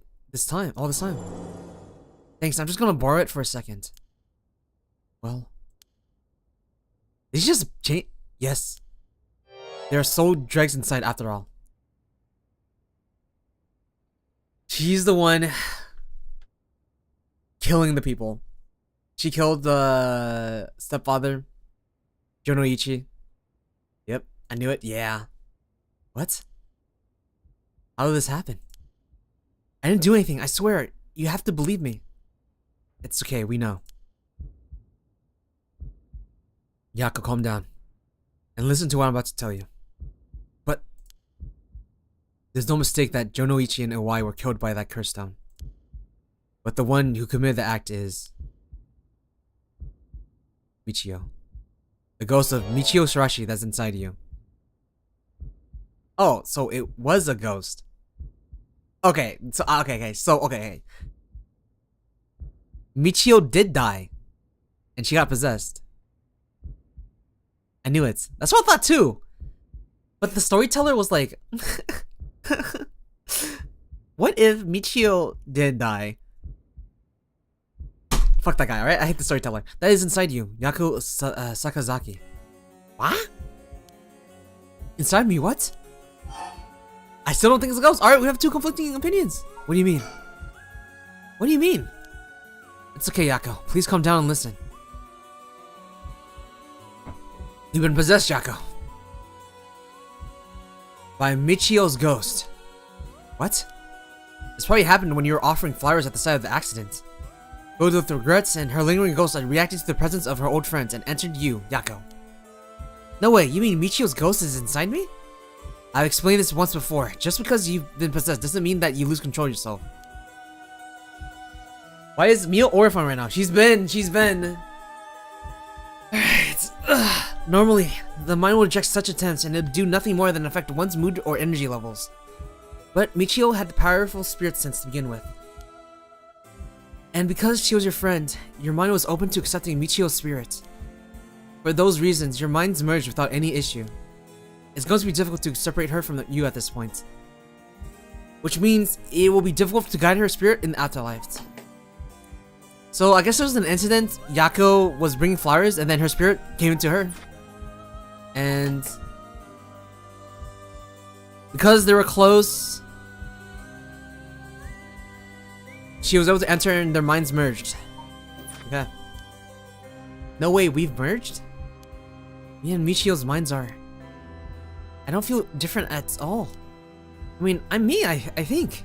all this time. Thanks, I'm just gonna borrow it for a second. Well. Did you just change? Yes. There are soul dregs inside after all. She's the one killing the people. She killed the stepfather, Jonoichi. Yep, I knew it. Yeah. What? How did this happen? I didn't do anything, I swear. You have to believe me. It's okay, we know. Yako, calm down. And listen to what I'm about to tell you. But there's no mistake that Jonoichi and Iwai were killed by that curse stone. But the one who committed the act is Michio. The ghost of Michio Shirashi that's inside you. Oh, so it was a ghost. Okay, so okay. Michio did die. And she got possessed. I knew it. That's what I thought too. But the storyteller was like, what if Michio did die? Fuck that guy, alright? I hate the storyteller. That is inside you, Yaku Sakazaki. What? Inside me, what? I still don't think it's a ghost. Alright, we have two conflicting opinions. What do you mean? What do you mean? It's okay, Yako. Please calm down and listen. You've been possessed, Yako. By Michio's ghost. What? This probably happened when you were offering flowers at the site of the accident. Filled with regrets and her lingering ghost had reacted to the presence of her old friends and entered you, Yako. No way, you mean Michio's ghost is inside me? I've explained this once before. Just because you've been possessed doesn't mean that you lose control of yourself. Why is Mio horrifying right now? She's been. Alright. Normally, the mind will reject such attempts and it'll do nothing more than affect one's mood or energy levels. But Michio had the powerful spirit sense to begin with. And because she was your friend, your mind was open to accepting Michio's spirit. For those reasons, your minds merged without any issue. It's going to be difficult to separate her from you at this point. Which means it will be difficult to guide her spirit in the afterlife. So I guess there was an incident, Yako was bringing flowers and then her spirit came into her. And because they were close, she was able to enter and their minds merged. Okay. No way, we've merged? Me and Michio's minds are... I don't feel different at all. I mean, I'm me, I think.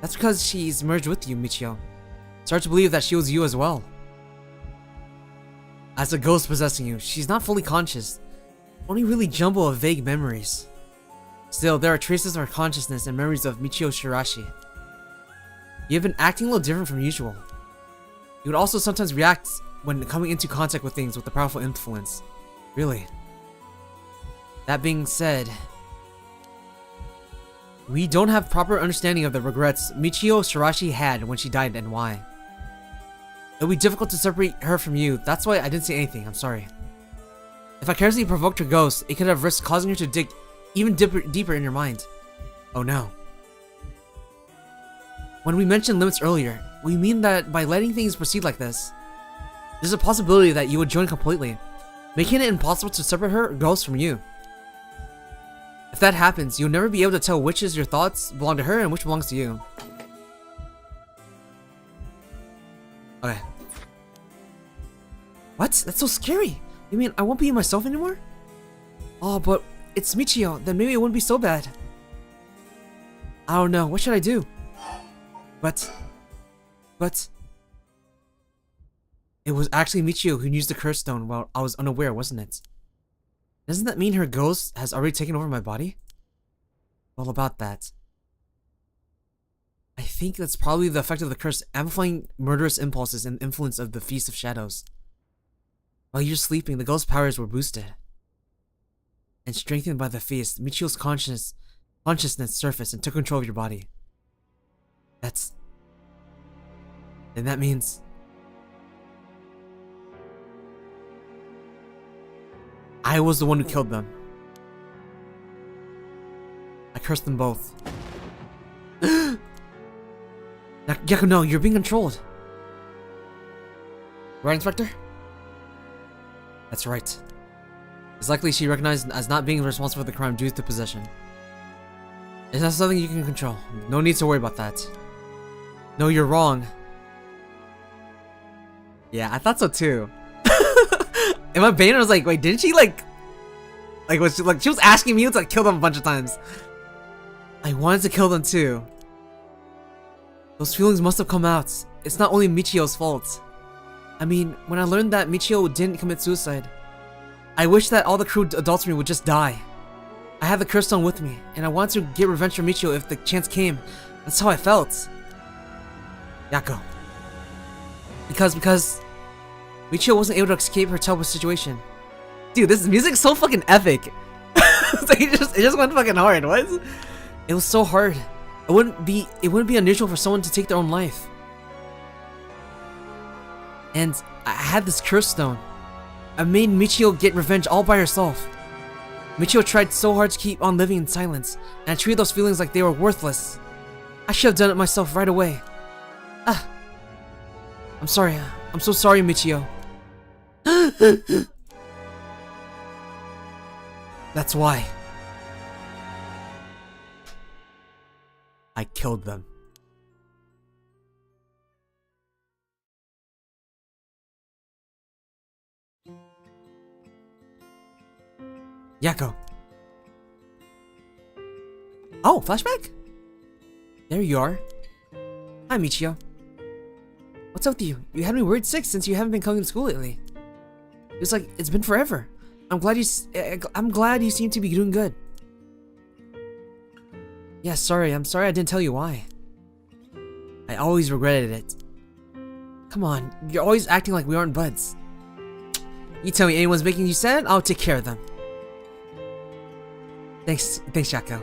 That's because she's merged with you, Michio. It's hard to believe that she was you as well. As a ghost possessing you, she's not fully conscious. Only really jumble of vague memories. Still, there are traces of her consciousness and memories of Michio Shirashi. You've been acting a little different from usual. You would also sometimes react when coming into contact with things with a powerful influence. Really. That being said, we don't have proper understanding of the regrets Michio Shirashi had when she died and why. It'll be difficult to separate her from you, that's why I didn't say anything, I'm sorry. If I carelessly provoked her ghost, it could have risked causing her to dig even deeper in your mind. Oh no. When we mentioned limits earlier, we mean that by letting things proceed like this, there's a possibility that you would join completely, making it impossible to separate her ghost from you. If that happens, you'll never be able to tell which is your thoughts belong to her and which belongs to you. Okay. What? That's so scary. You mean I won't be myself anymore? Oh, but it's Michio. Then maybe it wouldn't be so bad. I don't know. What should I do? But... It was actually Michio who used the curse stone while I was unaware, wasn't it? Doesn't that mean her ghost has already taken over my body? Well, about that. I think that's probably the effect of the curse amplifying murderous impulses and influence of the Feast of Shadows. While you're sleeping, the ghost's powers were boosted. And strengthened by the feast, Michio's consciousness surfaced and took control of your body. Then that means... I was the one who killed them. I cursed them both. Yaku, no, you're being controlled. Right, Inspector? That's right. It's likely she recognized as not being responsible for the crime due to possession. It's not something you can control. No need to worry about that. No, you're wrong. Yeah, I thought so too. In my brain, I was like, wait, didn't she was she was asking me to like kill them a bunch of times. I wanted to kill them too. Those feelings must have come out. It's not only Michio's fault. I mean, when I learned that Michio didn't commit suicide, I wish that all the crew adults would just die. I had the curse stone with me, and I wanted to get revenge for Michio if the chance came. That's how I felt. Yako. Because Michio wasn't able to escape her terrible situation. Dude, this music's so fucking epic. It's like it just went fucking hard. What? It was so hard. It wouldn't be unusual for someone to take their own life. And I had this curse stone. I made Michio get revenge all by herself. Michio tried so hard to keep on living in silence, and I treated those feelings like they were worthless. I should have done it myself right away. I'm sorry. I'm so sorry, Michio. That's why. I killed them. Yako. Oh, flashback? There you are. Hi, Michio. What's up with you? You had me worried sick since you haven't been coming to school lately. It's like it's been forever. I'm glad you seem to be doing good. Yeah, sorry. I'm sorry I didn't tell you why. I always regretted it. Come on, you're always acting like we aren't buds. You tell me anyone's making you sad, I'll take care of them. Thanks, Yako.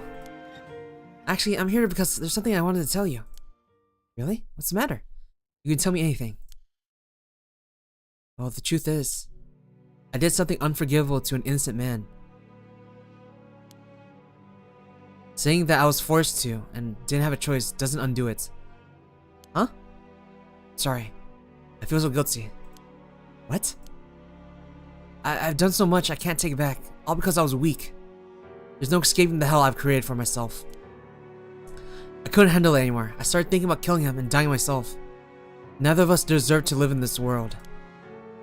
Actually, I'm here because there's something I wanted to tell you. Really? What's the matter? You can tell me anything. Well, the truth is, I did something unforgivable to an innocent man. Saying that I was forced to and didn't have a choice doesn't undo it. Huh? Sorry. I feel so guilty. What? I've done so much I can't take it back, all because I was weak. There's no escaping the hell I've created for myself. I couldn't handle it anymore. I started thinking about killing him and dying myself. Neither of us deserve to live in this world.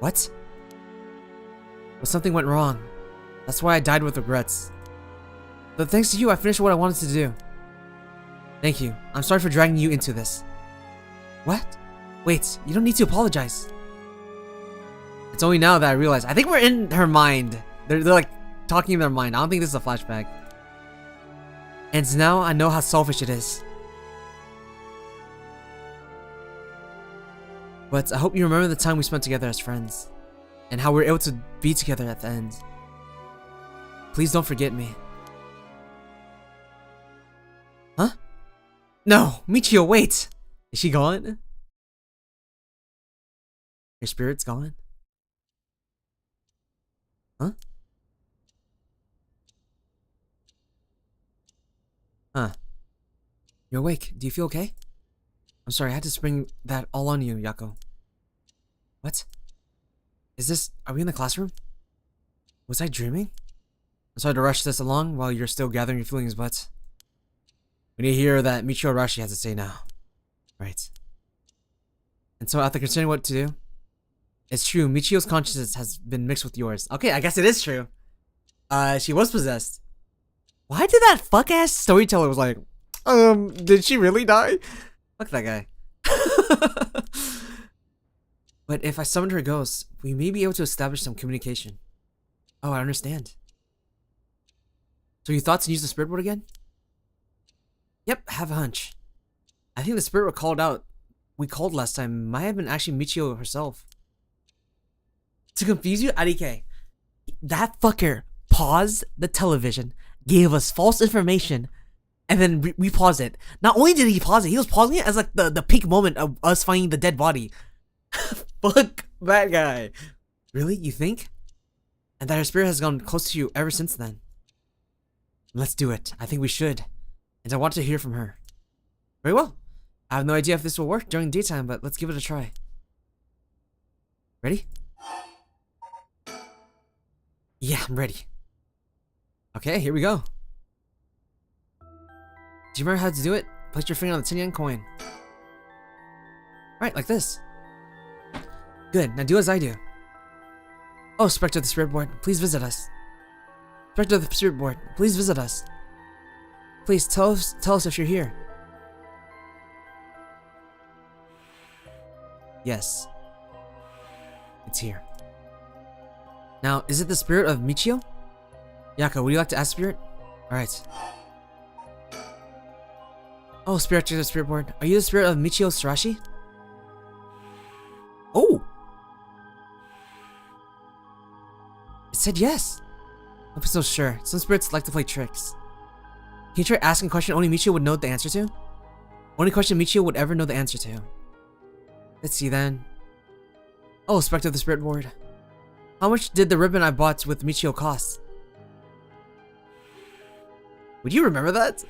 What? But something went wrong. That's why I died with regrets. But thanks to you, I finished what I wanted to do. Thank you. I'm sorry for dragging you into this. What? Wait, you don't need to apologize. It's only now that I realize. I think we're in her mind. They're like talking in their mind. I don't think this is a flashback. And now I know how selfish it is. But I hope you remember the time we spent together as friends. And how we were able to be together at the end. Please don't forget me. Huh? No! Michio, wait! Is she gone? Your spirit's gone? Huh? Huh. You're awake. Do you feel okay? I'm sorry, I had to spring that all on you, Yako. What? Is this... Are we in the classroom? Was I dreaming? I'm sorry to rush this along while you're still gathering your feelings, but... we need to hear that Michio Arashi has to say now. Right. And so after considering what to do... It's true, Michio's consciousness has been mixed with yours. Okay, I guess it is true. She was possessed. Why did that fuck-ass storyteller was like... did she really die? Fuck that guy. But if I summoned her ghost, we may be able to establish some communication. Oh, I understand. So your thoughts and use the spirit board again? Yep, have a hunch. I think the spirit we called last time might have been actually Michio herself. To confuse you, Arike, that fucker paused the television, gave us false information, and then we paused it. Not only did he pause it, he was pausing it as like the peak moment of us finding the dead body. Fuck that guy. Really? You think? And that her spirit has gone close to you ever since then. Let's do it. I think we should. And I want to hear from her. Very well. I have no idea if this will work during daytime, but let's give it a try. Ready? Yeah, I'm ready. Okay, here we go. Do you remember how to do it? Place your finger on the 10 yen coin. Right, like this. Good, now do as I do. Oh, Spectre of the Spirit Board, please visit us. Spectre of the Spirit Board, please visit us. Please tell us if you're here. Yes. It's here. Now, is it the spirit of Michio? Yako, would you like to ask spirit? Alright. Oh, Spirit of the Spirit Board, are you the spirit of Michio Sarashi? Oh! It said yes. I'm so sure. Some spirits like to play tricks. Can you try asking a question only Michio would know the answer to? Only question Michio would ever know the answer to. Let's see then. Oh, Spectre of the Spirit Board. How much did the ribbon I bought with Michio cost? Would you remember that?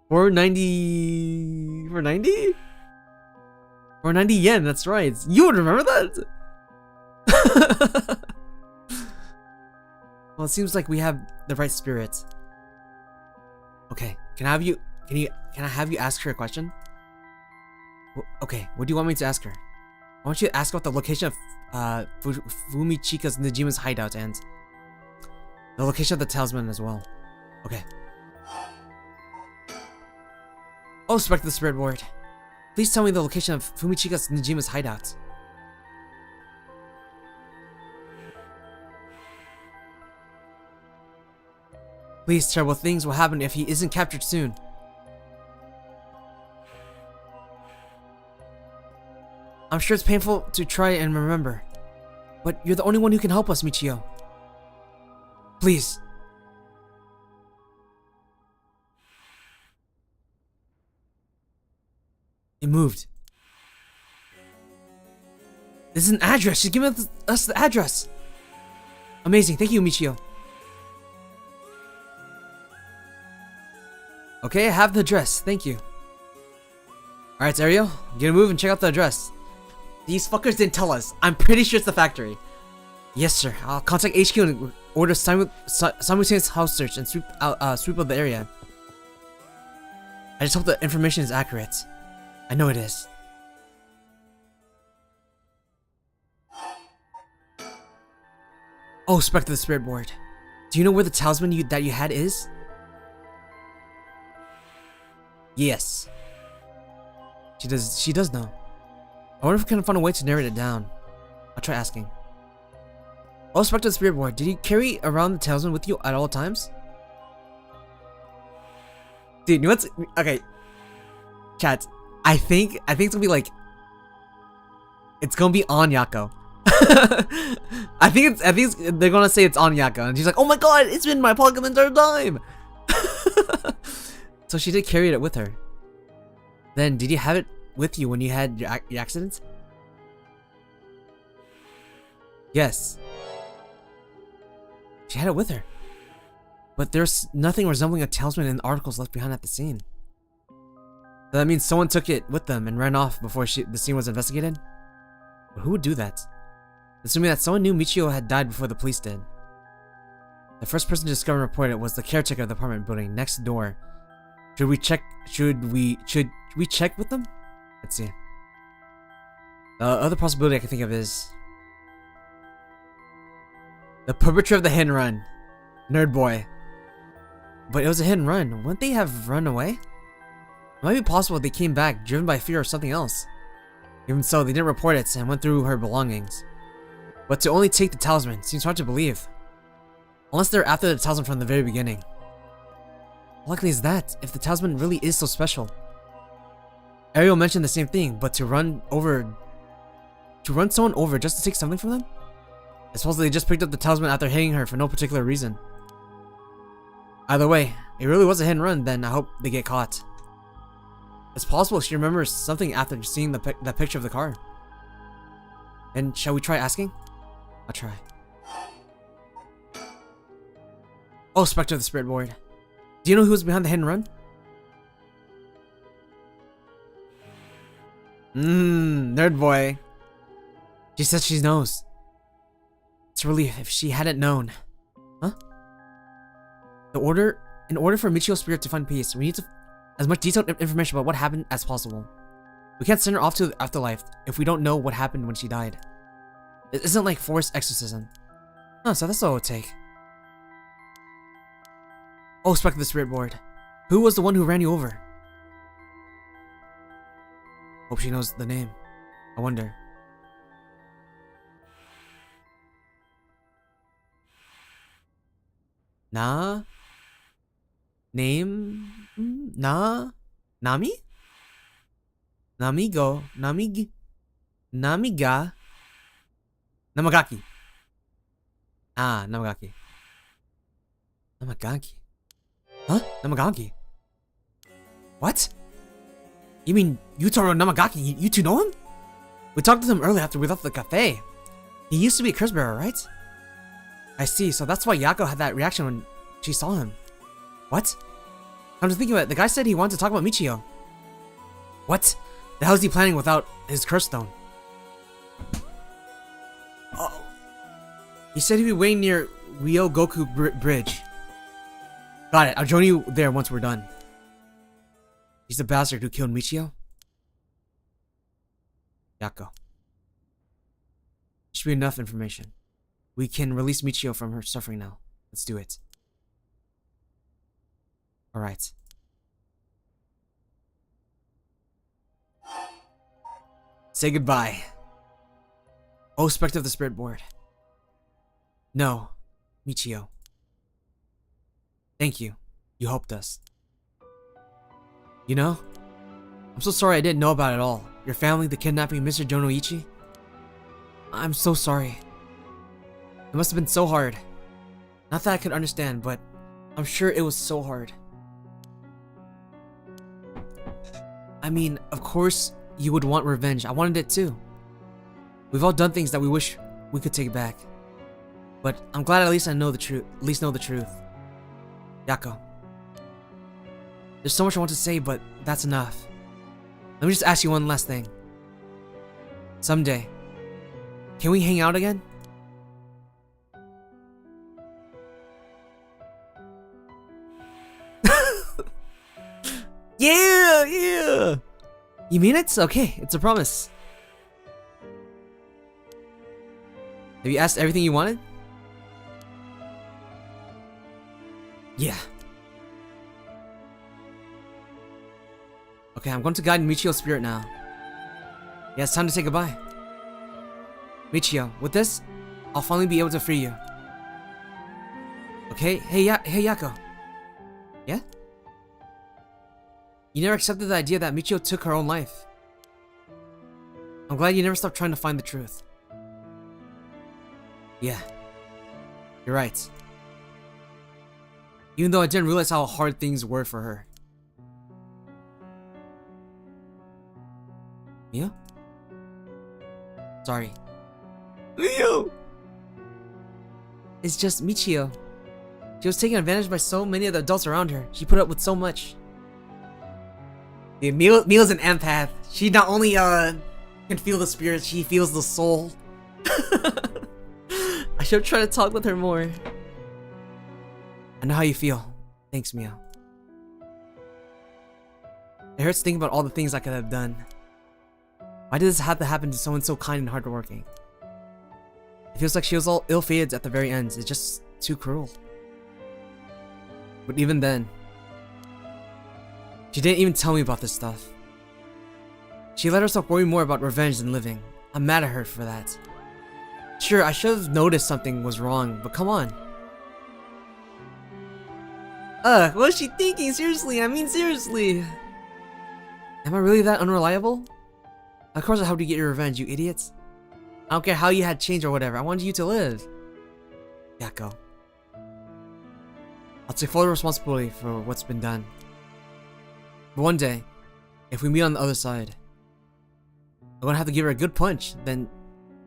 490... 490? 490 yen, that's right. You would remember that? Well, it seems like we have the right spirit. Okay, can I have you ask her a question? Okay, what do you want me to ask her? I want you to ask about the location of Fumichika's Nejima's hideout and the location of the talisman as well. Okay. Oh, Spectre of the Spirit Board. Please tell me the location of Fumichika's Nejima's hideout. Please, terrible things will happen if he isn't captured soon. I'm sure it's painful to try and remember, but you're the only one who can help us, Michio. Please. It moved. This is an address. She's giving us the address. Amazing. Thank you, Michio. Okay, I have the address. Thank you. Alright, Ariel. Get a move and check out the address. These fuckers didn't tell us. I'm pretty sure it's the factory. Yes, sir. I'll contact HQ and order simultaneous house search and sweep of the area. I just hope the information is accurate. I know it is. Oh, Spectre of the Spirit Board. Do you know where the talisman that you had is? Yes. She does know. I wonder if we can find a way to narrate it down. I'll try asking. Oh, Spectre of the Spirit Board, did you carry around the talisman with you at all times? Dude, you know what's... Okay. Chat. I think it's gonna be like... It's gonna be on Yako. I think they're gonna say it's on Yako. And she's like, oh my god, it's been my pocket the entire time! So she did carry it with her. Then, did you have it with you when you had your accident? Yes. She had it with her. But there's nothing resembling a talisman in the articles left behind at the scene. So that means someone took it with them and ran off before the scene was investigated? But who would do that? Assuming that someone knew Michio had died before the police did. The first person to discover and report it was the caretaker of the apartment building next door. Should we check with them? Let's see. The other possibility I can think of is the perpetrator of the hit and run. Nerd boy. But it was a hit and run. Wouldn't they have run away? It might be possible they came back driven by fear or something else. Even so, they didn't report it and went through her belongings. But to only take the talisman seems hard to believe. Unless they're after the talisman from the very beginning. How likely is that, if the talisman really is so special? Ariel mentioned the same thing, but to run someone over just to take something from them? I suppose they just picked up the talisman after hitting her for no particular reason. Either way, it really was a hit and run, then I hope they get caught. It's possible she remembers something after seeing that picture of the car. And shall we try asking? I'll try. Oh, Spectre of the Spirit Board. Do you know who was behind the hit and run? Nerd boy. She says she knows. It's a relief if she hadn't known. Huh? In order for Michio's spirit to find peace, we need as much detailed information about what happened as possible. We can't send her off to the afterlife if we don't know what happened when she died. It isn't like forced exorcism. Oh, so that's all it would take. Oh, Spectre of the Spirit Board. Who was the one who ran you over? Hope she knows the name. I wonder. Name? Nami? Namiga? Namagaki. Namagaki. Namagaki. Huh? Namagaki? What? You mean Yutaro Namagaki? You two know him? We talked to him earlier after we left the cafe. He used to be a curse bearer, right? I see, so that's why Yako had that reaction when she saw him. What? I'm just thinking about it. The guy said he wanted to talk about Michio. What? The hell is he planning without his curse stone? Oh. He said he'd be waiting near Ryogoku Bridge. Got it. I'll join you there once we're done. He's the bastard who killed Michio? Yako. Should be enough information. We can release Michio from her suffering now. Let's do it. Alright. Say goodbye. Oh, Spectre of the Spirit Board. No, Michio. Thank you. You helped us. You know, I'm so sorry I didn't know about it all. Your family, the kidnapping, Mr. Jonoichi. I'm so sorry. It must have been so hard. Not that I could understand, but I'm sure it was so hard. I mean, of course you would want revenge. I wanted it too. We've all done things that we wish we could take back. But I'm glad at least I know the truth. At least know the truth. Yako. There's so much I want to say, but that's enough. Let me just ask you one last thing. Someday, can we hang out again? Yeah! You mean it? Okay, it's a promise. Have you asked everything you wanted? Yeah. Okay, I'm going to guide Michio's spirit now. Yeah, it's time to say goodbye. Michio, with this, I'll finally be able to free you. Okay? Hey Yako. Yeah? You never accepted the idea that Michio took her own life. I'm glad you never stopped trying to find the truth. Yeah. You're right. Even though I didn't realize how hard things were for her. Mia? Sorry. Leo! It's just Michio. She was taken advantage by so many of the adults around her. She put up with so much. Dude, Mia's an empath. She not only can feel the spirit, she feels the soul. I should try to talk with her more. I know how you feel. Thanks, Mia. It hurts thinking about all the things I could have done. Why did this have to happen to someone so kind and hardworking? It feels like she was all ill-fated at the very end. It's just too cruel. But even then, she didn't even tell me about this stuff. She let herself worry more about revenge than living. I'm mad at her for that. Sure, I should have noticed something was wrong, but come on. What's she thinking? Seriously, I mean seriously. Am I really that unreliable? Of course I hope to get your revenge, you idiots. I don't care how you had changed or whatever. I wanted you to live. Yako. I'll take full responsibility for what's been done. But one day, if we meet on the other side, I'm gonna have to give her a good punch. Then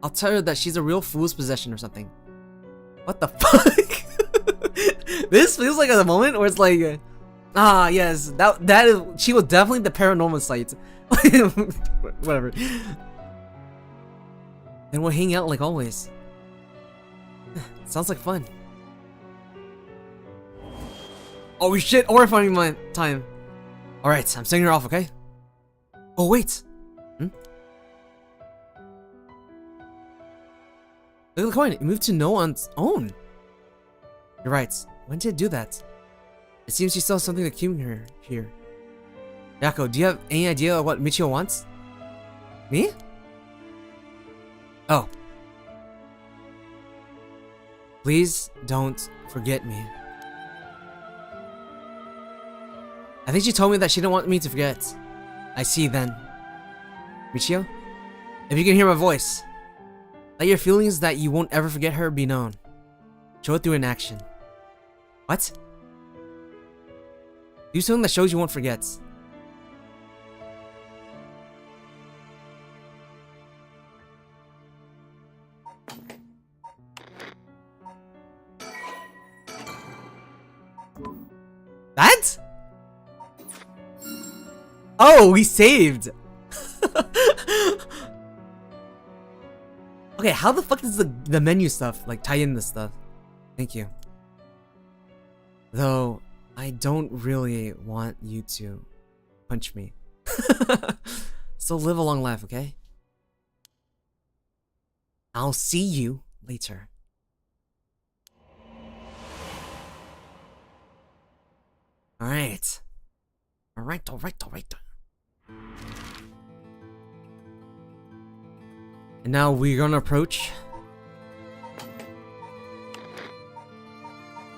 I'll tell her that she's a real fool's possession or something. What the fuck? This feels like a moment where it's like, yes, that is. She was definitely the paranormal site. Whatever. And we'll hang out like always. Sounds like fun. Oh shit! Horrifying my time. All right, I'm sending her off. Okay. Oh wait. Look at the coin. It moved to no on its own. You're right. When did it do that? It seems she still has something to keep her here. Yako, do you have any idea what Michio wants? Me? Oh. Please don't forget me. I think she told me that she didn't want me to forget. I see then. Michio? If you can hear my voice, let your feelings that you won't ever forget her be known. Show it through an action. What? Do something that shows you won't forget. That? Oh, we saved. Okay, how the fuck does the menu stuff like tie in this stuff? Thank you. Though I don't really want you to punch me. So live a long life, okay? I'll see you later. Alright. Alright. And now we're gonna approach.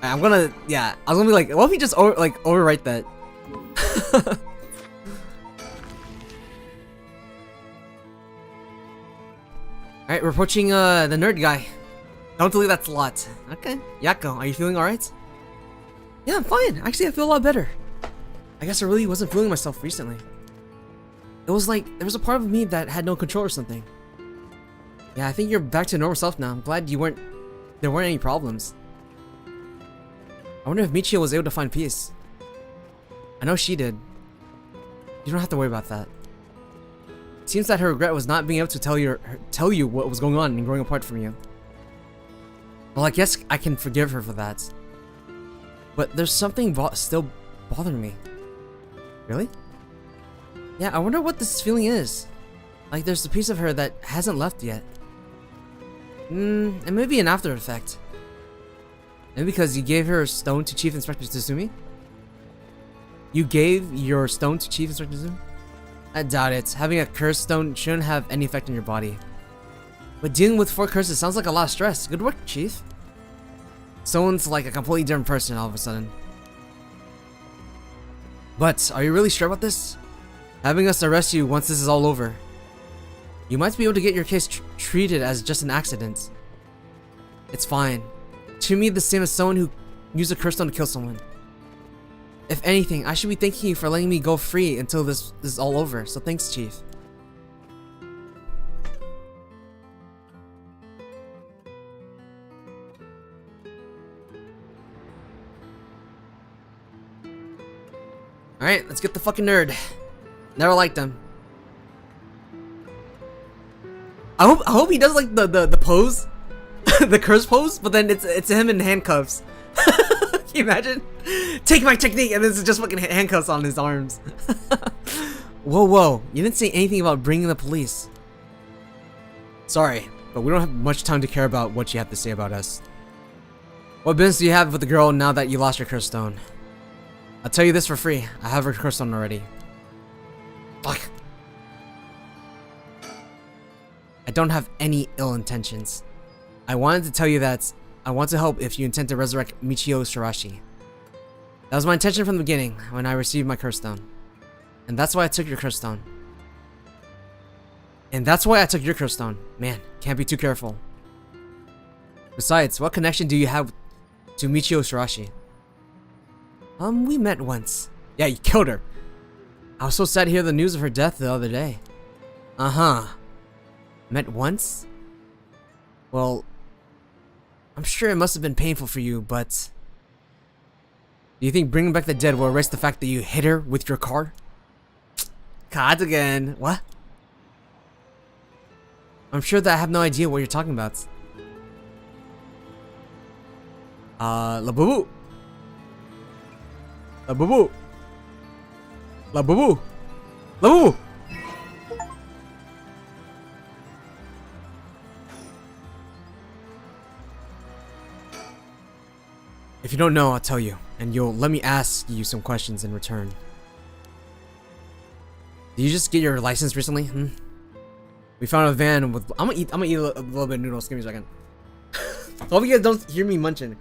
I'm gonna, yeah, I was gonna be like, what if we just overwrite that? Alright, we're approaching the nerd guy. Don't believe that's a lot. Okay, Yako, are you feeling alright? Yeah, I'm fine. Actually, I feel a lot better. I guess I really wasn't feeling myself recently. It was like, there was a part of me that had no control or something. Yeah, I think you're back to normal self now. I'm glad there weren't any problems. I wonder if Michio was able to find peace. I know she did. You don't have to worry about that. It seems that her regret was not being able to tell you what was going on and growing apart from you. Well, I guess I can forgive her for that. But there's something still bothering me. Really? Yeah, I wonder what this feeling is. Like there's a piece of her that hasn't left yet. It may be an after effect. Maybe because you gave her a stone to Chief Inspector Tsuzumi? You gave your stone to Chief Inspector Tsuzumi? I doubt it. Having a cursed stone shouldn't have any effect on your body. But dealing with 4 curses sounds like a lot of stress. Good work, Chief. Someone's like a completely different person all of a sudden. But, are you really sure about this? Having us arrest you once this is all over. You might be able to get your case treated as just an accident. It's fine. Treat me the same as someone who used a curse stone to kill someone. If anything, I should be thanking you for letting me go free until this is all over, so thanks, Chief. Alright, let's get the fucking nerd. Never liked him. I hope he does like the pose. The curse pose, but then it's him in handcuffs. Can you imagine? Take my technique, and then it's just fucking handcuffs on his arms. Whoa, you didn't say anything about bringing the police. Sorry, but we don't have much time to care about what you have to say about us. What business do you have with the girl now that you lost your curse stone? I'll tell you this for free. I have her curse stone already. Fuck. I don't have any ill intentions. I wanted to tell you that I want to help if you intend to resurrect Michio Shirashi. That was my intention from the beginning when I received my curse stone. And that's why I took your curse stone. And that's why I took your curse stone. Man, can't be too careful. Besides, what connection do you have to Michio Shirashi? We met once. Yeah, you killed her. I was so sad to hear the news of her death the other day. Uh-huh. Met once? Well, I'm sure it must have been painful for you, but... do you think bringing back the dead will erase the fact that you hit her with your car? God again. What? I'm sure that I have no idea what you're talking about. Labubu. Labubu. Labubu. Labubu. If you don't know, I'll tell you, and you'll let me ask you some questions in return. Did you just get your license recently? We found a van with. I'm gonna eat a little bit of noodles. Give me a second. So hope you guys don't hear me munching.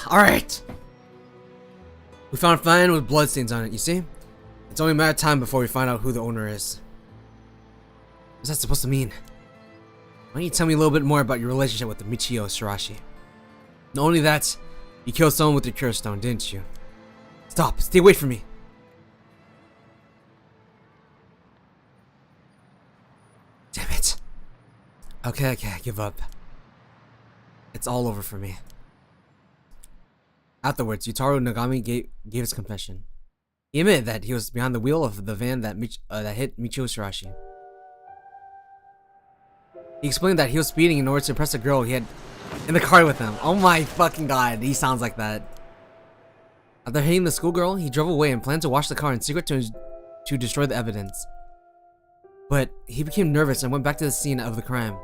Alright. We found a fan with bloodstains on it, you see? It's only a matter of time before we find out who the owner is. What's that supposed to mean? Why don't you tell me a little bit more about your relationship with Michio Shirashi? Not only that, you killed someone with your cure stone, didn't you? Stop! Stay away from me! Damn it. Okay, I give up. It's all over for me. Afterwards, Yutaro Nagami gave his confession. He admitted that he was behind the wheel of the van that hit Michio Shirashi. He explained that he was speeding in order to impress a girl he had in the car with him. Oh my fucking god, he sounds like that. After hitting the schoolgirl, he drove away and planned to wash the car in secret to destroy the evidence. But he became nervous and went back to the scene of the crime,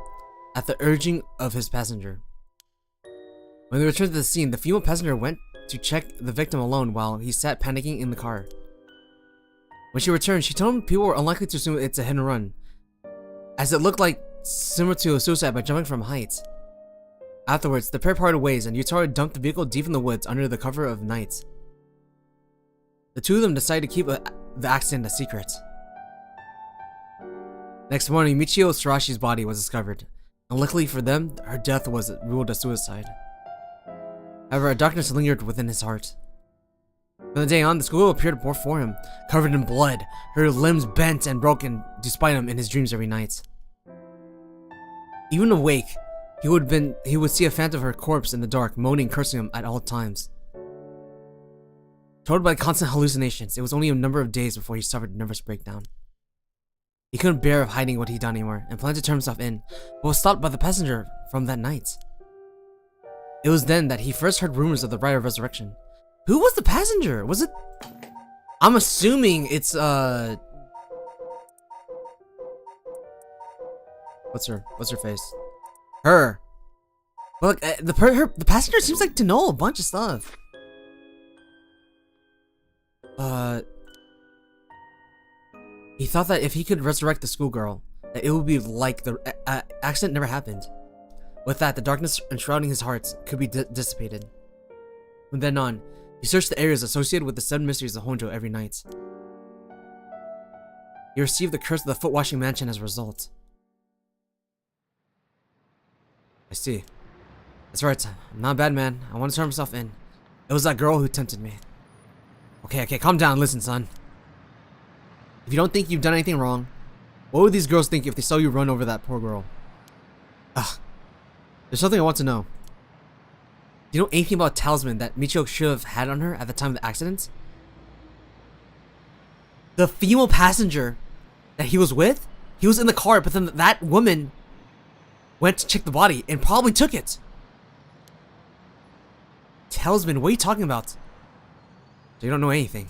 at the urging of his passenger. When they returned to the scene, the female passenger went to check the victim alone while he sat panicking in the car. When she returned, she told him people were unlikely to assume it's a hit and run, as it looked like similar to a suicide by jumping from heights. Afterwards, the pair parted ways and Yutaro dumped the vehicle deep in the woods under the cover of night. The two of them decided to keep the accident a secret. Next morning, Michio Shirashi's body was discovered, and luckily for them, her death was ruled a suicide. However, a darkness lingered within his heart. From the day on, the schoolgirl appeared before him, covered in blood, her limbs bent and broken despite him in his dreams every night. Even awake, he would see a phantom of her corpse in the dark, moaning and cursing him at all times. Tortured by constant hallucinations, it was only a number of days before he suffered a nervous breakdown. He couldn't bear hiding what he'd done anymore, and planned to turn himself in, but was stopped by the passenger from that night. It was then that he first heard rumors of the Rite of Resurrection. Who was the passenger? Was it... I'm assuming it's, What's her face? Her. But look, the passenger seems like to know a bunch of stuff. He thought that if he could resurrect the schoolgirl, that it would be like the accident never happened. With that, the darkness enshrouding his heart could be dissipated. From then on, he searched the areas associated with the 7 mysteries of Honjo every night. He received the curse of the foot-washing mansion as a result. I see. That's right, I'm not a bad man. I want to turn myself in. It was that girl who tempted me. Okay, calm down. Listen, son. If you don't think you've done anything wrong, what would these girls think if they saw you run over that poor girl? Ugh. There's something I want to know. Do you know anything about a talisman that Michio should have had on her at the time of the accident? The female passenger that he was with? He was in the car, but then that woman went to check the body and probably took it. Talisman, what are you talking about? So you don't know anything.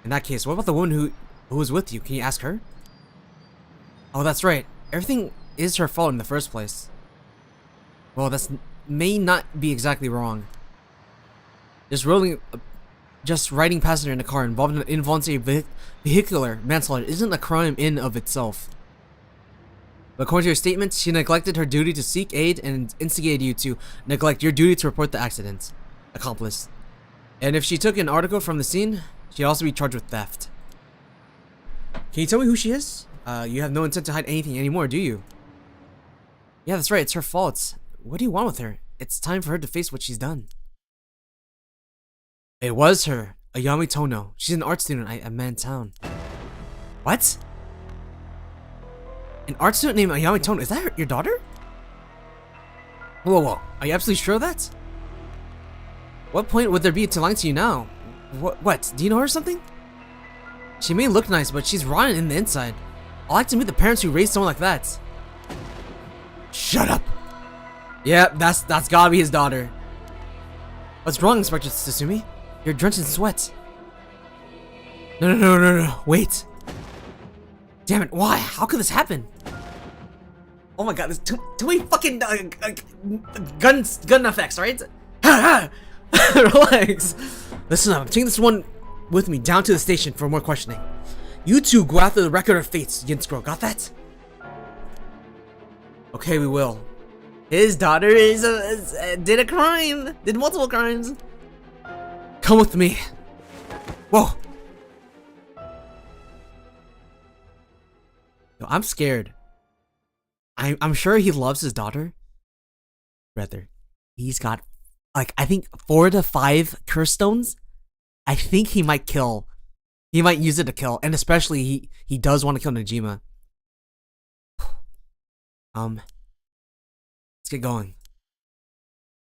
In that case, what about the woman who Who was with you? Can you ask her? Oh, that's right. Everything is her fault in the first place. Well, that's may not be exactly wrong. Just riding passenger in a car involved in an involuntary vehicular manslaughter isn't a crime in of itself. But according to your statement, she neglected her duty to seek aid and instigated you to neglect your duty to report the accident. Accomplice. And if she took an article from the scene, she'd also be charged with theft. Can you tell me who she is? You have no intent to hide anything anymore, do you? Yeah, that's right. It's her fault. What do you want with her? It's time for her to face what she's done. It was her, Ayami Tono. She's an art student at Mantown. What? An art student named Ayami Tono? Is that your daughter? Whoa. Are you absolutely sure of that? What point would there be to lying to you now? What? Do you know her or something? She may look nice, but she's rotten in the inside. I'd like to meet the parents who raised someone like that. Shut up! Yeah, that's gotta be his daughter. What's wrong, Inspector Tsutsumi? You're drenched in sweat. No. Wait. Damn it, why? How could this happen? Oh my god, there's too many fucking gun effects, right? Relax. Listen up, I'm taking this one with me down to the station for more questioning. You two go after the record of fates, Yinscrow. Got that? Okay, we will. His daughter did a crime. Did multiple crimes. Come with me. Whoa. Yo, I'm scared. I'm sure he loves his daughter. Rather, he's got like I think 4 to 5 curse stones. I think he might kill. He might use it to kill, and especially he does want to kill Najima. Let's get going.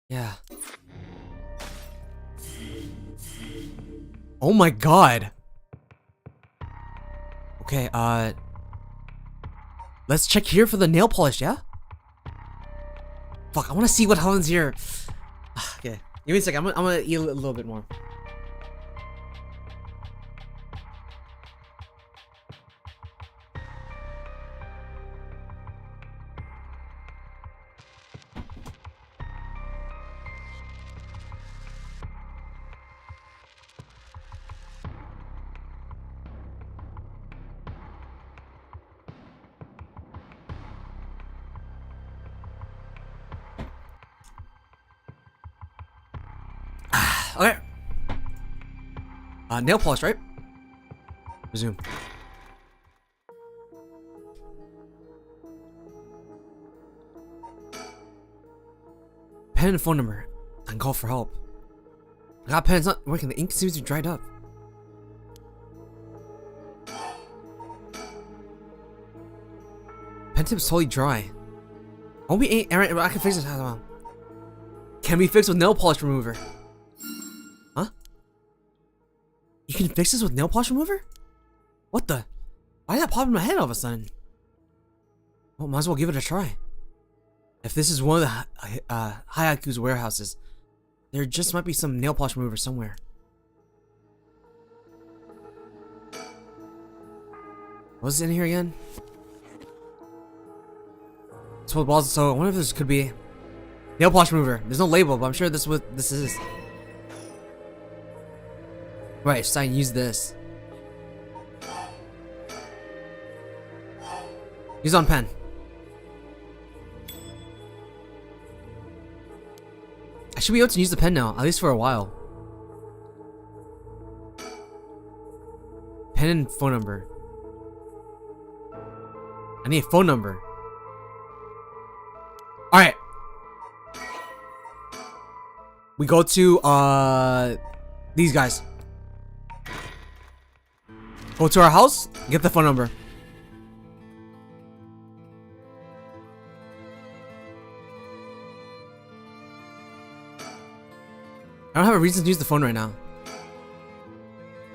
Yeah. Oh my god. Okay, let's check here for the nail polish, yeah? Fuck, I want to see what happens here. Okay, give me a second. I'm gonna eat a little bit more. Okay. Nail polish, right? Resume. Pen and phone number. I can call for help. I got pen, it's not working. The ink seems to be dried up. Pen tip's totally dry. Won't be ain't Aaron, I can fix this. Can be fixed with nail polish remover. Huh? You can fix this with nail polish remover? What the? Why did that pop in my head all of a sudden? Well, might as well give it a try. If this is one of the Hayaku's warehouses, there just might be some nail polish remover somewhere. What's in here again? So I wonder if this could be nail polish remover. There's no label, but I'm sure this is what this is. Right, so I can use this. Use on pen. I should be able to use the pen now, at least for a while. Pen and phone number. I need a phone number. Alright. We go to these guys. Go to our house, get the phone number. I don't have a reason to use the phone right now.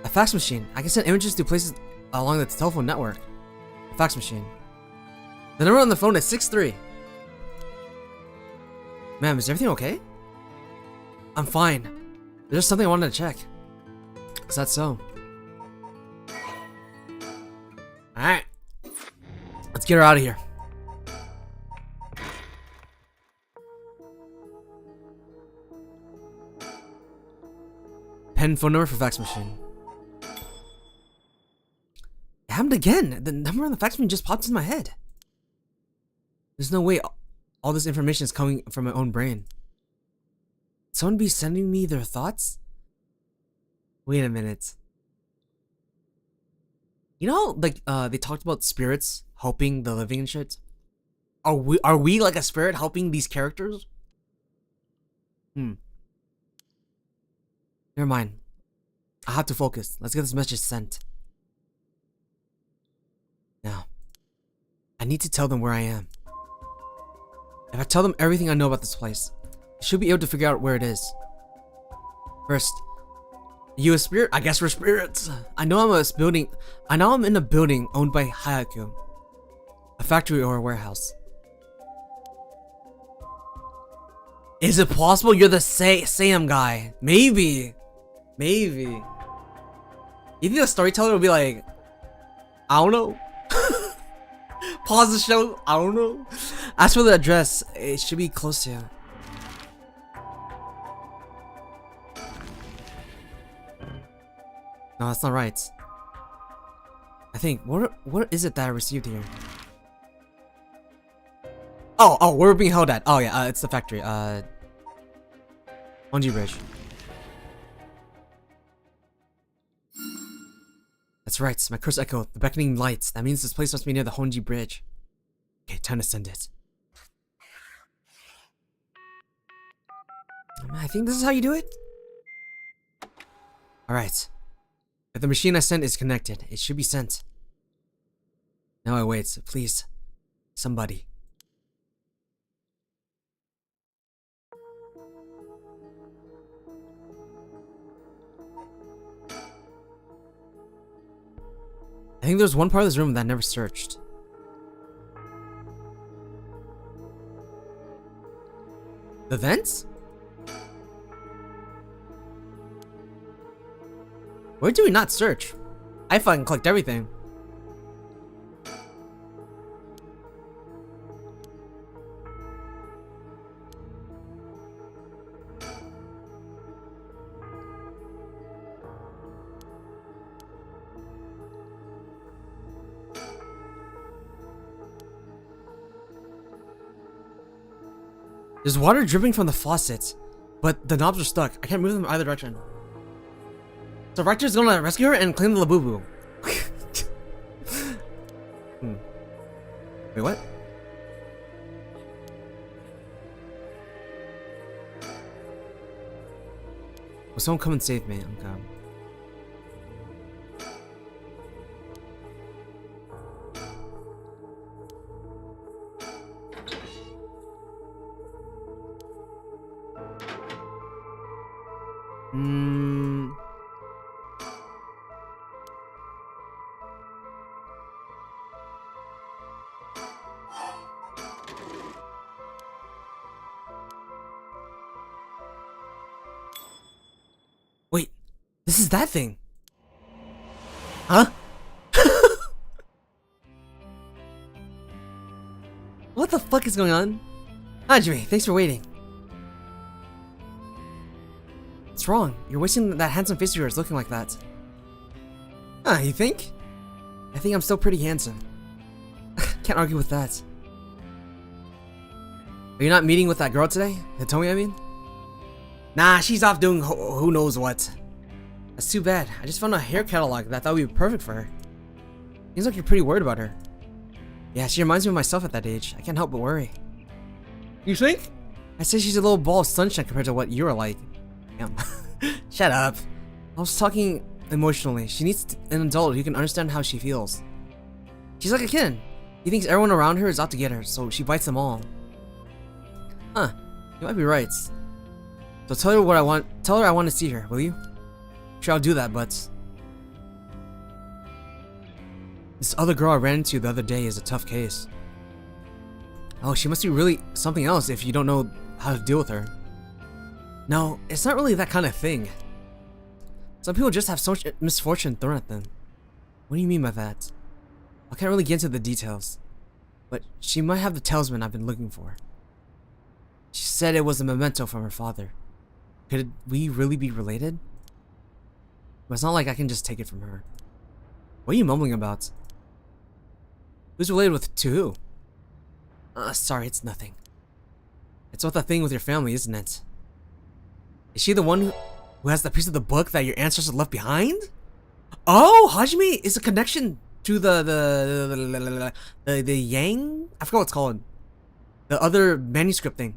A fax machine. I can send images to places along the telephone network. A fax machine. The number on the phone is 63. Ma'am, is everything okay? I'm fine. There's just something I wanted to check. Is that so? Let's get her out of here. Pen phone number for fax machine. It happened again. The number on the fax machine just popped in my head. There's no way all this information is coming from my own brain. Someone be sending me their thoughts? Wait a minute. You know, like they talked about spirits helping the living and shit. Are we like a spirit helping these characters? Never mind. I have to focus. Let's get this message sent. Now, I need to tell them where I am. If I tell them everything I know about this place, they should be able to figure out where it is. First, you a spirit? I guess we're spirits. I know I'm in a building owned by Hayaku. A factory or a warehouse. Is it possible you're the Sam guy? Maybe. You think the storyteller will be like, I don't know. Pause the show. I don't know. As for the address, it should be close to you. No, that's not right. I think what is it that I received here? Oh, we're being held at. Oh yeah, it's the factory. Honji Bridge. That's right, my curse echo, the beckoning lights. That means this place must be near the Honji Bridge. Okay, time to send it. I think this is how you do it. Alright. If the machine I sent is connected, it should be sent. Now I wait, please. Somebody. I think there's one part of this room that I never searched. The vents? Where do we not search? I fucking clicked everything. There's water dripping from the faucet, but the knobs are stuck. I can't move them either direction. So Rector's gonna rescue her and clean the Labubu. Wait, what? Will someone come and save me? Okay. Wait, this is that thing. Huh? What the fuck is going on? Hajime, thanks for waiting. What's wrong? You're wasting that handsome face of yours looking like that. Huh, you think? I think I'm still pretty handsome. Can't argue with that. Are you not meeting with that girl today? Hitomi, I mean? Nah, she's off doing who knows what. That's too bad. I just found a hair catalog that I thought would be perfect for her. Seems like you're pretty worried about her. Yeah, she reminds me of myself at that age. I can't help but worry. You think? I say she's a little ball of sunshine compared to what you're like. Damn. Shut up. I was talking emotionally. She needs an adult who can understand how she feels. She's like a kid. He thinks everyone around her is out to get her, so she bites them all. Huh. You might be right. So tell her what I want. Tell her I want to see her, will you? Sure, I'll do that, but this other girl I ran into the other day is a tough case. Oh, she must be really something else if you don't know how to deal with her. No, it's not really that kind of thing. Some people just have so much misfortune thrown at them. What do you mean by that? I can't really get into the details. but she might have the talisman I've been looking for. She said it was a memento from her father. Could we really be related? But it's not like I can just take it from her. What are you mumbling about? Who's related to who? Sorry, it's nothing. It's about that thing with your family, isn't it? Is she the one who has the piece of the book that your ancestors left behind? Oh, Hajime is a connection to the Yang? I forgot what it's called. The other manuscript thing.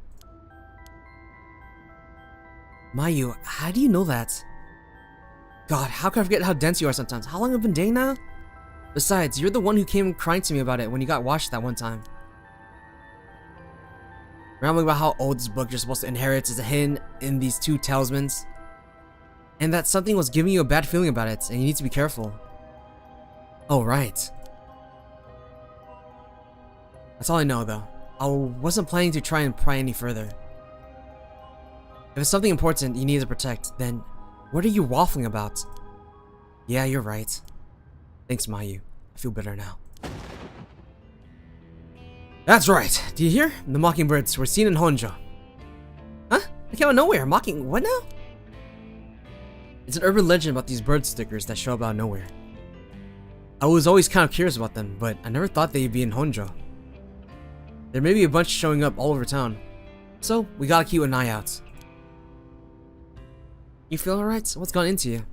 Mayu, how do you know that? God, how can I forget how dense you are sometimes? How long have you been dating now? Besides, you're the one who came crying to me about it when you got washed that one time. Rambling about how old this book you're supposed to inherit is hidden in these two talismans. And that something was giving you a bad feeling about it, and you need to be careful. Oh, right. That's all I know, though. I wasn't planning to try and pry any further. If it's something important you need to protect, then what are you waffling about? Yeah, you're right. Thanks, Mayu. I feel better now. That's right. Do you hear? The mockingbirds were seen in Honjo. Huh? They came out of nowhere. Mocking... what now? It's an urban legend about these bird stickers that show up out of nowhere. I was always kind of curious about them, but I never thought they'd be in Honjo. There may be a bunch showing up all over town, so we gotta keep an eye out. You feel alright? What's gone into you?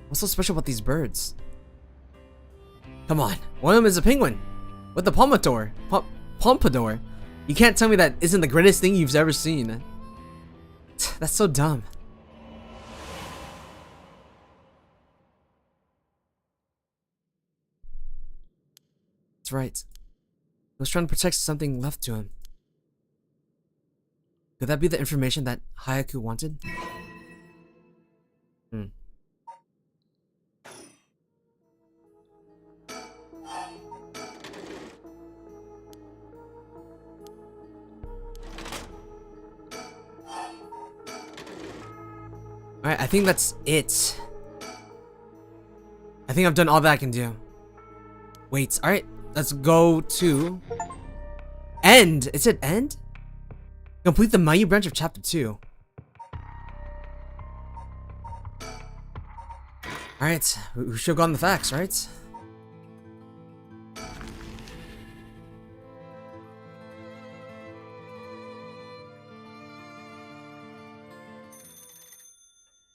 What's so special about these birds? Come on, one of them is a penguin with the pompadour. Pompadour. You can't tell me that isn't the greatest thing you've ever seen. That's so dumb. That's right. He was trying to protect something left to him. Could that be the information that Hayaku wanted? Alright, I think that's it. I think I've done all that I can do. Wait, alright. Let's go to... end! It said end? Complete the Mayu branch of chapter 2. Alright, we should have gotten the facts, right?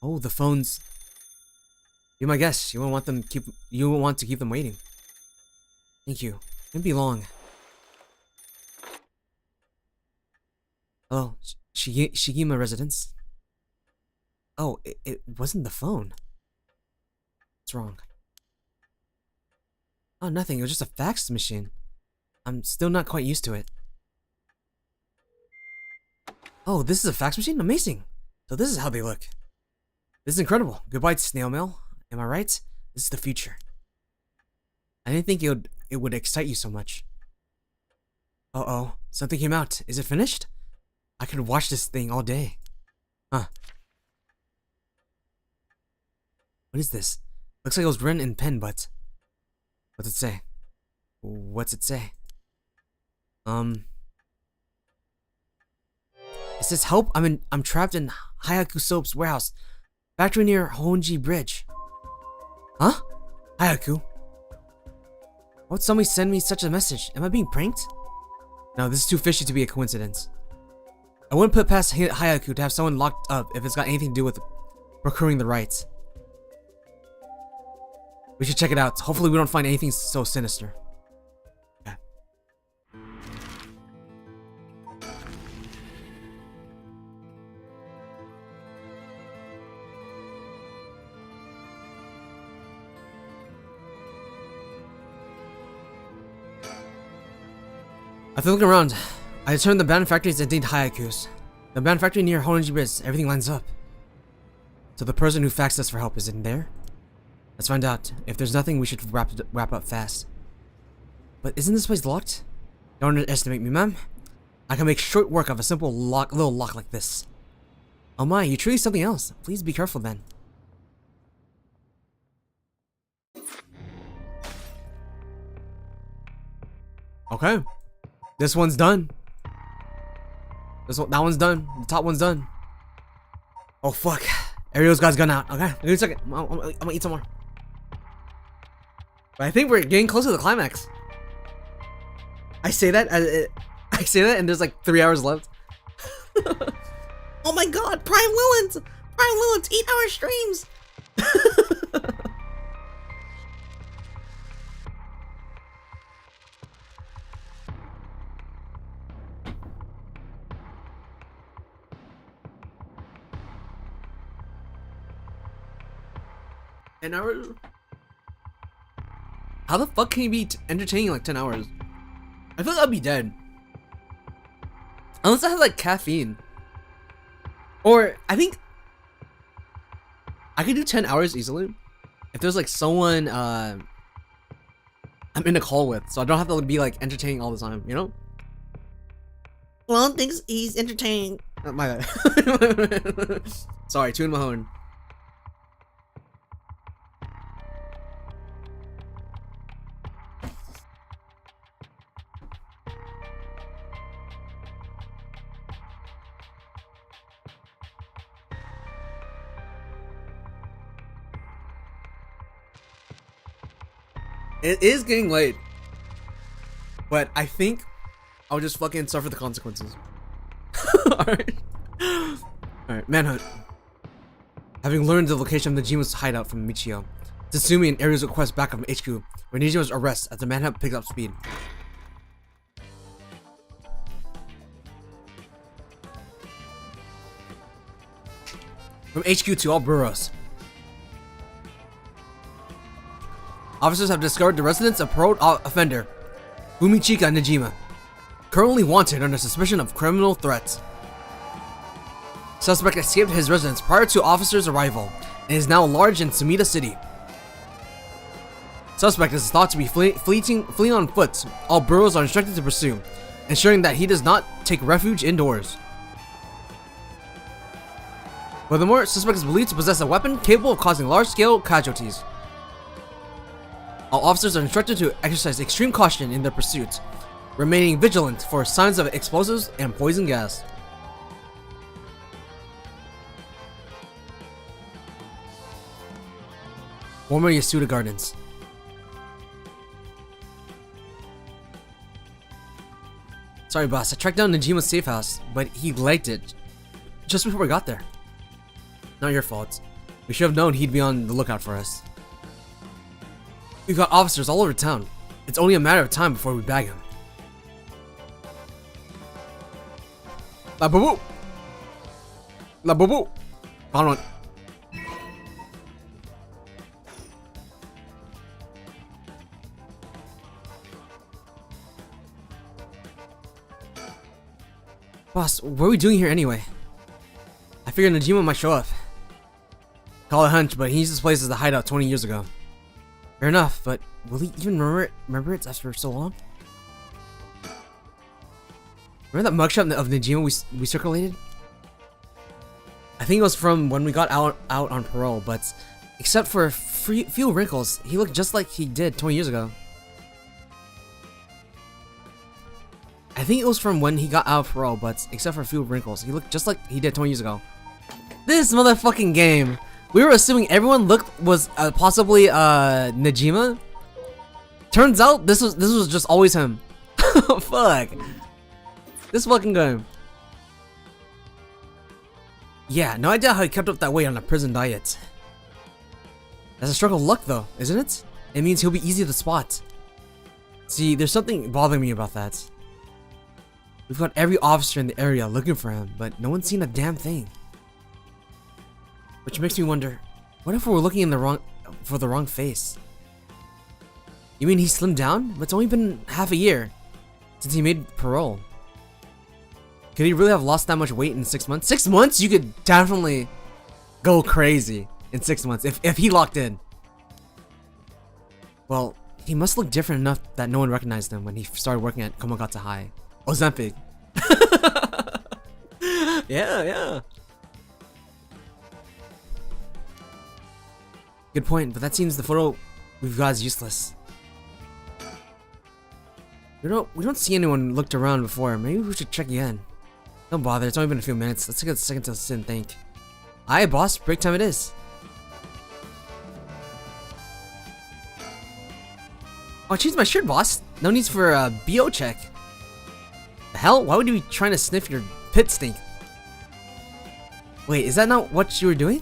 Oh, the phones. Be my guest. You won't want them to keep them waiting. Thank you. Won't be long. Hello, Shigima residence. Oh, it wasn't the phone. What's wrong? Oh, nothing. It was just a fax machine. I'm still not quite used to it. Oh, this is a fax machine? Amazing. So this is how they look. This is incredible. Goodbye, snail mail. Am I right? This is the future. I didn't think it would excite you so much. Uh-oh. Something came out. Is it finished? I could watch this thing all day. Huh. What is this? Looks like it was written in pen, but... what's it say? What's it say? It says, help, I'm trapped in Hayaku Soap's warehouse. Factory near Honji Bridge. Huh? Hayaku? Why would somebody send me such a message? Am I being pranked? No, this is too fishy to be a coincidence. I wouldn't put past Hayaku to have someone locked up if it's got anything to do with procuring the rights. We should check it out. Hopefully we don't find anything so sinister. Okay. After looking around, I determined the abandoned factory is indeed Hayaku's. The abandoned factory near Honji Bridge, everything lines up. So the person who faxed us for help is in there? Let's find out. If there's nothing, we should wrap up fast. But isn't this place locked? Don't underestimate me, ma'am. I can make short work of a simple little lock like this. Oh my, you're truly something else. Please be careful then. Okay. This one's done. That one's done. The top one's done. Oh fuck. Ariel's guy's gone out. Okay. Give me a second. I'm gonna eat some more. But I think we're getting close to the climax. I say that and there's like 3 hours left. Oh my god, Prime Lilint! Prime Lilint, 8-hour streams! An hour? How the fuck can you be entertaining like 10 hours? I feel like I'd be dead. Unless I have like caffeine. Or I think I could do 10 hours easily if there's like someone I'm in a call with, so I don't have to be like entertaining all the time, you know? Well, thinks he's entertaining. My bad. Sorry, tune my horn. It is getting late, but I think I'll just fucking suffer the consequences. Alright. Alright, manhunt. Having learned the location of Nejima's hideout from Michio, Tatsumi and Ariel's request back from HQ, where Nejima's arrest as the manhunt picks up speed. From HQ to all boroughs. Officers have discovered the residence of paroled offender, Fumichika Nejima, currently wanted under suspicion of criminal threats. Suspect escaped his residence prior to officers' arrival and is now lodged in Sumida City. Suspect is thought to be fleeing on foot. All boroughs are instructed to pursue, ensuring that he does not take refuge indoors. Furthermore, suspect is believed to possess a weapon capable of causing large-scale casualties. All officers are instructed to exercise extreme caution in their pursuit, remaining vigilant for signs of explosives and poison gas. Former Yasuda Gardens. Sorry boss, I tracked down Nejima's safe house, but he liked it just before we got there. Not your fault. We should have known he'd be on the lookout for us. We've got officers all over town. It's only a matter of time before we bag him. La boo boo! La boo boo! Found one. Boss, what are we doing here anyway? I figured Nejima might show up. Call it a hunch, but he used this place as a hideout 20 years ago. Fair enough, but will he even remember it after so long? Remember that mugshot of Nejima we circulated? I think it was from when we got out on parole, but except for a few wrinkles, he looked just like he did 20 years ago. I think it was from when he got out of parole, but except for a few wrinkles, he looked just like he did 20 years ago. This motherfucking game! We were assuming everyone was possibly Nejima. Turns out this was just always him. Fuck. This fucking game. Yeah, no idea how he kept up that weight on a prison diet. That's a stroke of luck though, isn't it? It means he'll be easy to spot. See, there's something bothering me about that. We've got every officer in the area looking for him, but no one's seen a damn thing. Which makes me wonder, what if we're looking for the wrong face? You mean he slimmed down? But it's only been half a year since he made parole. Could he really have lost that much weight in 6 months? 6 months? You could definitely go crazy in 6 months if he locked in. Well, he must look different enough that no one recognized him when he started working at Komagata High. Ozempic. Yeah. Good point, but that seems the photo we've got is useless. We don't see anyone looked around before. Maybe we should check again. Don't bother. It's only been a few minutes. Let's take a second to sit and think. Aye, boss. Break time it is. Oh, I changed my shirt, boss. No needs for a BO check. The hell? Why would you be trying to sniff your pit stink? Wait, is that not what you were doing?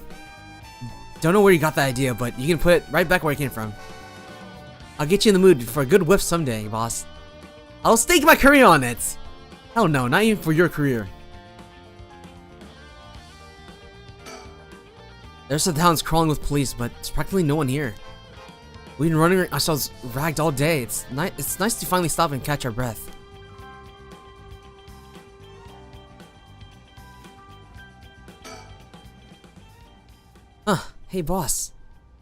Don't know where you got that idea, but you can put it right back where it came from. I'll get you in the mood for a good whiff someday, boss. I'll stake my career on it. Hell no, not even for your career. There's the town's crawling with police, but there's practically no one here. We've been running ourselves ragged all day. It's nice to finally stop and catch our breath. Huh, hey boss.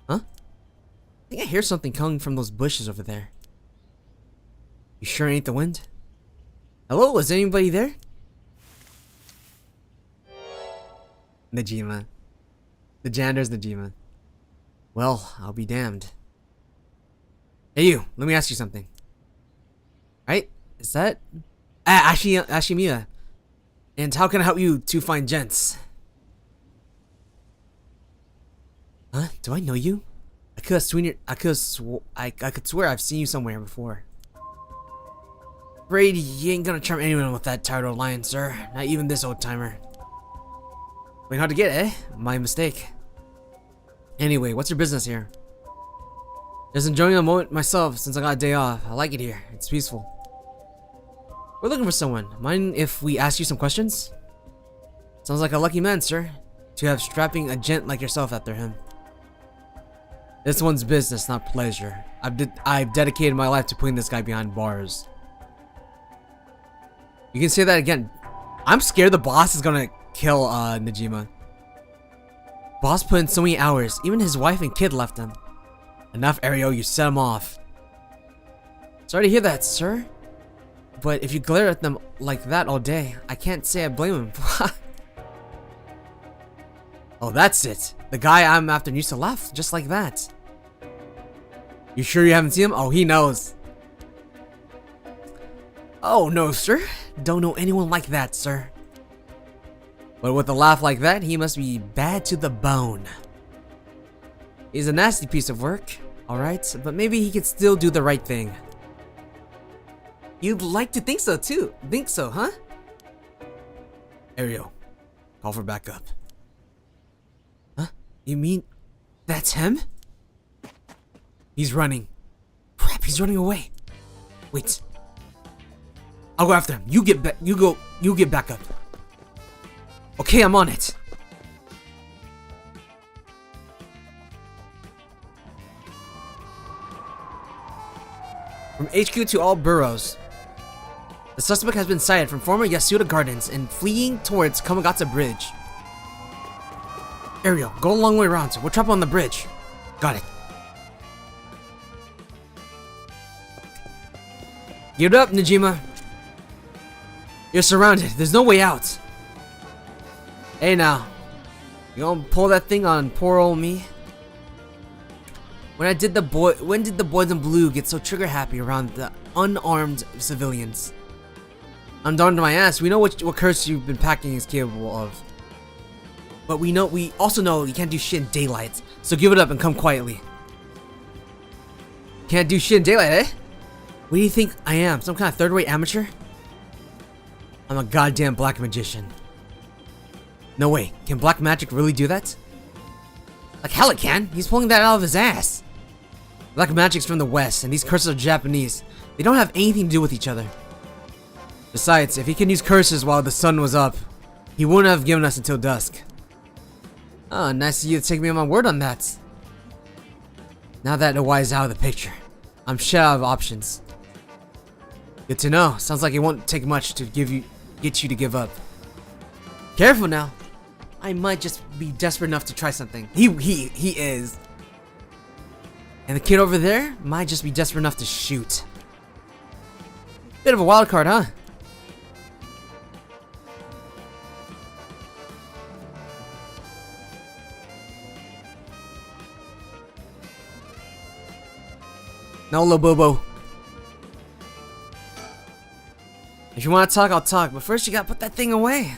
Huh? I think I hear something coming from those bushes over there. You sure it ain't the wind? Hello, is anybody there? Najima. The janitor's Najima. Well, I'll be damned. Hey you, let me ask you something. Right? Is that... Ashimiya. And how can I help you to find gents? Huh? Do I know you? I could swear I've seen you somewhere before. Afraid you ain't gonna charm anyone with that tired old lion, sir. Not even this old timer. Wait, hard to get, eh? My mistake. Anyway, what's your business here? Just enjoying the moment myself since I got a day off. I like it here. It's peaceful. We're looking for someone. Mind if we ask you some questions? Sounds like a lucky man, sir, to have strapping a gent like yourself after him. This one's business, not pleasure. I've dedicated my life to putting this guy behind bars. You can say that again. I'm scared the boss is gonna kill Najima. Boss put in so many hours. Even his wife and kid left him. Enough, Ariel. You set him off. Sorry to hear that, sir. But if you glare at them like that all day, I can't say I blame him. Oh, that's it. The guy I'm after used to laugh just like that. You sure you haven't seen him? Oh, he knows. Oh, no, sir. Don't know anyone like that, sir. But with a laugh like that, he must be bad to the bone. He's a nasty piece of work, alright? But maybe he could still do the right thing. You'd like to think so, too. Think so, huh? Ariel, call for backup. Huh? You mean that's him? He's running. Crap, he's running away. Wait. I'll go after him. You get back. You get back up. Okay, I'm on it. From HQ to all boroughs. The suspect has been sighted from former Yasuda Gardens and fleeing towards Kamagata Bridge. Ariel, go a long way around. We'll trap on the bridge. Got it. Give it up, Najima. You're surrounded. There's no way out. Hey now. You gonna pull that thing on poor old me? When did the boys in blue get so trigger happy around the unarmed civilians? I'm darned to my ass. We know what curse you've been packing is capable of. But we also know you can't do shit in daylight. So give it up and come quietly. Can't do shit in daylight, eh? What do you think I am? Some kind of third-rate amateur? I'm a goddamn black magician. No way. Can black magic really do that? Like hell it can. He's pulling that out of his ass. Black magic's from the West, and these curses are Japanese. They don't have anything to do with each other. Besides, if he can use curses while the sun was up, he wouldn't have given us until dusk. Oh, nice of you to take me on my word on that. Now that the Y is out of the picture, I'm shut out of options. Good to know. Sounds like it won't take much to get you to give up. Careful now. I might just be desperate enough to try something. He is. And the kid over there might just be desperate enough to shoot. Bit of a wild card, huh? No, Lobobo. If you want to talk, I'll talk, but first you gotta put that thing away.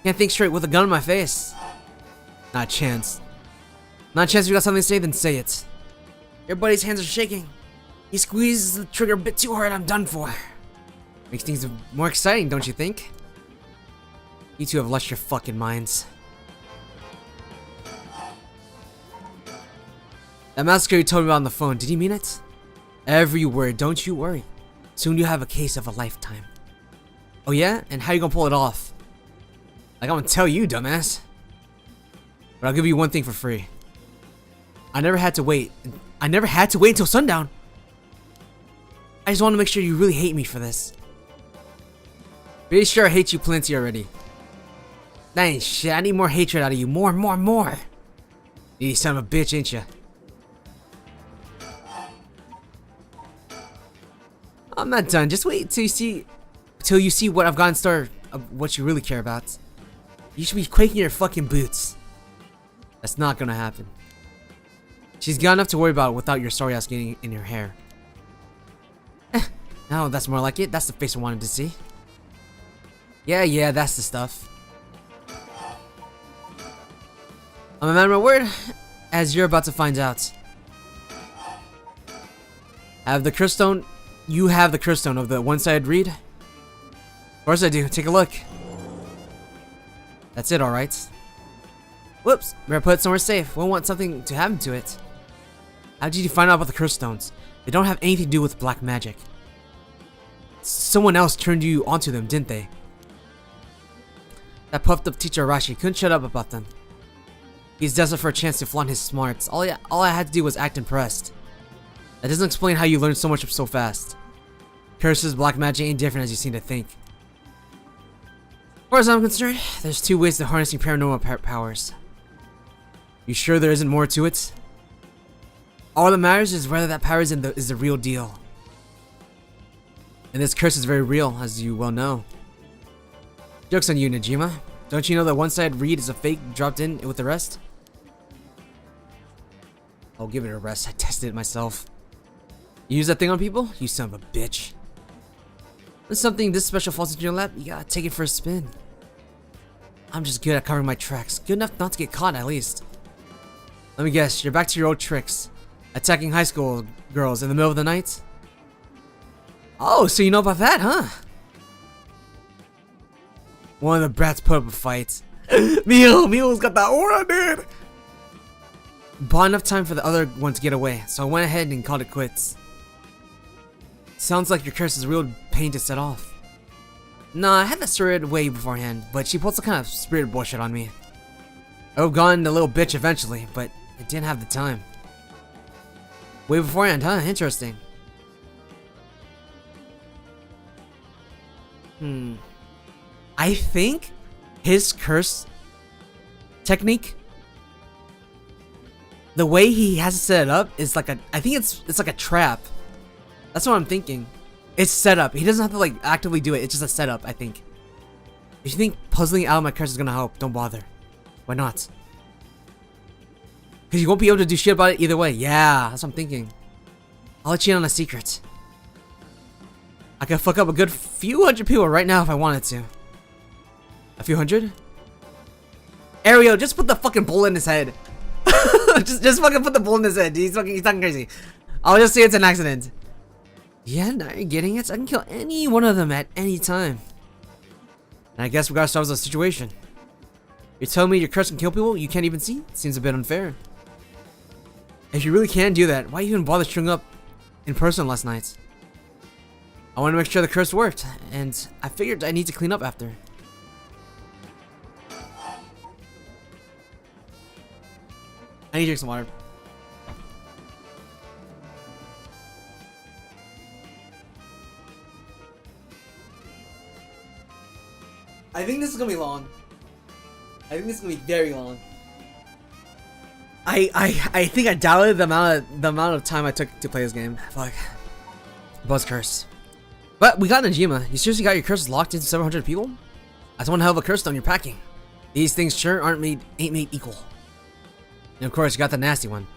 Can't think straight with a gun in my face. Not a chance. Not a chance. If you got something to say, then say it. Your buddy's hands are shaking. He squeezes the trigger a bit too hard. I'm done for. Makes things more exciting, don't you think? You two have lost your fucking minds. That massacre you told me about on the phone, did he mean it? Every word, don't you worry. Soon you have a case of a lifetime. Oh yeah? And how you gonna pull it off? Like I'm gonna tell you, dumbass. But I'll give you one thing for free. I never had to wait. I never had to wait until sundown. I just want to make sure you really hate me for this. Pretty sure I hate you plenty already. That ain't shit. I need more hatred out of you. More. You son of a bitch, ain't you? I'm not done. Just wait till you see what I've got in store of what you really care about. You should be quaking your fucking boots. That's not gonna happen. She's got enough to worry about without your sorry ass getting in her hair. No, that's more like it. That's the face I wanted to see. Yeah, that's the stuff. I'm a man of my word, as you're about to find out. Have the curse stone. You have the curse stone of the one-sided read? Of course I do. Take a look. That's it, alright. Whoops. Better put it somewhere safe. Won't want something to happen to it. How did you find out about the curse stones? They don't have anything to do with black magic. Someone else turned you onto them, didn't they? That puffed up teacher Arashi couldn't shut up about them. He's desperate for a chance to flaunt his smarts. All I had to do was act impressed. That doesn't explain how you learned so much so fast. Curses, black magic ain't different as you seem to think. As far as I'm concerned, there's two ways to harnessing paranormal powers. You sure there isn't more to it? All that matters is whether that power is the real deal. And this curse is very real, as you well know. Joke's on you, Najima. Don't you know that one-sided read is a fake dropped in with the rest? I'll give it a rest. I tested it myself. You use that thing on people? You son of a bitch. When something this special falls into your lap, you gotta take it for a spin. I'm just good at covering my tracks. Good enough not to get caught, at least. Let me guess, you're back to your old tricks. Attacking high school girls in the middle of the night? Oh, so you know about that, huh? One of the brats put up a fight. Mio's got that aura, dude! Bought enough time for the other one to get away, so I went ahead and called it quits. Sounds like your curse is a real pain to set off. Nah, I had that sorted away beforehand, but she pulled some kind of spirit bullshit on me. I would've gone the little bitch eventually, but I didn't have the time. Way beforehand, huh? Interesting. I think his curse technique, the way he has to set it up is like I think it's like a trap. That's what I'm thinking. It's set up. He doesn't have to like actively do it. It's just a setup, I think. If you think puzzling out my curse is gonna help, don't bother. Why not? Because you won't be able to do shit about it either way. Yeah, that's what I'm thinking. I'll let you in on a secret. I could fuck up a good few hundred people right now if I wanted to. A few hundred? Ariel, just put the fucking bull in his head. just fucking put the bull in his head. He's talking crazy. I'll just say it's an accident. Yeah, now you're getting it. I can kill any one of them at any time. And I guess we gotta solve the situation. You're telling me your curse can kill people you can't even see? Seems a bit unfair. If you really can do that, why even bother showing up in person last night? I want to make sure the curse worked, and I figured I need to clean up after. I need to drink some water. I think this is gonna be long. I think this is gonna be very long. I think I doubted the amount of time I took to play this game. Fuck. Buzz curse. But we got Najima. You seriously got your curses locked into 700 people? That's one hell of a curse stone you're packing. These things sure ain't made equal. And of course, you got the nasty one.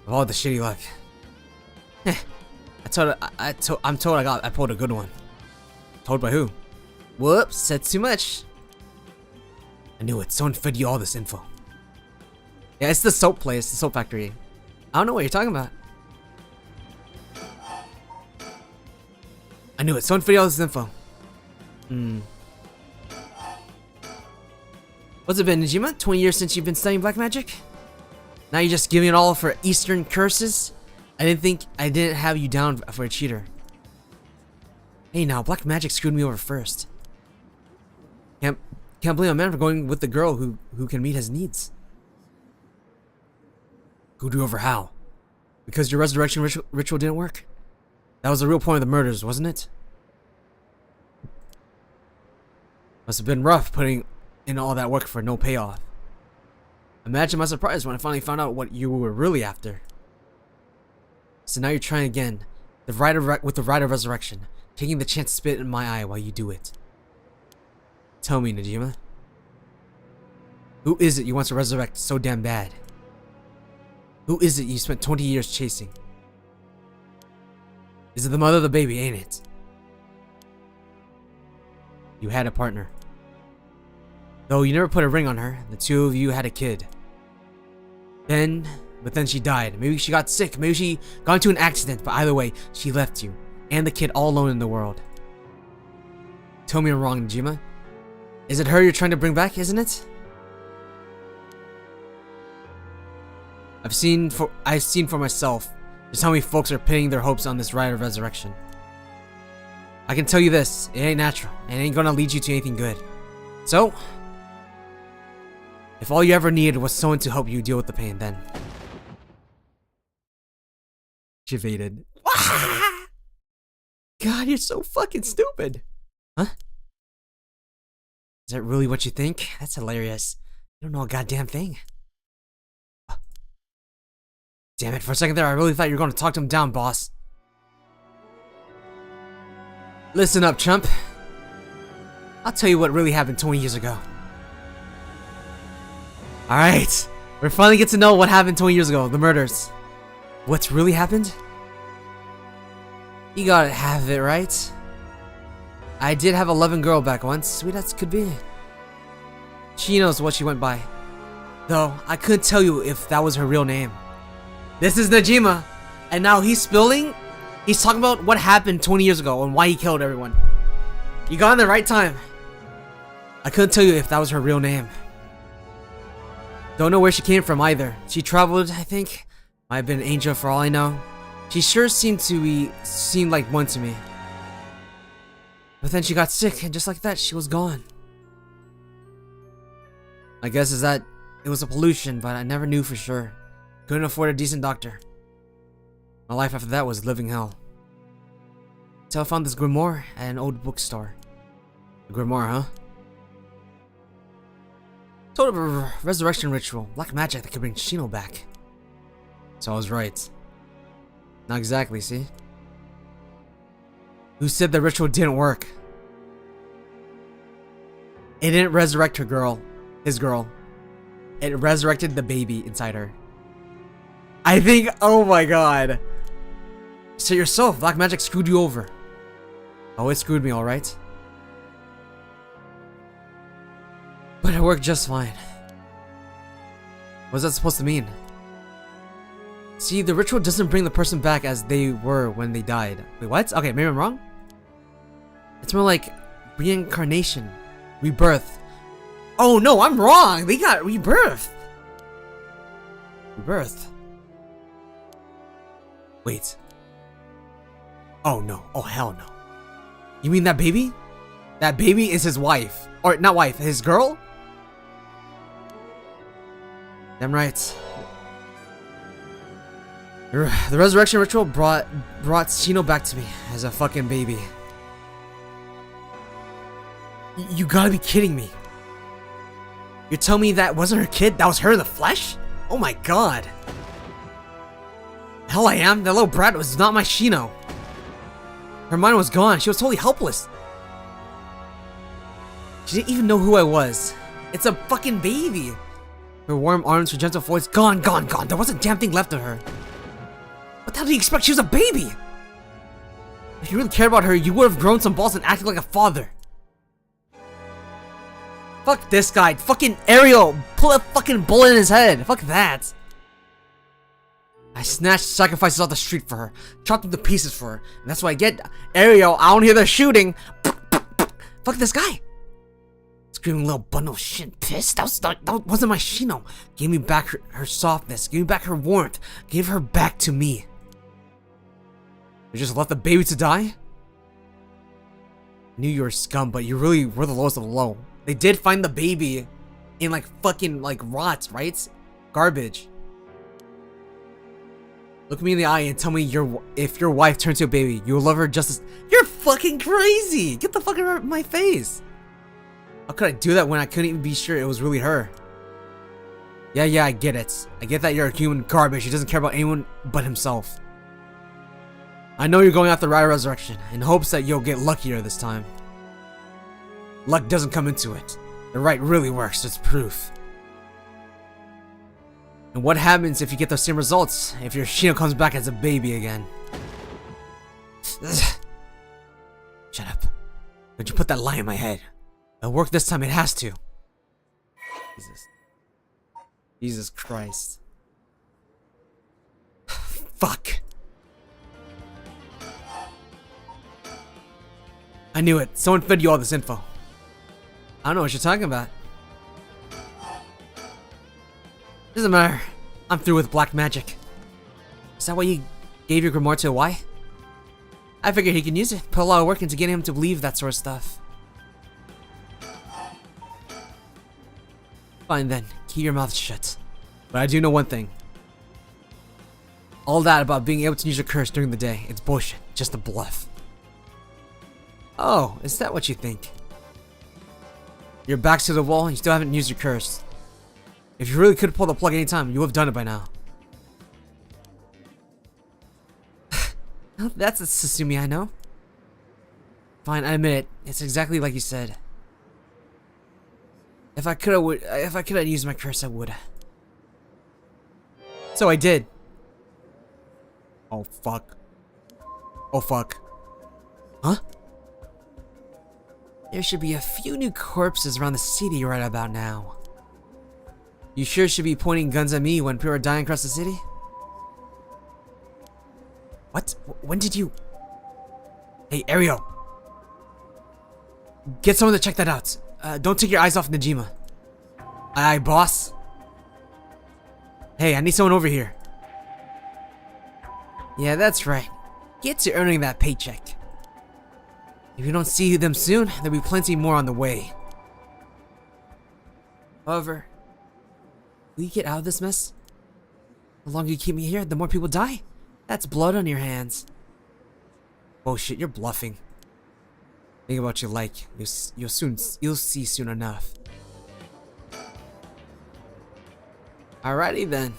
Of all the shitty luck. I'm told I pulled a good one. Told by who? Whoops, said too much. I knew it. Someone fed you all this info. Yeah, it's the soap place, the soap factory. I don't know what you're talking about. I knew it. Someone fed you all this info. What's it been, Najima? 20 years since you've been studying black magic? Now you're just giving it all for Eastern curses? I didn't have you down for a cheater. Hey now, black magic screwed me over first. Can't blame a man for going with the girl who can meet his needs. Screwed you over how? Because your resurrection ritual didn't work? That was the real point of the murders, wasn't it? Must have been rough putting in all that work for no payoff. Imagine my surprise when I finally found out what you were really after. So now you're trying again, with the rite of resurrection, taking the chance to spit in my eye while you do it. Tell me, Najima. Who is it you want to resurrect so damn bad? Who is it you spent 20 years chasing? Is it the mother of the baby, ain't it? You had a partner. Though you never put a ring on her, the two of you had a kid. But then she died. Maybe she got sick, maybe she got into an accident, but either way, she left you, and the kid all alone in the world. Tell me I'm wrong, Najima. Is it her you're trying to bring back, isn't it? I've seen for myself just how many folks are pinning their hopes on this rite of resurrection. I can tell you this, it ain't natural, and it ain't gonna lead you to anything good. So, if all you ever needed was someone to help you deal with the pain, then... She evaded. God, you're so fucking stupid. Huh? Is that really what you think? That's hilarious. You don't know a goddamn thing. Damn it, for a second there I really thought you were going to talk him down, boss. Listen up, chump. I'll tell you what really happened 20 years ago. Alright, we finally get to know what happened 20 years ago, the murders. What's really happened? You gotta have it, right? I did have a loving girl back once, sweet as could be. She knows what she went by. Though, I couldn't tell you if that was her real name. This is Najima, and now he's talking about what happened 20 years ago and why he killed everyone. You got in the right time. I couldn't tell you if that was her real name. Don't know where she came from either. She traveled, I think. Might have been an angel for all I know. She sure seemed like one to me. But then she got sick, and just like that, she was gone. My guess is that it was a pollution, but I never knew for sure. Couldn't afford a decent doctor. My life after that was living hell. Till I found this grimoire at an old bookstore. A grimoire, huh? Told of a resurrection ritual, black magic that could bring Shino back. So I was right. Not exactly, see? Who said the ritual didn't work? It didn't resurrect her girl. His girl. It resurrected the baby inside her. I think, oh my god. So yourself, black magic screwed you over. Oh, it screwed me, alright. But it worked just fine. What's that supposed to mean? See, the ritual doesn't bring the person back as they were when they died. Wait, what? Okay, maybe I'm wrong? It's more like reincarnation. Rebirth. Oh no, I'm wrong! They got rebirth! Rebirth. Wait. Oh no. Oh hell no. You mean that baby? That baby is his wife. Or, not wife, his girl? Damn right. The resurrection ritual brought Shino back to me as a fucking baby. You gotta be kidding me. You're telling me that wasn't her kid? That was her in the flesh? Oh my god. Hell I am. That little brat was not my Shino. Her mind was gone. She was totally helpless. She didn't even know who I was. It's a fucking baby. Her warm arms, her gentle voice, gone. There wasn't a damn thing left of her. What the hell do you expect? She was a baby. If you really cared about her, you would have grown some balls and acted like a father. Fuck this guy. Fucking Ariel. Pull a fucking bullet in his head. Fuck that. I snatched sacrifices off the street for her. Chopped them to pieces for her. And that's what I get. Ariel, I don't hear the shooting. Fuck this guy. Screaming little bundle of shit. Pissed? That wasn't my Shino. Give me back her softness. Give me back her warmth. Give her back to me. You just left the baby to die? I knew you were scum, but you really were the lowest of the low. They did find the baby in like fucking like rot, right? Garbage. Look me in the eye and tell me if your wife turns to a baby, you'll love her just as— You're fucking crazy! Get the fuck out of my face! How could I do that when I couldn't even be sure it was really her? Yeah, I get it. I get that you're a human garbage. He doesn't care about anyone but himself. I know you're going after the right resurrection in hopes that you'll get luckier this time. Luck doesn't come into it. The right really works, it's proof. And what happens if you get those same results if your Shino comes back as a baby again? Shut up. Don't you put that lie in my head. It'll work this time, it has to. Jesus Christ. Fuck. I knew it. Someone fed you all this info. I don't know what you're talking about. Doesn't matter. I'm through with black magic. Is that why you gave your grimoire to a Y? I figured he can use it. Put a lot of work into getting him to believe that sort of stuff. Fine then. Keep your mouth shut. But I do know one thing. All that about being able to use your curse during the day, it's bullshit. Just a bluff. Oh, is that what you think? Your back's to the wall and you still haven't used your curse. If you really could pull the plug anytime, you would have done it by now. That's a Susumi I know. Fine, I admit it. It's exactly like you said. If I could have used my curse, I would. So I did. Oh fuck. Oh fuck. Huh? There should be a few new corpses around the city right about now. You sure should be pointing guns at me when people are dying across the city? What? When did you— Hey, Ariel. Get someone to check that out. Don't take your eyes off Najima. Aye, boss. Hey, I need someone over here. Yeah, that's right. Get to earning that paycheck. If you don't see them soon, there'll be plenty more on the way. However, will you get out of this mess? The longer you keep me here, the more people die. That's blood on your hands. Bullshit, you're bluffing. Think about what you like. You'll see soon enough. Alrighty then.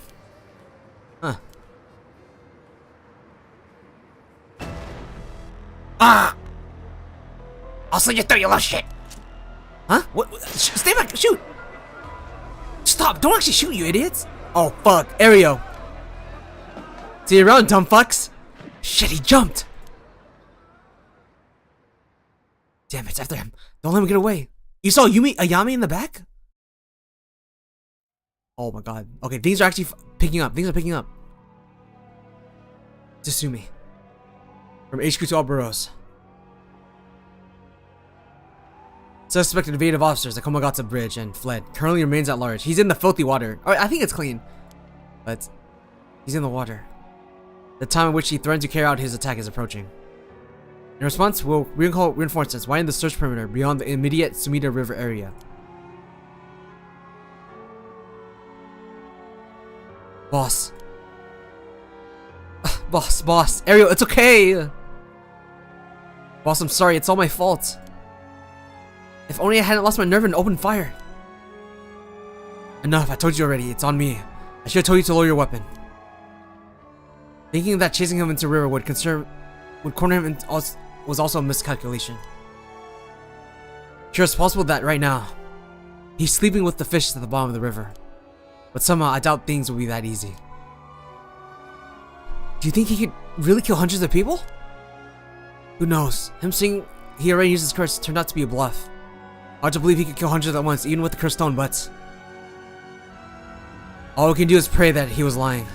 Huh. Ah! I'll send you through, you little shit! Huh? What? Stay back! Shoot! Stop! Don't actually shoot, you idiots! Oh fuck, Ariel! See you around, dumb fucks! Shit, he jumped! Damn it, after him. Don't let him get away. You saw Ayami in the back? Oh my god. Okay, things are actually picking up. Things are picking up. Tsusumi. From HQ to all boroughs. Suspected evaded officers at Komagata Bridge and fled. Currently remains at large. He's in the filthy water. I think it's clean. But he's in the water. The time at which he threatened to carry out his attack is approaching. In response, we'll recall reinforcements widen the search perimeter beyond the immediate Sumida River area. Boss. Boss. Ariel, it's okay! Boss, I'm sorry, it's all my fault. If only I hadn't lost my nerve and opened fire. Enough, I told you already, it's on me. I should have told you to lower your weapon. Thinking that chasing him into the river would corner him was also a miscalculation. Sure, it's possible that right now, he's sleeping with the fishes at the bottom of the river. But somehow, I doubt things will be that easy. Do you think he could really kill hundreds of people? Who knows? Him saying he already used his curse turned out to be a bluff. Hard to believe he could kill hundreds at once, even with the cursed stone, but all we can do is pray that he was lying.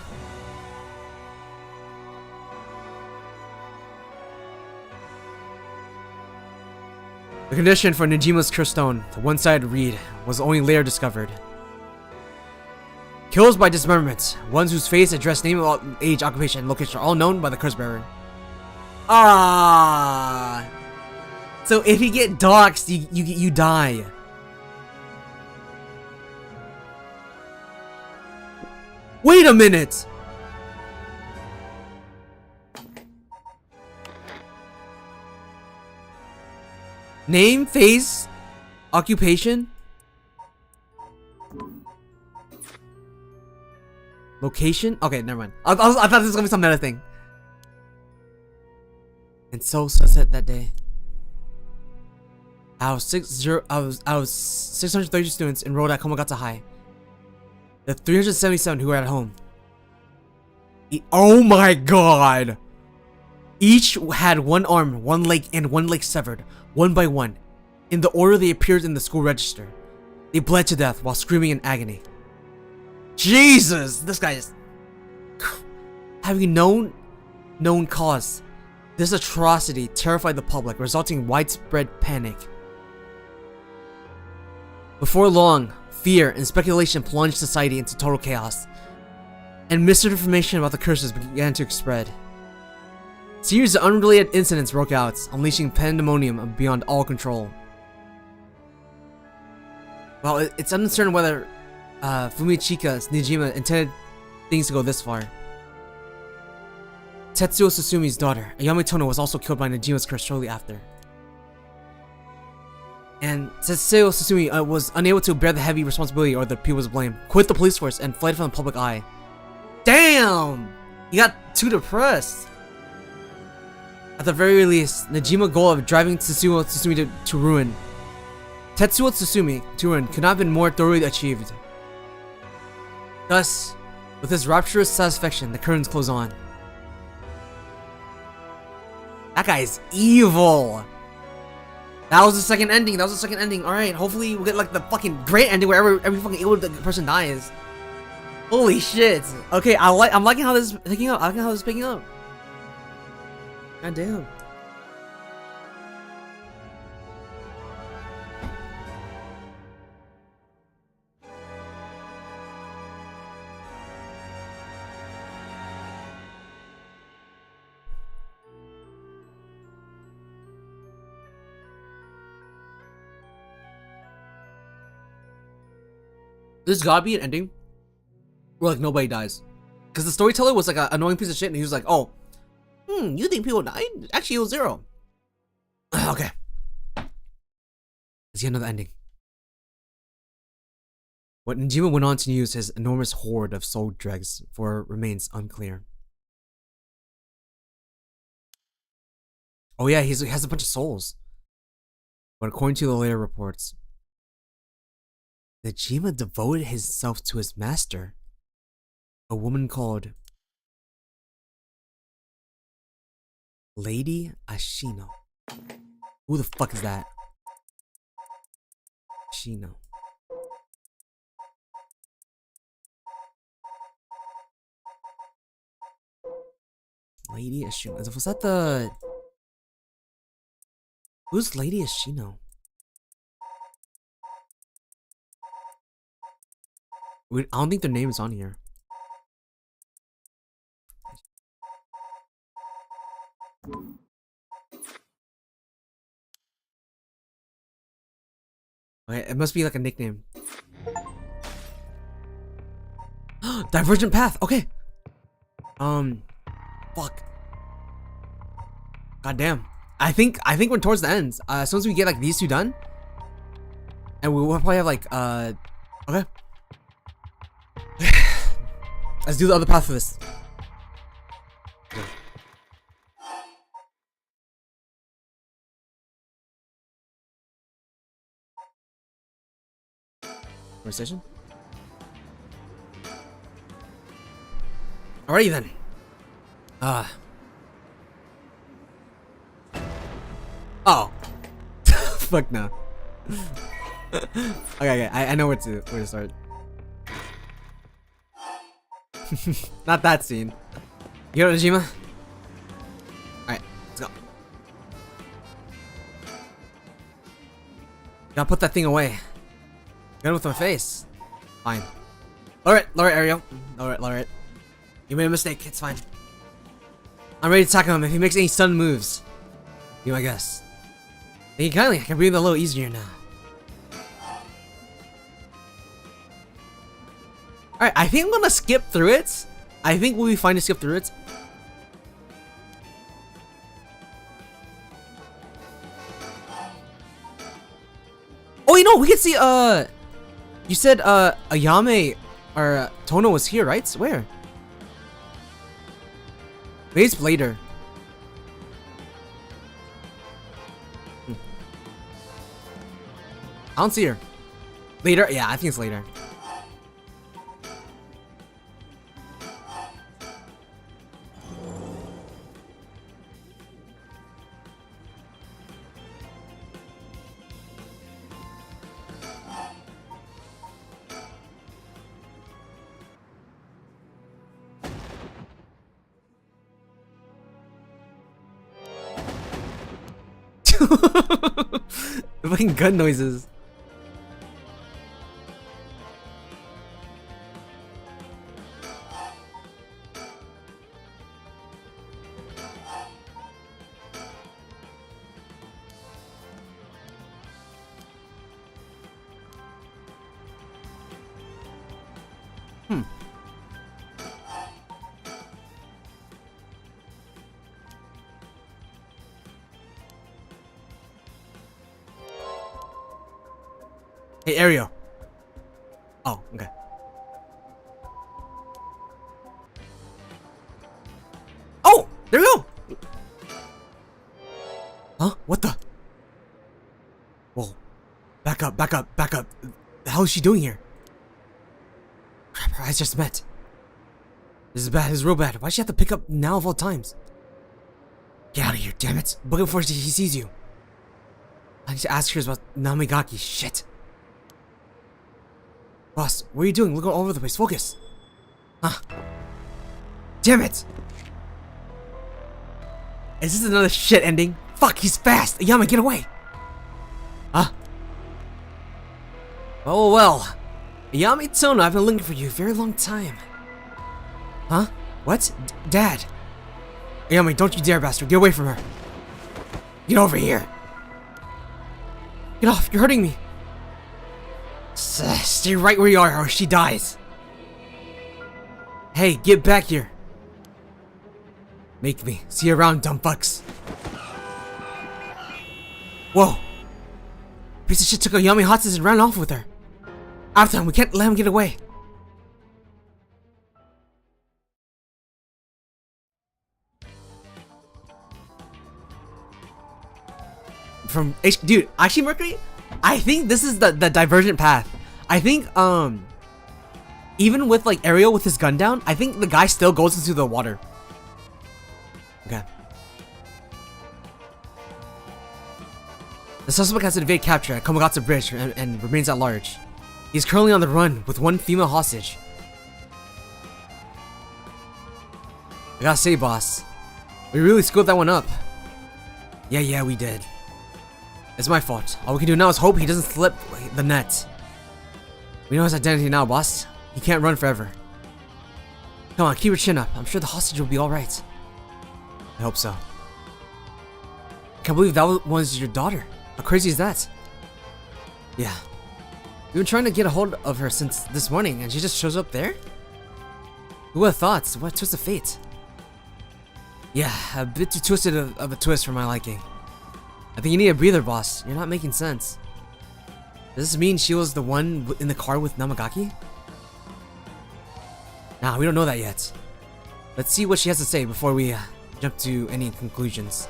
The condition for Nejima's cursed stone, the one-sided reed, was only later discovered. Kills by dismemberment, ones whose face, address, name, age, occupation, and location are all known by the curse bearer. Ah. So if you get doxed, you die. Wait a minute. Name, face, occupation, location. Okay, never mind. I thought this was gonna be some other thing. And so said that day. I was 630 students enrolled at Komagata High. The 377 who were at home. Oh my god! Each had one arm, one leg, and one leg severed, one by one, in the order they appeared in the school register. They bled to death while screaming in agony. Jesus! This guy is... Having known cause, this atrocity terrified the public, resulting in widespread panic. Before long, fear and speculation plunged society into total chaos, and misinformation about the curses began to spread. Series of unrelated incidents broke out, unleashing pandemonium beyond all control. Well, it's uncertain whether Fumichika Nijima intended things to go this far. Tetsuo Susumi's daughter, Ayame Tono, was also killed by Nijima's curse shortly after. And Tetsuo Susumi was unable to bear the heavy responsibility or the people's blame, quit the police force, and fled from the public eye. Damn! He got too depressed. At the very least, Nijima's goal of driving Tetsuo Susumi to ruin, Tetsuo Susumi to ruin, could not have been more thoroughly achieved. Thus, with his rapturous satisfaction, the curtains close on. That guy is evil. That was the second ending. Alright, hopefully we'll get like the fucking great ending where every fucking evil person dies. Holy shit. Okay, I'm liking how this is picking up. God damn. There's gotta be an ending where like nobody dies, because the storyteller was like an annoying piece of shit, and he was like, "Oh, you think people died? Actually, it was 0." Okay, let's get another ending. What Nijima went on to use his enormous hoard of soul dregs for remains unclear. Oh yeah, he has a bunch of souls, but according to the later reports, Nijima devoted himself to his master, a woman called Lady Ashino. Who the fuck is that? Ashino. Lady Ashino. Was that the... Who's Lady Ashino? I don't think their name is on here. Okay, it must be like a nickname. Divergent path. Okay. Fuck. God damn. I think we're towards the ends. As soon as we get like these two done, and we will probably have like okay. Let's do the other path for this. Conversation? Alrighty then. Oh. Fuck no. Okay, I know where to start. Not that scene. You know, Najima? Alright, let's go. Gotta put that thing away. Got it with my face. Fine. Lower it, Ariel. Lower it. You made a mistake, it's fine. I'm ready to attack him if he makes any sudden moves. Be my guess. Thank you kindly, I can breathe a little easier now. Alright, I think I'm gonna skip through it. I think we'll be fine to skip through it. Oh, you know, we can see, you said, Ayame, or Tono was here, right? Where? Maybe it's later. I don't see her. Later? Yeah, I think it's later. The fucking gun noises. Hey, Ariel. Oh, okay. Oh, there we go. Huh? What the? Whoa. Back up. The hell is she doing here? Crap, her eyes just met. This is bad. This is real bad. Why'd she have to pick up now of all times? Get out of here, damn it. Book him before he sees you. I need to ask her about Namigaki. Shit. Boss, what are you doing? Looking all over the place. Focus. Huh. Damn it. Is this another shit ending? Fuck, he's fast. Yama, get away. Huh? Oh, well. Yami Tono, I've been looking for you a very long time. Huh? What? Dad. Yami, don't you dare, bastard. Get away from her. Get over here. Get off. You're hurting me. Stay right where you are or she dies. Hey, get back here. Make me. See you around, dumb fucks. Whoa. Piece of shit took Ayame hostage and ran off with her. After him, we can't let him get away. From dude, actually Mercury, I think this is the divergent path. I think even with like Ariel with his gun down, I think the guy still goes into the water. Okay. The suspect has evaded capture at Komagatsu Bridge and remains at large. He's currently on the run with one female hostage. I gotta say, boss, we really screwed that one up. Yeah, we did. It's my fault. All we can do now is hope he doesn't slip the net. We know his identity now, boss. He can't run forever. Come on, keep your chin up. I'm sure the hostage will be alright. I hope so. I can't believe that was your daughter. How crazy is that? Yeah. We've been trying to get a hold of her since this morning, and she just shows up there? Who would have thought? What twist of fate? Yeah, a bit too twisted of a twist for my liking. I think you need a breather, boss. You're not making sense. Does this mean she was the one in the car with Namagaki? Nah, we don't know that yet. Let's see what she has to say before we jump to any conclusions.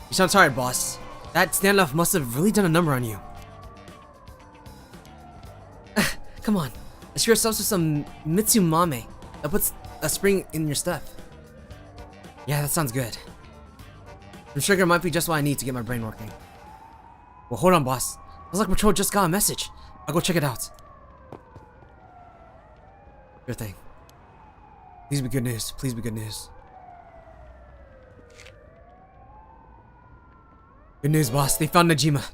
You sound tired, boss. That standoff must have really done a number on you. Come on, let's treat ourselves with some Mitsumame that puts a spring in your step. Yeah, that sounds good. The sugar might be just what I need to get my brain working. Well, hold on, boss. Looks like Patrol just got a message. I'll go check it out. Sure thing. Please be good news. Please be good news. Good news, boss. They found Najima.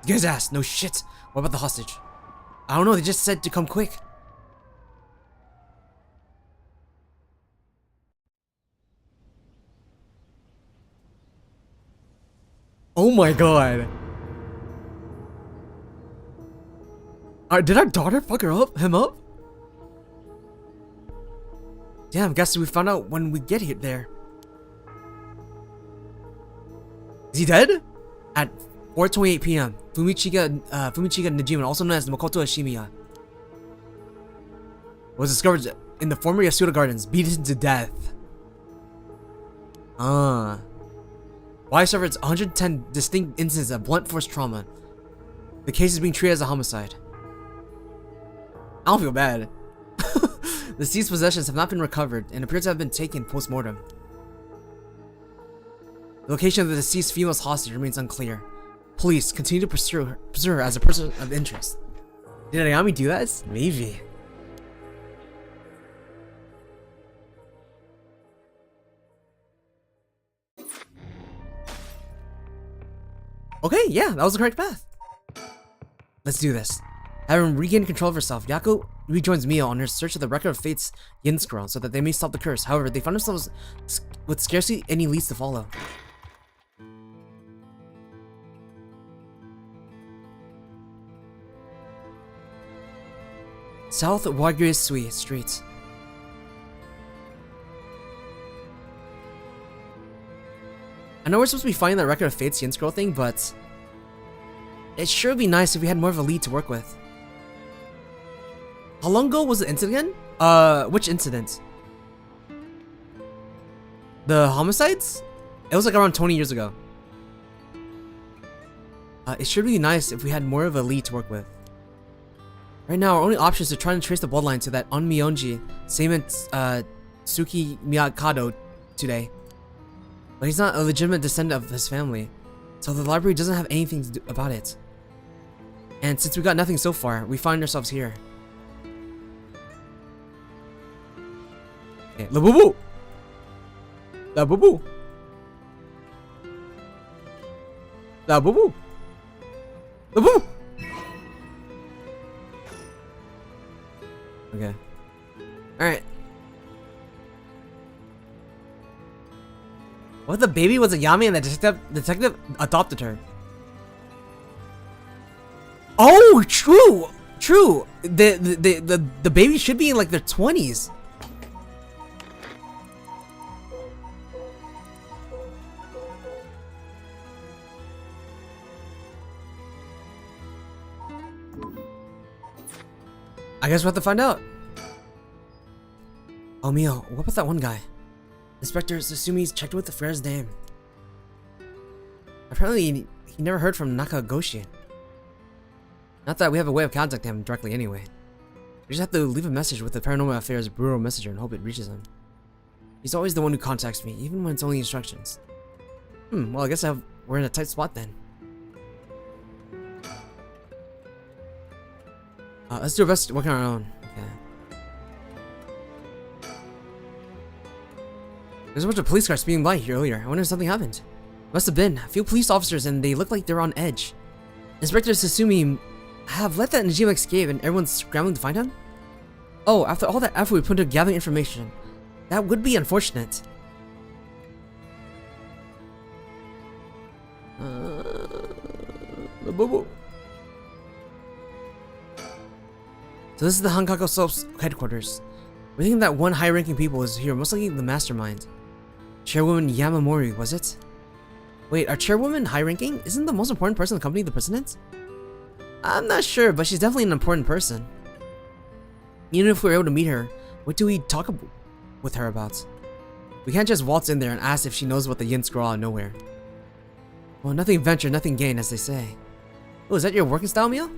Get his ass. No shit. What about the hostage? I don't know. They just said to come quick. Oh my god. Did our daughter fuck him up? Damn, guess we found out when we get here there. Is he dead? At 4:28 p.m. Fumichika Najima, also known as Makoto Ashimiya, was discovered in the former Yasuda Gardens, beaten to death. Why suffered 110 distinct instances of blunt force trauma. The case is being treated as a homicide. I don't feel bad. The seized possessions have not been recovered and appear to have been taken post-mortem. The location of the deceased female's hostage remains unclear. Police continue to pursue her as a person of interest. Did Ayami do that? Maybe. Okay, yeah, that was the correct path. Let's do this. Having regained control of herself, Yako rejoins Mio on her search of the Record of Fate's Yin Scroll so that they may stop the curse. However, they find themselves with scarcely any leads to follow. South Wagyu Street. I know we're supposed to be finding that Record of Fate's Yin Scroll thing, but it sure would be nice if we had more of a lead to work with. How long ago was the incident again? Which incident? The homicides? It was like around 20 years ago. It should be nice if we had more of a lead to work with. Right now, our only option is to try and trace the bloodline to that Onmyonji Seimen Tsuki Miyakado today. But he's not a legitimate descendant of his family, so the library doesn't have anything to do about it. And since we got nothing so far, we find ourselves here. Okay, Labubu! Labubu! Labubu! Labubu! Okay. Alright. What if the baby was a Yami and the detective adopted her? Oh, true! True! The baby should be in like their 20s. I guess we'll have to find out. Oh, Mio, what about that one guy? Inspector Susumi's checked with the Frere's name. Apparently, he never heard from Nakagoshi. Not that we have a way of contacting him directly anyway. We just have to leave a message with the Paranormal Affairs Bureau messenger and hope it reaches him. He's always the one who contacts me, even when it's only instructions. Well, I guess we're in a tight spot then. Let's do our best working on our own. Okay. There's a bunch of police cars speeding by here earlier. I wonder if something happened. Must have been. A few police officers and they look like they're on edge. Inspector Susumi have let that Najima escape and everyone's scrambling to find him? Oh, after all that effort we put into gathering information. That would be unfortunate. So this is the Hankaku Soap's headquarters. We're thinking that one high-ranking people is here, most likely the mastermind. Chairwoman Yamamori, was it? Wait, our chairwoman high-ranking? Isn't the most important person in the company the president? I'm not sure, but she's definitely an important person. Even if we were able to meet her, what do we talk with her about? We can't just waltz in there and ask if she knows about the Yin Scroll out of nowhere. Well, nothing ventured, nothing gained, as they say. Oh, is that your working style, Mio?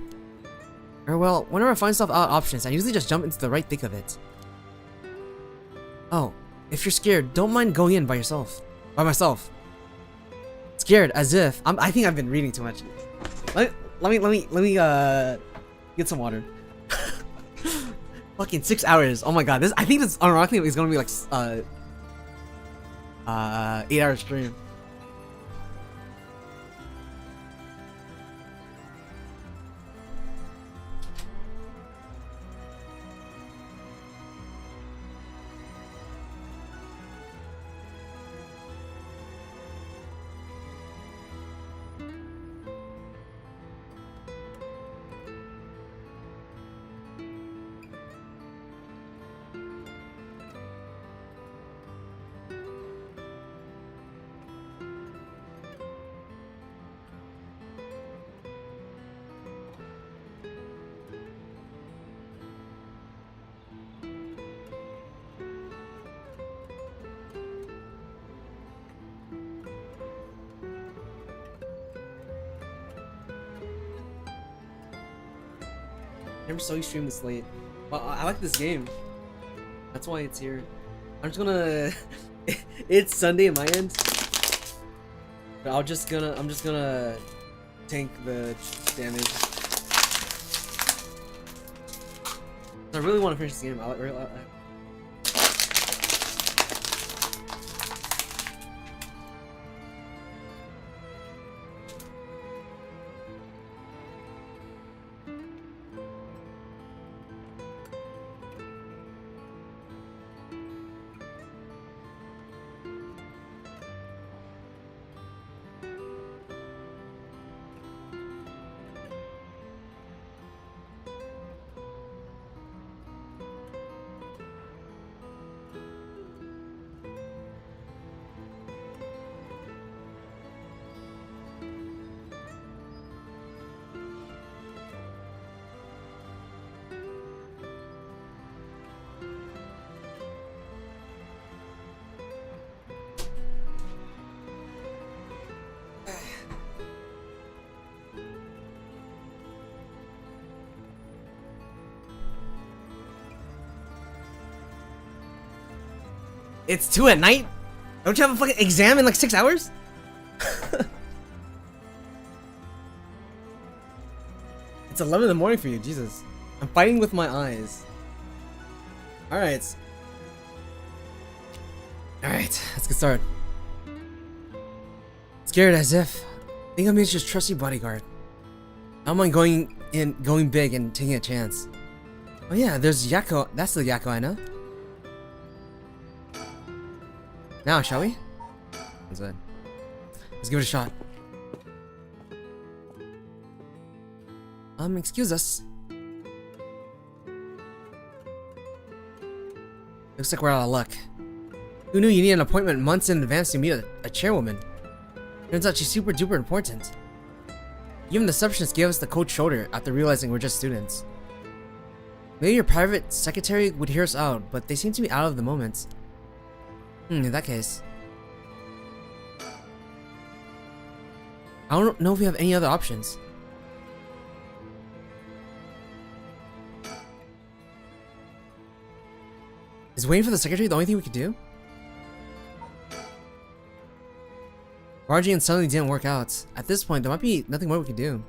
Or well, whenever I find stuff out options, I usually just jump into the right thick of it. Oh, if you're scared, don't mind going in by myself. Scared as if I think I've been reading too much. Let me get some water. Fucking 6 hours. Oh my god, I think this unironically is gonna be like 8-hour stream. Never saw you stream this late. Well, I like this game. That's why it's here. I'm just gonna. It's Sunday at my end. But I'm just gonna tank the damage. I really want to finish this game. It's 2 at night? Don't you have a fucking exam in like 6 hours? It's 11 in the morning for you, Jesus. I'm fighting with my eyes. Alright. Alright, let's get started. Scared as if. I think I'm just trusty bodyguard. I don't mind going big and taking a chance. Oh yeah, there's Yakko. That's the Yakko I know. Now, shall we? Let's give it a shot. Excuse us. Looks like we're out of luck. Who knew you need an appointment months in advance to meet a chairwoman? Turns out she's super duper important. Even the receptionist gave us the cold shoulder after realizing we're just students. Maybe your private secretary would hear us out, but they seem to be out of the moment. In that case. I don't know if we have any other options. Is waiting for the secretary the only thing we could do? Barging and suddenly didn't work out. At this point, there might be nothing more we could do.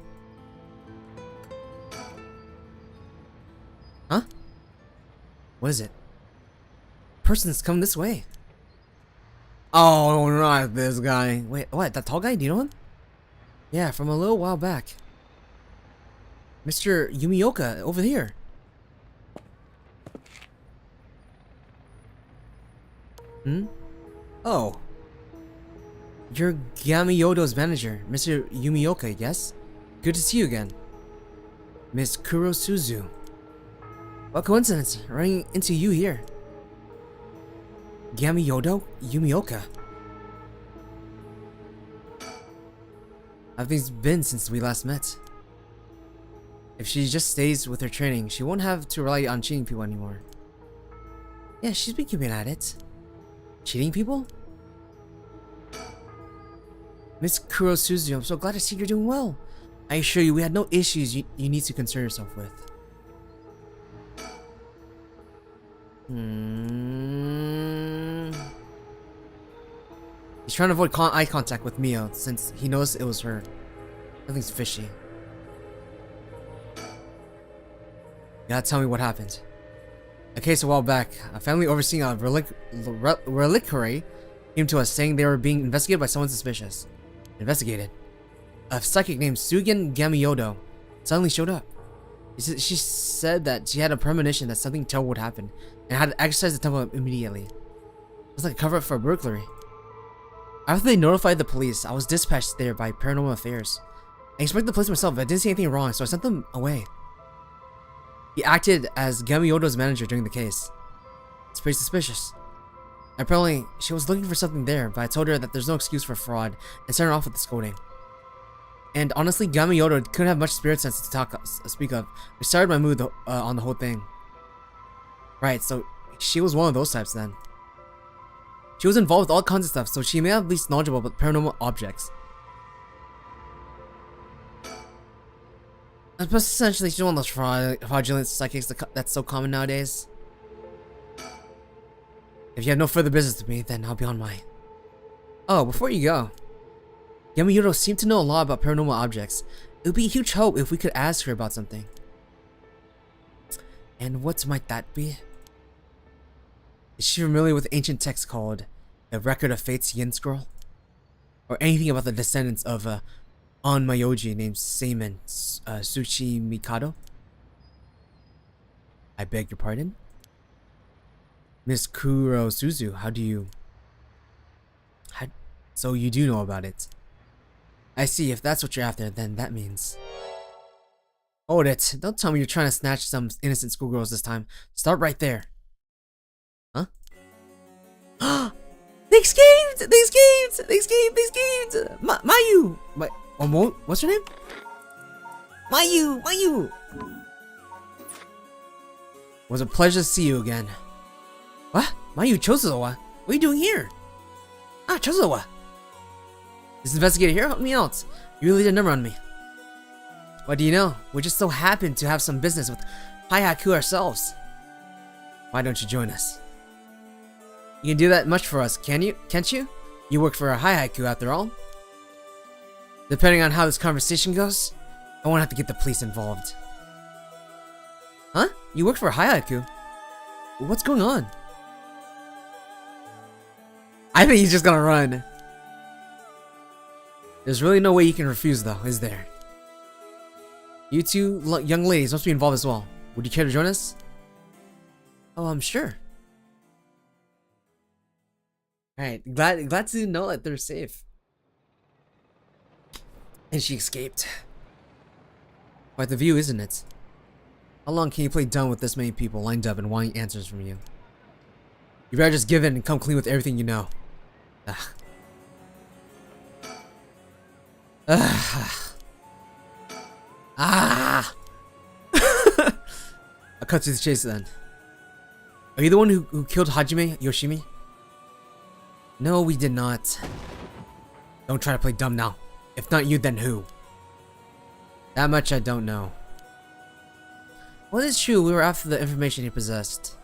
Huh? What is it? Person's come this way. Oh, not this guy. Wait, what? That tall guy? Do you know him? Yeah, from a little while back. Mr. Yumioka, over here. Oh. You're Gamiodo's manager, Mr. Yumioka, yes? Good to see you again. Miss Kurosuzu. What coincidence, running into you here. Gamiodo? Yumioka. How have things been since we last met? If she just stays with her training, she won't have to rely on cheating people anymore. Yeah, she's been keeping at it. Cheating people? Miss Kurosuzu, I'm so glad to see you're doing well. I assure you, we had no issues you need to concern yourself with. He's trying to avoid eye contact with Mio since he knows it was her. Nothing's fishy. You gotta tell me what happened. A case a while back, a family overseeing a reliquary came to us saying they were being investigated by someone suspicious. Investigated. A psychic named Sugen Gamiodo suddenly showed up. She said that she had a premonition that something terrible would happen and had to exercise the temple immediately. It was like a cover-up for a burglary. After they notified the police, I was dispatched there by Paranormal Affairs. I inspected the place myself, but I didn't see anything wrong, so I sent them away. He acted as Gamiodo's manager during the case. It's pretty suspicious. Apparently, she was looking for something there, but I told her that there's no excuse for fraud and sent her off with the scolding. And honestly, Gamiodo couldn't have much spirit sense to speak of, which started my mood on the whole thing. Right, so she was one of those types then. She was involved with all kinds of stuff, so she may have at least knowledgeable about paranormal objects. But essentially, she's one of those fraudulent psychics that's so common nowadays. If you have no further business with me, then I'll be on my... Oh, before you go, Gamiodo seemed to know a lot about paranormal objects. It would be a huge help if we could ask her about something. And what might that be? Is she familiar with ancient text called The Record of Fate's Yin Scroll? Or anything about the descendants of Onmyoji named Seimen Tsuchi Mikado? I beg your pardon? Miss Kuro Suzu, how do you... So you do know about it. I see, if that's what you're after, then that means... Hold it, don't tell me you're trying to snatch some innocent schoolgirls this time. Start right there. Huh? They escaped! They escaped! They escaped! They escaped! Mayu! What's her name? Mayu! Mayu! It was a pleasure to see you again. What? Mayu Chozowa? What are you doing here? Ah, Chozowa! This investigator here, help me out. You really did a number on me. What do you know? We just so happen to have some business with Hayaku ourselves. Why don't you join us? You can do that much for us, can't you? You work for a Hayaku after all. Depending on how this conversation goes, I won't have to get the police involved. Huh? You work for a Hayaku? What's going on? I think he's just gonna run. There's really no way you can refuse though, is there? You two young ladies must be involved as well. Would you care to join us? Oh, I'm sure. Alright, glad to know that they're safe. And she escaped. Quite the view, isn't it? How long can you play dumb with this many people lined up and wanting answers from you? You better just give in and come clean with everything you know. Ugh. Ugh. Ah! I'll cut to the chase then. Are you the one who killed Hajime Yoshimi? No, we did not. Don't try to play dumb now. If not you, then who? That much I don't know. Well, it's true, we were after the information he possessed.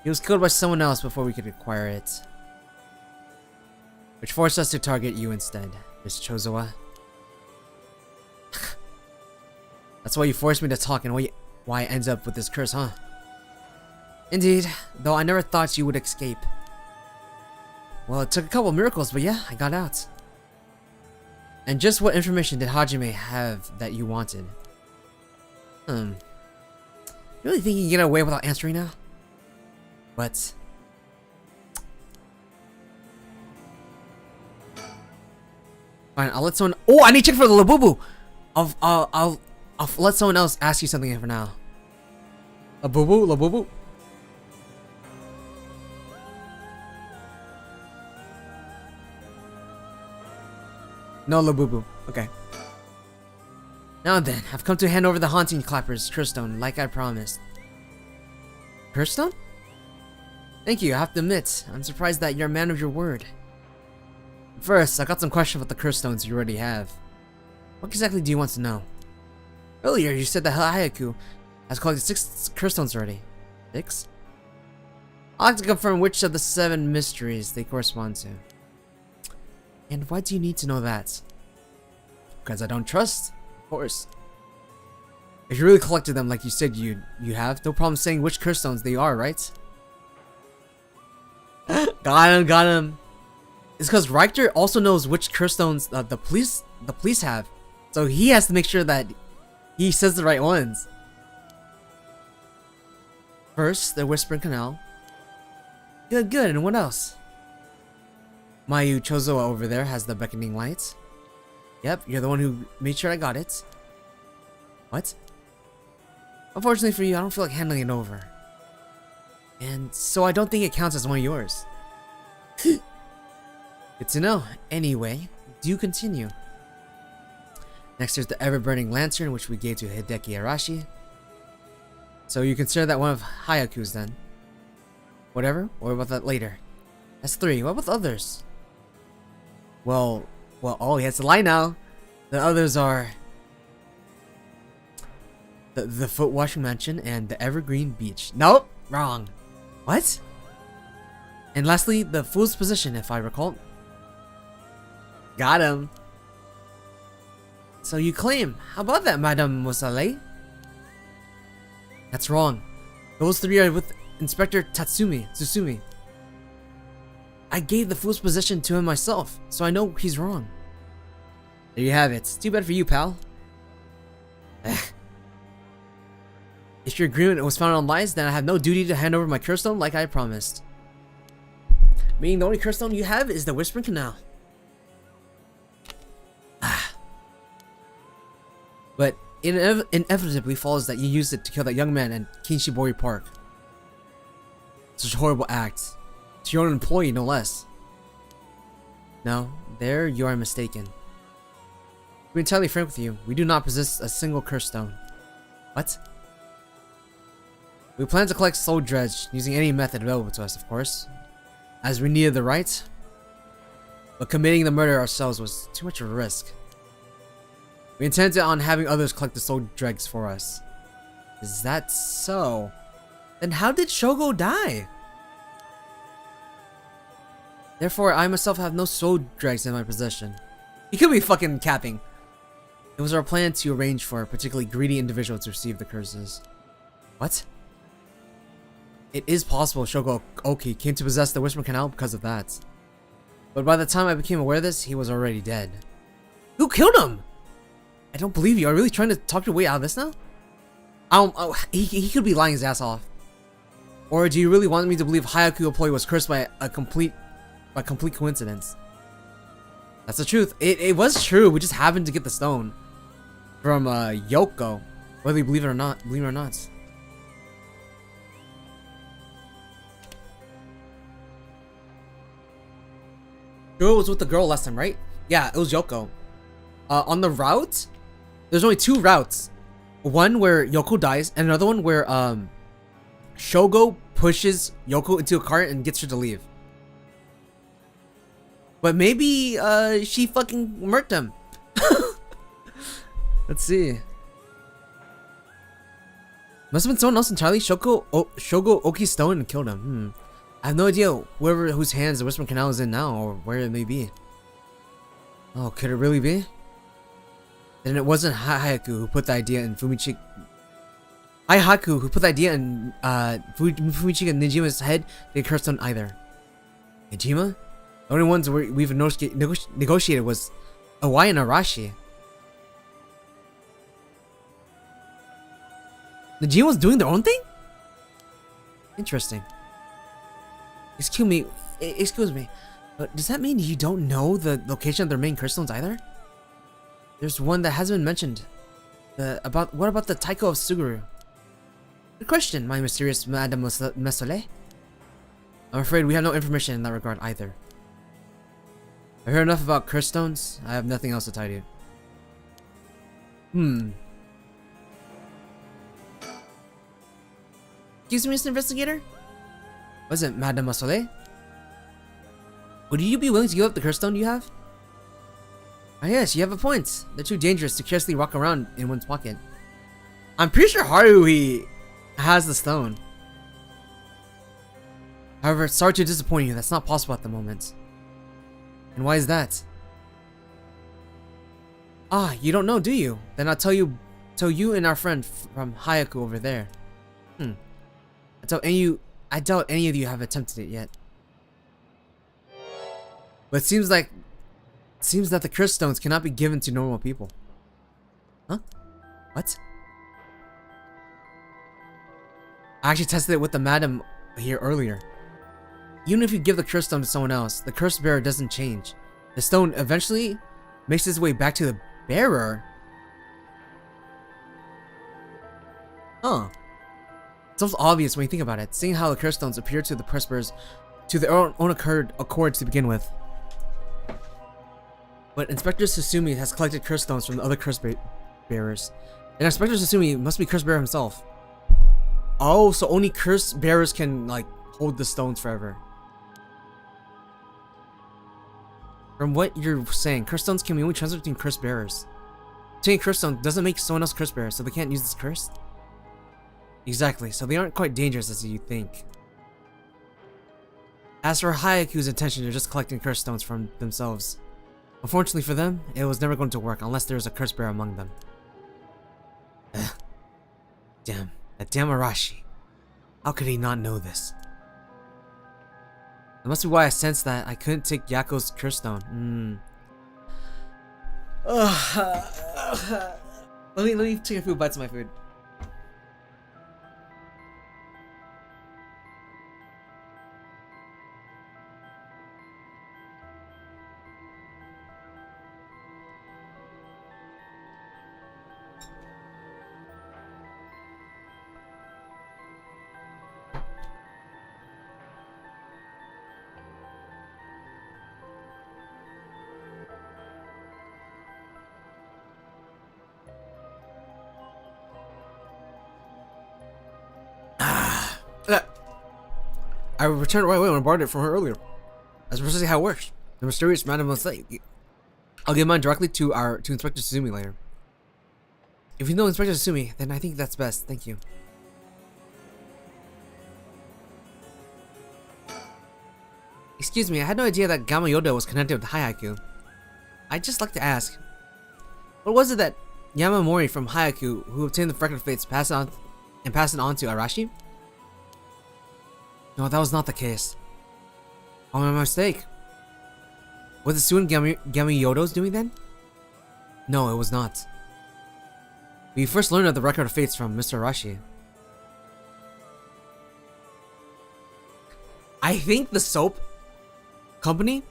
He was killed by someone else before we could acquire it. Which forced us to target you instead, Miss Chozowa. That's why you forced me to talk and why I ended up with this curse, huh? Indeed, though I never thought you would escape. Well, it took a couple of miracles, but yeah, I got out. And just what information did Hajime have that you wanted? You really think you can get away without answering now? But... Fine, I'll let someone... Oh, I need to check for the Labubu! I'll let someone else ask you something for now. Labubu? Labubu? No Labubu. Okay. Now then, I've come to hand over the Haunting Clapper's curse stone, like I promised. Curse stone? Thank you, I have to admit, I'm surprised that you're a man of your word. First, I got some questions about the curse stones you already have. What exactly do you want to know? Earlier, you said that Hayaku has collected 6 curse stones already. 6? I'll have to confirm which of the 7 mysteries they correspond to. And why do you need to know that? Because I don't trust, of course. If you really collected them like you said you have, no problem saying which curse stones they are, right? Got him. It's because Richter also knows which curse stones the police have, so he has to make sure that he says the right ones. First, the Whispering Canal. Good, and what else? Mayu Chozoa over there has the Beckoning Light. Yep, you're the one who made sure I got it. What? Unfortunately for you, I don't feel like handling it over. And so I don't think it counts as one of yours. Good to know. Anyway, do continue. Next, there's the ever-burning lantern, which we gave to Hideki Arashi. So you consider that one of Hayaku's then? Whatever. What about that later? That's 3. What about the others? Well, oh, he has to lie now. The others are the Foot Washing Mansion and the Evergreen Beach. Nope, wrong. What? And lastly, the Fool's Position, if I recall. Got him. So you claim. How about that, Madame Musale? That's wrong. Those 3 are with Inspector Tsusumi. I gave the Fool's Position to him myself, so I know he's wrong. There you have it. Too bad for you, pal. If your agreement was founded on lies, then I have no duty to hand over my curse stone like I promised. Meaning the only curse stone you have is the Whispering Canal. But it inevitably follows that you used it to kill that young man in Kinshibori Park. Such a horrible act. To your own employee, no less. No, there you are mistaken. To be entirely frank with you, we do not possess a single curse stone. What? We plan to collect soul dredge using any method available to us, of course, as we needed the right. But committing the murder ourselves was too much of a risk. We intended on having others collect the soul dregs for us. Is that so? Then how did Shogo die? Therefore, I myself have no soul dregs in my possession. He could be fucking capping. It was our plan to arrange for a particularly greedy individual to receive the curses. What? It is possible Shogo Oki came to possess the Whispering Canal because of that. But by the time I became aware of this, he was already dead. Who killed him? I don't believe you. Are you really trying to talk your way out of this now? He could be lying his ass off. Or do you really want me to believe Hayaku employee was cursed by complete coincidence? That's the truth. It was true. We just happened to get the stone from Yoko, whether you believe it or not. Girl was with the girl last time, right? Yeah, it was Yoko. On the route, there's only 2 routes. One where Yoko dies, and another one where Shogo pushes Yoko into a cart and gets her to leave. But maybe she fucking murked him. Let's see. Must have been someone else entirely. Shogo Oki's stone and killed him. I have no idea whose hands the Whispering Canal is in now, or where it may be. Oh, could it really be? Then it wasn't Hayaku who put the idea in Fumichika Nijima's head to get cursed on either. Nijima? The only ones we've negotiated was Awai and Arashi. Nijima was doing their own thing? Interesting. Excuse me, but does that mean you don't know the location of their main curse stones either? There's one that hasn't been mentioned. What about the Taiko of Suguru? Good question, my mysterious Madame Mesole. I'm afraid we have no information in that regard either. I heard enough about curse stones. I have nothing else to tell you. Excuse me, Mr. Investigator? Was it Madame Masole? Would you be willing to give up the curse stone you have? Ah yes, you have a point. They're too dangerous to carelessly walk around in one's pocket. I'm pretty sure Haruhi has the stone. However, sorry to disappoint you, that's not possible at the moment. And why is that? Ah, you don't know, do you? Then I'll tell you and our friend from Hayaku over there. I doubt any of you have attempted it yet. But it seems that the curse stones cannot be given to normal people. Huh? What? I actually tested it with the madam here earlier. Even if you give the curse stone to someone else, the curse bearer doesn't change. The stone eventually makes its way back to the bearer. Huh. It's also obvious when you think about it, seeing how the curse stones appear to the curse bearers to their own accord to begin with. But Inspector Susumi has collected curse stones from the other curse bearers. And Inspector Susumi must be curse bearer himself. Oh, so only curse bearers can, like, hold the stones forever. From what you're saying, curse stones can be only transferred between curse bearers. Taking curse stone doesn't make someone else curse bearer, so they can't use this curse? Exactly, so they aren't quite dangerous as you think. As for Hayaku's intention, they're just collecting curse stones from themselves. Unfortunately for them, it was never going to work unless there was a curse bearer among them. Damn, that damn Arashi. How could he not know this? That must be why I sensed that I couldn't take Yako's curse stone. Let me take a few bites of my food. I returned right away when I borrowed it from her earlier. That's precisely how it works. The mysterious random mistake. I'll give mine directly to Inspector Suzumi later. If you know Inspector Suzumi, then I think that's best. Thank you. Excuse me, I had no idea that Gamayoda was connected with Hayaku. I'd just like to ask, what was it that Yamamori from Hayaku, who obtained the Record of Fates, passed it on to Arashi? No, that was not the case. Oh, my mistake. Was it student Gamiyodo's doing then? No, it was not. We first learned of the Record of Fates from Mr. Arashi. I think the soap company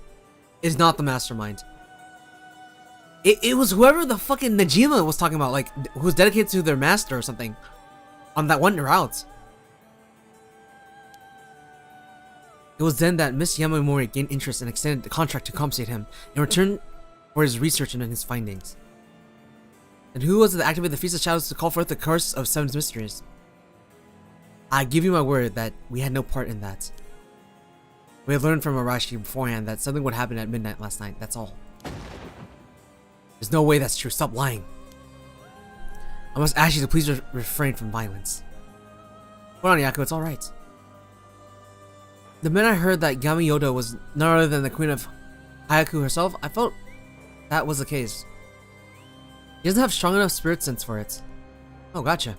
is not the mastermind. It was whoever the fucking Najima was talking about, like, who was dedicated to their master or something on that one route. It was then that Miss Yamamori gained interest and extended the contract to compensate him in return for his research and his findings. And who was it that activated the Feast of Shadows to call forth the Curse of Seven Mysteries? I give you my word that we had no part in that. We had learned from Arashi beforehand that something would happen at midnight last night, that's all. There's no way that's true, stop lying. I must ask you to please refrain from violence. Hold on, Yaku, it's alright. The minute I heard that Gamiyoda was none other than the queen of Hayaku herself, I felt that was the case. He doesn't have strong enough spirit sense for it. Oh, gotcha.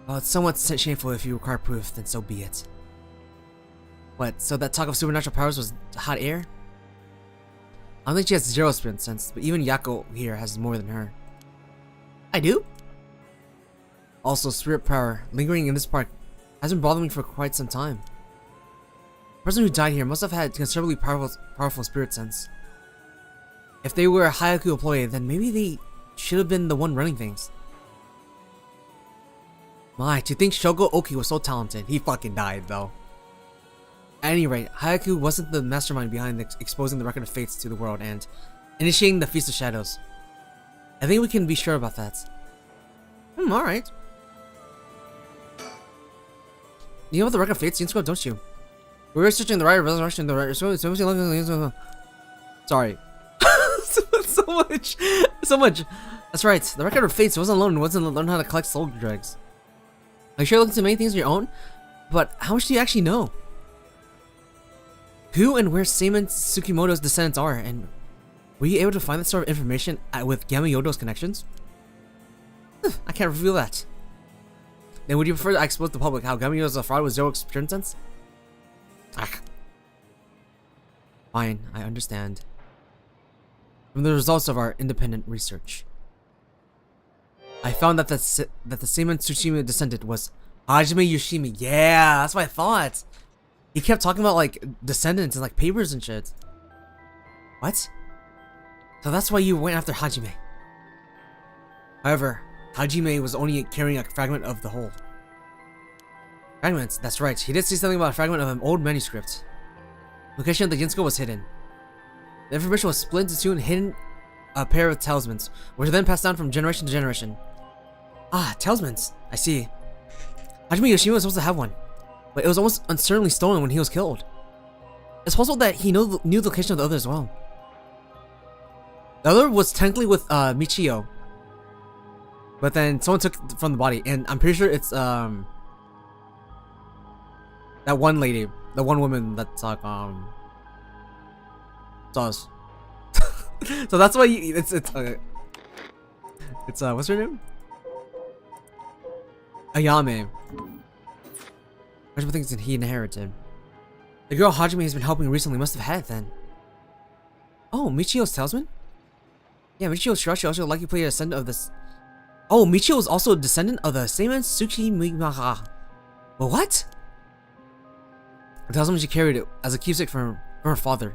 Well, it's somewhat shameful if you require proof, then so be it. What, so that talk of supernatural powers was hot air? I don't think she has zero spirit sense, but even Yako here has more than her. I do? Also, spirit power, lingering in this park, has been bothering me for quite some time. The person who died here must have had considerably powerful spirit sense. If they were a Hayaku employee, then maybe they should have been the one running things. My, to think Shogo Oki was so talented, he fucking died though. At any rate, Hayaku wasn't the mastermind behind exposing the Record of Fates to the world and initiating the Feast of Shadows. I think we can be sure about that. Alright. You know the Record of Fates inscribed, don't you? We're researching the right of resurrection, the right of... Sorry. so much. That's right, the Record of Fates wasn't alone, it wasn't to learn how to collect soul dregs. Are you sure you're looking to many things on your own? But how much do you actually know? Who and where Seiman Tsukimoto's descendants are, and Were you able to find that sort of information with Yamayodo's connections? I can't reveal that. Then would you prefer to expose to the public how Yamayodo is a fraud with zero experience sense? Ah. Fine, I understand. From the results of our independent research, I found that the Seimon Tsushima descendant was Hajime Yoshimi. Yeah, that's what I thought. He kept talking about like descendants and like papers and shit. What? So that's why you went after Hajime. However, Hajime was only carrying a fragment of the whole. Fragments, that's right. He did say something about a fragment of an old manuscript. Location of the Ginsko was hidden. The information was split into two and hidden a pair of talismans, which were then passed down from generation to generation. Ah, talismans. I see. Hajime Yoshima was supposed to have one, but it was almost uncertainly stolen when he was killed. It's possible that he knew the location of the other as well. The other was technically with Michio, but then someone took it from the body, and I'm pretty sure it's that one lady, the one woman that's like Saws. So that's why it's what's her name? Ayame. Which things did he inherited? The girl Hajime has been helping recently must have had it then. Oh, Michio's talisman? Yeah, Michio Shirashi also likely played a descendant of this. Oh, Michio was also a descendant of the Seimon Tsushima. Well, what? The talisman she carried it as a keepsake from her father.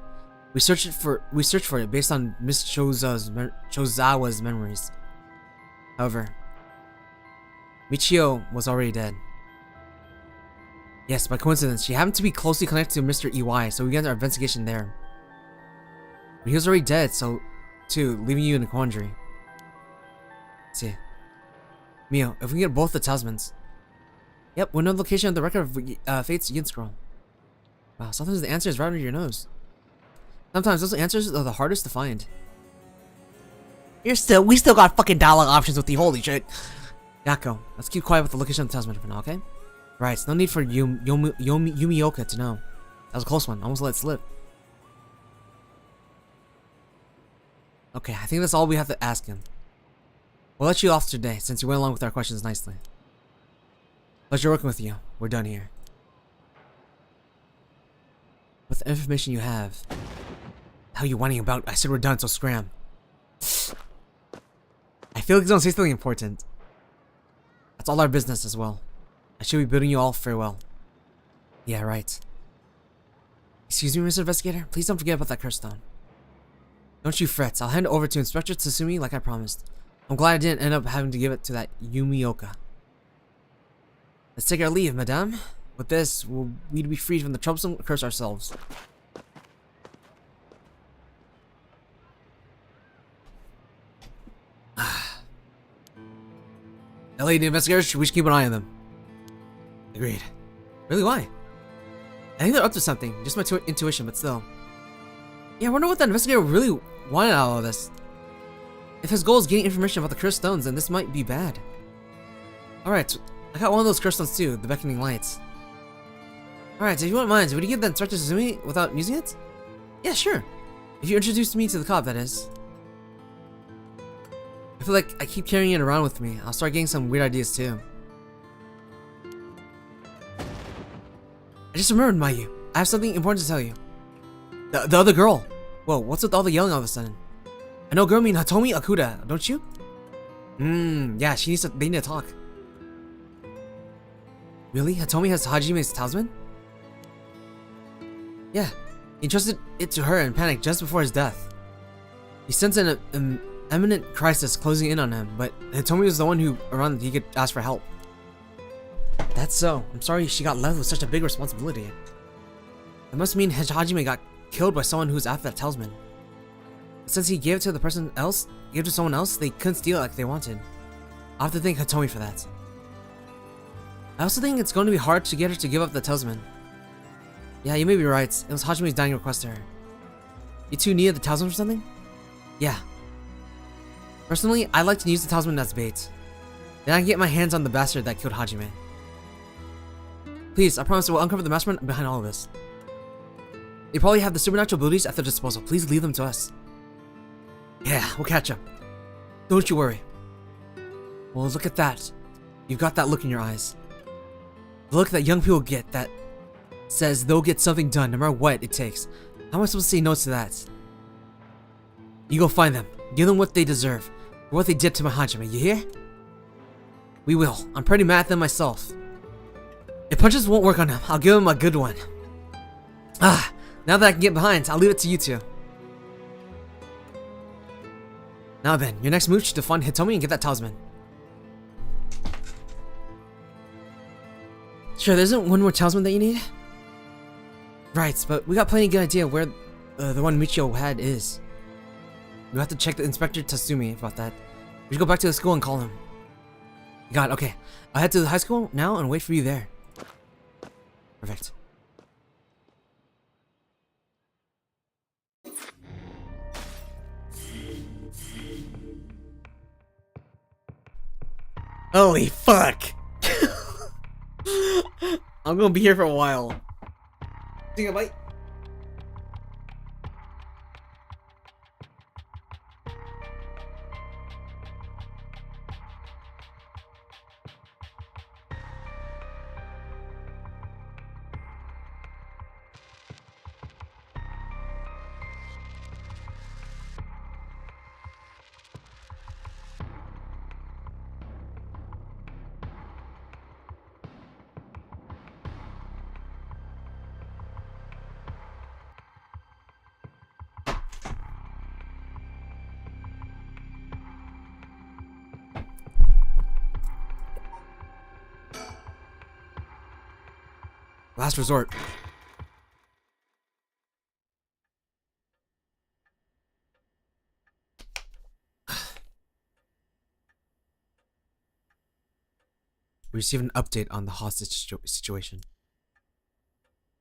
We searched for it based on Miss Chozawa's memories. However, Michio was already dead. Yes, by coincidence, she happened to be closely connected to Mr. EY, so we began our investigation there. But he was already dead, so too, leaving you in a quandary. Let's see. Mio, if we can get both the talismans. Yep, we'll know the location of the record of Fate's Yin Scroll. Wow, sometimes the answer is right under your nose. Sometimes those answers are the hardest to find. We still got fucking dialogue options with you, holy shit. Yako, let's keep quiet with the location of the talisman for now, okay? Right, no need for Yumioka to know. That was a close one, almost let it slip. Okay, I think that's all we have to ask him. We'll let you off today, since you went along with our questions nicely. Pleasure working with you. We're done here. With the information you have. How are you whining about? I said we're done, so scram. I feel like he's gonna say something important. That's all our business as well. I should be bidding you all farewell. Yeah, right. Excuse me, Mr. Investigator? Please don't forget about that curse stone. Don't you fret. I'll hand it over to Inspector Tsutsumi like I promised. I'm glad I didn't end up having to give it to that Yumioka. Let's take our leave, madame. With this, we'd be freed from the troublesome curse ourselves. The lady investigators, we should keep an eye on them. Agreed. Really, why? I think they're up to something. Just my intuition, but still. Yeah, I wonder what that investigator really wanted out of all this. If his goal is getting information about the cursed stones, then this might be bad. Alright, I got one of those cursed stones too, the beckoning lights. Alright, so if you wouldn't mind, would you give that Inspector Tsutsumi without using it? Yeah, sure. If you introduced me to the cop, that is. I feel like I keep carrying it around with me. I'll start getting some weird ideas too. I just remembered, Mayu. I have something important to tell you. The other girl. Whoa, what's with all the yelling all of a sudden? I know girl mean Hitomi Akuda, don't you? Yeah, they need to talk. Really? Hitomi has Hajime's talisman? Yeah. He entrusted it to her in panic just before his death. He sensed an imminent crisis closing in on him, but Hitomi was the one who around he could ask for help. That's so. I'm sorry she got left with such a big responsibility. It must mean Hajime got killed by someone who's after that talisman. Since he gave it to someone else, they couldn't steal it like they wanted. I'll have to thank Hitomi for that. I also think it's going to be hard to get her to give up the talisman. Yeah, you may be right. It was Hajime's dying request to her. You two needed the talisman for something? Yeah. Personally, I'd like to use the talisman as bait. Then I can get my hands on the bastard that killed Hajime. Please, I promise we'll uncover the mastermind behind all of this. They probably have the supernatural abilities at their disposal. Please leave them to us. Yeah, we'll catch up. Don't you worry. Well, look at that. You've got that look in your eyes. The look that young people get that says they'll get something done no matter what it takes. How am I supposed to say no to that? You go find them. Give them what they deserve. For what they did to my Hajime, you hear? We will. I'm pretty mad at them myself. If punches won't work on him, I'll give him a good one. Now that I can get behind, I'll leave it to you two. Now then, your next move is to find Hitomi and get that talisman. Sure, there isn't one more talisman that you need? Right, but we got plenty good idea where the one Michio had is. You have to check the Inspector Tatsumi about that. We should go back to the school and call him. Got it, okay. I'll head to the high school now and wait for you there. Perfect. Holy fuck! I'm gonna be here for a while. Take a bite. Last resort. We received an update on the hostage situation.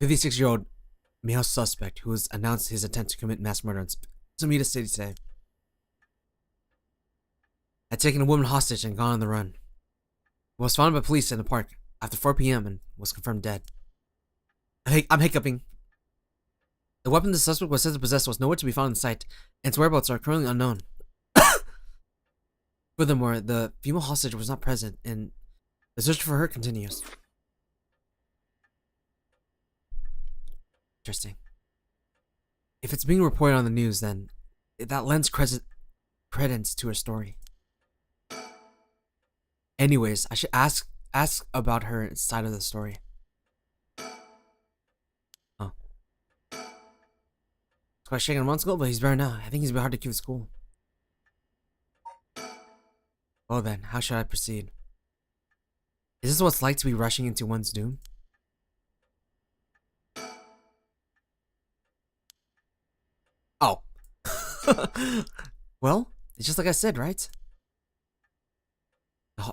56-year-old male suspect who has announced his intent to commit mass murder in Sumida City today had taken a woman hostage and gone on the run. He was found by police in the park after 4 p.m. and was confirmed dead. I'm hiccuping. The weapon the suspect was said to possess was nowhere to be found in sight, and its whereabouts are currently unknown. Furthermore, the female hostage was not present, and the search for her continues. Interesting. If it's being reported on the news, then that lends credence to her story. Anyways, I should ask about her side of the story. Quite shaken a month ago, but he's better now. I think he's been hard to keep at school. Well then, how should I proceed? Is this what it's like to be rushing into one's doom? Oh. Well, it's just like I said, right?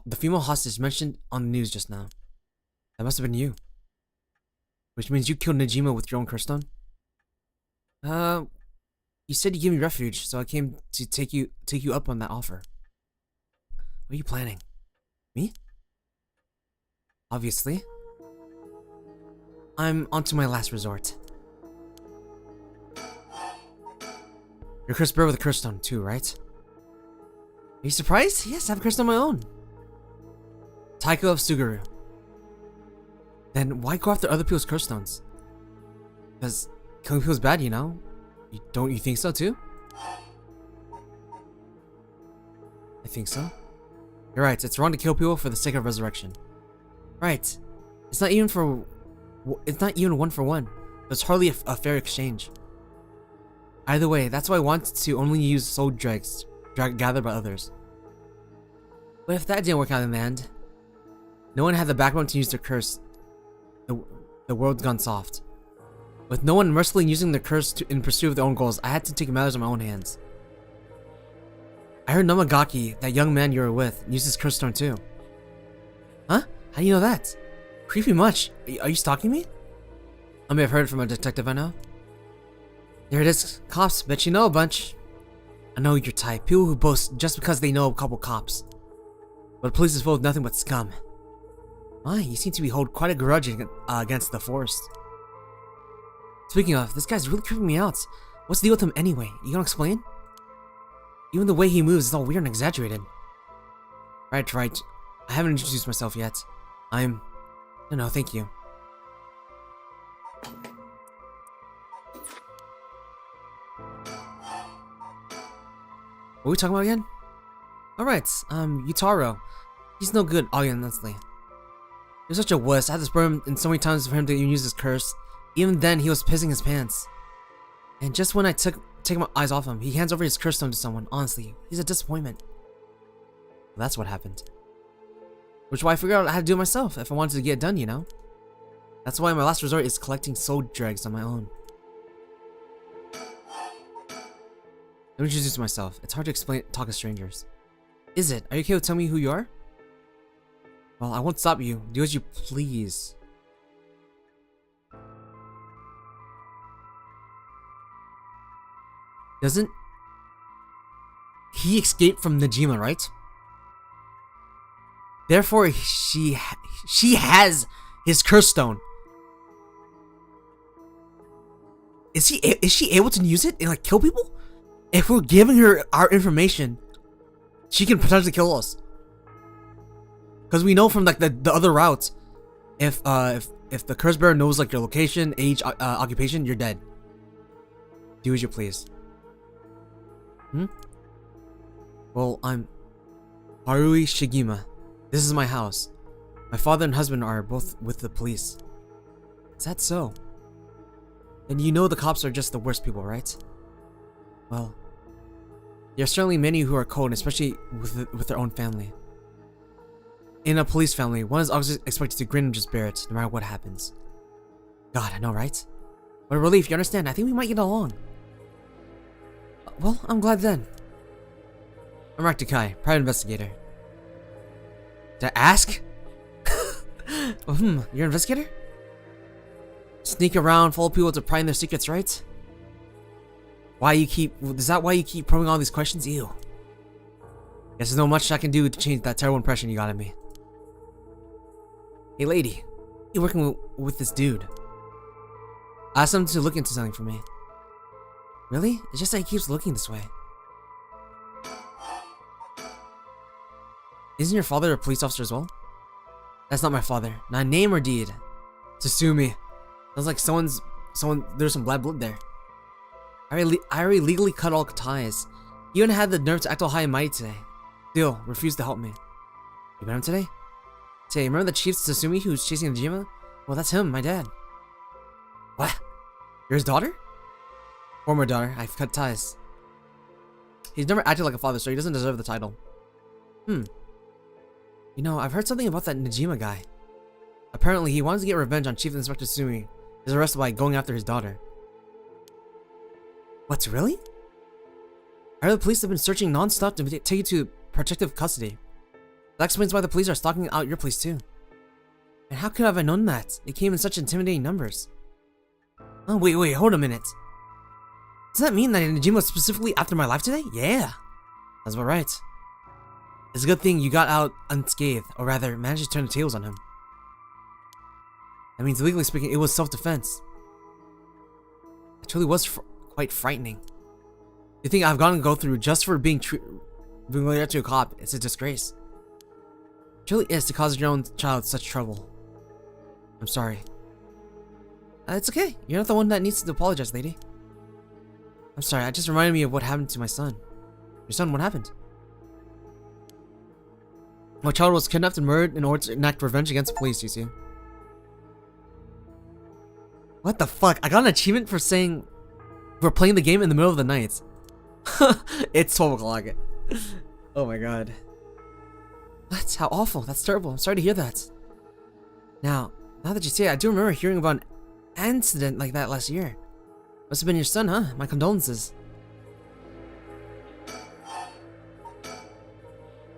The female hostage mentioned on the news just now. That must have been you. Which means you killed Najima with your own curse stone? You said you gave me refuge, so I came to take you up on that offer. What are you planning? Me? Obviously. I'm onto my last resort. You're cursed bird with a curse stone too, right? Are you surprised? Yes, I have a curse stone of my own. Taiko of Suguru. Then why go after other people's curse stones? Because killing people is bad, you know? Don't you think so too? I think so. You're right, it's wrong to kill people for the sake of resurrection. Right. It's not even one for one. It's hardly a fair exchange. Either way, that's why I wanted to only use soul dregs gathered by others. But if that didn't work out in the end, no one had the backbone to use their curse. The world's gone soft. With no one mercifully using their curse in pursuit of their own goals, I had to take matters in my own hands. I heard Nomagaki, that young man you were with, used his curse stone too. Huh? How do you know that? Creepy much. Are you stalking me? I may have heard from a detective I know. There it is. Cops, bet you know a bunch. I know your type. People who boast just because they know a couple cops. But police is full of nothing but scum. My, you seem to hold quite a grudge against the force. Speaking of, this guy's really creeping me out. What's the deal with him anyway? You gonna explain? Even the way he moves is all weird and exaggerated. Right. I haven't introduced myself yet. No, thank you. What are we talking about again? Alright, Yutaro. He's no good, honestly. He was such a wuss. I had to spur him in so many times for him to even use his curse. Even then, he was pissing his pants. And just when I take my eyes off him, he hands over his curse stone to someone. Honestly, he's a disappointment. Well, that's what happened. Which is why I figured out how to do it myself if I wanted to get it done, you know? That's why my last resort is collecting soul dregs on my own. Let me introduce myself. It's hard to talk to strangers. Is it? Are you okay with telling me who you are? Well, I won't stop you. Do as you please. Doesn't he escape from Najima, right? Therefore, she has his curse stone. Is she able to use it and like kill people? If we're giving her our information, she can potentially kill us. Because we know from like the other routes, if the curse bearer knows like your location, age, occupation, you're dead. Do as you please. Well, I'm Harui Shigima. This is my house. My father and husband are both with the police. Is that so? And you know the cops are just the worst people, right? Well, there are certainly many who are cold, especially with their own family. In a police family, one is always expected to grin and just bear it, no matter what happens. God, I know, right? What a relief, you understand? I think we might get along. Well, I'm glad then. I'm Raktakai, private investigator. Did I ask? You're an investigator? Sneak around, follow people to pry in their secrets, right? Is that why you keep probing all these questions? Ew. Guess there's not much I can do to change that terrible impression you got of me. Hey lady, you're working with this dude. I asked him to look into something for me. Really? It's just that he keeps looking this way. Isn't your father a police officer as well? That's not my father. Not name or deed. Tsutsumi. Sounds like there's some bad blood there. I already legally cut all ties. You even had the nerve to act all high and mighty today. Still, refused to help me. You met him today? Say, remember the chief Tsutsumi who's chasing Najima? Well, that's him, my dad. What? You're his daughter? Former daughter. I've cut ties. He's never acted like a father, so he doesn't deserve the title. You know, I've heard something about that Najima guy. Apparently, he wants to get revenge on Chief Inspector Sumi. He's arrested by going after his daughter. What, really? I heard the police have been searching non-stop to take you to protective custody. That explains why the police are stalking out your place too. And how could I have known that? They came in such intimidating numbers. Oh, wait, hold a minute. Does that mean that Najima was specifically after my life today? Yeah. That's about right. It's a good thing you got out unscathed, or rather, managed to turn the tables on him. That means, legally speaking, it was self-defense. It truly was quite frightening. You think I've gone to go through just for being loyal to a cop? It's a disgrace. It truly is to cause your own child such trouble. I'm sorry. It's okay. You're not the one that needs to apologize, lady. I'm sorry. It just reminded me of what happened to my son. Your son, what happened? My child was kidnapped and murdered in order to enact revenge against the police, you see. What the fuck? I got an achievement for saying we're playing the game in the middle of the night. It's 12 o'clock. Oh my god. What? How awful. That's terrible. I'm sorry to hear that. Now that you say it, I do remember hearing about an incident like that last year. Must have been your son, huh? My condolences.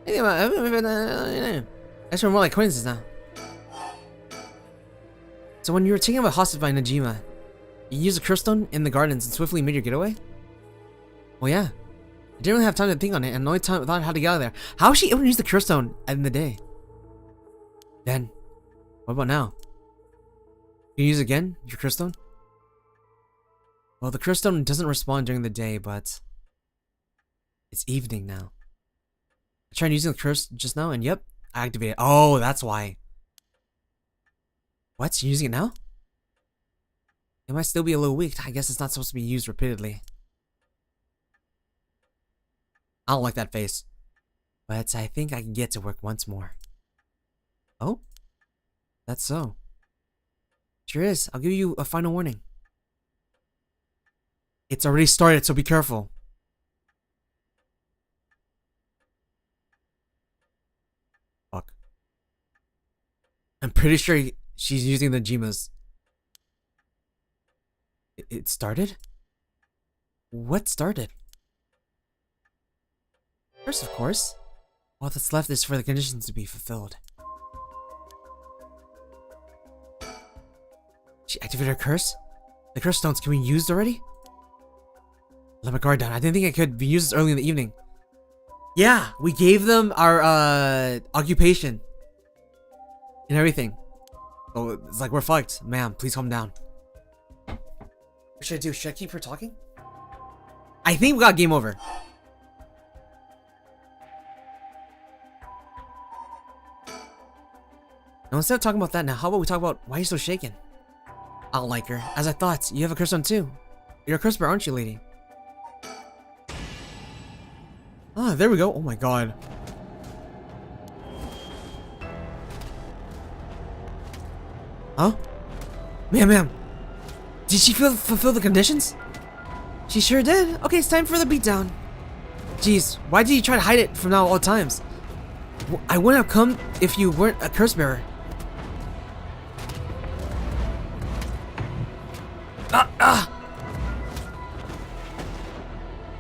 I guess we're more like acquaintances now. So when you were taken away hostage by Najima, you used a curse stone in the gardens and swiftly made your getaway? Well, yeah. I didn't really have time to think on it, and the only time I thought how to get out of there. How is she able to use the curse stone in the day? Then, what about now? Can you use it again, your curse stone? Well, the curse stone doesn't respond during the day, but It's evening now. I tried using the curse just now, and yep, I activated it. Oh, that's why. What? You're using it now? It might still be a little weak. I guess it's not supposed to be used repeatedly. I don't like that face. But I think I can get to work once more. Oh? That's so. Sure is. I'll give you a final warning. It's already started, so be careful. Fuck. I'm pretty sure she's using the Jimas. It started? What started? First, of course. All that's left is for the conditions to be fulfilled. She activated her curse? The curse stones can be used already? Let my guard down. I didn't think it could be used early in the evening. Yeah, we gave them our occupation. And everything. So it's like we're fucked. Ma'am, please calm down. What should I do? Should I keep her talking? I think we got game over. Now instead of talking about that now, how about we talk about why you're so shaken? I don't like her. As I thought, you have a curse on too. You're a curse bearer, aren't you, lady? Ah, there we go. Oh my god. Huh? Ma'am. Did she fulfill the conditions? She sure did. Okay, it's time for the beatdown. Jeez, why did you try to hide it from now all times? I wouldn't have come if you weren't a curse bearer.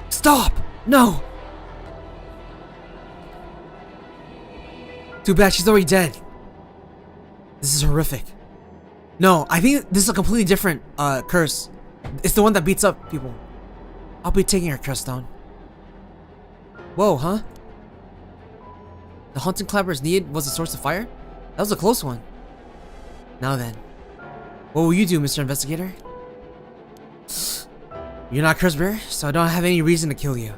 Stop! No! Too bad she's already dead. This is horrific. No, I think this is a completely different curse. It's the one that beats up people. I'll be taking her curse down. Whoa, huh? The haunting clappers needed was a source of fire? That was a close one. Now then. What will you do, Mr. Investigator? You're not a curse bearer, so I don't have any reason to kill you.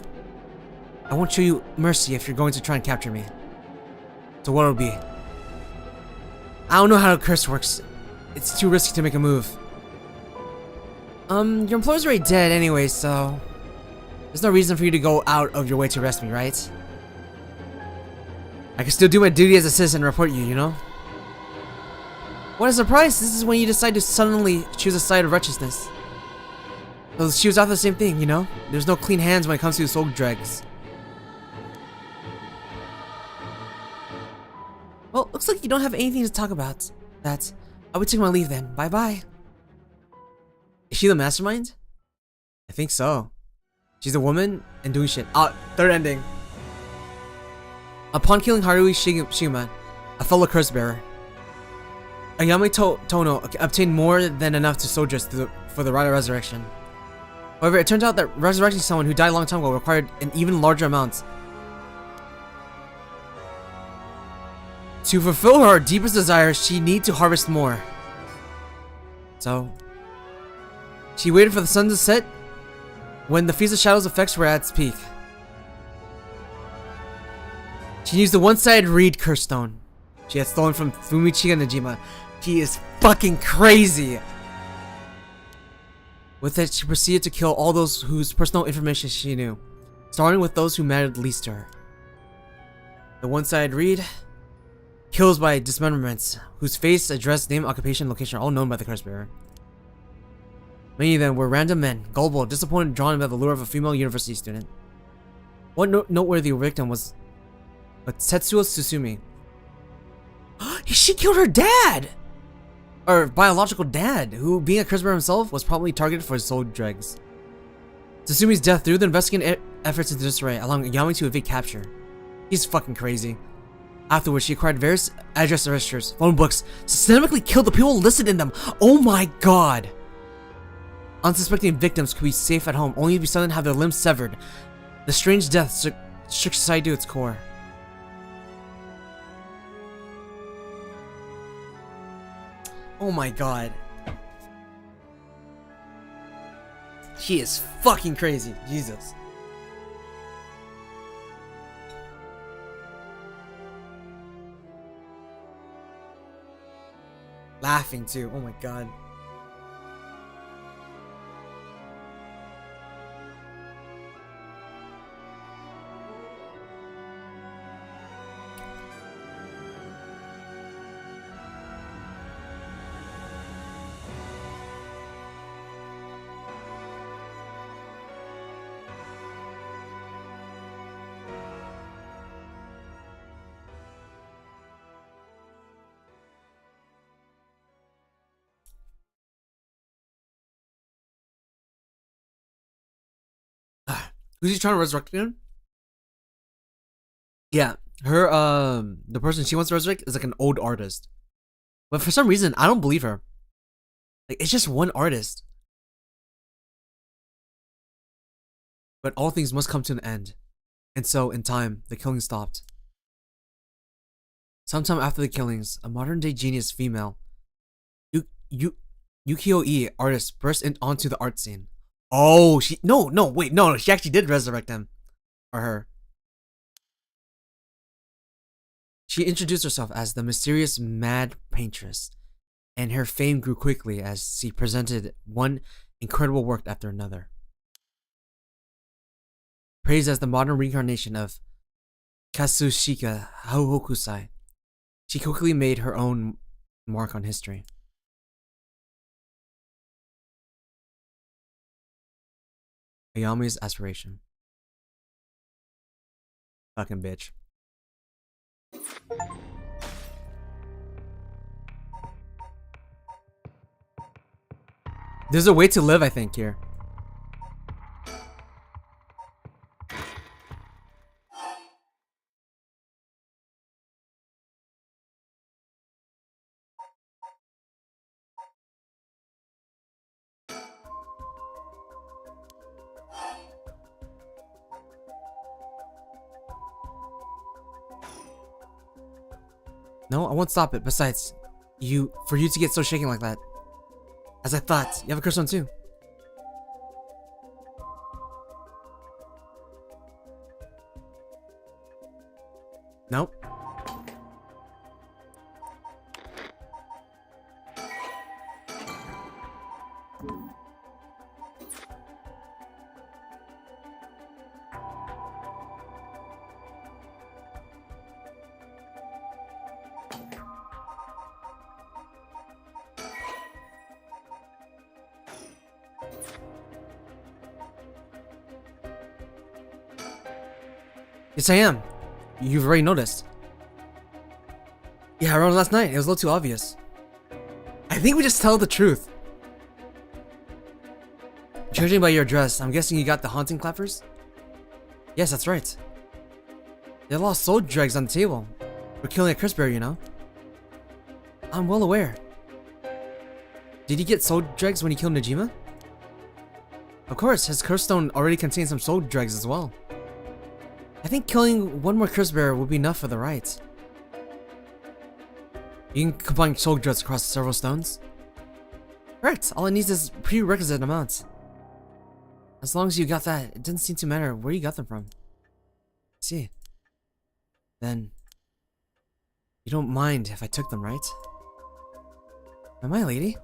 I won't show you mercy if you're going to try and capture me. So what'll it be? I don't know how a curse works. It's too risky to make a move. Your employer's already dead anyway, so there's no reason for you to go out of your way to arrest me, right? I can still do my duty as a citizen and report you, you know? What a surprise! This is when you decide to suddenly choose a side of righteousness. So she was after the same thing, you know? There's no clean hands when it comes to soul dregs. Well, looks like you don't have anything to talk about. I'll be taking my leave then. Bye-bye. Is she the mastermind? I think so. She's a woman and doing shit. Third ending. Upon killing Harui Shiguma, a fellow curse bearer, Ayame Tono obtained more than enough to sojourn for the right of resurrection. However, it turns out that resurrecting someone who died a long time ago required an even larger amount. To fulfill her deepest desires, she needed to harvest more. So, she waited for the sun to set when the Feast of Shadows effects were at its peak. She used the one-sided reed curse stone she had stolen from Fumichika Najima. She is fucking crazy! With it, she proceeded to kill all those whose personal information she knew, starting with those who mattered least to her. The one-sided reed kills by dismemberments, whose face, address, name, occupation, location are all known by the curse bearer. Many of them were random men, gullible, disappointed, drawn by the lure of a female university student. One noteworthy victim was Tetsuo Tsusumi. She killed her dad! Or biological dad, who, being a curse bearer himself, was probably targeted for his soul dregs. Tsusumi's death threw the investigating efforts into disarray, allowing Yami to evade capture. He's fucking crazy. Afterwards, she acquired various address registers, phone books, systematically killed the people listed in them. Oh my god! Unsuspecting victims could be safe at home, only to be suddenly have their limbs severed. The strange death shook society to its core. Oh my god. She is fucking crazy. Jesus. Laughing too. Oh my god. Who's he trying to resurrect again? Yeah, her the person she wants to resurrect is like an old artist. But for some reason, I don't believe her. Like, it's just one artist. But all things must come to an end. And so, in time, the killing stopped. Sometime after the killings, a modern-day genius female, Yukio-e artist, burst onto the art scene. Oh, no, she actually did resurrect him. Or her. She introduced herself as the mysterious mad paintress, and her fame grew quickly as she presented one incredible work after another. Praised as the modern reincarnation of Katsushika Hokusai, she quickly made her own mark on history. Ayame's aspiration. Fucking bitch. There's a way to live, I think, here. No, I won't stop it. Besides, for you to get so shaken like that. As I thought, you have a curse on too. Nope. Yes, I am. You've already noticed. Yeah, around last night. It was a little too obvious. I think we just tell the truth. Judging by your dress, I'm guessing you got the haunting clappers? Yes, that's right. There are a lot of soul dregs on the table. We're killing a Chris Bear, you know. I'm well aware. Did he get soul dregs when he killed Najima? Of course, his curse stone already contains some soul dregs as well. I think killing one more curse bearer will be enough for the rite. You can combine soul dregs across several stones. Right, all it needs is prerequisite amounts. As long as you got that, it doesn't seem to matter where you got them from. See. Then, you don't mind if I took them, right? Am I, lady?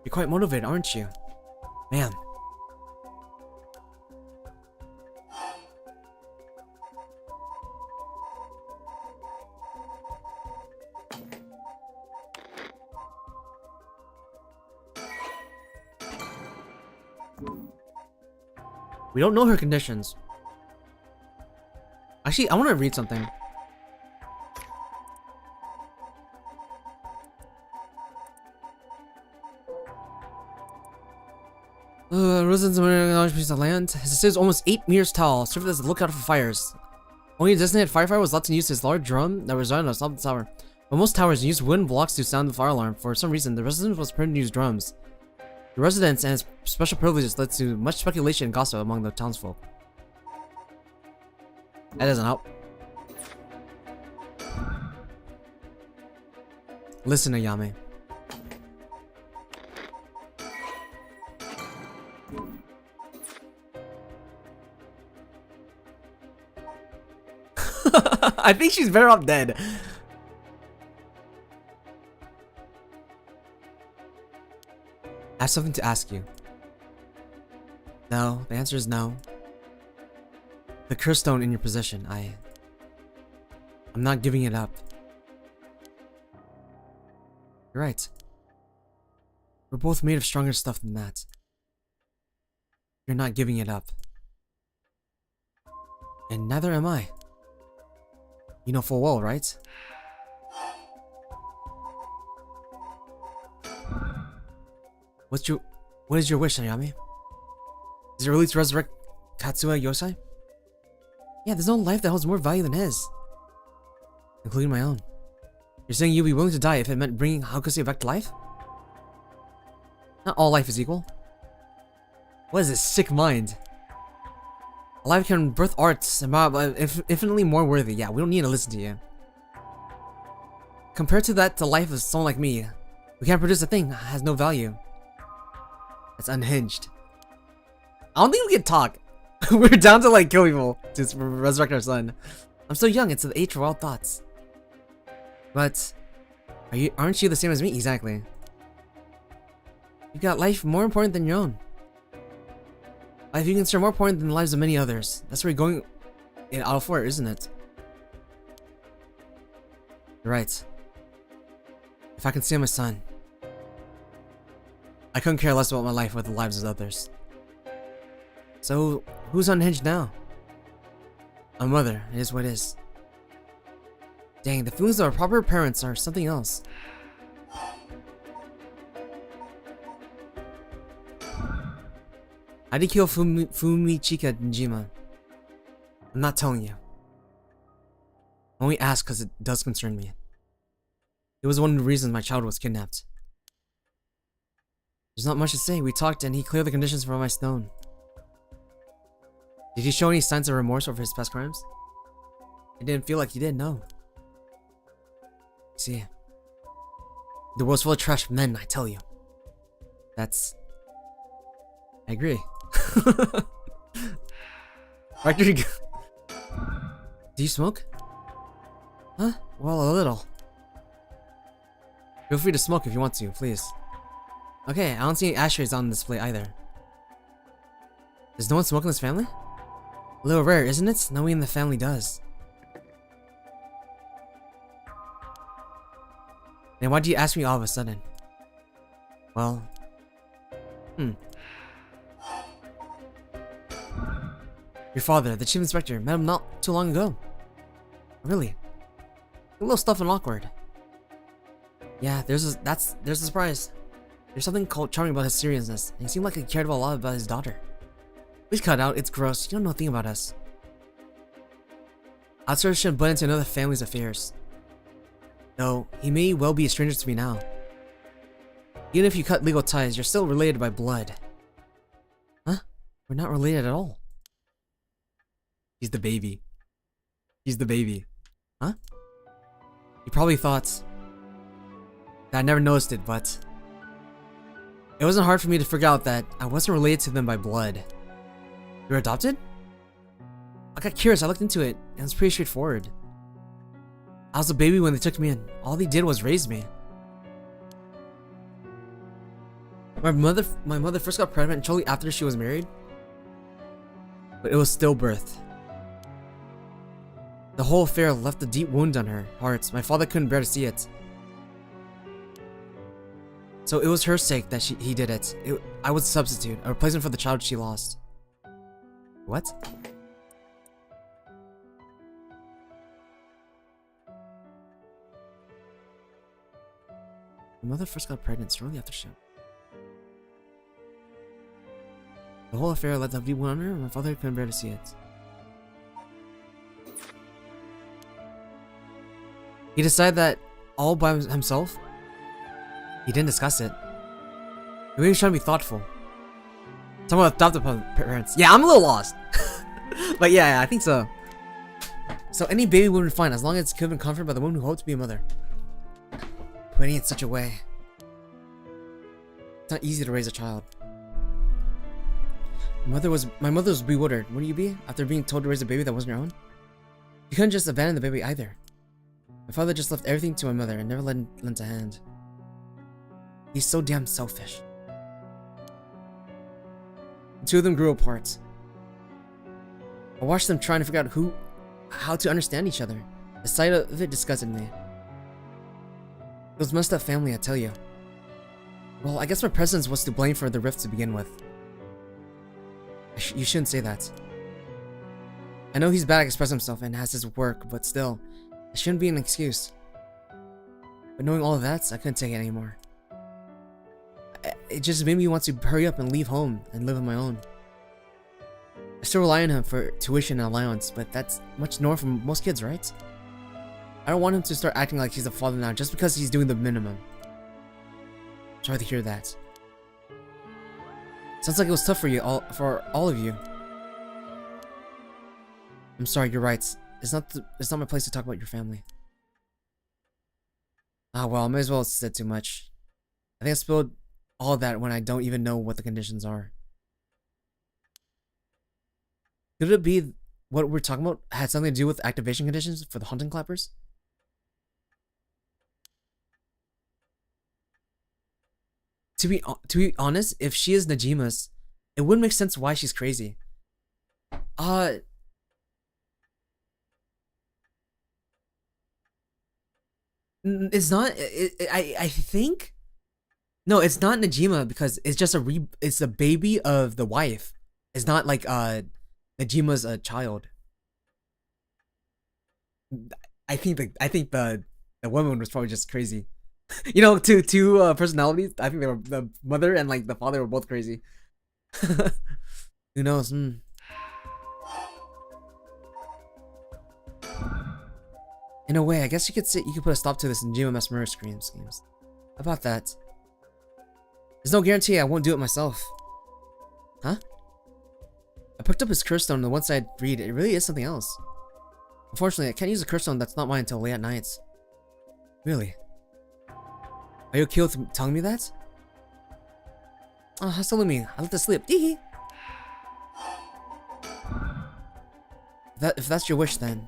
You're quite motivated, aren't you? Man. We don't know her conditions. Actually, I want to read something. Residents of a large piece of land. His estate is almost 8 meters tall, served as a lookout for fires. Only a designated firefighter was allowed to use his large drum that resided on top of the tower. But most towers use wooden blocks to sound the fire alarm. For some reason, the residents was permitted to use drums. The residence and its special privileges led to much speculation and gossip among the townsfolk. That doesn't help. Listen, Ayame. I think she's better off dead. have something to ask you. No, the answer is no. The curse stone in your possession, I'm not giving it up. You're right. We're both made of stronger stuff than that. You're not giving it up. And neither am I. You know full well, right? What is your wish, Ayami? Is it really to resurrect Katsuya Yosai? Yeah, there's no life that holds more value than his. Including my own. You're saying you'd be willing to die if it meant bringing Hakusei back to life? Not all life is equal. What is this sick mind? A life can birth arts infinitely more worthy. Yeah, we don't need to listen to you. Compared to that, the life of someone like me, we can't produce a thing that has no value. That's unhinged. I don't think we can talk. We're down to like kill people to resurrect our son. I'm so young, it's the age for wild thoughts. But aren't you the same as me? Exactly. You got life more important than your own. Life you consider more important than the lives of many others. That's where you're going in Auto 4, isn't it? You're right. If I can save my son, I couldn't care less about my life or the lives of others. So, who's unhinged now? My mother, it is what it is. Dang, the feelings of our proper parents are something else. How did you kill Fumichika Njima? I'm not telling you. I only ask because it does concern me. It was one of the reasons my child was kidnapped. There's not much to say. We talked and he cleared the conditions for my stone. Did he show any signs of remorse over his past crimes? It didn't feel like he did, no. See, the world's full of trash men, I tell you. I agree. Do you smoke? Huh? Well, a little. Feel free to smoke if you want to, please. Okay, I don't see any ashtrays on display either. Does no one smoke in this family? A little rare, isn't it? No one in the family does. Then why do you ask me all of a sudden? Well... Your father, the chief inspector, met him not too long ago. Really? A little stuff and awkward. Yeah, there's a surprise. There's something called charming about his seriousness, and he seemed like he cared a lot about his daughter. Please cut it out, it's gross. You don't know a thing about us. Outsiders shouldn't butt into another family's affairs. Though, he may well be a stranger to me now. Even if you cut legal ties, you're still related by blood. Huh? We're not related at all. He's the baby. He's the baby. Huh? You probably thought that I never noticed it, but it wasn't hard for me to figure out that I wasn't related to them by blood. You're adopted? I got curious, I looked into it, and it's pretty straightforward. I was a baby when they took me in. All they did was raise me. My mother first got pregnant shortly after she was married. But it was stillbirth. The whole affair left a deep wound on her heart. My father couldn't bear to see it. So it was her sake that he did it. I was a substitute, a replacement for the child she lost. What? My mother first got pregnant shortly after she... The whole affair led to a deep wound on her, and my father couldn't bear to see it. He decided that all by himself. He didn't discuss it. He was trying to be thoughtful. Talking about adoptive parents. Yeah, I'm a little lost. But yeah, I think so. So any baby would be fine as long as it's given comfort by the woman who hoped to be a mother. Putting it in such a way. It's not easy to raise a child. My mother was bewildered. Wouldn't you be after being told to raise a baby that wasn't your own? You couldn't just abandon the baby either. My father just left everything to my mother and never lent a hand. He's so damn selfish. The two of them grew apart. I watched them trying to figure out how to understand each other. The sight of it disgusted me. It was messed up family, I tell you. Well, I guess my presence was to blame for the rift to begin with. You shouldn't say that. I know he's bad at expressing himself and has his work, but still, it shouldn't be an excuse. But knowing all of that, I couldn't take it anymore. It just made me want to hurry up and leave home and live on my own. I still rely on him for tuition and allowance, but that's much normal for most kids, right? I don't want him to start acting like he's a father now just because he's doing the minimum. Sorry to hear that. Sounds like it was tough for all of you. I'm sorry, you're right. It's not my place to talk about your family. Ah, well, I might as well have said too much. I think I spilled all of that when I don't even know what the conditions are. Could it be what we're talking about had something to do with activation conditions for the hunting clappers? To be honest, if she is Najima's, it wouldn't make sense why she's crazy. It's not. I think. No, it's not Najima because it's just it's a baby of the wife. It's not like Najima's a child. I think the woman was probably just crazy. You know, two personalities. I think they were the mother and like the father were both crazy. Who knows? In a way, I guess you could put a stop to this in GMS murder schemes. How about that? There's no guarantee I won't do it myself. Huh? I picked up his curse stone on the one-side read. It really is something else. Unfortunately, I can't use a curse stone that's not mine until late at nights. Really? Are you okay with telling me that? Oh, how's telling me? I let it slip. Tee If that's your wish, then.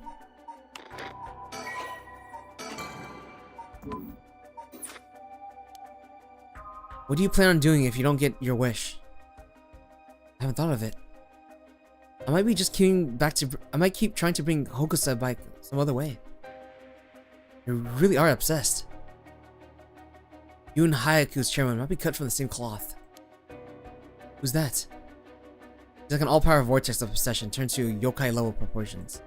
What do you plan on doing if you don't get your wish? I haven't thought of it. I might keep trying to bring Hokusa back some other way. You really are obsessed. You and Hayaku's chairman might be cut from the same cloth. Who's that? He's like an all-power vortex of obsession turned to yokai level proportions.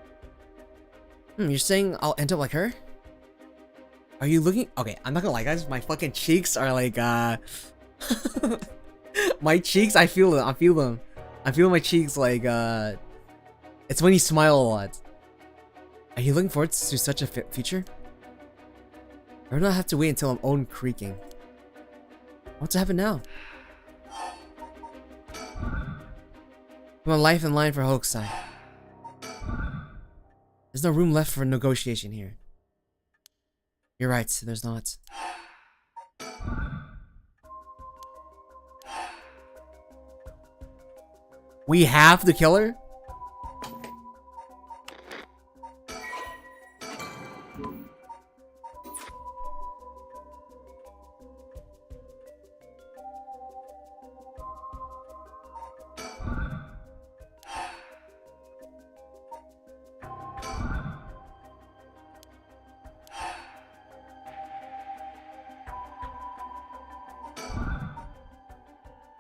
You're saying I'll end up like her? Are you looking? Okay, I'm not gonna lie, guys. My fucking cheeks are like, my cheeks, I feel them. I feel my cheeks like, it's when you smile a lot. Are you looking forward to such a future? Or do I have to wait until I'm own creaking? What's happening now? Put my life in line for Hokusai. There's no room left for negotiation here. You're right, there's not. We have to kill her?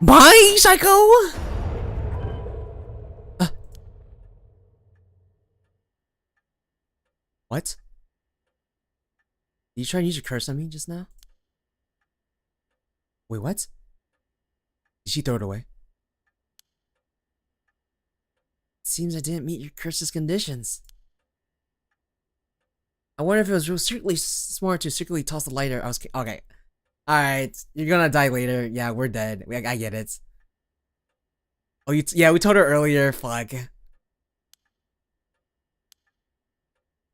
Bye, psycho! What? Did you try and use your curse on me just now? Wait, what? Did she throw it away? It seems I didn't meet your curse's conditions. I wonder if it was real secretly smart to secretly toss the lighter. Okay. Alright, you're gonna die later. Yeah, we're dead. I get it. Oh, yeah, we told her earlier. Fuck.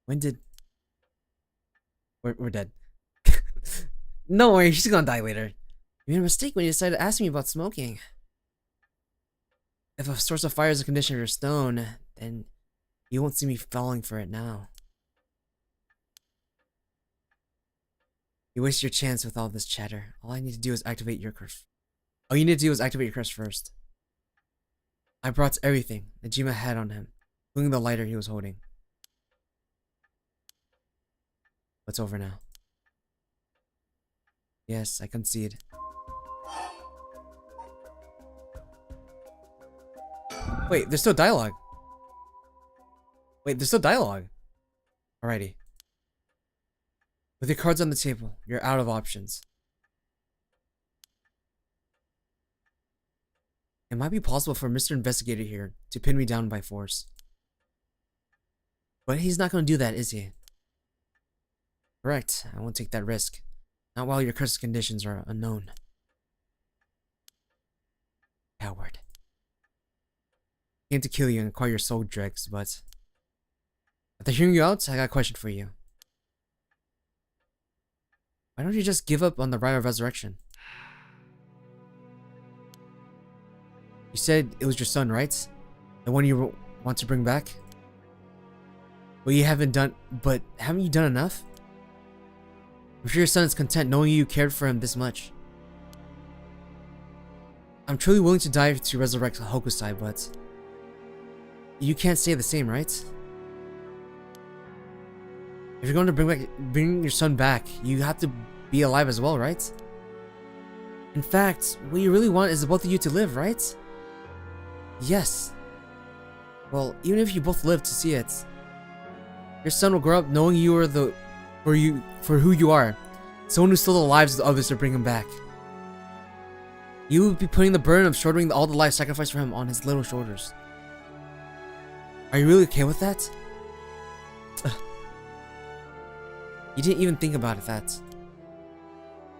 When did... We're dead. No worry, she's gonna die later. You made a mistake when you decided to ask me about smoking. If a source of fire is a condition of your stone, then you won't see me falling for it now. You waste your chance with all this chatter. All I need to do is activate your curse. All you need to do is activate your curse first. I brought everything Najima had on him, including the lighter he was holding. It's over now. Yes, I concede. Wait, there's still dialogue. Alrighty. With your cards on the table, you're out of options. It might be possible for Mr. Investigator here to pin me down by force. But he's not going to do that, is he? Correct. I won't take that risk. Not while your curse conditions are unknown. Coward. I came to kill you and acquire your soul dregs, but after hearing you out, I got a question for you. Why don't you just give up on the right of resurrection? You said it was your son, right? The one you want to bring back? But haven't you done enough? I'm sure your son is content knowing you cared for him this much. I'm truly willing to die to resurrect Hokusai, but you can't say the same, right? If you're going to bring your son back, you have to be alive as well, right? In fact, what you really want is the both of you to live, right? Yes. Well, even if you both live to see it, your son will grow up knowing you are for who you are, someone who stole the lives of others to bring him back. You would be putting the burden of shouldering all the life sacrificed for him on his little shoulders. Are you really okay with that? Ugh. You didn't even think about it, that.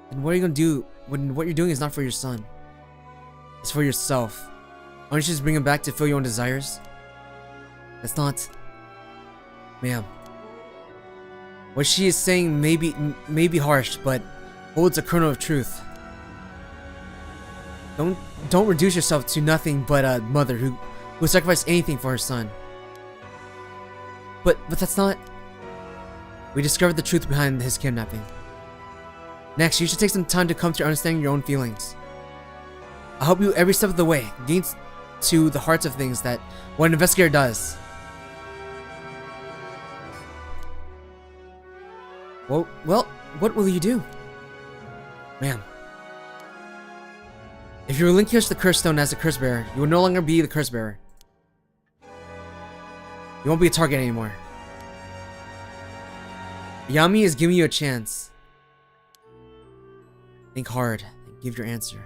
And what are you gonna do when what you're doing is not for your son? It's for yourself. Why don't you just bring him back to fill your own desires? That's not... Ma'am. What she is saying may be harsh, but holds a kernel of truth. Don't reduce yourself to nothing but a mother who would sacrifice anything for her son. But that's not... We discovered the truth behind his kidnapping. Next, you should take some time to come to understanding your own feelings. I'll help you every step of the way, getting to the hearts of things that what an investigator does. Well, what will you do? Ma'am. If you relinquish the curse stone as a curse bearer, you will no longer be the curse bearer. You won't be a target anymore. Yami is giving you a chance. Think hard and give your answer.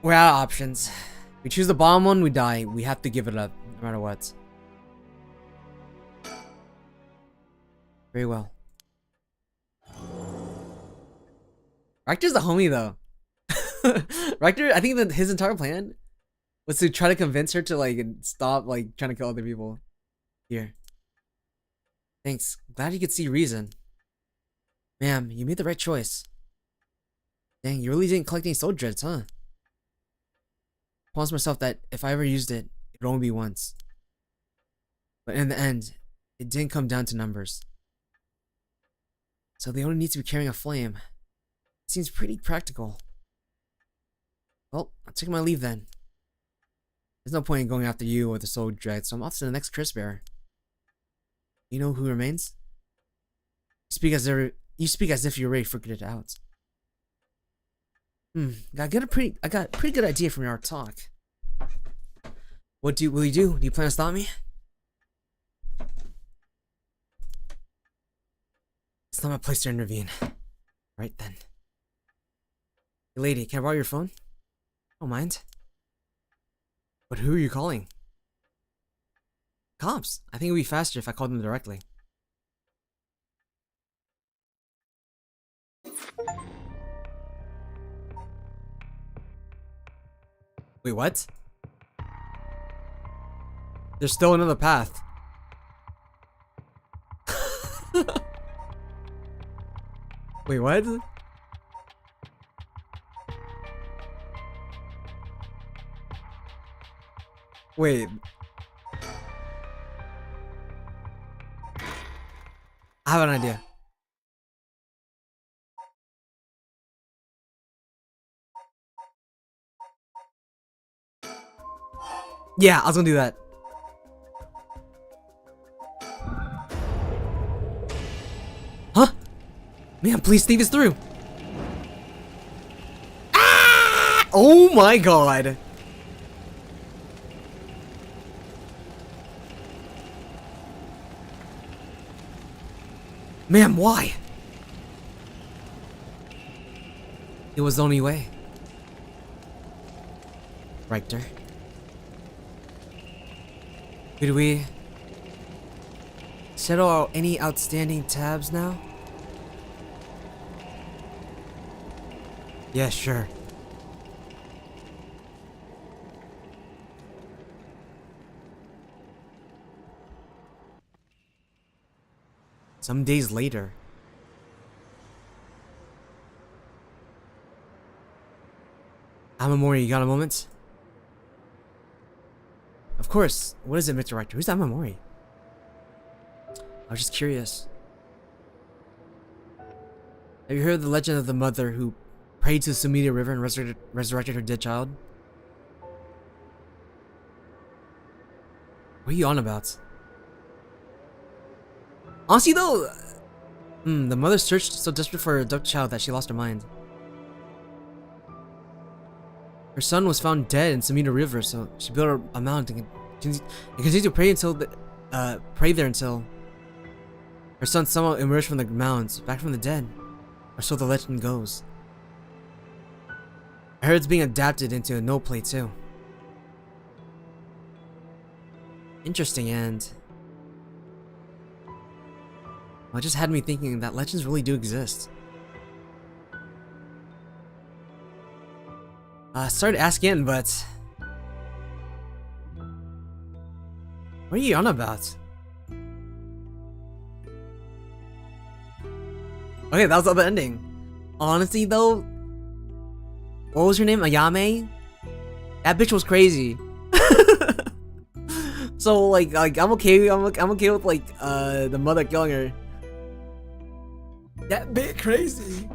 We're out of options. We choose the bottom one, we die. We have to give it up, no matter what. Very well. Rector's the homie, though. Rector, I think that his entire plan was to try to convince her to, like, stop, like, trying to kill other people. Here. Thanks. Glad you could see reason. Ma'am, you made the right choice. Dang, you really didn't collect any soul dreads, huh? I promised myself that if I ever used it, it would only be once. But in the end, it didn't come down to numbers. So they only need to be carrying a flame. It seems pretty practical. Well, I'll take my leave then. There's no point in going after you or the soul dread, so I'm off to the next curse bearer. You know who remains? You speak as if you already figured it out. I got a pretty good idea from our talk. What will you do? Do you plan to stop me? It's not my place to intervene. Right then. Hey lady, can I borrow your phone? Don't mind. But who are you calling? Cops. I think it would be faster if I called them directly. Wait, what? There's still another path. Wait, what? Wait. I have an idea. Yeah, I was gonna do that. Huh? Man, please think this through. Ah! Oh my god. Man, why? It was the only way. Richter. Could we settle out any outstanding tabs now? Yeah, sure. Some days later. Amamori, you got a moment? Of course. What is it, Mr. Richter? Who's Amamori? I was just curious. Have you heard the legend of the mother who prayed to the Sumida River and resurrected her dead child? What are you on about? Honestly though, the mother searched so desperate for her adopted child that she lost her mind. Her son was found dead in Sumida River, so she built a mountain and continued to pray there until her son somehow emerged from the mountains, back from the dead, or so the legend goes. I heard it's being adapted into a no play too. Interesting, and well, it just had me thinking that legends really do exist. I started asking, but what are you on about? Okay, that was the other ending. Honestly though, what was her name? Ayame? That bitch was crazy. So like I'm okay with like the mother killing her. That bitch crazy.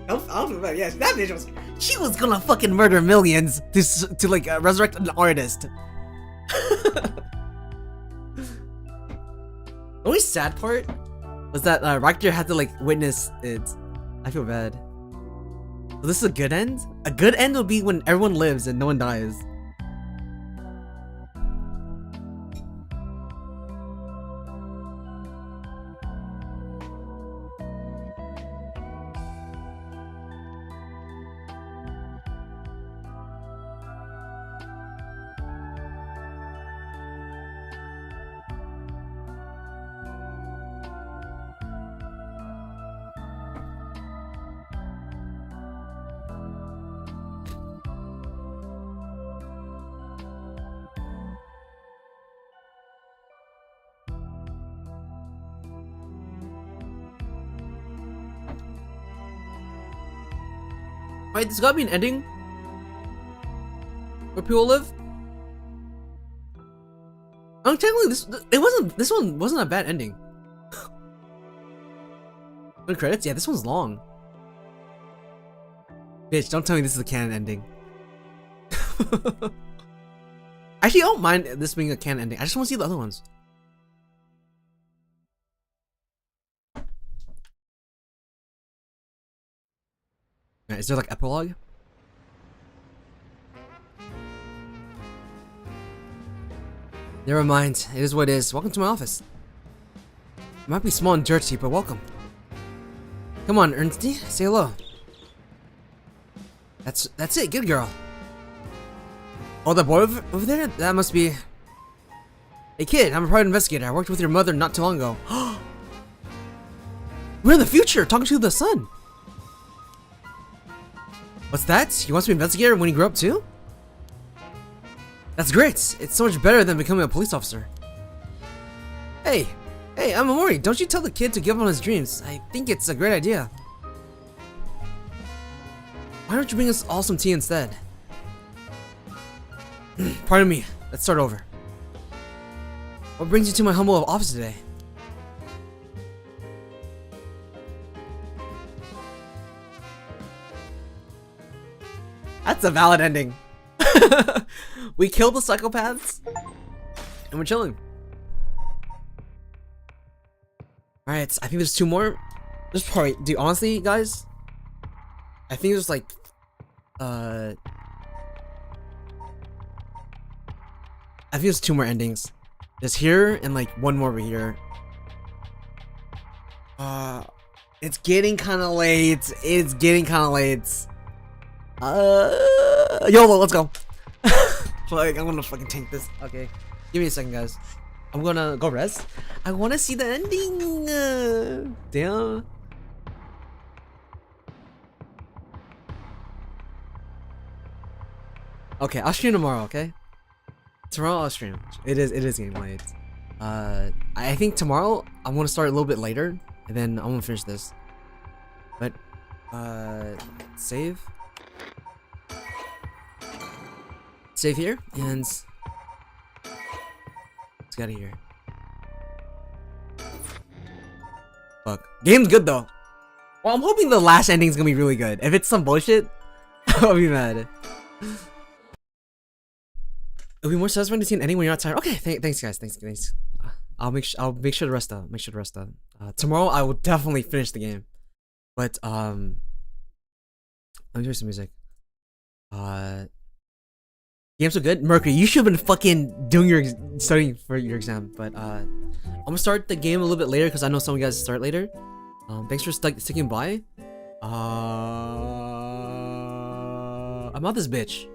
I don't feel bad. Yeah, that bitch was. She was gonna fucking murder millions to like resurrect an artist. The only sad part was that Richter had to like witness it. I feel bad. So this is a good end? A good end will be when everyone lives and no one dies. Right, there's gotta be an ending where people live. Technically, this one wasn't a bad ending. No credits? Yeah, this one's long. Bitch, don't tell me this is a canon ending. Actually, I don't mind this being a canon ending. I just want to see the other ones. Right, is there like epilogue? Never mind. It is what it is. Welcome to my office. It might be small and dirty, but welcome. Come on, Ernesty, say hello. That's it. Good girl. Oh, the boy over there? That must be. Hey kid, I'm a private investigator. I worked with your mother not too long ago. We're in the future, talking to the sun. What's that? He wants to be an investigator when he grew up too? That's great. It's so much better than becoming a police officer. Hey, I'm Amori. Don't you tell the kid to give up on his dreams. I think it's a great idea. Why don't you bring us all some tea instead? Pardon me. Let's start over. What brings you to my humble office today? That's a valid ending. We killed the psychopaths, and we're chilling. All right, I think there's 2 more. There's probably, dude. Honestly, guys, I think there's like, I think there's 2 more endings. There's here and like 1 more over here. It's getting kind of late. It's getting kind of late. YOLO, let's go. Like, I'm gonna fucking tank this. Okay, give me a second, guys. I'm gonna go rest. I want to see the ending. Damn. Okay, I'll stream tomorrow. Okay, tomorrow I'll stream. It is getting late. I think tomorrow I'm gonna start a little bit later, and then I'm gonna finish this. But save here, and let's get out of here. Fuck, game's good though. Well, I'm hoping the last ending's gonna be really good. If it's some bullshit, I'll be mad. It'll be more satisfying to see an ending when you're not tired. Okay, thanks guys. Thanks. I'll make sure to rest up. Tomorrow I will definitely finish the game. But let me hear some music. Games are good. Mercury, you should have been fucking doing studying for your exam. But I'm gonna start the game a little bit later because I know some of you guys start later. Thanks for sticking by. I'm out this bitch.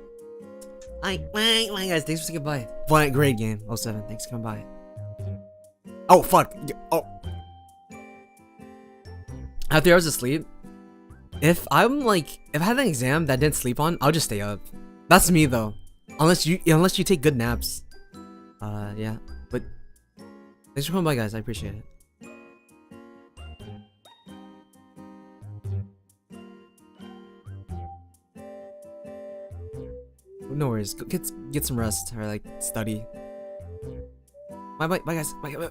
Bye guys, thanks for sticking by. Great game. 07, thanks for coming by. Oh fuck. Oh. After I was asleep, if I had an exam that I didn't sleep on, I'll just stay up. That's me though. Unless you take good naps. Yeah. But thanks for coming by, guys. I appreciate it. No worries. Go get some rest or like study. Bye guys. Bye.